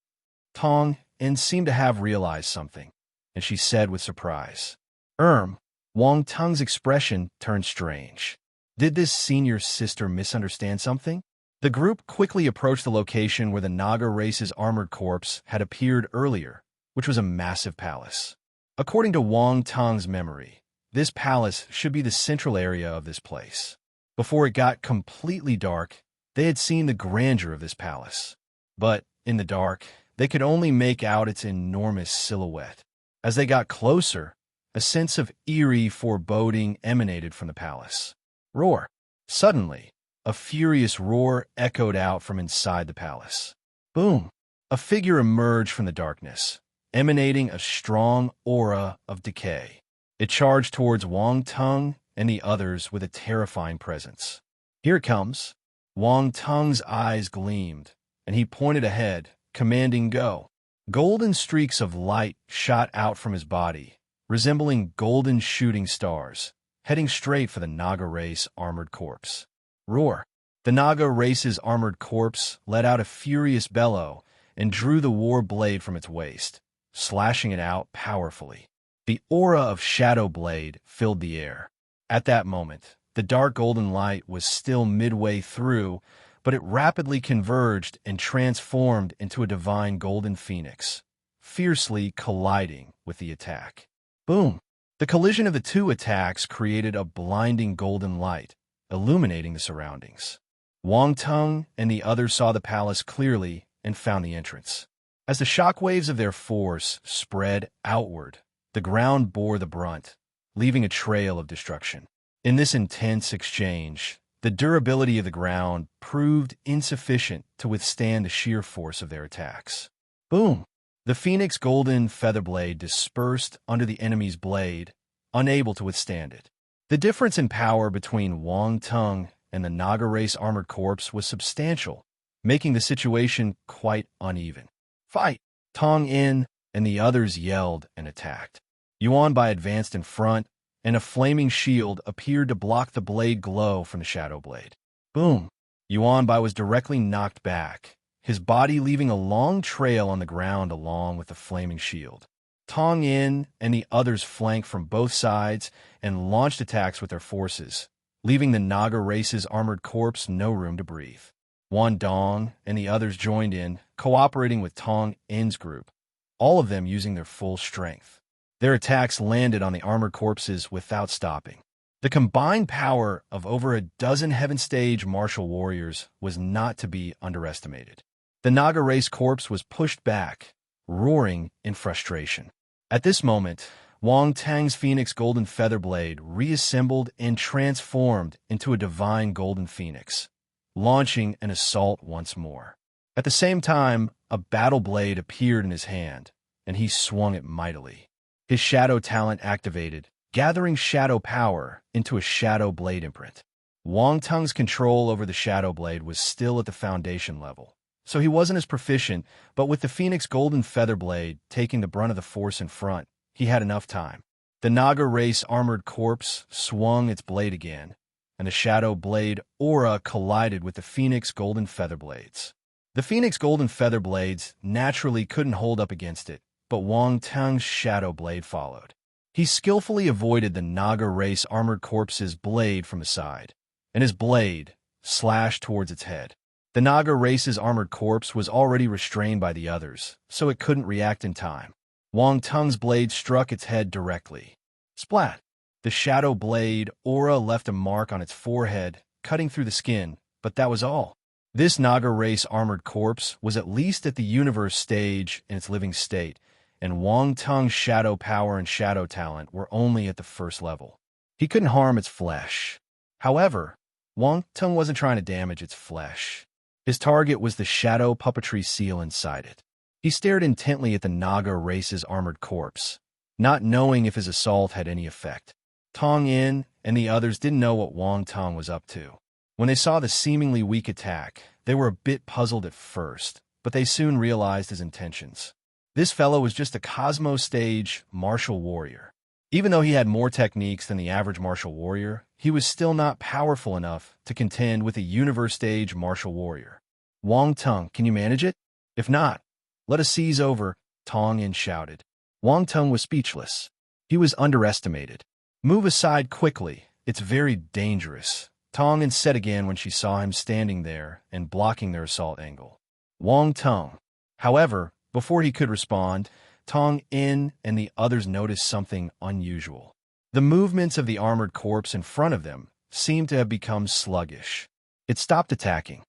Tong In seemed to have realized something, and she said with surprise. Wang Tong's expression turned strange. Did this senior sister misunderstand something? The group quickly approached the location where the Naga race's armored corpse had appeared earlier, which was a massive palace. According to Wang Tong's memory, this palace should be the central area of this place. Before it got completely dark, they had seen the grandeur of this palace. But, in the dark, they could only make out its enormous silhouette. As they got closer, a sense of eerie foreboding emanated from the palace. Roar! Suddenly, a furious roar echoed out from inside the palace. Boom! A figure emerged from the darkness, emanating a strong aura of decay. It charged towards Wang Teng and the others with a terrifying presence. Here it comes. Wang Teng's eyes gleamed, and he pointed ahead, commanding go. Golden streaks of light shot out from his body, resembling golden shooting stars, heading straight for the Naga race armored corpse. Roar! The Naga race's armored corpse let out a furious bellow and drew the war blade from its waist, slashing it out powerfully. The aura of Shadow Blade filled the air. At that moment, the dark golden light was still midway through, but it rapidly converged and transformed into a divine golden phoenix, fiercely colliding with the attack. Boom! The collision of the two attacks created a blinding golden light, illuminating the surroundings. Wang Teng and the others saw the palace clearly and found the entrance. As the shockwaves of their force spread outward, the ground bore the brunt, leaving a trail of destruction. In this intense exchange, the durability of the ground proved insufficient to withstand the sheer force of their attacks. Boom! The Phoenix Golden Featherblade dispersed under the enemy's blade, unable to withstand it. The difference in power between Wang Teng and the Naga race armored corpse was substantial, making the situation quite uneven. Fight! Tong In and the others yelled and attacked. Yuan Bai advanced in front, and a flaming shield appeared to block the blade glow from the Shadow Blade. Boom! Yuan Bai was directly knocked back, his body leaving a long trail on the ground along with the flaming shield. Tong In and the others flanked from both sides and launched attacks with their forces, leaving the Naga race's armored corpse no room to breathe. Wan Dong and the others joined in, cooperating with Tong In's group, all of them using their full strength. Their attacks landed on the armored corpses without stopping. The combined power of over a dozen Heaven Stage martial warriors was not to be underestimated. The Naga race corpse was pushed back, roaring in frustration. At this moment, Wang Teng's Phoenix Golden Featherblade reassembled and transformed into a divine golden phoenix, launching an assault once more. At the same time, a battle blade appeared in his hand, and he swung it mightily. His shadow talent activated, gathering shadow power into a shadow blade imprint. Wang Teng's control over the shadow blade was still at the foundation level, so he wasn't as proficient, but with the Phoenix Golden Featherblade taking the brunt of the force in front, he had enough time. The Naga race armored corpse swung its blade again, and the shadow blade aura collided with the Phoenix Golden Featherblades. The Phoenix Golden Featherblades naturally couldn't hold up against it, but Wang Teng's shadow blade followed. He skillfully avoided the Naga race armored corpse's blade from the side, and his blade slashed towards its head. The Naga race's armored corpse was already restrained by the others, so it couldn't react in time. Wang Teng's blade struck its head directly. Splat! The shadow blade aura left a mark on its forehead, cutting through the skin, but that was all. This Naga race armored corpse was at least at the universe stage in its living state, and Wang Teng's shadow power and shadow talent were only at the first level. He couldn't harm its flesh. However, Wang Teng wasn't trying to damage its flesh. His target was the shadow puppetry seal inside it. He stared intently at the Naga race's armored corpse, not knowing if his assault had any effect. Tong In and the others didn't know what Wang Teng was up to. When they saw the seemingly weak attack, they were a bit puzzled at first, but they soon realized his intentions. This fellow was just a Cosmo Stage martial warrior. Even though he had more techniques than the average martial warrior, he was still not powerful enough to contend with a Universe Stage martial warrior. Wang Teng, can you manage it? If not, let us seize over, Tong In shouted. Wang Teng was speechless. He was underestimated. Move aside quickly, it's very dangerous, Tong In said again when she saw him standing there and blocking their assault angle. Wang Teng. However, before he could respond, Tong In and the others noticed something unusual. The movements of the armored corpse in front of them seemed to have become sluggish. It stopped attacking.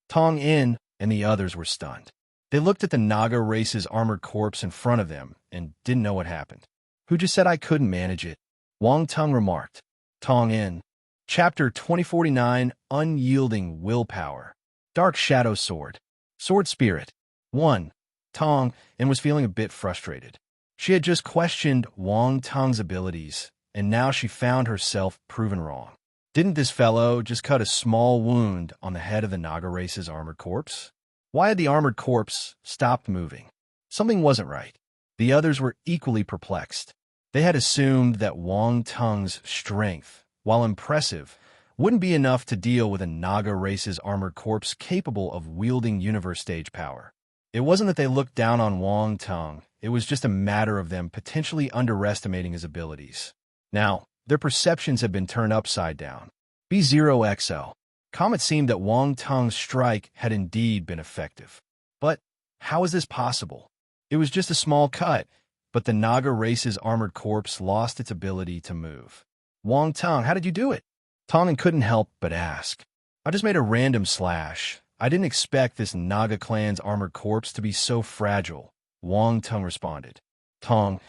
Tong In and the others were stunned. They looked at the Naga race's armored corpse in front of them and didn't know what happened. Who just said I couldn't manage it? Wang Teng remarked. Tong In. Chapter 2049, Unyielding Willpower. Dark Shadow Sword. Sword Spirit. 1. Tong and was feeling a bit frustrated. She had just questioned Wang Tong's abilities, and now she found herself proven wrong. Didn't this fellow just cut a small wound on the head of the Naga race's armored corpse? Why had the armored corpse stopped moving? Something wasn't right. The others were equally perplexed. They had assumed that Wang Tong's strength, while impressive, wouldn't be enough to deal with a Naga race's armored corpse capable of wielding universe stage power. It wasn't that they looked down on Wang Tong, it was just a matter of them potentially underestimating his abilities. Now, their perceptions had been turned upside down. B0XL. Comet seemed that Wang Tong's strike had indeed been effective. But how is this possible? It was just a small cut, but the Naga race's armored corpse lost its ability to move. Wang Tong, how did you do it? Tong couldn't help but ask. I just made a random slash. I didn't expect this Naga clan's armored corpse to be so fragile, Wang Tong responded. Tong,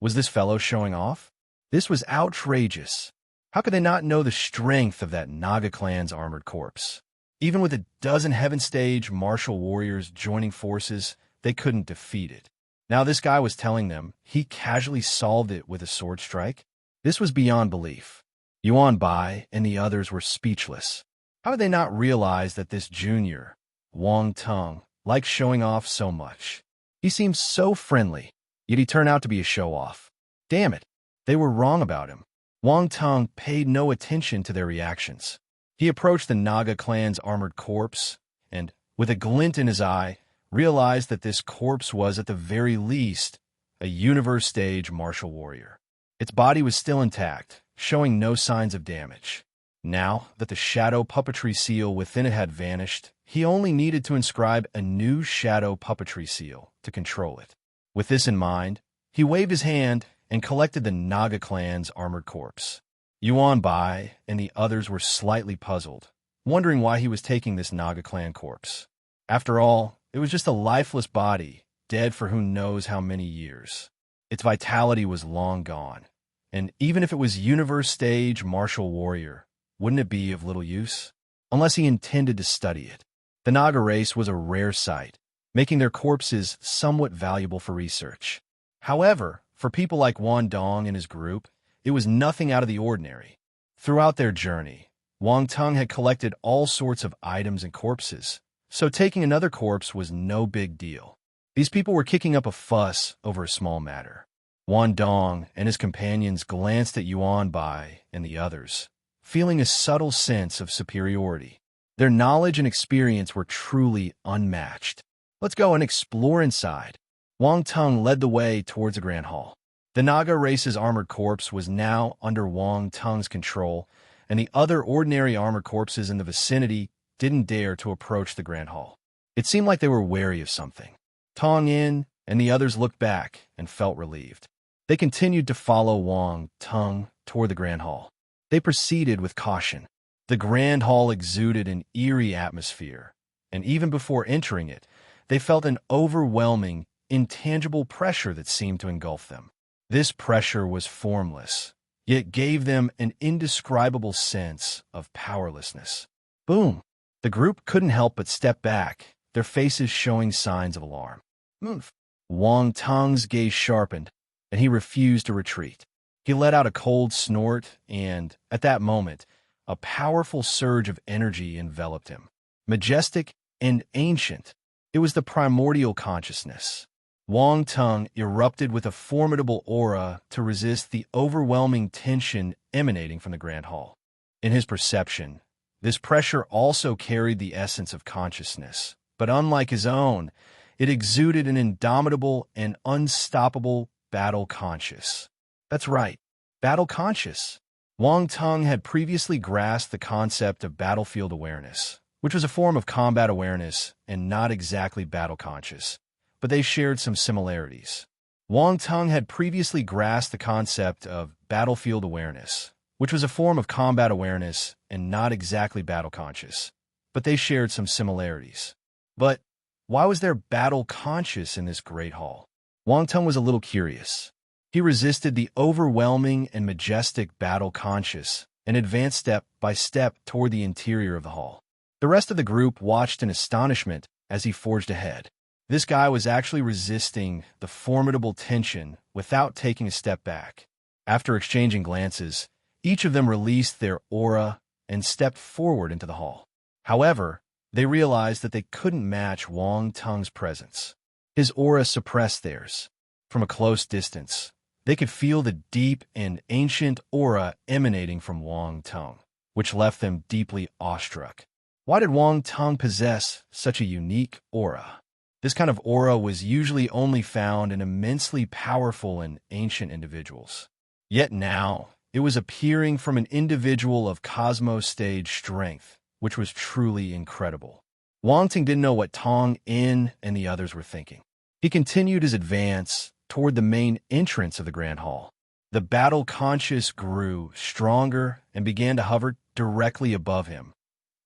was this fellow showing off? This was outrageous. How could they not know the strength of that Naga clan's armored corpse? Even with a dozen heaven stage martial warriors joining forces, they couldn't defeat it. Now this guy was telling them he casually solved it with a sword strike? This was beyond belief. Yuan Bai and the others were speechless. How had they not realized that this junior, Wang Tong, liked showing off so much? He seemed so friendly, yet he turned out to be a show-off. Damn it, they were wrong about him. Wang Tong paid no attention to their reactions. He approached the Naga clan's armored corpse and, with a glint in his eye, realized that this corpse was, at the very least, a universe stage martial warrior. Its body was still intact, showing no signs of damage. Now that the shadow puppetry seal within it had vanished, he only needed to inscribe a new shadow puppetry seal to control it. With this in mind, he waved his hand and collected the Naga clan's armored corpse. Yuan Bai and the others were slightly puzzled, wondering why he was taking this Naga clan corpse. After all, it was just a lifeless body, dead for who knows how many years. Its vitality was long gone, and even if it was universe stage martial warrior, wouldn't it be of little use? Unless he intended to study it. The Naga race was a rare sight, making their corpses somewhat valuable for research. However, for people like Wang Dong and his group, it was nothing out of the ordinary. Throughout their journey, Wang Tong had collected all sorts of items and corpses, so taking another corpse was no big deal. These people were kicking up a fuss over a small matter. Wang Dong and his companions glanced at Yuan Bai and the others, feeling a subtle sense of superiority. Their knowledge and experience were truly unmatched. Let's go and explore inside. Wang Tong led the way towards the Grand Hall. The Naga race's armored corpse was now under Wang Tong's control, and the other ordinary armored corpses in the vicinity didn't dare to approach the Grand Hall. It seemed like they were wary of something. Tong Yin and the others looked back and felt relieved. They continued to follow Wang Tong toward the Grand Hall. They proceeded with caution. The Grand Hall exuded an eerie atmosphere, and even before entering it, they felt an overwhelming, intangible pressure that seemed to engulf them. This pressure was formless, yet gave them an indescribable sense of powerlessness. Boom! The group couldn't help but step back, their faces showing signs of alarm. Move! Wang Tong's gaze sharpened, and he refused to retreat. He let out a cold snort, and, at that moment, a powerful surge of energy enveloped him. Majestic and ancient, it was the primordial consciousness. Wang Tong erupted with a formidable aura to resist the overwhelming tension emanating from the Grand Hall. In his perception, this pressure also carried the essence of consciousness, but unlike his own, it exuded an indomitable and unstoppable battle conscious. That's right, battle conscious. Wang Tong had previously grasped the concept of battlefield awareness, which was a form of combat awareness and not exactly battle conscious, but they shared some similarities. Wang Tong had previously grasped the concept of battlefield awareness, which was a form of combat awareness and not exactly battle conscious, but they shared some similarities. But why was there battle conscious in this great hall? Wang Tong was a little curious. He resisted the overwhelming and majestic battle conscious and advanced step by step toward the interior of the hall. The rest of the group watched in astonishment as he forged ahead. This guy was actually resisting the formidable tension without taking a step back. After exchanging glances, each of them released their aura and stepped forward into the hall. However, they realized that they couldn't match Wang Tung's presence. His aura suppressed theirs. From a close distance, they could feel the deep and ancient aura emanating from Wang Tung, which left them deeply awestruck. Why did Wang Tung possess such a unique aura? This kind of aura was usually only found in immensely powerful and ancient individuals. Yet now, it was appearing from an individual of cosmos stage strength, which was truly incredible. Wang Tung didn't know what Tong In and the others were thinking. He continued his advance toward the main entrance of the Grand Hall. The battle conscious grew stronger and began to hover directly above him,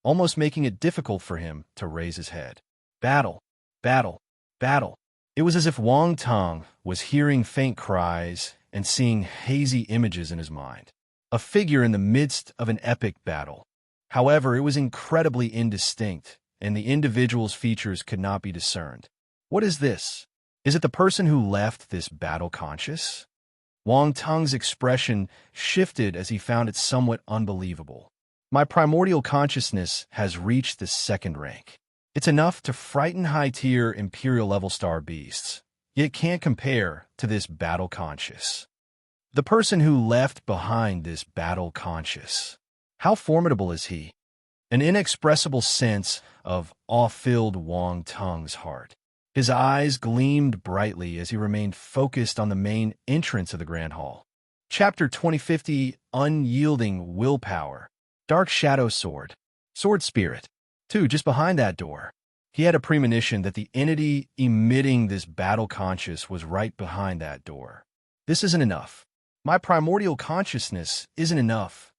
almost making it difficult for him to raise his head. Battle, battle, battle. It was as if Wang Tung was hearing faint cries and seeing hazy images in his mind. A figure in the midst of an epic battle. However, it was incredibly indistinct, and the individual's features could not be discerned. What is this? Is it the person who left this battle conscious? Wang Tung's expression shifted as he found it somewhat unbelievable. My primordial consciousness has reached the second rank. It's enough to frighten high-tier Imperial level star beasts, yet can't compare to this battle conscious. The person who left behind this battle conscious. How formidable is he? An inexpressible sense of awe filled Wang Tung's heart. His eyes gleamed brightly as he remained focused on the main entrance of the Grand Hall. Chapter 2050, Unyielding Willpower. Dark Shadow Sword. Sword Spirit. 2. Just behind that door. He had a premonition that the entity emitting this battle conscious was right behind that door. This isn't enough. My primordial consciousness isn't enough.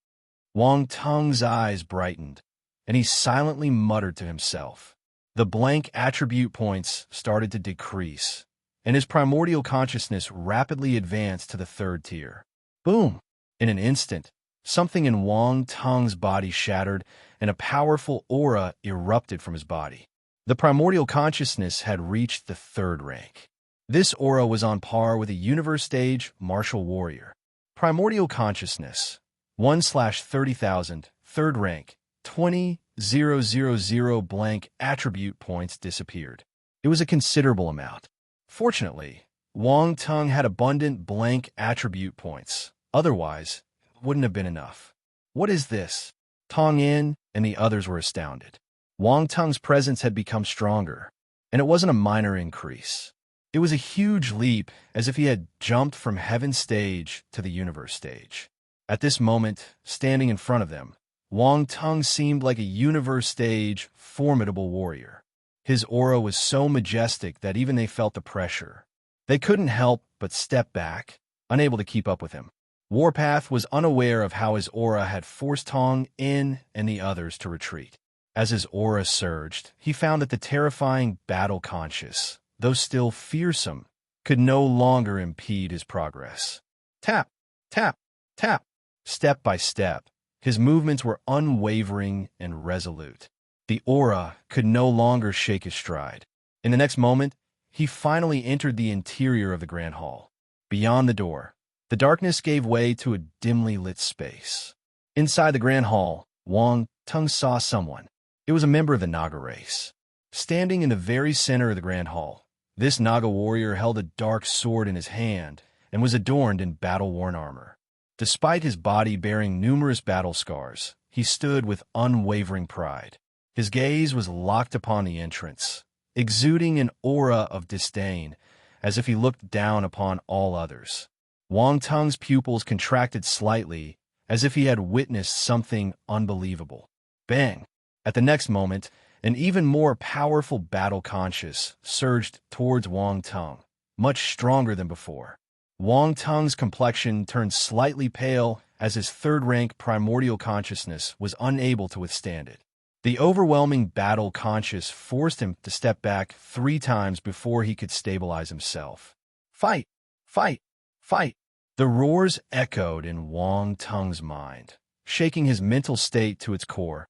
Wang Tung's eyes brightened, and he silently muttered to himself. The blank attribute points started to decrease, and his primordial consciousness rapidly advanced to the third tier. Boom! In an instant, something in Wang Tung's body shattered, and a powerful aura erupted from his body. The primordial consciousness had reached the third rank. This aura was on par with a universe stage martial warrior. Primordial consciousness, 1/30,000, third rank, 20,000 blank attribute points disappeared. It was a considerable amount. Fortunately, Wang Tung had abundant blank attribute points. Otherwise, it wouldn't have been enough. What is this? Tong In and the others were astounded. Wang Tung's presence had become stronger, and it wasn't a minor increase. It was a huge leap, as if he had jumped from heaven's stage to the universe stage. At this moment, standing in front of them, Wang Tung seemed like a universe stage, formidable warrior. His aura was so majestic that even they felt the pressure. They couldn't help but step back, unable to keep up with him. Warpath was unaware of how his aura had forced Tong In and the others to retreat. As his aura surged, he found that the terrifying battle conscious, though still fearsome, could no longer impede his progress. Tap, tap, tap. Step by step, his movements were unwavering and resolute. The aura could no longer shake his stride. In the next moment, he finally entered the interior of the Grand Hall. Beyond the door, the darkness gave way to a dimly lit space. Inside the Grand Hall, Wang Tung saw someone. It was a member of the Naga race. Standing in the very center of the Grand Hall, this Naga warrior held a dark sword in his hand and was adorned in battle-worn armor. Despite his body bearing numerous battle scars, he stood with unwavering pride. His gaze was locked upon the entrance, exuding an aura of disdain, as if he looked down upon all others. Wang Tung's pupils contracted slightly, as if he had witnessed something unbelievable. Bang! At the next moment, an even more powerful battle conscious surged towards Wang Tung, much stronger than before. Wang Tung's complexion turned slightly pale as his third-rank primordial consciousness was unable to withstand it. The overwhelming battle conscious forced him to step back 3 times before he could stabilize himself. Fight! Fight! Fight! The roars echoed in Wang Tung's mind, shaking his mental state to its core,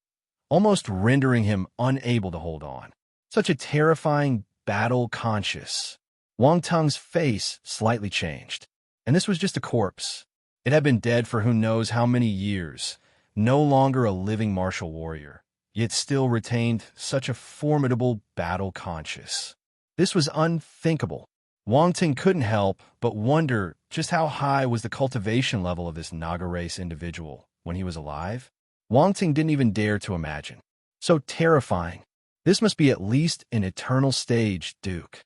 almost rendering him unable to hold on. Such a terrifying battle conscious. Wang Tung's face slightly changed, and this was just a corpse. It had been dead for who knows how many years, no longer a living martial warrior, yet still retained such a formidable battle conscious. This was unthinkable. Wang Ting couldn't help but wonder just how high was the cultivation level of this Naga race individual when he was alive. Wang Ting didn't even dare to imagine. So terrifying. This must be at least an eternal stage duke.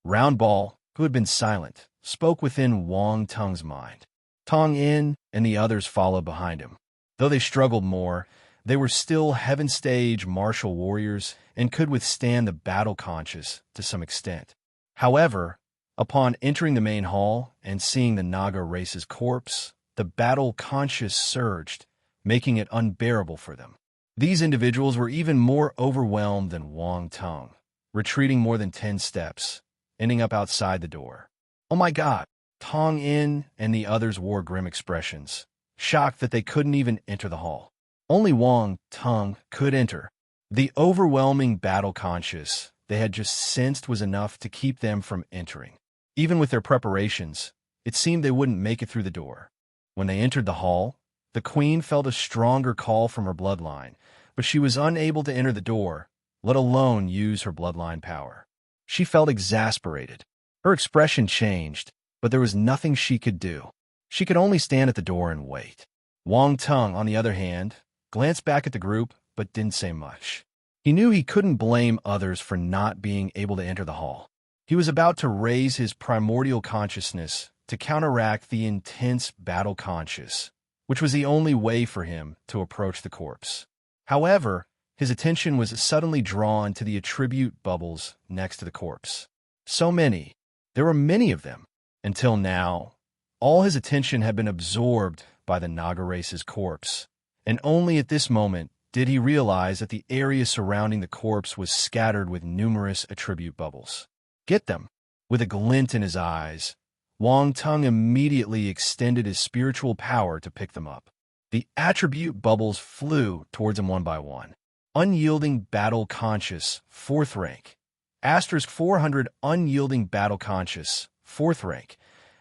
Round Ball, who had been silent, spoke within Wang Tung's mind. Tong Yin and the others followed behind him. Though they struggled more, they were still heaven-stage martial warriors and could withstand the battle conscious to some extent. However, upon entering the main hall and seeing the Naga race's corpse, the battle conscious surged, making it unbearable for them. These individuals were even more overwhelmed than Wang Tung, retreating more than 10 steps, ending up outside the door. Oh my God! Tong Yin and the others wore grim expressions, shocked that they couldn't even enter the hall. Only Wang Tung could enter. The overwhelming battle conscious they had just sensed was enough to keep them from entering. Even with their preparations, it seemed they wouldn't make it through the door. When they entered the hall, the queen felt a stronger call from her bloodline, but she was unable to enter the door, let alone use her bloodline power. She felt exasperated. Her expression changed, but there was nothing she could do. She could only stand at the door and wait. Wang Tung, on the other hand, glanced back at the group, but didn't say much. He knew he couldn't blame others for not being able to enter the hall. He was about to raise his primordial consciousness to counteract the intense battle conscious, which was the only way for him to approach the corpse. However, his attention was suddenly drawn to the attribute bubbles next to the corpse. So many. There were many of them. Until now, all his attention had been absorbed by the Naga race's corpse, and only at this moment did he realize that the area surrounding the corpse was scattered with numerous attribute bubbles. Get them! With a glint in his eyes, Wang Tung immediately extended his spiritual power to pick them up. The attribute bubbles flew towards him one by one. Unyielding Battle Conscious, 4th rank. Asterisk 400 Unyielding Battle Conscious, 4th rank.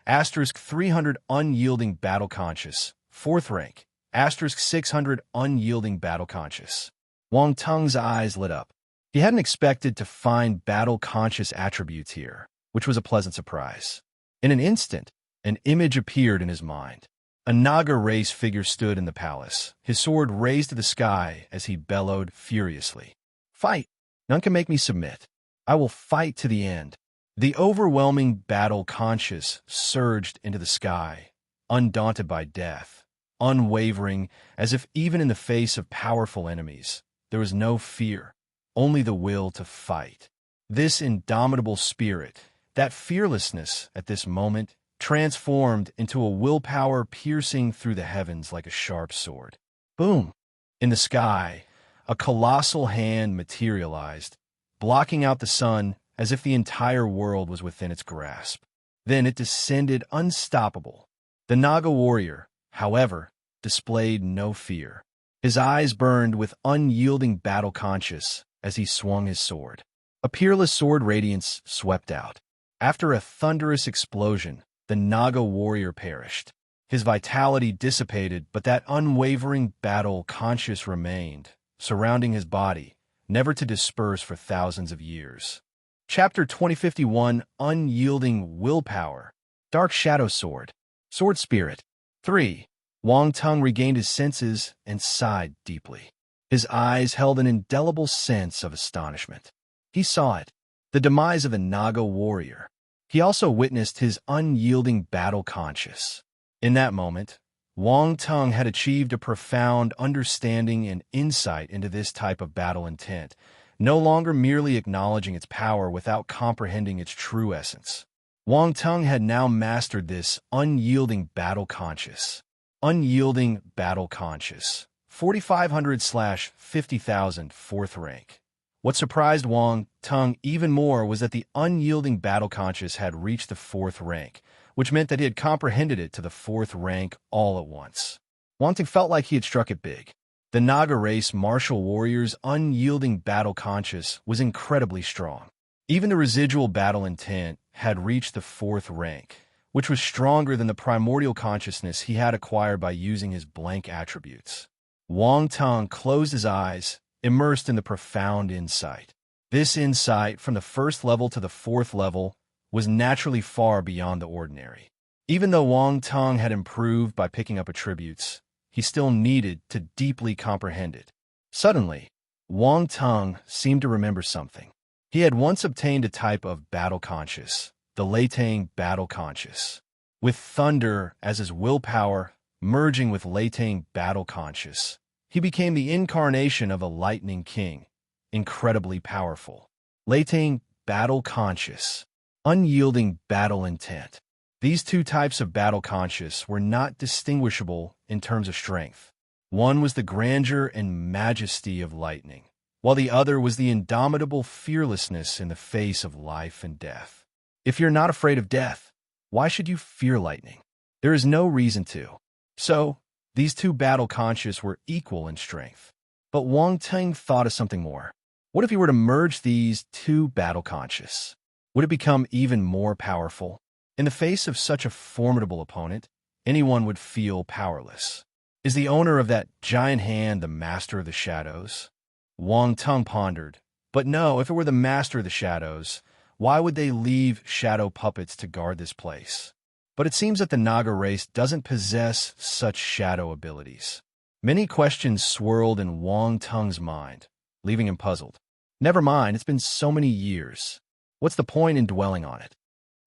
Asterisk 300 Unyielding Battle Conscious, 4th rank. Asterisk 600 Unyielding Battle Conscious. Wang Tung's eyes lit up. He hadn't expected to find battle conscious attributes here, which was a pleasant surprise. In an instant, an image appeared in his mind. A Naga race figure stood in the palace, his sword raised to the sky as he bellowed furiously. Fight! None can make me submit. I will fight to the end. The overwhelming battle conscious surged into the sky, undaunted by death, unwavering, as if even in the face of powerful enemies, there was no fear, only the will to fight. This indomitable spirit, that fearlessness at this moment, transformed into a willpower piercing through the heavens like a sharp sword. Boom! In the sky, a colossal hand materialized, blocking out the sun as if the entire world was within its grasp. Then it descended unstoppable. The Naga warrior, however, displayed no fear. His eyes burned with unyielding battle conscious as he swung his sword. A peerless sword radiance swept out. After a thunderous explosion, the Naga warrior perished. His vitality dissipated, but that unwavering battle conscious remained, surrounding his body, never to disperse for thousands of years. Chapter 2051, Unyielding Willpower. Dark Shadow Sword. Sword Spirit. 3. Wang Tung regained his senses and sighed deeply. His eyes held an indelible sense of astonishment. He saw it, the demise of the Naga warrior. He also witnessed his unyielding battle conscious. In that moment, Wang Tung had achieved a profound understanding and insight into this type of battle intent, no longer merely acknowledging its power without comprehending its true essence. Wang Tung had now mastered this unyielding battle conscious. Unyielding battle conscious. 4500/50,000, 4th rank. What surprised Wang Tung even more was that the unyielding battle conscious had reached the 4th rank, which meant that he had comprehended it to the 4th rank all at once. Wang Tung felt like he had struck it big. The Naga race martial warrior's unyielding battle conscious was incredibly strong. Even the residual battle intent had reached the fourth rank, which was stronger than the primordial consciousness he had acquired by using his blank attributes. Wang Teng closed his eyes, immersed in the profound insight. This insight, from the first level to the fourth level, was naturally far beyond the ordinary. Even though Wang Teng had improved by picking up attributes, he still needed to deeply comprehend it. Suddenly, Wang Teng seemed to remember something. He had once obtained a type of battle conscious, the Leitang battle conscious. With thunder as his willpower merging with Leitang battle conscious, he became the incarnation of a lightning king, incredibly powerful. Leitang battle conscious, unyielding battle intent. These two types of battle conscious were not distinguishable in terms of strength. One was the grandeur and majesty of lightning, while the other was the indomitable fearlessness in the face of life and death. If you're not afraid of death, why should you fear lightning? There is no reason to. So, these two battle conscious were equal in strength. But Wang Teng thought of something more. What if he were to merge these two battle conscious? Would it become even more powerful? In the face of such a formidable opponent, anyone would feel powerless. Is the owner of that giant hand the master of the shadows? Wang Teng pondered. But no, if it were the master of the shadows, why would they leave shadow puppets to guard this place? But it seems that the Naga race doesn't possess such shadow abilities. Many questions swirled in Wang Teng's mind, leaving him puzzled. Never mind, it's been so many years. What's the point in dwelling on it?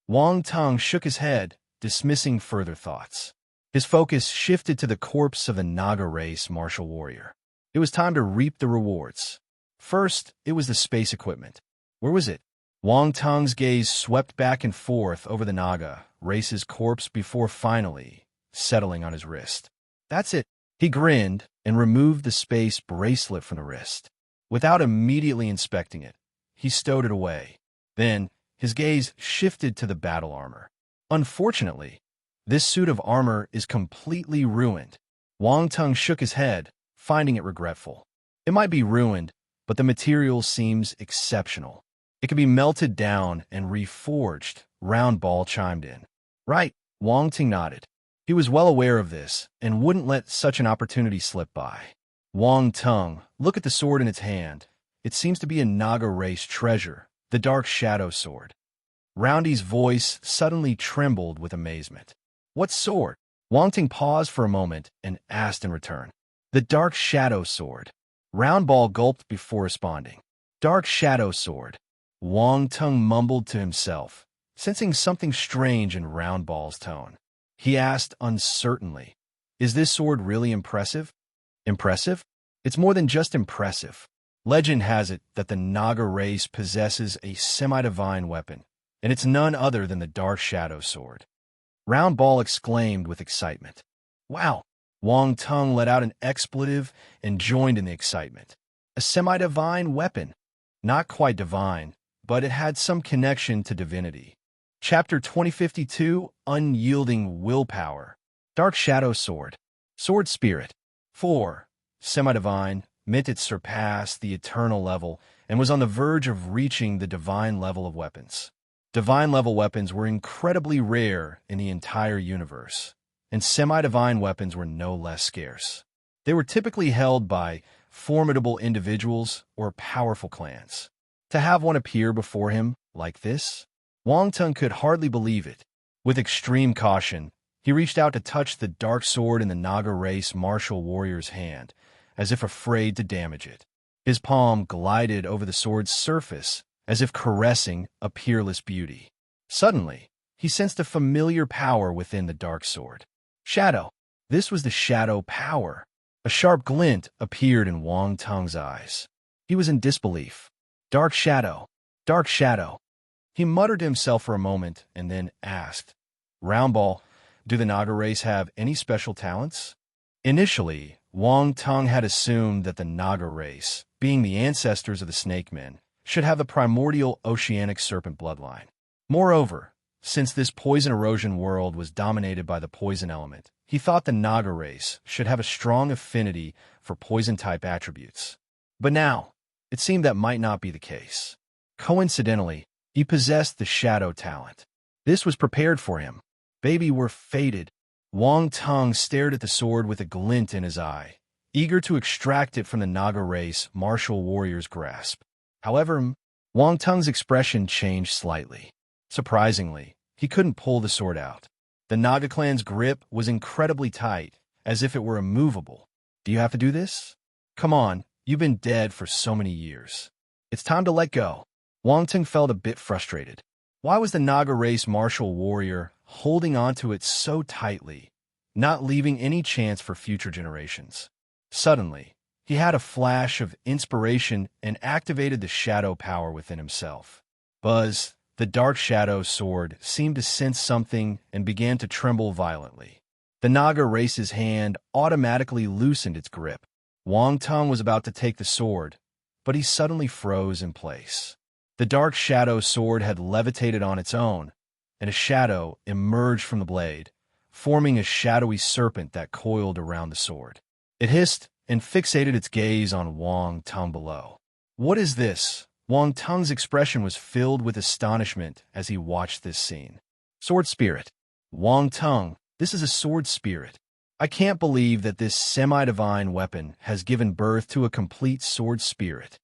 Wang Teng shook his head, dismissing further thoughts. His focus shifted to the corpse of the Naga race martial warrior. It was time to reap the rewards. First, it was the space equipment. Where was it? Wang Teng's gaze swept back and forth over the Naga race's corpse before finally settling on his wrist. That's it. He grinned and removed the space bracelet from the wrist. Without immediately inspecting it, he stowed it away. Then, his gaze shifted to the battle armor. Unfortunately, this suit of armor is completely ruined. Wang Teng shook his head, finding it regretful. It might be ruined, but the material seems exceptional. It could be melted down and reforged, Round Ball chimed in. Right, Wang Teng nodded. He was well aware of this and wouldn't let such an opportunity slip by. Wang Teng, look at the sword in its hand. It seems to be a Naga race treasure, the Dark Shadow Sword. Roundy's voice suddenly trembled with amazement. What sword? Wang Teng paused for a moment and asked in return. The Dark Shadow Sword. Round Ball gulped before responding. Dark Shadow Sword. Wang Teng mumbled to himself, sensing something strange in Round Ball's tone. He asked uncertainly, is this sword really impressive? Impressive? It's more than just impressive. Legend has it that the Naga race possesses a semi-divine weapon, and it's none other than the Dark Shadow Sword. Round Ball exclaimed with excitement. Wow! Wang Teng let out an expletive and joined in the excitement. A semi-divine weapon. Not quite divine, but it had some connection to divinity. Chapter 2052, Unyielding Willpower. Dark Shadow Sword. Sword Spirit. 4. Semi-divine, meant it surpassed the eternal level and was on the verge of reaching the divine level of weapons. Divine-level weapons were incredibly rare in the entire universe, and semi-divine weapons were no less scarce. They were typically held by formidable individuals or powerful clans. To have one appear before him like this, Wang Teng could hardly believe it. With extreme caution, he reached out to touch the dark sword in the Naga race martial warrior's hand, as if afraid to damage it. His palm glided over the sword's surface, as if caressing a peerless beauty. Suddenly, he sensed a familiar power within the dark sword. Shadow. This was the shadow power. A sharp glint appeared in Wang Teng's eyes. He was in disbelief. Dark shadow. Dark shadow. He muttered to himself for a moment and then asked, Round Ball, do the Naga race have any special talents? Initially, Wang Teng had assumed that the Naga race, being the ancestors of the Snake Men, should have the primordial oceanic serpent bloodline. Moreover, since this poison erosion world was dominated by the poison element, he thought the Naga race should have a strong affinity for poison-type attributes. But now, it seemed that might not be the case. Coincidentally, He possessed the shadow talent. This was prepared for him. Baby were fated. Wang Teng stared at the sword with a glint in his eye, eager to extract it from the Naga race martial warrior's grasp. However, Wang Teng's expression changed slightly. Surprisingly, he couldn't pull the sword out. The Naga clan's grip was incredibly tight, as if it were immovable. Do you have to do this? Come on, you've been dead for so many years. It's time to let go. Wang Teng felt a bit frustrated. Why was the Naga race martial warrior holding onto it so tightly, not leaving any chance for future generations? Suddenly, he had a flash of inspiration and activated the shadow power within himself. Buzz, the dark shadow sword, seemed to sense something and began to tremble violently. The Naga race's hand automatically loosened its grip. Wang Teng was about to take the sword, but he suddenly froze in place. The dark shadow sword had levitated on its own, and a shadow emerged from the blade, forming a shadowy serpent that coiled around the sword. It hissed and fixated its gaze on Wang Teng below. What is this? Wang Teng's expression was filled with astonishment as he watched this scene. Sword spirit. Wang Teng, this is a sword spirit. I can't believe that this semi-divine weapon has given birth to a complete sword spirit.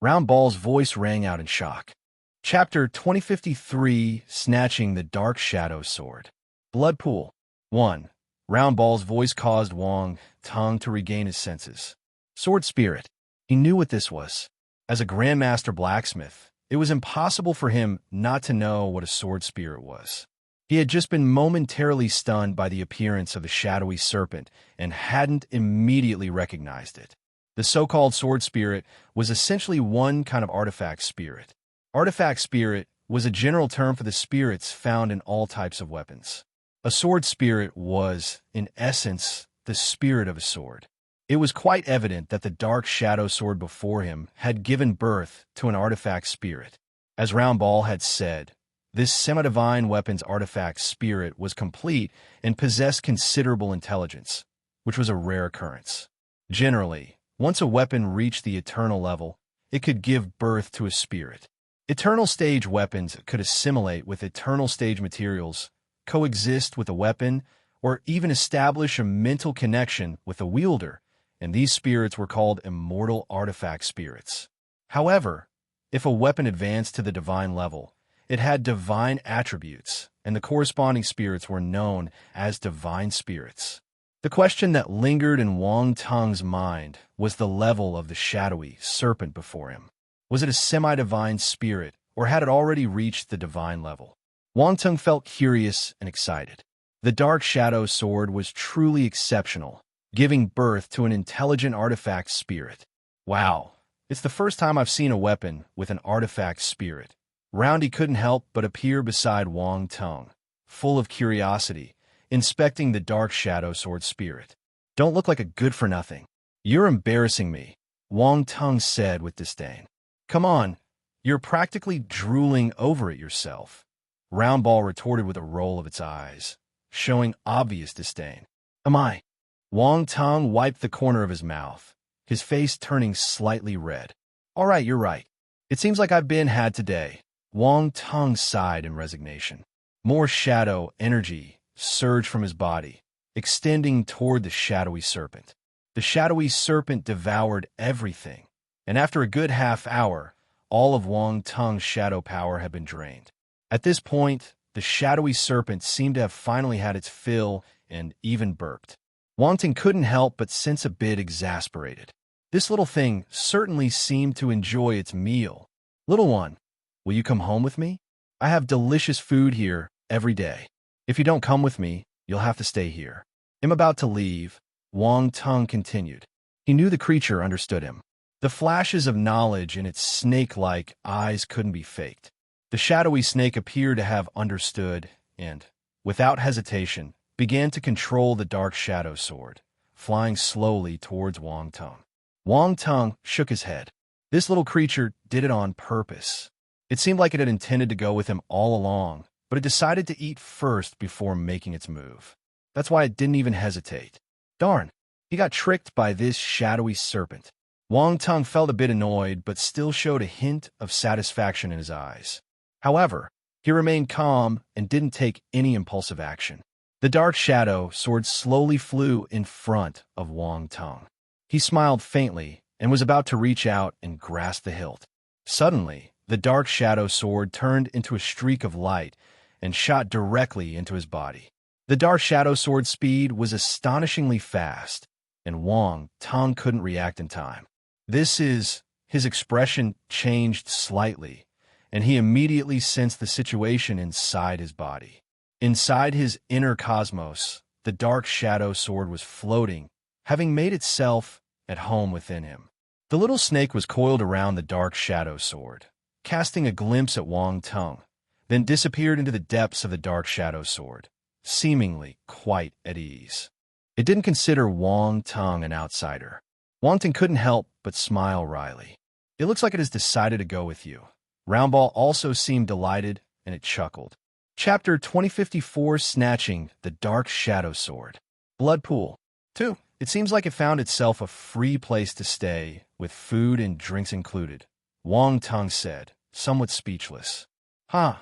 Round Ball's voice rang out in shock. Chapter 2053, Snatching the Dark Shadow Sword. Blood Pool. 1. Round Ball's voice caused Wang Teng to regain his senses. Sword spirit. He knew what this was. As a Grandmaster blacksmith, it was impossible for him not to know what a sword spirit was. He had just been momentarily stunned by the appearance of the shadowy serpent and hadn't immediately recognized it. The so-called sword spirit was essentially one kind of artifact spirit. Artifact spirit was a general term for the spirits found in all types of weapons. A sword spirit was, in essence, the spirit of a sword. It was quite evident that the dark shadow sword before him had given birth to an artifact spirit. As Round Ball had said, this semi-divine weapon's artifact spirit was complete and possessed considerable intelligence, which was a rare occurrence. Generally, once a weapon reached the eternal level, it could give birth to a spirit. Eternal stage weapons could assimilate with eternal stage materials, coexist with a weapon, or even establish a mental connection with a wielder, and these spirits were called immortal artifact spirits. However, if a weapon advanced to the divine level, it had divine attributes, and the corresponding spirits were known as divine spirits. The question that lingered in Wang Teng's mind was the level of the shadowy serpent before him. Was it a semi-divine spirit, or had it already reached the divine level? Wang Teng felt curious and excited. The dark shadow sword was truly exceptional, giving birth to an intelligent artifact spirit. Wow, it's the first time I've seen a weapon with an artifact spirit. Roundy couldn't help but appear beside Wang Teng, full of curiosity, inspecting the dark shadow sword spirit. Don't look like a good-for-nothing. You're embarrassing me, Wang Teng said with disdain. Come on, you're practically drooling over it yourself. Round Ball retorted with a roll of its eyes, showing obvious disdain. Am I? Wang Teng wiped the corner of his mouth, his face turning slightly red. All right, you're right. It seems like I've been had today. Wang Teng sighed in resignation. More shadow energy surged from his body, extending toward the shadowy serpent. The shadowy serpent devoured everything, and after a good half-hour, all of Wang Teng's shadow power had been drained. At this point, the shadowy serpent seemed to have finally had its fill and even burped. Wang Teng couldn't help but sense a bit exasperated. This little thing certainly seemed to enjoy its meal. Little one, will you come home with me? I have delicious food here every day. If you don't come with me, you'll have to stay here. I'm about to leave, Wang Teng continued. He knew the creature understood him. The flashes of knowledge in its snake-like eyes couldn't be faked. The shadowy snake appeared to have understood and, without hesitation, began to control the dark shadow sword, flying slowly towards Wang Teng. Wang Teng shook his head. This little creature did it on purpose. It seemed like it had intended to go with him all along, but it decided to eat first before making its move. That's why it didn't even hesitate. Darn, he got tricked by this shadowy serpent. Wang Teng felt a bit annoyed, but still showed a hint of satisfaction in his eyes. However, he remained calm and didn't take any impulsive action. The dark shadow sword slowly flew in front of Wang Teng. He smiled faintly and was about to reach out and grasp the hilt. Suddenly, the dark shadow sword turned into a streak of light and shot directly into his body. The dark shadow sword's speed was astonishingly fast, and Wang Teng couldn't react in time. His expression changed slightly, and he immediately sensed the situation inside his body. Inside his inner cosmos, the dark shadow sword was floating, having made itself at home within him. The little snake was coiled around the dark shadow sword, casting a glimpse at Wang Teng, then disappeared into the depths of the dark shadow sword, seemingly quite at ease. It didn't consider Wang Teng an outsider. Wang Teng couldn't help but smile wryly. It looks like it has decided to go with you. Roundball also seemed delighted, and it chuckled. Chapter 2054, Snatching the Dark Shadow Sword. Blood Pool. 2. It seems like it found itself a free place to stay, with food and drinks included, Wang Teng said, somewhat speechless. Huh.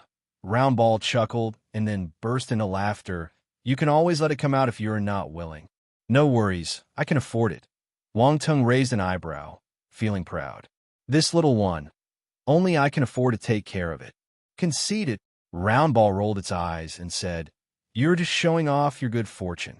Roundball chuckled and then burst into laughter. You can always let it come out if you're not willing. No worries, I can afford it. Wang Teng raised an eyebrow, feeling proud. This little one. Only I can afford to take care of it. Conceited, Roundball rolled its eyes and said, You're just showing off your good fortune.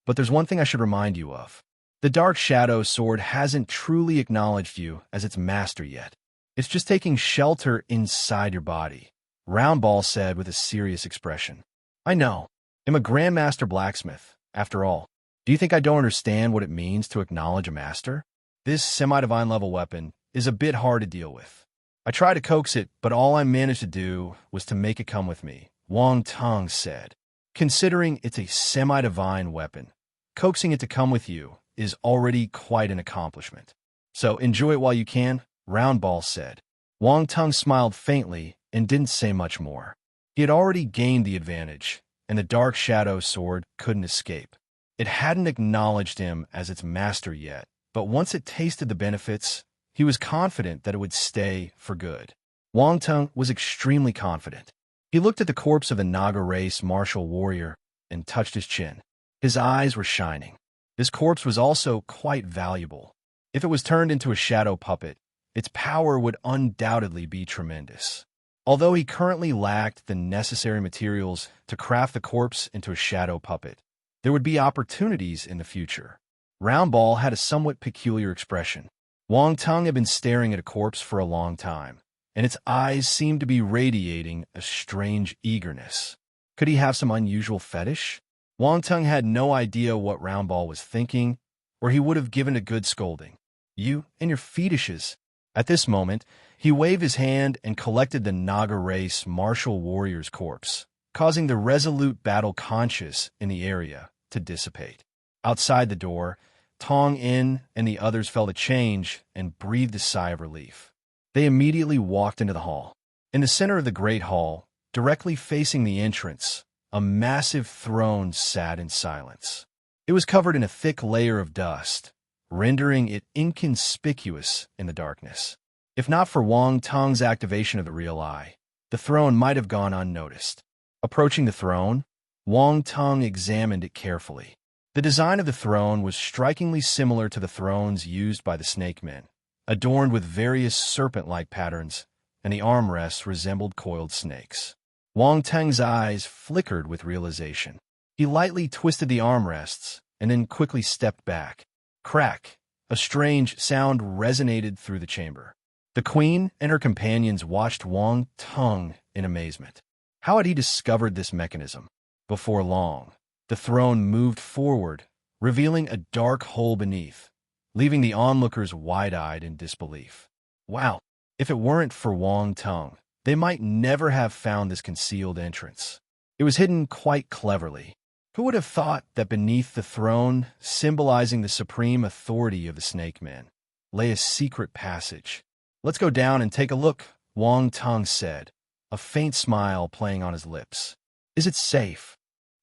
But there's one thing I should remind you of. The Dark Shadow Sword hasn't truly acknowledged you as its master yet. It's just taking shelter inside your body, Roundball said with a serious expression. I know. I'm a Grandmaster Blacksmith, after all. Do you think I don't understand what it means to acknowledge a master? This semi-divine level weapon is a bit hard to deal with. I tried to coax it, but all I managed to do was to make it come with me, Wang Teng said. Considering it's a semi-divine weapon, coaxing it to come with you is already quite an accomplishment. So enjoy it while you can, Roundball said. Wang Teng smiled faintly and didn't say much more. He had already gained the advantage, and the Dark Shadow Sword couldn't escape. It hadn't acknowledged him as its master yet, but once it tasted the benefits, he was confident that it would stay for good. Wang Teng was extremely confident. He looked at the corpse of the Naga race martial warrior and touched his chin. His eyes were shining. This corpse was also quite valuable. If it was turned into a shadow puppet, its power would undoubtedly be tremendous. Although he currently lacked the necessary materials to craft the corpse into a shadow puppet, there would be opportunities in the future. Roundball had a somewhat peculiar expression. Wang Teng had been staring at a corpse for a long time, and its eyes seemed to be radiating a strange eagerness. Could he have some unusual fetish? Wang Teng had no idea what Roundball was thinking, or he would have given a good scolding. You and your fetishes. At this moment, he waved his hand and collected the Naga race martial warrior's corpse, causing the resolute battle conscious in the area to dissipate. Outside the door, Tong In and the others felt a change and breathed a sigh of relief. They immediately walked into the hall. In the center of the great hall, directly facing the entrance, a massive throne sat in silence. It was covered in a thick layer of dust, rendering it inconspicuous in the darkness. If not for Wang Teng's activation of the real eye, the throne might have gone unnoticed. Approaching the throne, Wang Teng examined it carefully. The design of the throne was strikingly similar to the thrones used by the Snake Men, adorned with various serpent-like patterns, and the armrests resembled coiled snakes. Wang Teng's eyes flickered with realization. He lightly twisted the armrests and then quickly stepped back. Crack! A strange sound resonated through the chamber. The queen and her companions watched Wang Teng in amazement. How had he discovered this mechanism? Before long, the throne moved forward, revealing a dark hole beneath, leaving the onlookers wide-eyed in disbelief. Wow, if it weren't for Wang Teng, they might never have found this concealed entrance. It was hidden quite cleverly. Who would have thought that beneath the throne, symbolizing the supreme authority of the Snake Men, lay a secret passage? Let's go down and take a look, Wang Teng said, a faint smile playing on his lips. Is it safe?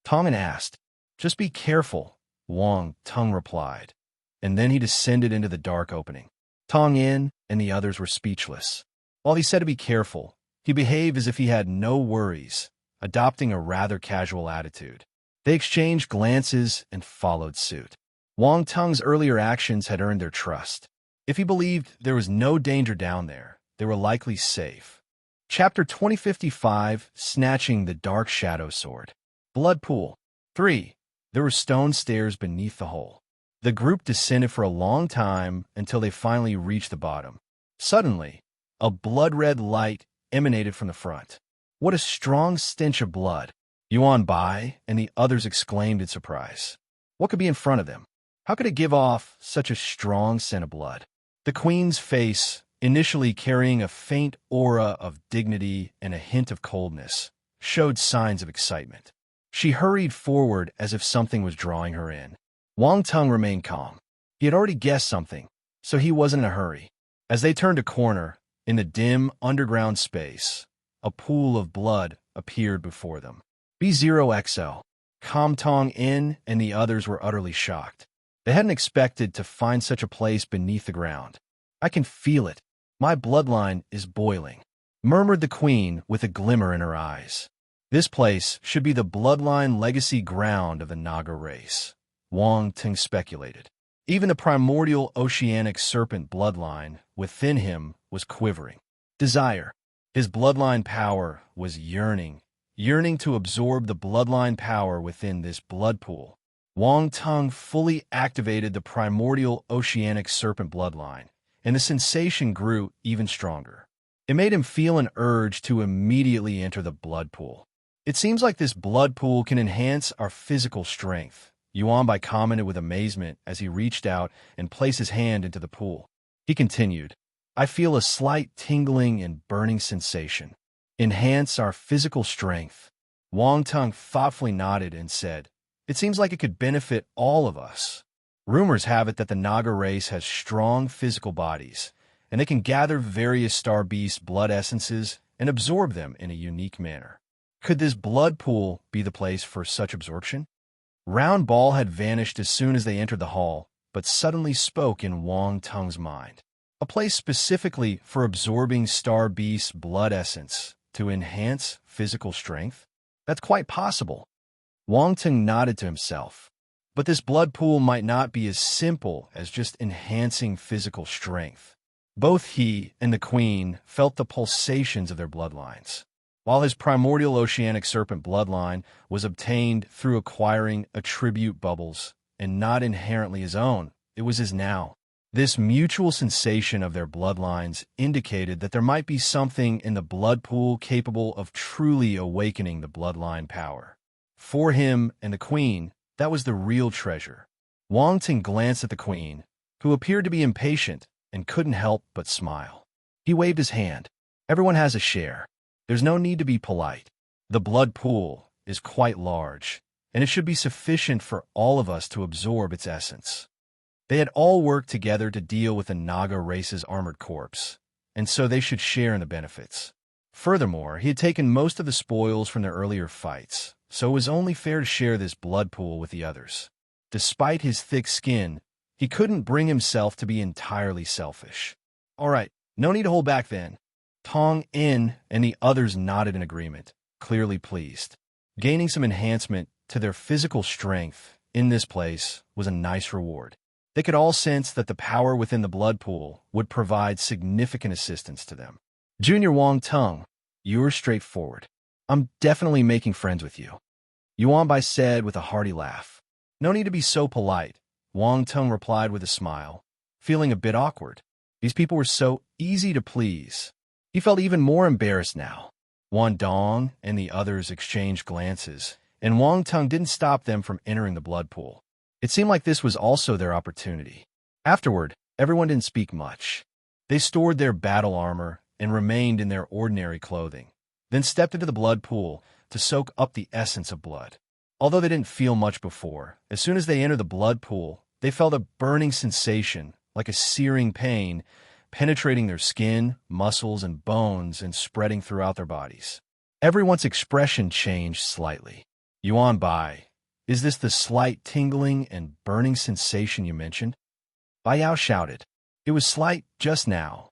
Tongin asked. Just be careful, Wang Teng replied, and then he descended into the dark opening. Tong In and the others were speechless. While he said to be careful, He behaved as if he had no worries, adopting a rather casual attitude. They exchanged glances and followed suit. Wang Tung's earlier actions had earned their trust. If he believed there was no danger down there, they were likely safe. Chapter 2055, Snatching the Dark Shadow Sword. Blood Pool. 3. There were stone stairs beneath the hole. The group descended for a long time until they finally reached the bottom. Suddenly, a blood-red light emanated from the front. What a strong stench of blood! Yuan Bai and the others exclaimed in surprise. What could be in front of them? How could it give off such a strong scent of blood? The queen's face, initially carrying a faint aura of dignity and a hint of coldness, showed signs of excitement. She hurried forward as if something was drawing her in. Wang Tung remained calm. He had already guessed something, so he wasn't in a hurry. As they turned a corner, in the dim, underground space, a pool of blood appeared before them. B0XL. Kam Tong In and the others were utterly shocked. They hadn't expected to find such a place beneath the ground. I can feel it. My bloodline is boiling, murmured the queen with a glimmer in her eyes. This place should be the bloodline legacy ground of the Naga race, Wang Tung speculated. Even the primordial oceanic serpent bloodline within him was quivering. Desire. His bloodline power was yearning to absorb the bloodline power within this blood pool. Wang Tung fully activated the primordial oceanic serpent bloodline, and the sensation grew even stronger. It made him feel an urge to immediately enter the blood pool. It seems like this blood pool can enhance our physical strength, Yuan Bai commented with amazement as he reached out and placed his hand into the pool. He continued, I feel a slight tingling and burning sensation. Enhance our physical strength. Wang Tung thoughtfully nodded and said, It seems like it could benefit all of us. Rumors have it that the Naga race has strong physical bodies, and they can gather various star beast blood essences and absorb them in a unique manner. Could this blood pool be the place for such absorption? Round Ball had vanished as soon as they entered the hall, but suddenly spoke in Wang Tung's mind. A place specifically for absorbing star beast blood essence to enhance physical strength? That's quite possible. Wang Tung nodded to himself. But this blood pool might not be as simple as just enhancing physical strength. Both he and the queen felt the pulsations of their bloodlines. While his primordial oceanic serpent bloodline was obtained through acquiring attribute bubbles and not inherently his own, it was his now. This mutual sensation of their bloodlines indicated that there might be something in the blood pool capable of truly awakening the bloodline power. For him and the queen, that was the real treasure. Wang Tung glanced at the queen, who appeared to be impatient and couldn't help but smile. He waved his hand. Everyone has a share. There's no need to be polite. The blood pool is quite large, and it should be sufficient for all of us to absorb its essence. They had all worked together to deal with the Naga race's armored corps, and so they should share in the benefits. Furthermore, he had taken most of the spoils from their earlier fights, so it was only fair to share this blood pool with the others. Despite his thick skin, he couldn't bring himself to be entirely selfish. All right, no need to hold back then. Tong In and the others nodded in agreement, clearly pleased. Gaining some enhancement to their physical strength in this place was a nice reward. They could all sense that the power within the blood pool would provide significant assistance to them. Junior Wang Tung, you're straightforward. I'm definitely making friends with you, Yuan Bai said with a hearty laugh. No need to be so polite, Wang Tung replied with a smile, feeling a bit awkward. These people were so easy to please. He felt even more embarrassed now. Wan Dong and the others exchanged glances, and Wang Tung didn't stop them from entering the blood pool. It seemed like this was also their opportunity. Afterward, everyone didn't speak much. They stored their battle armor and remained in their ordinary clothing, then stepped into the blood pool to soak up the essence of blood. Although they didn't feel much before, as soon as they entered the blood pool, they felt a burning sensation, like a searing pain, penetrating their skin, muscles, and bones and spreading throughout their bodies. Everyone's expression changed slightly. Yuan Bai, is this the slight tingling and burning sensation you mentioned? Bai Yao shouted. It was slight just now.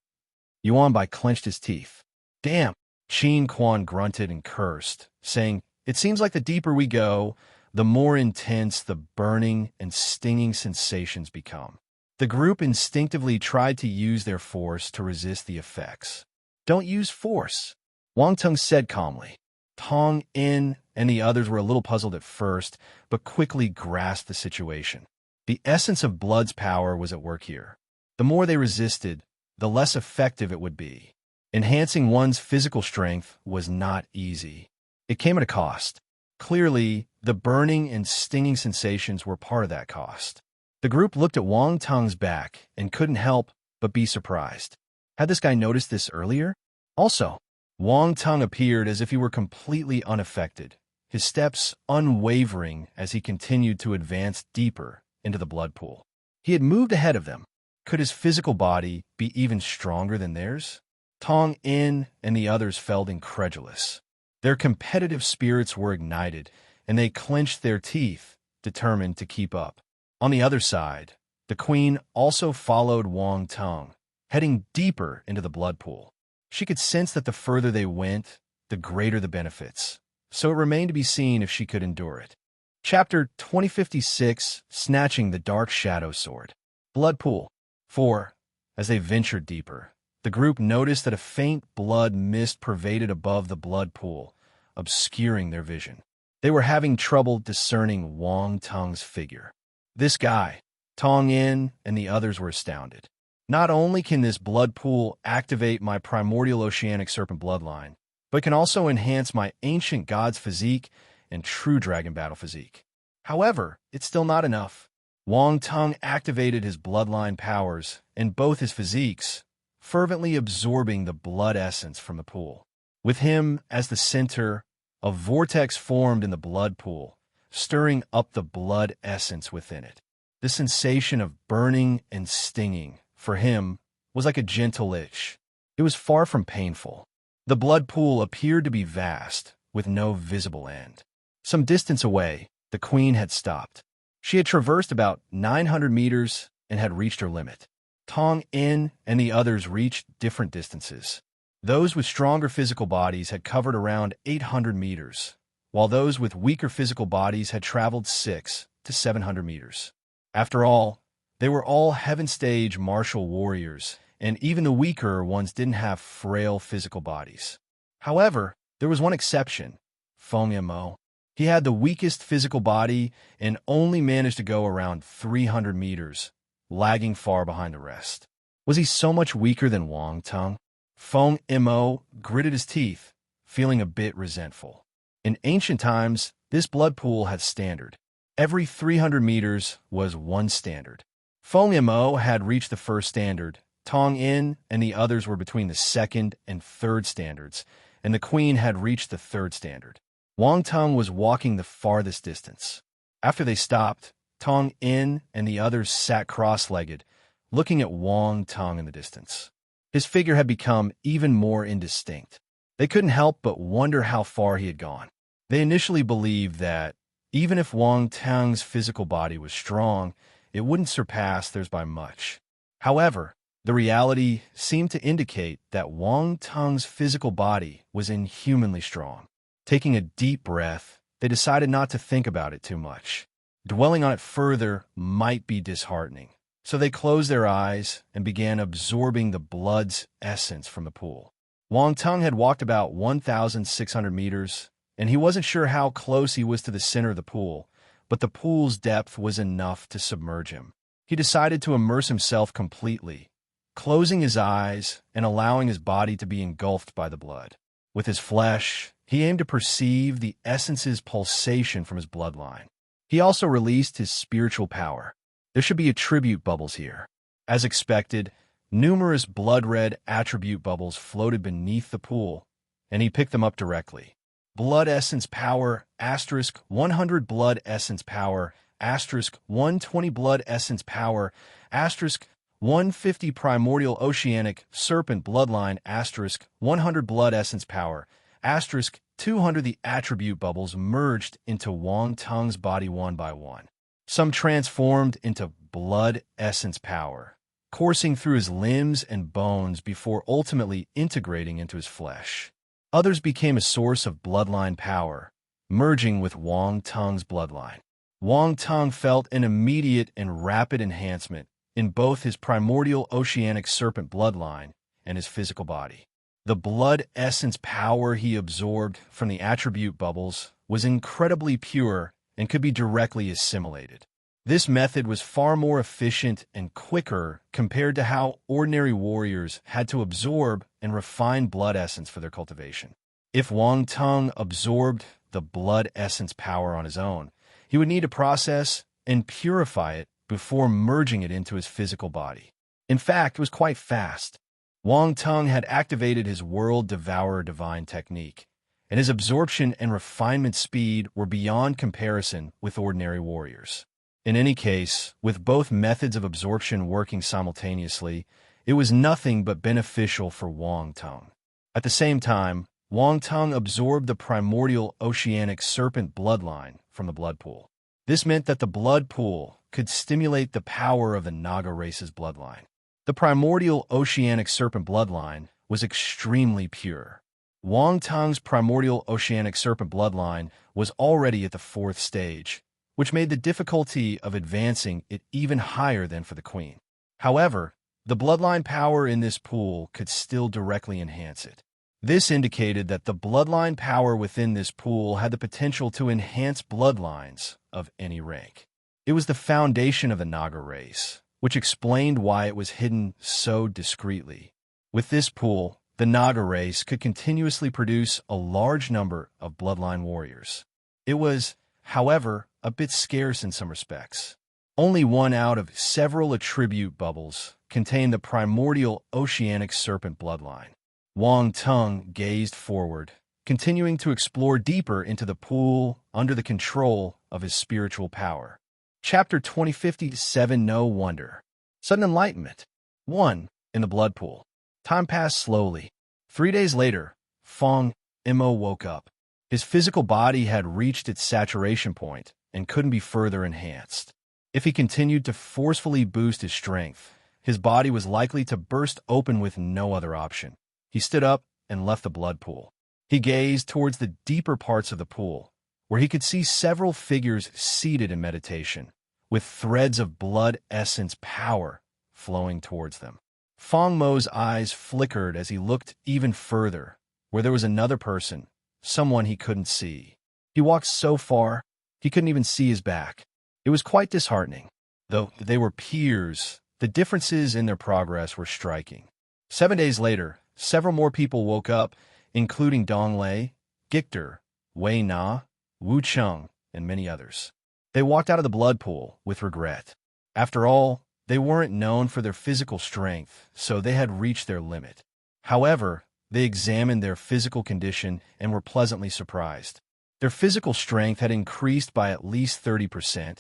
Yuan Bai clenched his teeth. Damn, Qin Quan grunted and cursed, saying, "It seems like the deeper we go, the more intense the burning and stinging sensations become." The group instinctively tried to use their force to resist the effects. "Don't use force," Wang Tung said calmly. Tong In and the others were a little puzzled at first, but quickly grasped the situation. The essence of blood's power was at work here. The more they resisted, the less effective it would be. Enhancing one's physical strength was not easy. It came at a cost. Clearly, the burning and stinging sensations were part of that cost. The group looked at Wang Tung's back and couldn't help but be surprised. Had this guy noticed this earlier? Also, Wang Tung appeared as if he were completely unaffected, his steps unwavering as he continued to advance deeper into the blood pool. He had moved ahead of them. Could his physical body be even stronger than theirs? Tong In and the others felt incredulous. Their competitive spirits were ignited, and they clenched their teeth, determined to keep up. On the other side, the queen also followed Wang Tung, heading deeper into the blood pool. She could sense that the further they went, the greater the benefits, so it remained to be seen if she could endure it. Chapter 2056, Snatching the Dark Shadow Sword. Blood Pool. 4. As they ventured deeper, the group noticed that a faint blood mist pervaded above the blood pool, obscuring their vision. They were having trouble discerning Wang Tung's figure. This guy, Tong In, and the others were astounded. Not only can this blood pool activate my primordial oceanic serpent bloodline, but can also enhance my ancient god's physique and true dragon battle physique. However, it's still not enough. Wang Tung activated his bloodline powers and both his physiques, fervently absorbing the blood essence from the pool. With him as the center, a vortex formed in the blood pool, stirring up the blood essence within it. The sensation of burning and stinging, for him, was like a gentle itch. It was far from painful. The blood pool appeared to be vast, with no visible end. Some distance away, the queen had stopped. She had traversed about 900 meters and had reached her limit. Tong In and the others reached different distances. Those with stronger physical bodies had covered around 800 meters, while those with weaker physical bodies had traveled 600 to 700 meters. After all, they were all heaven-stage martial warriors, and even the weaker ones didn't have frail physical bodies. However, there was one exception, Feng Mo. He had the weakest physical body and only managed to go around 300 meters, lagging far behind the rest. Was he so much weaker than Wang Tung? Feng Mo gritted his teeth, feeling a bit resentful. In ancient times, this blood pool had standard. Every 300 meters was one standard. Feng Mo had reached the first standard. Tong In and the others were between the second and third standards, and the queen had reached the third standard. Wang Tung was walking the farthest distance. After they stopped, Tong In and the others sat cross-legged, looking at Wang Tung in the distance. His figure had become even more indistinct. They couldn't help but wonder how far he had gone. They initially believed that, even if Wang Tung's physical body was strong, it wouldn't surpass theirs by much. However, the reality seemed to indicate that Wang Tung's physical body was inhumanly strong. Taking a deep breath, they decided not to think about it too much. Dwelling on it further might be disheartening, so they closed their eyes and began absorbing the blood's essence from the pool. Wang Tung had walked about 1,600 meters, and he wasn't sure how close he was to the center of the pool, but the pool's depth was enough to submerge him. He decided to immerse himself completely, closing his eyes and allowing his body to be engulfed by the blood. With his flesh, he aimed to perceive the essence's pulsation from his bloodline. He also released his spiritual power. There should be attribute bubbles here. As expected, numerous blood-red attribute bubbles floated beneath the pool, and he picked them up directly. Blood essence power, asterisk 100 blood essence power, asterisk 120 blood essence power, asterisk 150 primordial oceanic serpent bloodline, asterisk 100 blood essence power, asterisk 200. The attribute bubbles merged into Wang Tung's body one by one. Some transformed into blood essence power, coursing through his limbs and bones before ultimately integrating into his flesh. Others became a source of bloodline power, merging with Wang Tung's bloodline. Wang Tung felt an immediate and rapid enhancement in both his primordial oceanic serpent bloodline and his physical body. The blood essence power he absorbed from the attribute bubbles was incredibly pure and could be directly assimilated. This method was far more efficient and quicker compared to how ordinary warriors had to absorb and refine blood essence for their cultivation. If Wang Tung absorbed the blood essence power on his own, he would need to process and purify it before merging it into his physical body. In fact, it was quite fast. Wang Tung had activated his World Devourer Divine technique, and his absorption and refinement speed were beyond comparison with ordinary warriors. In any case, with both methods of absorption working simultaneously, it was nothing but beneficial for Wang Tung. At the same time, Wang Tung absorbed the primordial oceanic serpent bloodline from the blood pool. This meant that the blood pool could stimulate the power of the Naga race's bloodline. The primordial oceanic serpent bloodline was extremely pure. Wang Tung's primordial oceanic serpent bloodline was already at the 4th stage, which made the difficulty of advancing it even higher than for the queen. However, the bloodline power in this pool could still directly enhance it. This indicated that the bloodline power within this pool had the potential to enhance bloodlines of any rank. It was the foundation of the Naga race, which explained why it was hidden so discreetly. With this pool, the Naga race could continuously produce a large number of bloodline warriors. It was, however, a bit scarce in some respects. Only one out of several attribute bubbles contained the primordial oceanic serpent bloodline. Wang Tung gazed forward, continuing to explore deeper into the pool under the control of his spiritual power. Chapter 2057 No Wonder. Sudden Enlightenment. 1. In the blood pool. Time passed slowly. 3 days later, Fong Imo woke up. His physical body had reached its saturation point and couldn't be further enhanced. If he continued to forcefully boost his strength, his body was likely to burst open with no other option. He stood up and left the blood pool. He gazed towards the deeper parts of the pool, where he could see several figures seated in meditation, with threads of blood essence power flowing towards them. Fong Mo's eyes flickered as he looked even further, where there was another person, someone he couldn't see. He walked so far, he couldn't even see his back. It was quite disheartening. Though they were peers, the differences in their progress were striking. 7 days later, several more people woke up, including Dong Lei, Gictor, Wei Na, Wu Cheng, and many others. They walked out of the blood pool with regret. After all, they weren't known for their physical strength, so they had reached their limit. However, they examined their physical condition and were pleasantly surprised. Their physical strength had increased by at least 30%,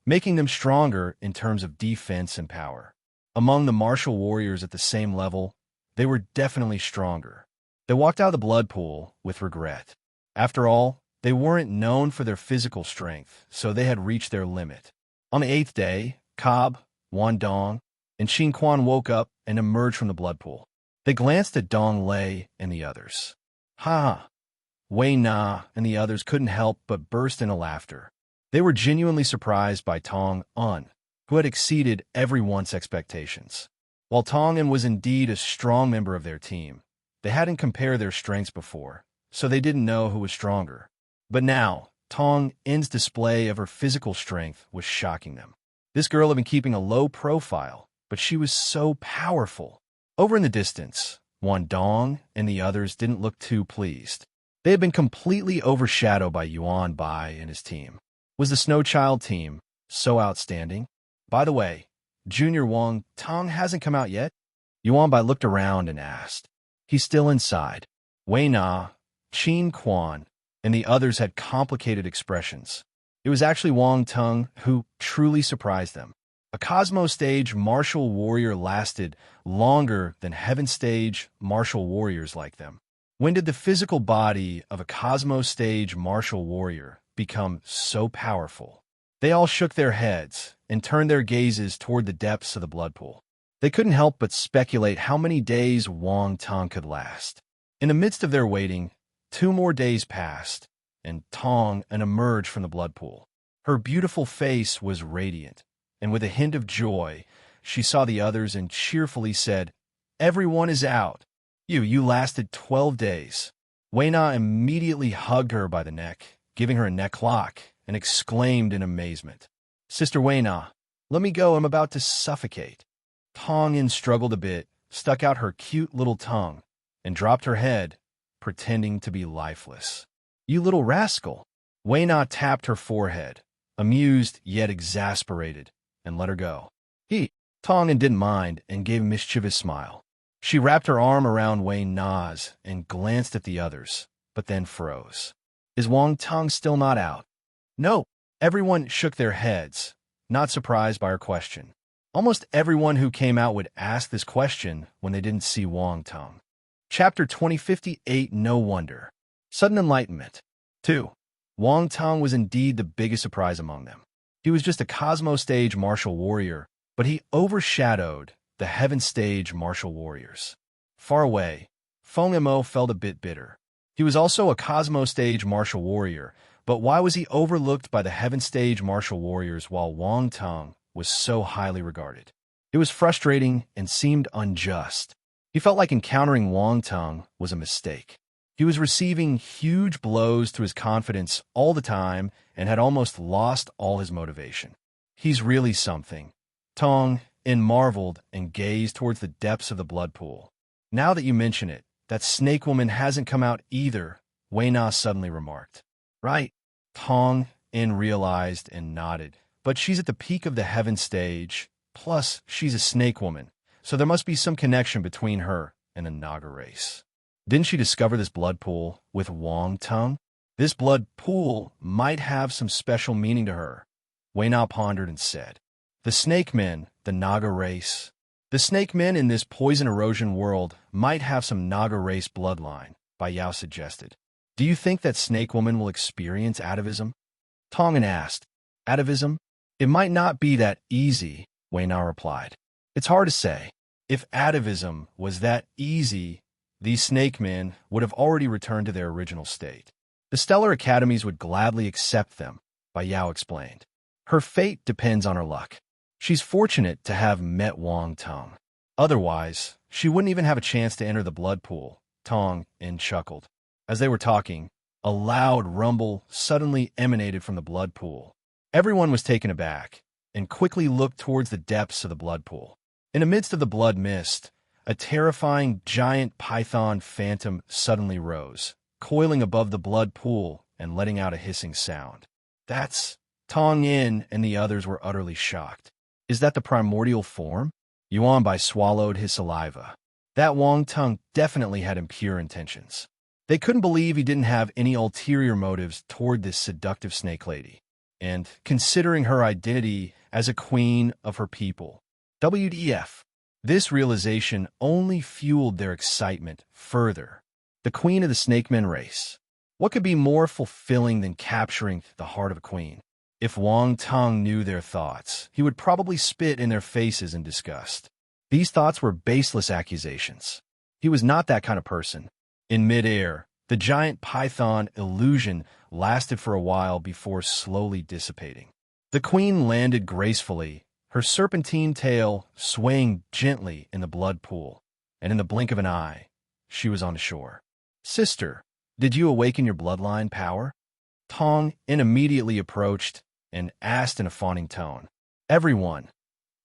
making them stronger in terms of defense and power. Among the martial warriors at the same level, they were definitely stronger. They walked out of the blood pool with regret. After all, they weren't known for their physical strength, so they had reached their limit. On the 8th day, Cobb, Wan Dong, and Xin Quan woke up and emerged from the blood pool. They glanced at Dong Lei and the others. Ha! Wei Na and the others couldn't help but burst into laughter. They were genuinely surprised by Tong Un, who had exceeded everyone's expectations. While Tong Un was indeed a strong member of their team, they hadn't compared their strengths before, so they didn't know who was stronger. But now, Tong Un's display of her physical strength was shocking them. This girl had been keeping a low profile, but she was so powerful. Over in the distance, Wan Dong and the others didn't look too pleased. They had been completely overshadowed by Yuan Bai and his team. Was the Snow Child team so outstanding? By the way, Junior Wang Tong hasn't come out yet? Yuan Bai looked around and asked. He's still inside. Wei Na, Qin Quan, and the others had complicated expressions. It was actually Wang Tung who truly surprised them. A Cosmo Stage martial warrior lasted longer than Heaven Stage martial warriors like them. When did the physical body of a Cosmo Stage martial warrior become so powerful? They all shook their heads and turned their gazes toward the depths of the blood pool. They couldn't help but speculate how many days Wang Tung could last. In the midst of their waiting, 2 more days passed, and Tong emerged from the blood pool. Her beautiful face was radiant, and with a hint of joy, she saw the others and cheerfully said, "Everyone is out. You lasted 12 days. Weina immediately hugged her by the neck, giving her a neck lock, and exclaimed in amazement, "Sister Weina, let me go, I'm about to suffocate." Tong struggled a bit, stuck out her cute little tongue, and dropped her head, pretending to be lifeless. "You little rascal." Weina tapped her forehead, amused yet exasperated, and let her go. Tong didn't mind and gave a mischievous smile. She wrapped her arm around Weina's and glanced at the others, but then froze. "Is Wang Tong still not out?" "No." Everyone shook their heads, not surprised by her question. Almost everyone who came out would ask this question when they didn't see Wang Tong. Chapter 2058, No Wonder. Sudden Enlightenment. 2. Wang Tong was indeed the biggest surprise among them. He was just a Cosmo Stage martial warrior, but he overshadowed the Heaven Stage martial warriors. Far away, Feng Mo felt a bit bitter. He was also a Cosmo Stage martial warrior, but why was he overlooked by the Heaven Stage martial warriors while Wang Tong was so highly regarded? It was frustrating and seemed unjust. He felt like encountering Wang Tong was a mistake. He was receiving huge blows to his confidence all the time and had almost lost all his motivation. "He's really something." Tong marveled and gazed towards the depths of the blood pool. "Now that you mention it, that snake woman hasn't come out either," Weina suddenly remarked. "Right." Tong realized and nodded. "But she's at the peak of the Heaven Stage, plus she's a snake woman, so there must be some connection between her and the Naga race. Didn't she discover this blood pool with Wang Tong? This blood pool might have some special meaning to her." Weina pondered and said, "The snake men, the Naga race. The snake men in this poison erosion world might have some Naga race bloodline," Bai Yao suggested. "Do you think that snake woman will experience atavism?" Tong asked. "Atavism? It might not be that easy," Weina replied. "It's hard to say. If atavism was that easy, these snake men would have already returned to their original state. The stellar academies would gladly accept them," Bai Yao explained. "Her fate depends on her luck. She's fortunate to have met Wang Tong. Otherwise, she wouldn't even have a chance to enter the blood pool." Tong chuckled. As they were talking, a loud rumble suddenly emanated from the blood pool. Everyone was taken aback and quickly looked towards the depths of the blood pool. In the midst of the blood mist, a terrifying giant python phantom suddenly rose, coiling above the blood pool and letting out a hissing sound. "That's..." Tong and the others were utterly shocked. "Is that the primordial form?" Yuan Bai swallowed his saliva. That Wang Tong definitely had impure intentions. They couldn't believe he didn't have any ulterior motives toward this seductive snake lady. And considering her identity as a queen of her people, WTF? This realization only fueled their excitement further. The queen of the snake men race. What could be more fulfilling than capturing the heart of a queen? If Wang Tong knew their thoughts, he would probably spit in their faces in disgust. These thoughts were baseless accusations. He was not that kind of person. In midair, the giant python illusion lasted for a while before slowly dissipating. The queen landed gracefully, her serpentine tail swaying gently in the blood pool, and in the blink of an eye, she was on the shore. "Sister, did you awaken your bloodline power?" Tong immediately approached and asked in a fawning tone. "Everyone,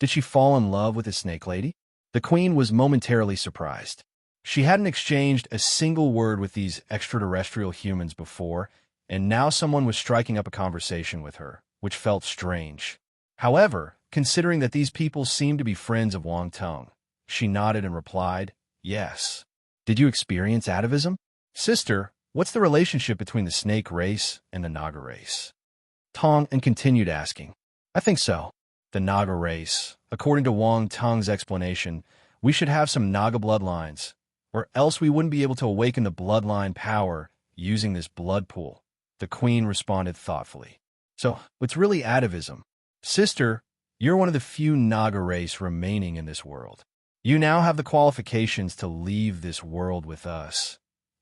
did she fall in love with the snake lady?" The queen was momentarily surprised. She hadn't exchanged a single word with these extraterrestrial humans before, and now someone was striking up a conversation with her, which felt strange. However, considering that these people seemed to be friends of Wang Tong, she nodded and replied, "Yes." "Did you experience atavism?" "Sister, what's the relationship between the snake race and the Naga race?" Tong continued asking. "I think so. The Naga race. According to Wang Tong's explanation, we should have some Naga bloodlines, or else we wouldn't be able to awaken the bloodline power using this blood pool." The queen responded thoughtfully. "So, it's really atavism. Sister, you're one of the few Naga race remaining in this world. You now have the qualifications to leave this world with us.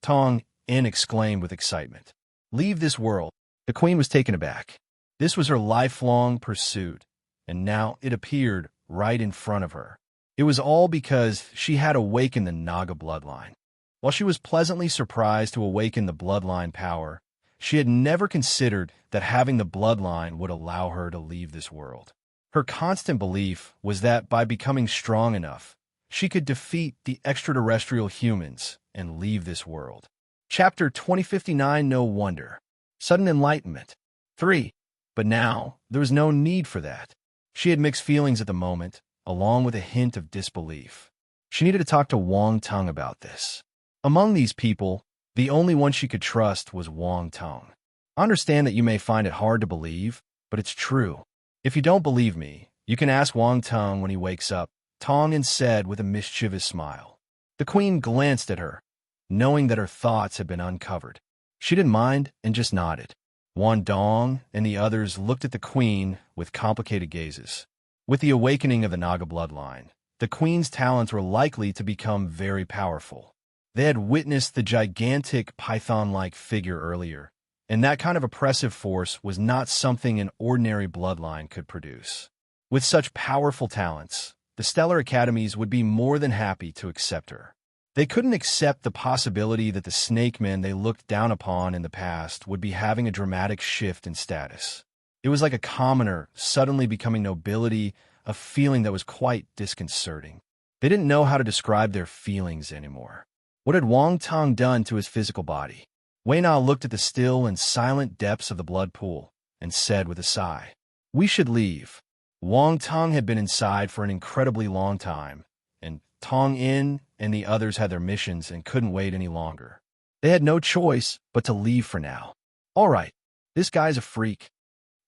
Tong In exclaimed with excitement. Leave this world. The queen was taken aback. This was her lifelong pursuit, and now it appeared right in front of her. It was all because she had awakened the Naga bloodline. While she was pleasantly surprised to awaken the bloodline power, she had never considered that having the bloodline would allow her to leave this world. Her constant belief was that by becoming strong enough, she could defeat the extraterrestrial humans and leave this world. Chapter 2059. No wonder. Sudden enlightenment. 3. But now, there was no need for that. She had mixed feelings at the moment, along with a hint of disbelief. She needed to talk to Wang Tong about this. Among these people, the only one she could trust was Wang Tong. I understand that you may find it hard to believe, but it's true. If you don't believe me, you can ask Wang Tong when he wakes up, Tong In said with a mischievous smile. The queen glanced at her, knowing that her thoughts had been uncovered. She didn't mind and just nodded. Wan Dong and the others looked at the queen with complicated gazes. With the awakening of the Naga bloodline, the queen's talents were likely to become very powerful. They had witnessed the gigantic python-like figure earlier, and that kind of oppressive force was not something an ordinary bloodline could produce. With such powerful talents, the Stellar Academies would be more than happy to accept her. They couldn't accept the possibility that the snake men they looked down upon in the past would be having a dramatic shift in status. It was like a commoner suddenly becoming nobility, a feeling that was quite disconcerting. They didn't know how to describe their feelings anymore. What had Wang Tong done to his physical body? Wei Na looked at the still and silent depths of the blood pool and said with a sigh, "We should leave." Wang Tong had been inside for an incredibly long time, and Tong In and the others had their missions and couldn't wait any longer. They had no choice but to leave for now. All right, this guy's a freak.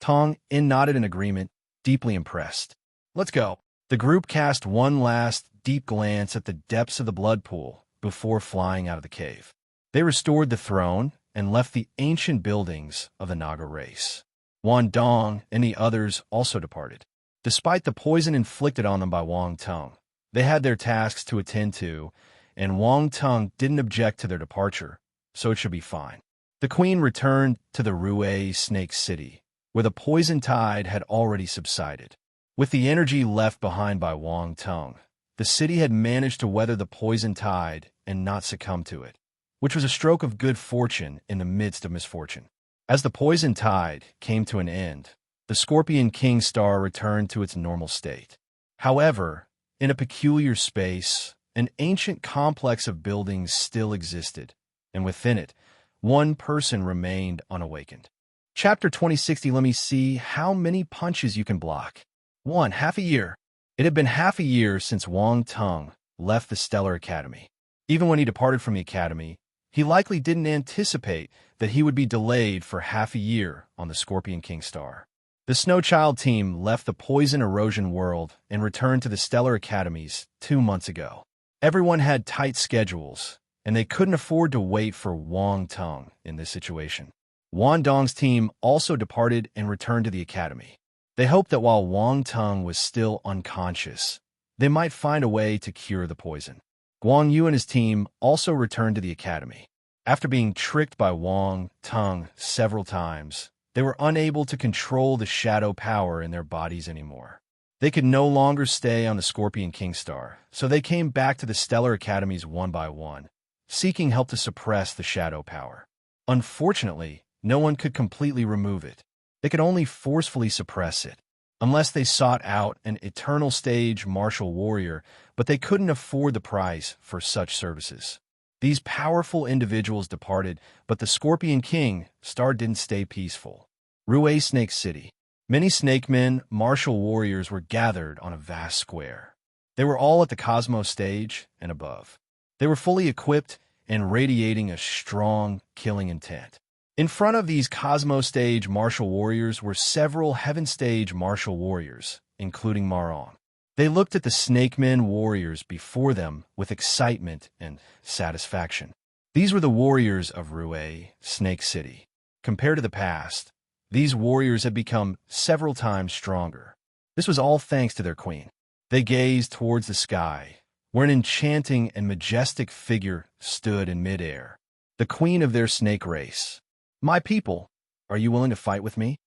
Tong In nodded in agreement, deeply impressed. Let's go. The group cast one last deep glance at the depths of the blood pool before flying out of the cave. They restored the throne and left the ancient buildings of the Naga race. Wan Dong and the others also departed. Despite the poison inflicted on them by Wang Tong, they had their tasks to attend to, and Wang Tong didn't object to their departure, so it should be fine. The queen returned to the Rue Snake City, where the poison tide had already subsided. With the energy left behind by Wang Tong, the city had managed to weather the poison tide and not succumb to it, which was a stroke of good fortune in the midst of misfortune. As the poison tide came to an end, the Scorpion King star returned to its normal state. However, in a peculiar space, an ancient complex of buildings still existed, and within it, one person remained unawakened. Chapter 2060. Let me see how many punches you can block. 1. Half a year. It had been half a year since Wang Tong left the Stellar Academy. Even when he departed from the Academy, he likely didn't anticipate that he would be delayed for half a year on the Scorpion King star. The Snow Child team left the poison erosion world and returned to the Stellar Academies 2 months ago. Everyone had tight schedules, and they couldn't afford to wait for Wang Tong in this situation. Wan Dong's team also departed and returned to the Academy. They hoped that while Wang Tong was still unconscious, they might find a way to cure the poison. Guang Yu and his team also returned to the Academy. After being tricked by Wang Tong several times, they were unable to control the shadow power in their bodies anymore. They could no longer stay on the Scorpion King star, so they came back to the Stellar Academies one by one, seeking help to suppress the shadow power. Unfortunately, no one could completely remove it. They could only forcefully suppress it, unless they sought out an eternal stage martial warrior, but they couldn't afford the price for such services. These powerful individuals departed, but the Scorpion King star didn't stay peaceful. Rue Snake City. Many snake men, martial warriors were gathered on a vast square. They were all at the Cosmos stage and above. They were fully equipped and radiating a strong, killing intent. In front of these Cosmos stage martial warriors were several Heaven stage martial warriors, including Marong. They looked at the snake men warriors before them with excitement and satisfaction. These were the warriors of Rue Snake City. Compared to the past, these warriors had become several times stronger. This was all thanks to their queen. They gazed towards the sky, where an enchanting and majestic figure stood in midair. the queen of their snake race. My people, are you willing to fight with me?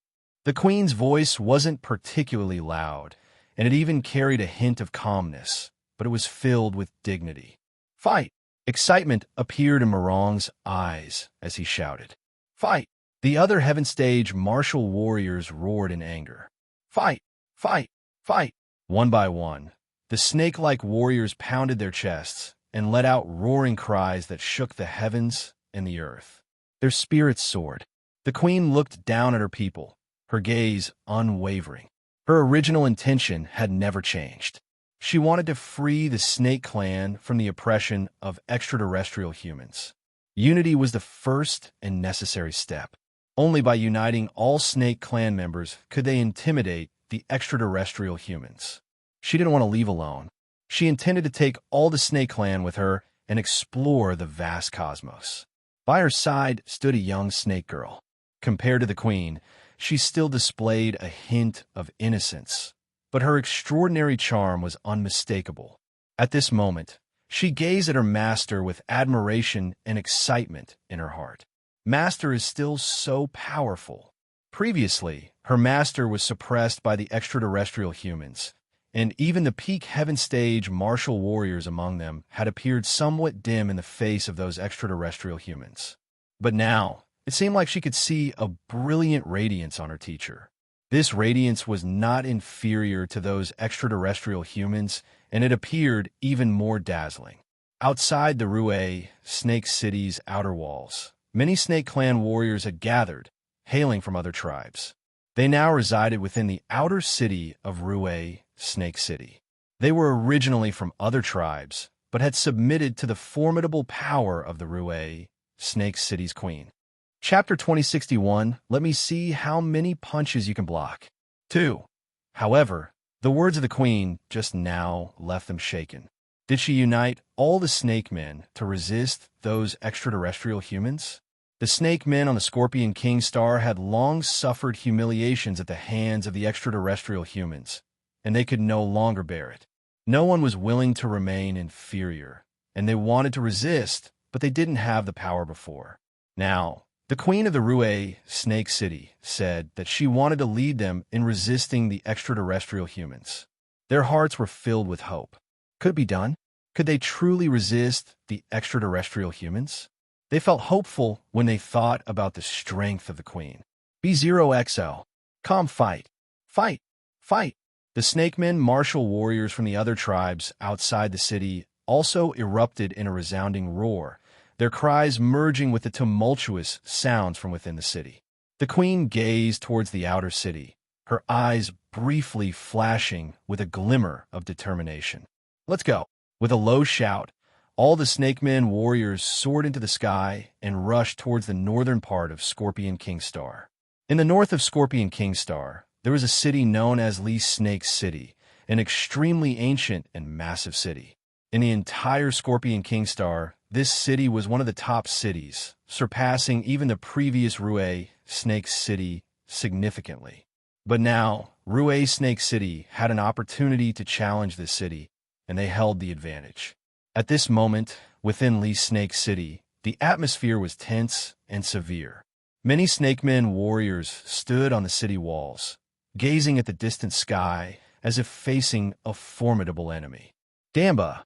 The queen's voice wasn't particularly loud, and it even carried a hint of calmness, but it was filled with dignity. Fight! Excitement appeared in Morong's eyes as he shouted. Fight! The other heaven stage martial warriors roared in anger. Fight! Fight! Fight! One by one, the snake-like warriors pounded their chests and let out roaring cries that shook the heavens and the earth. Their spirits soared. The queen looked down at her people, her gaze unwavering. Her original intention had never changed. She wanted to free the Snake Clan from the oppression of extraterrestrial humans. Unity was the first and necessary step. Only by uniting all Snake Clan members could they intimidate the extraterrestrial humans. She didn't want to leave alone. She intended to take all the Snake Clan with her and explore the vast cosmos. By her side stood a young snake girl. Compared to the queen, she still displayed a hint of innocence, but her extraordinary charm was unmistakable. At this moment, she gazed at her master with admiration and excitement in her heart. Master is still so powerful. Previously, her master was suppressed by the extraterrestrial humans, and even the peak heaven stage martial warriors among them had appeared somewhat dim in the face of those extraterrestrial humans. But now, it seemed like she could see a brilliant radiance on her teacher. This radiance was not inferior to those extraterrestrial humans, and it appeared even more dazzling. Outside the Rue Snake City's outer walls, many Snake Clan warriors had gathered, hailing from other tribes. They now resided within the outer city of Rue Snake City. They were originally from other tribes, but had submitted to the formidable power of the Rue Snake City's queen. Chapter 2061, let me see how many punches you can block. 2. However, the words of the queen just now left them shaken. Did she unite all the snake men to resist those extraterrestrial humans? The snake men on the Scorpion King Star had long suffered humiliations at the hands of the extraterrestrial humans, and they could no longer bear it. No one was willing to remain inferior, and they wanted to resist, but they didn't have the power before. Now, the queen of the Rue Snake City said that she wanted to lead them in resisting the extraterrestrial humans. Their hearts were filled with hope. Could it be done? Could they truly resist the extraterrestrial humans? They felt hopeful when they thought about the strength of the queen. B0XL. Come fight. Fight. Fight. The snakemen martial warriors from the other tribes outside the city also erupted in a resounding roar, their cries merging with the tumultuous sounds from within the city. The queen gazed towards the outer city, her eyes briefly flashing with a glimmer of determination. Let's go. With a low shout, all the snakemen warriors soared into the sky and rushed towards the northern part of Scorpion King Star. In the north of Scorpion King Star, there was a city known as Lee Snake City, an extremely ancient and massive city. In the entire Scorpion King Star, this city was one of the top cities, surpassing even the previous Rue Snake City significantly. But now, Rue Snake City had an opportunity to challenge this city, and they held the advantage. At this moment, within Lee Snake City, the atmosphere was tense and severe. Many snakemen warriors stood on the city walls, gazing at the distant sky as if facing a formidable enemy. Damba,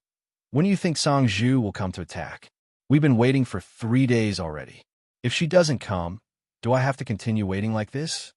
when do you think Songju will come to attack? We've been waiting for 3 days already. If she doesn't come, do I have to continue waiting like this?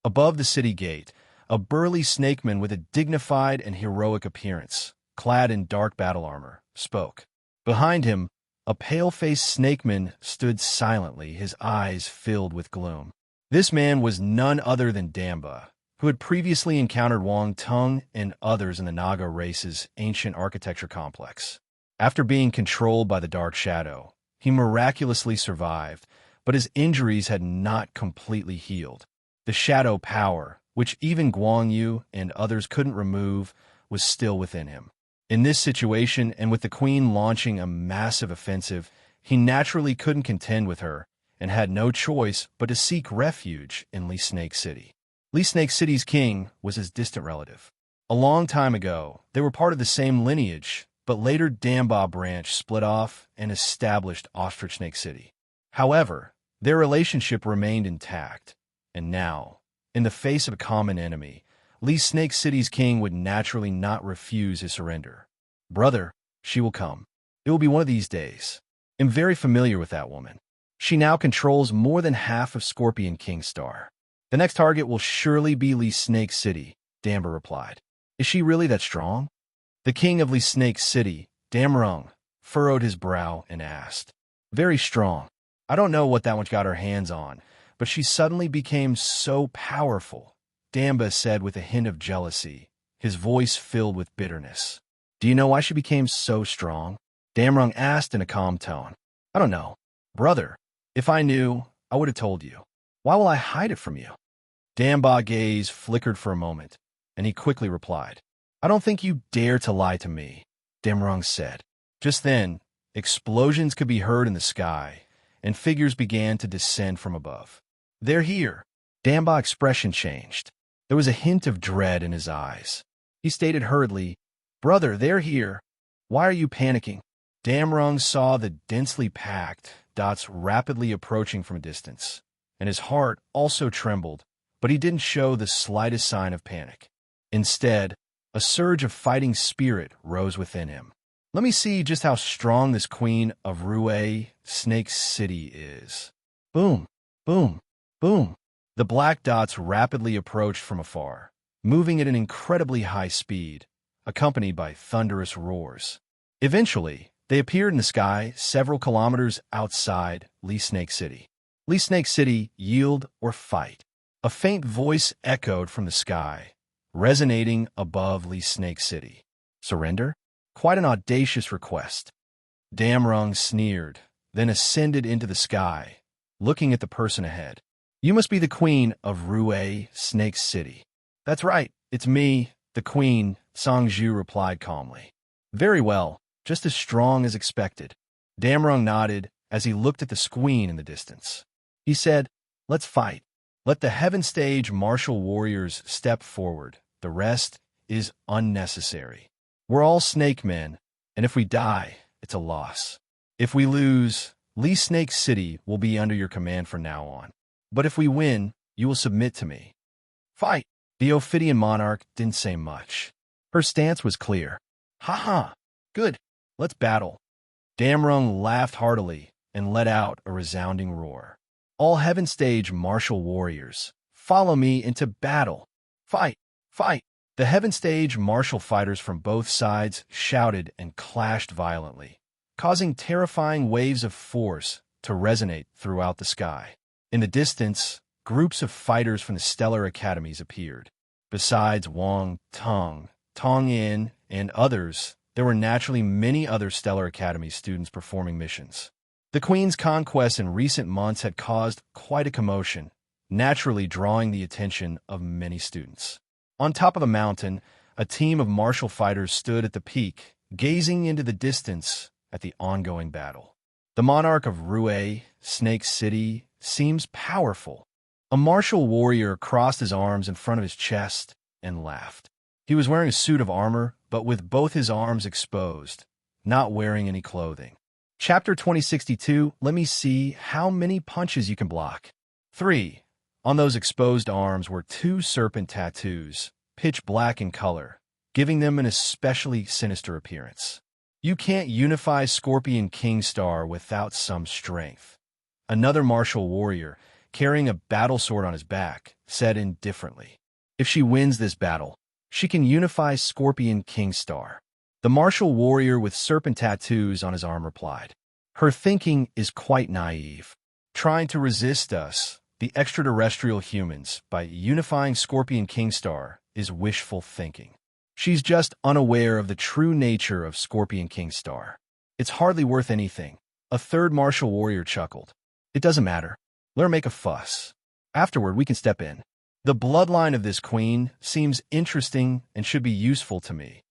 Above the city gate, a burly snakeman with a dignified and heroic appearance, clad in dark battle armor, spoke. Behind him, a pale-faced snakeman stood silently, his eyes filled with gloom. This man was none other than Damba, who had previously encountered Wang Tung and others in the Naga race's ancient architecture complex. After being controlled by the Dark Shadow, he miraculously survived, but his injuries had not completely healed. The shadow power, which even Guang Yu and others couldn't remove, was still within him. In this situation, and with the queen launching a massive offensive, he naturally couldn't contend with her and had no choice but to seek refuge in Lee Snake City. Lee Snake City's king was his distant relative. A long time ago, they were part of the same lineage, but later Damba branch split off and established Ostrich Snake City. However, their relationship remained intact, and now, in the face of a common enemy, Lee Snake City's king would naturally not refuse his surrender. Brother, she will come. It will be one of these days. I'm very familiar with that woman. She now controls more than half of Scorpion King Star. The next target will surely be Lee Snake City, Damber replied. Is she really that strong? The king of Lee Snake City, Damrung, furrowed his brow and asked. Very strong. I don't know what that one got her hands on, but she suddenly became so powerful, Damba said with a hint of jealousy, his voice filled with bitterness. Do you know why she became so strong? Damrung asked in a calm tone. I don't know. Brother, if I knew, I would have told you. Why will I hide it from you? Damba's gaze flickered for a moment, and he quickly replied. I don't think you dare to lie to me, Damrung said. Just then, explosions could be heard in the sky, and figures began to descend from above. They're here. Damba's expression changed. There was a hint of dread in his eyes. He stated hurriedly, Brother, they're here. Why are you panicking? Damrung saw the densely packed dots rapidly approaching from a distance, and his heart also trembled, but he didn't show the slightest sign of panic. Instead, a surge of fighting spirit rose within him. Let me see just how strong this queen of Rue, Snake City is. Boom, boom, boom. The black dots rapidly approached from afar, moving at an incredibly high speed, accompanied by thunderous roars. Eventually, they appeared in the sky several kilometers outside Lee Snake City. Lee Snake City, yield or fight. A faint voice echoed from the sky, resonating above Lee Snake City. Surrender? Quite an audacious request. Damrung sneered, then ascended into the sky, looking at the person ahead. You must be the queen of Rue, Snake City. That's right, it's me, the queen, Songju replied calmly. Very well, just as strong as expected. Damrung nodded as he looked at the queen in the distance. He said, let's fight. Let the heaven stage martial warriors step forward. The rest is unnecessary. We're all snake men, and if we die, it's a loss. If we lose, Lee Snake City will be under your command from now on. But if we win, you will submit to me. Fight! The Ophidian monarch didn't say much. Her stance was clear. Ha! Good. Let's battle. Damrung laughed heartily and let out a resounding roar. All heaven stage martial warriors, follow me into battle. Fight! Fight! The heaven stage martial fighters from both sides shouted and clashed violently, causing terrifying waves of force to resonate throughout the sky. In the distance, groups of fighters from the stellar academies appeared. Besides Wang, Tong Yin, and others, there were naturally many other stellar academy students performing missions. The Queen's conquest in recent months had caused quite a commotion, naturally drawing the attention of many students. On top of a mountain, a team of martial fighters stood at the peak, gazing into the distance at the ongoing battle. The monarch of Rue, Snake City, seems powerful. A martial warrior crossed his arms in front of his chest and laughed. He was wearing a suit of armor, but with both his arms exposed, not wearing any clothing. Chapter 2062, let me see how many punches you can block. 3. On those exposed arms were 2 serpent tattoos, pitch black in color, giving them an especially sinister appearance. You can't unify Scorpion King Star without some strength. Another martial warrior, carrying a battle sword on his back, said indifferently. If she wins this battle, she can unify Scorpion King Star. The martial warrior with serpent tattoos on his arm replied. Her thinking is quite naive. Trying to resist us, the extraterrestrial humans, by unifying Scorpion King Star is wishful thinking. She's just unaware of the true nature of Scorpion King Star. It's hardly worth anything. A third martial warrior chuckled. It doesn't matter. Let her make a fuss. Afterward, we can step in. The bloodline of this queen seems interesting and should be useful to me.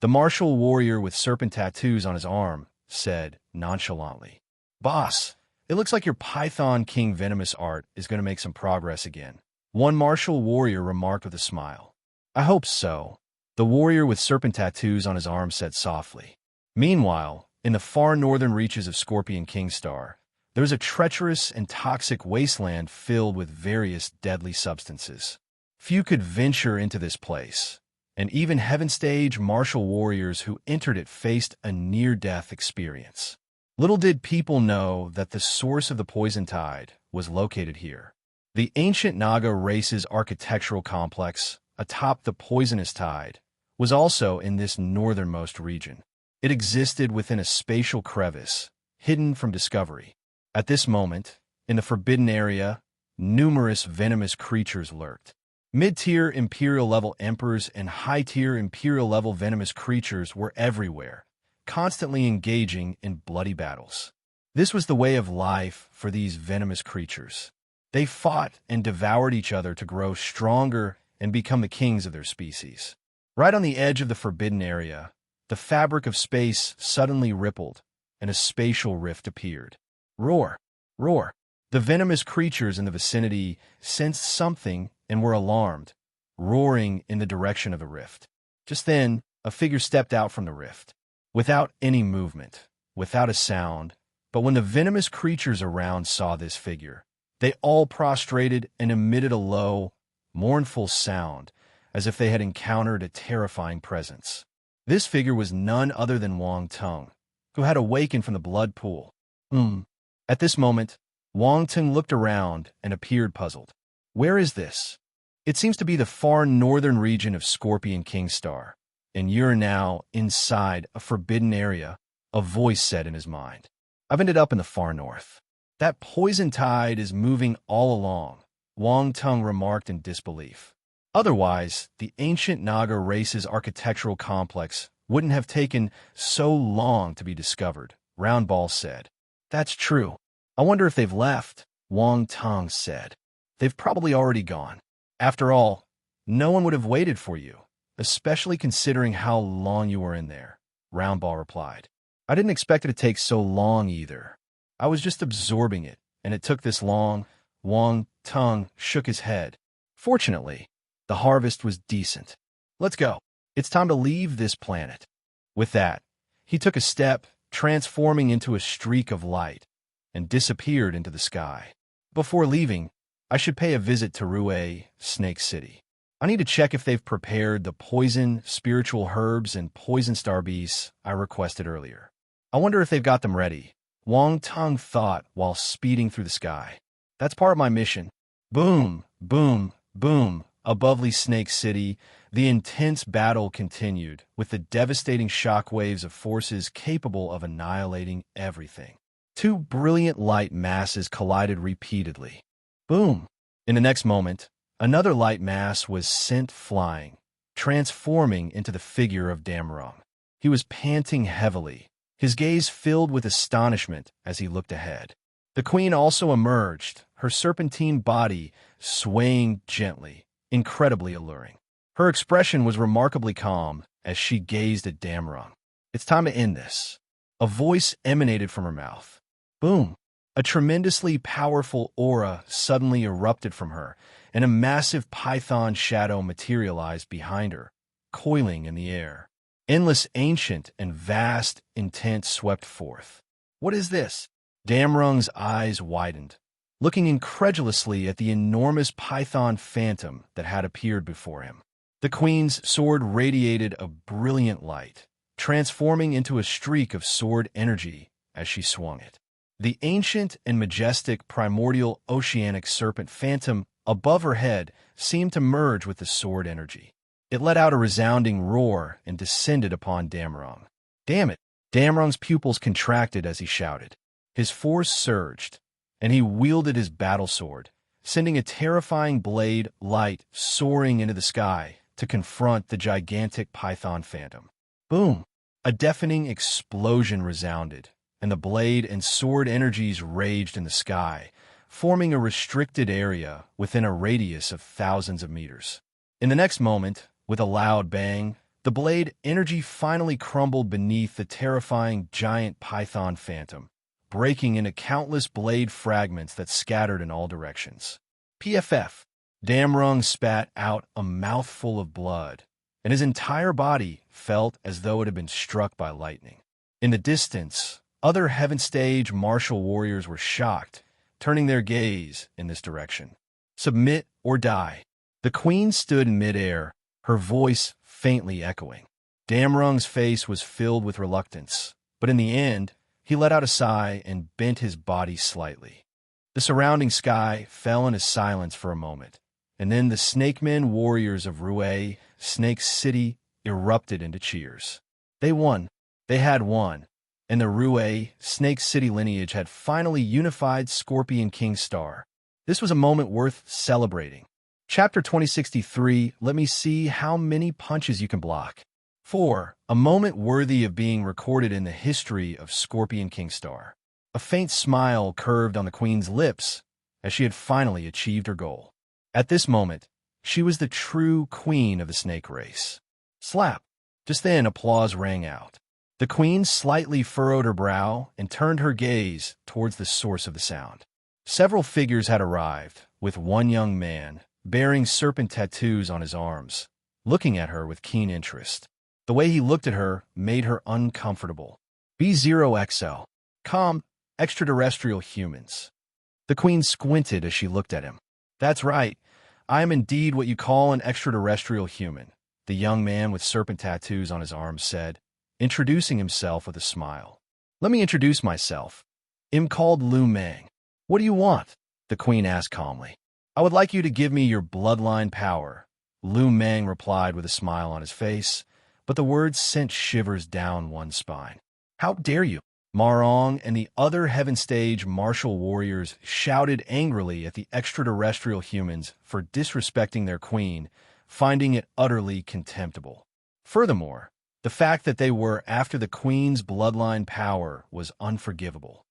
The martial warrior with serpent tattoos on his arm said nonchalantly. Boss, it looks like your Python King Venomous art is going to make some progress again. One martial warrior remarked with a smile. I hope so. The warrior with serpent tattoos on his arm said softly. Meanwhile, in the far northern reaches of Scorpion King Star, There was a treacherous and toxic wasteland filled with various deadly substances. Few could venture into this place, and even heaven-stage martial warriors who entered it faced a near-death experience. Little did people know that the source of the poison tide was located here. The ancient Naga race's architectural complex, atop the poisonous tide, was also in this northernmost region. It existed within a spatial crevice, hidden from discovery. At this moment, in the forbidden area, numerous venomous creatures lurked. Mid-tier Imperial-level emperors and high-tier Imperial-level venomous creatures were everywhere, constantly engaging in bloody battles. This was the way of life for these venomous creatures. They fought and devoured each other to grow stronger and become the kings of their species. Right on the edge of the forbidden area, the fabric of space suddenly rippled, and a spatial rift appeared. Roar! Roar! The venomous creatures in the vicinity sensed something and were alarmed, roaring in the direction of the rift. Just then, a figure stepped out from the rift. Without any movement, without a sound, but when the venomous creatures around saw this figure, they all prostrated and emitted a low, mournful sound, as if they had encountered a terrifying presence. This figure was none other than Wang Tung, who had awakened from the blood pool. At this moment, Wang Tung looked around and appeared puzzled. Where is this? It seems to be the far northern region of Scorpion King Star, and you're now inside a forbidden area, a voice said in his mind. I've ended up in the far north. That poison tide is moving all along, Wang Tung remarked in disbelief. Otherwise, the ancient Naga race's architectural complex wouldn't have taken so long to be discovered, Roundball said. That's true. I wonder if they've left, Wang Tung said. They've probably already gone. After all, no one would have waited for you, especially considering how long you were in there, Roundball replied. I didn't expect it to take so long either. I was just absorbing it, and it took this long. Wang Tung shook his head. Fortunately, the harvest was decent. Let's go. It's time to leave this planet. With that, he took a step, transforming into a streak of light, and disappeared into the sky. Before leaving, I should pay a visit to Rue, Snake City. I need to check if they've prepared the poison, spiritual herbs, and poison star beasts I requested earlier. I wonder if they've got them ready, Wang Tung thought while speeding through the sky. That's part of my mission. Boom, boom, boom. Above Snake City, the intense battle continued, with the devastating shockwaves of forces capable of annihilating everything. Two brilliant light masses collided repeatedly. Boom! In the next moment, another light mass was sent flying, transforming into the figure of Damrung. He was panting heavily, his gaze filled with astonishment as he looked ahead. The queen also emerged, her serpentine body swaying gently, incredibly alluring. Her expression was remarkably calm as she gazed at Damrung. It's time to end this. A voice emanated from her mouth. Boom! A tremendously powerful aura suddenly erupted from her, and a massive python shadow materialized behind her, coiling in the air. Endless, ancient, and vast intent swept forth. What is this? Damrung's eyes widened, looking incredulously at the enormous python phantom that had appeared before him. The queen's sword radiated a brilliant light, transforming into a streak of sword energy as she swung it. The ancient and majestic primordial oceanic serpent phantom above her head seemed to merge with the sword energy. It let out a resounding roar and descended upon Damrung. Damn it! Damrung's pupils contracted as he shouted. His force surged, and he wielded his battle sword, sending a terrifying blade light soaring into the sky to confront the gigantic python phantom. Boom! A deafening explosion resounded, and the blade and sword energies raged in the sky, forming a restricted area within a radius of thousands of meters. In the next moment, with a loud bang, the blade energy finally crumbled beneath the terrifying giant python phantom, breaking into countless blade fragments that scattered in all directions. PFF. Damrung spat out a mouthful of blood, and his entire body felt as though it had been struck by lightning. In the distance, Other heaven stage martial warriors were shocked, turning their gaze in this direction. Submit or die. The queen stood in midair, her voice faintly echoing. Damrung's face was filled with reluctance, but in the end, he let out a sigh and bent his body slightly. The surrounding sky fell into silence for a moment, and then the snakemen warriors of Rue, Snake City, erupted into cheers. They won. They had won. And the Rue, Snake City lineage had finally unified Scorpion King Star. This was a moment worth celebrating. Chapter 2063, let me see how many punches you can block. 4. A moment worthy of being recorded in the history of Scorpion King Star. A faint smile curved on the queen's lips as she had finally achieved her goal. At this moment, she was the true queen of the snake race. Slap! Just then, applause rang out. The queen slightly furrowed her brow and turned her gaze towards the source of the sound. Several figures had arrived, with one young man, bearing serpent tattoos on his arms, looking at her with keen interest. The way he looked at her made her uncomfortable. B0XL. Calm, extraterrestrial humans. The queen squinted as she looked at him. That's right. I am indeed what you call an extraterrestrial human, the young man with serpent tattoos on his arms said, introducing himself with a smile. Let me introduce myself. I'm called Lu Meng. What do you want? The queen asked calmly. I would like you to give me your bloodline power. Lu Meng replied with a smile on his face, but the words sent shivers down one's spine. How dare you? Marong and the other heaven stage martial warriors shouted angrily at the extraterrestrial humans for disrespecting their queen, finding it utterly contemptible. Furthermore, the fact that they were after the queen's bloodline power was unforgivable.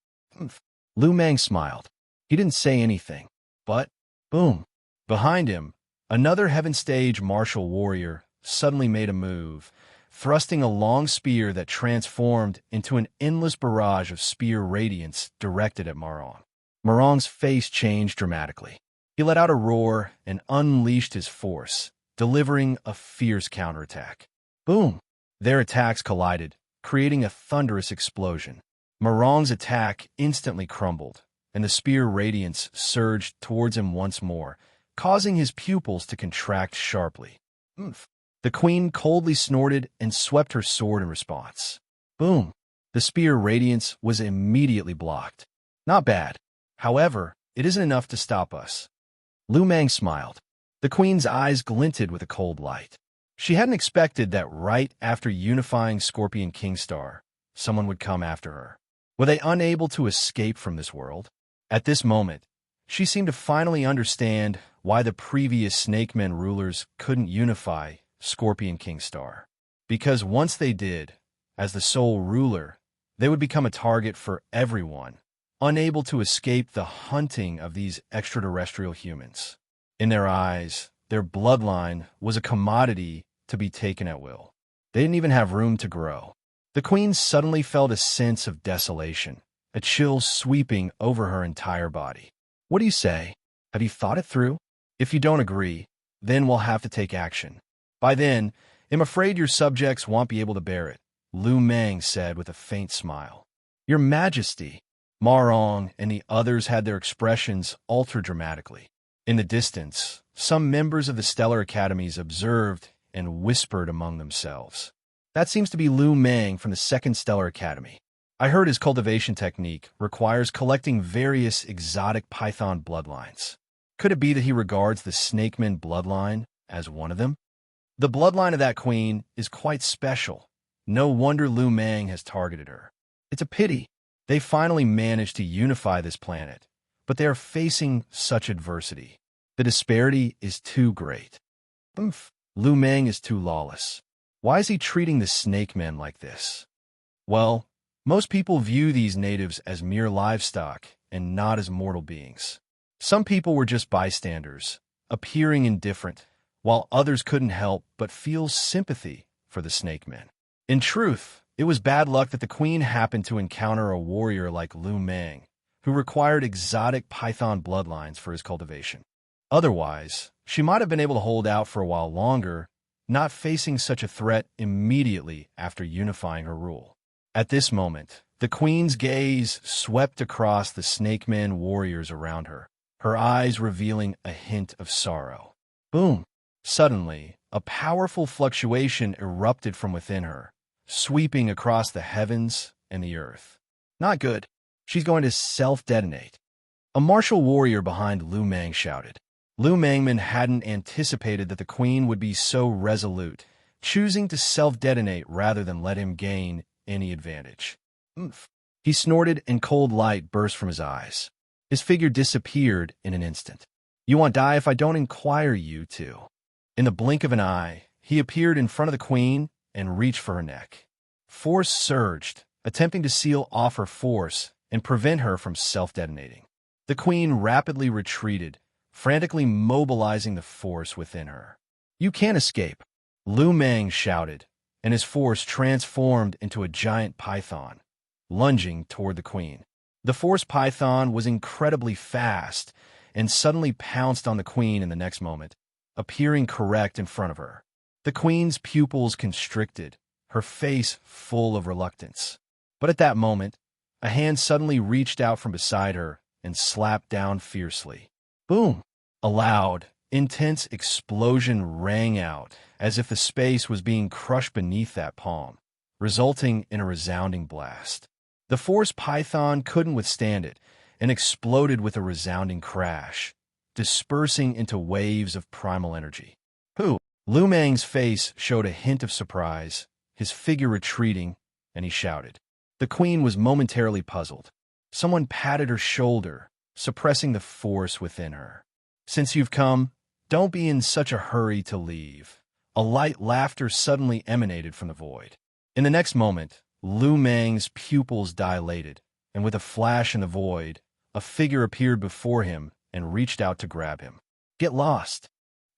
Lu Meng smiled. He didn't say anything, but, boom, behind him, another heaven stage martial warrior suddenly made a move, thrusting a long spear that transformed into an endless barrage of spear radiance directed at Marong. Marong's face changed dramatically. He let out a roar and unleashed his force, delivering a fierce counterattack. Boom! Their attacks collided, creating a thunderous explosion. Marong's attack instantly crumbled, and the spear radiance surged towards him once more, causing his pupils to contract sharply. The queen coldly snorted and swept her sword in response. Boom! The spear radiance was immediately blocked. Not bad. However, it isn't enough to stop us. Lu Meng smiled. The queen's eyes glinted with a cold light. She hadn't expected that right after unifying Scorpion King Star, someone would come after her. Were they unable to escape from this world? At this moment, she seemed to finally understand why the previous Snakemen rulers couldn't unify Scorpion King Star. Because once they did, as the sole ruler, they would become a target for everyone, unable to escape the hunting of these extraterrestrial humans. In their eyes, their bloodline was a commodity to be taken at will. They didn't even have room to grow. The queen suddenly felt a sense of desolation, a chill sweeping over her entire body. What do you say? Have you thought it through? If you don't agree, then we'll have to take action. By then, I'm afraid your subjects won't be able to bear it, Lu Meng said with a faint smile. Your Majesty. Marong and the others had their expressions alter dramatically. In the distance, some members of the Stellar Academies observed and whispered among themselves. That seems to be Lu Meng from the Second Stellar Academy. I heard his cultivation technique requires collecting various exotic python bloodlines. Could it be that he regards the Snakeman bloodline as one of them? The bloodline of that queen is quite special. No wonder Lu Meng has targeted her. It's a pity. They finally managed to unify this planet, but they are facing such adversity. The disparity is too great. Lu Meng is too lawless. Why is he treating the Snakemen like this? Well, most people view these natives as mere livestock and not as mortal beings. Some people were just bystanders, appearing indifferent, while others couldn't help but feel sympathy for the Snakemen. In truth, it was bad luck that the queen happened to encounter a warrior like Lu Meng, who required exotic python bloodlines for his cultivation. Otherwise, she might have been able to hold out for a while longer, not facing such a threat immediately after unifying her rule. At this moment, The queen's gaze swept across the snake man warriors around her, her eyes revealing a hint of sorrow. Boom! Suddenly, a powerful fluctuation erupted from within her, sweeping across the heavens and the earth. Not good. She's going to self-detonate. A martial warrior behind Lu Meng shouted. Lu Mengman hadn't anticipated that the queen would be so resolute, choosing to self-detonate rather than let him gain any advantage. Oomph. He snorted and cold light burst from his eyes. His figure disappeared in an instant. You won't die if I don't inquire you to. In the blink of an eye, he appeared in front of the queen and reached for her neck. Force surged, attempting to seal off her force and prevent her from self-detonating. The queen rapidly retreated, frantically mobilizing the force within her. You can't escape, Lu Meng shouted, and his force transformed into a giant python, lunging toward the queen. The force python was incredibly fast and suddenly pounced on the queen in the next moment, appearing correct in front of her. The queen's pupils constricted, her face full of reluctance. But at that moment, a hand suddenly reached out from beside her and slapped down fiercely. Boom! A loud, intense explosion rang out as if the space was being crushed beneath that palm, resulting in a resounding blast. The force python couldn't withstand it and exploded with a resounding crash, dispersing into waves of primal energy. Who? Lu Meng's face showed a hint of surprise, his figure retreating, and he shouted. The queen was momentarily puzzled. Someone patted her shoulder, suppressing the force within her. Since you've come, don't be in such a hurry to leave. A light laughter suddenly emanated from the void. In the next moment, Lu Meng's pupils dilated, and with a flash in the void, a figure appeared before him and reached out to grab him. Get lost.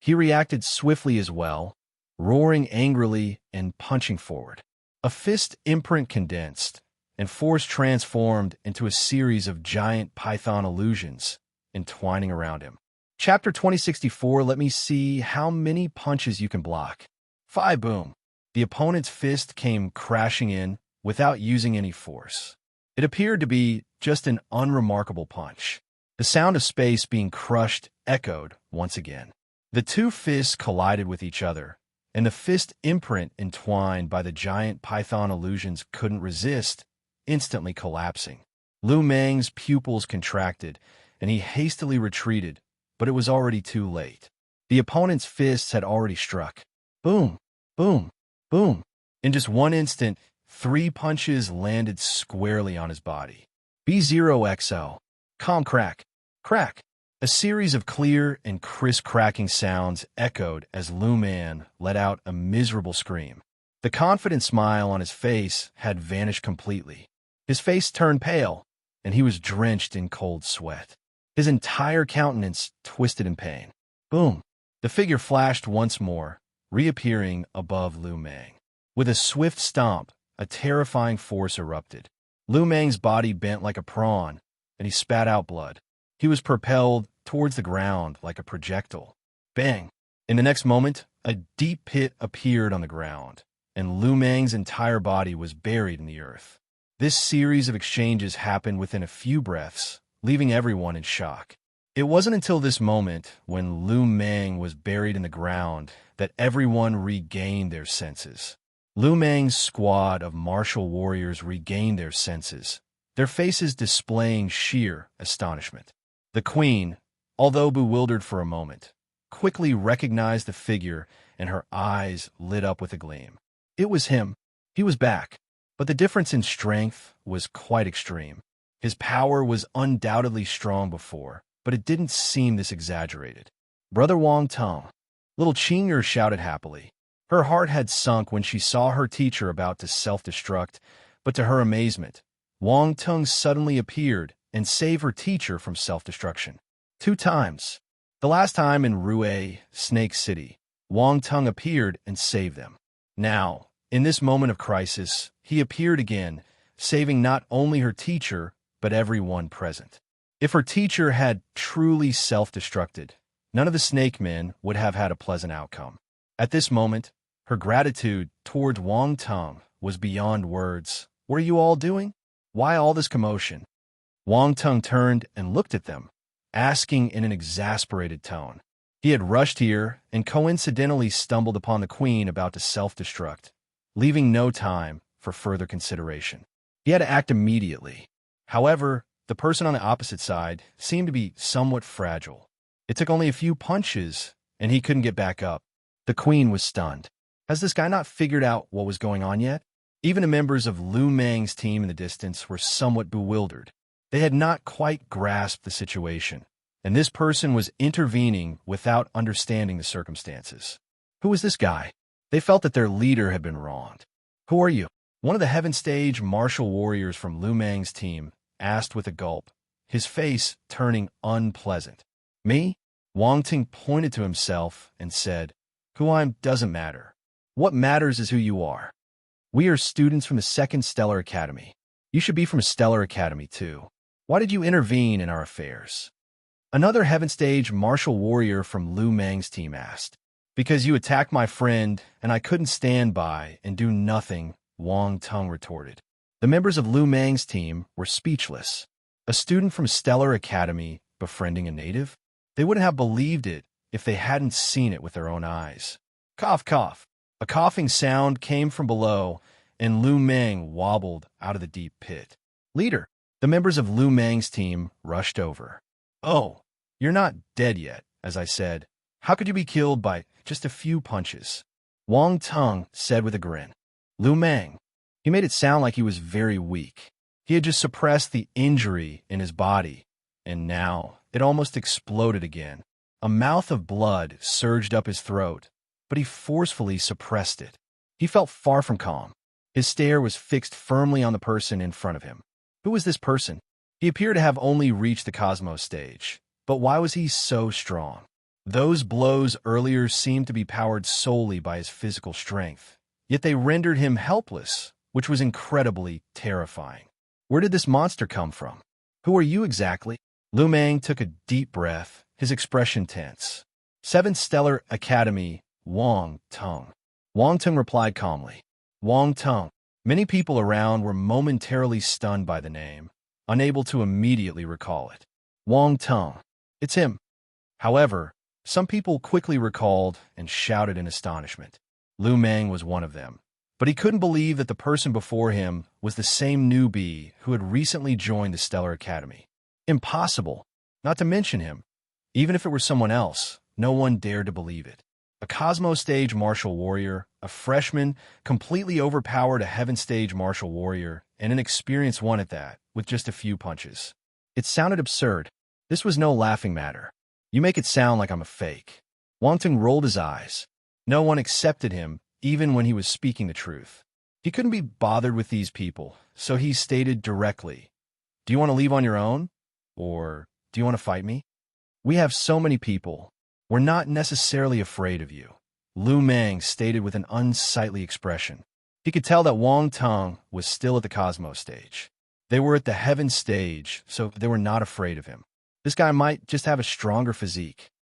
He reacted swiftly as well, roaring angrily and punching forward. A fist imprint condensed, and force transformed into a series of giant python illusions, entwining around him. Chapter 2064, let me see how many punches you can block. 5 boom. The opponent's fist came crashing in without using any force. It appeared to be just an unremarkable punch. The sound of space being crushed echoed once again. The two fists collided with each other, and the fist imprint entwined by the giant python illusions couldn't resist, instantly collapsing. Lu Meng's pupils contracted, and he hastily retreated, but it was already too late. The opponent's fists had already struck. Boom, boom, boom. In just one instant, 3 punches landed squarely on his body. B0XO. Calm crack. Crack. A series of clear and crisp cracking sounds echoed as Lu Meng let out a miserable scream. The confident smile on his face had vanished completely. His face turned pale, and he was drenched in cold sweat. His entire countenance twisted in pain. Boom! The figure flashed once more, reappearing above Lu Meng. With a swift stomp, a terrifying force erupted. Lu Meng's body bent like a prawn, and he spat out blood. He was propelled towards the ground like a projectile. Bang! In the next moment, a deep pit appeared on the ground, and Lu Meng's entire body was buried in the earth. This series of exchanges happened within a few breaths, leaving everyone in shock. It wasn't until this moment, when Lu Meng was buried in the ground, that everyone regained their senses. Lu Meng's squad of martial warriors regained their senses, their faces displaying sheer astonishment. The queen, although bewildered for a moment, quickly recognized the figure, and her eyes lit up with a gleam. It was him. He was back. But the difference in strength was quite extreme. His power was undoubtedly strong before, but it didn't seem this exaggerated. Brother Wang Tong. Little Qing'er shouted happily. Her heart had sunk when she saw her teacher about to self-destruct, but to her amazement, Wang Tong suddenly appeared and saved her teacher from self-destruction. 2 times. The last time in Rue, Snake City, Wang Tong appeared and saved them. Now, in this moment of crisis, he appeared again, saving not only her teacher, but everyone present. If her teacher had truly self-destructed, none of the snake men would have had a pleasant outcome. At this moment, her gratitude towards Wang Tong was beyond words. What are you all doing? Why all this commotion? Wang Tung turned and looked at them, asking in an exasperated tone. He had rushed here and coincidentally stumbled upon the queen about to self-destruct, leaving no time for further consideration. He had to act immediately. However, the person on the opposite side seemed to be somewhat fragile. It took only a few punches, and he couldn't get back up. The queen was stunned. Has this guy not figured out what was going on yet? Even the members of Lu Meng's team in the distance were somewhat bewildered. They had not quite grasped the situation, and this person was intervening without understanding the circumstances. Who was this guy? They felt that their leader had been wronged. Who are you? One of the heaven stage martial warriors from Lu Meng's team asked with a gulp, his face turning unpleasant. Me? Wang Ting pointed to himself and said, Who I am doesn't matter. What matters is who you are. We are students from the Second Stellar Academy. You should be from a Stellar Academy too. Why did you intervene in our affairs? Another heaven stage martial warrior from Lu Meng's team asked. Because you attacked my friend and I couldn't stand by and do nothing, Wang Tung retorted. The members of Lu Meng's team were speechless. A student from Stellar Academy befriending a native? They wouldn't have believed it if they hadn't seen it with their own eyes. Cough, cough. A coughing sound came from below, and Lu Meng wobbled out of the deep pit. Leader, the members of Lu Meng's team rushed over. Oh, you're not dead yet, as I said. How could you be killed by just a few punches? Wang Tung said with a grin. Lu Meng. He made it sound like he was very weak. He had just suppressed the injury in his body, and now it almost exploded again. A mouth of blood surged up his throat, but he forcefully suppressed it. He felt far from calm. His stare was fixed firmly on the person in front of him. Who was this person? He appeared to have only reached the Cosmos stage, but why was he so strong? Those blows earlier seemed to be powered solely by his physical strength, yet they rendered him helpless, which was incredibly terrifying. Where did this monster come from? Who are you exactly? Lu Meng took a deep breath, his expression tense. Seventh Stellar Academy, Wang Tung. Wang Tung replied calmly. Wang Tung. Many people around were momentarily stunned by the name, unable to immediately recall it. Wang Tung. It's him. However, some people quickly recalled and shouted in astonishment. Lu Meng was one of them, but he couldn't believe that the person before him was the same newbie who had recently joined the Stellar Academy. Impossible, not to mention him. Even if it were someone else, no one dared to believe it. A Cosmos stage martial warrior, a freshman, completely overpowered a heaven stage martial warrior, and an experienced one at that, with just a few punches. It sounded absurd. This was no laughing matter. You make it sound like I'm a fake. Wang Tung rolled his eyes. No one accepted him, even when he was speaking the truth. He couldn't be bothered with these people, so he stated directly, Do you want to leave on your own? Or do you want to fight me? We have so many people. We're not necessarily afraid of you, Lu Meng stated with an unsightly expression. He could tell that Wang Tung was still at the Cosmos stage. They were at the Heaven stage, so they were not afraid of him. This guy might just have a stronger physique.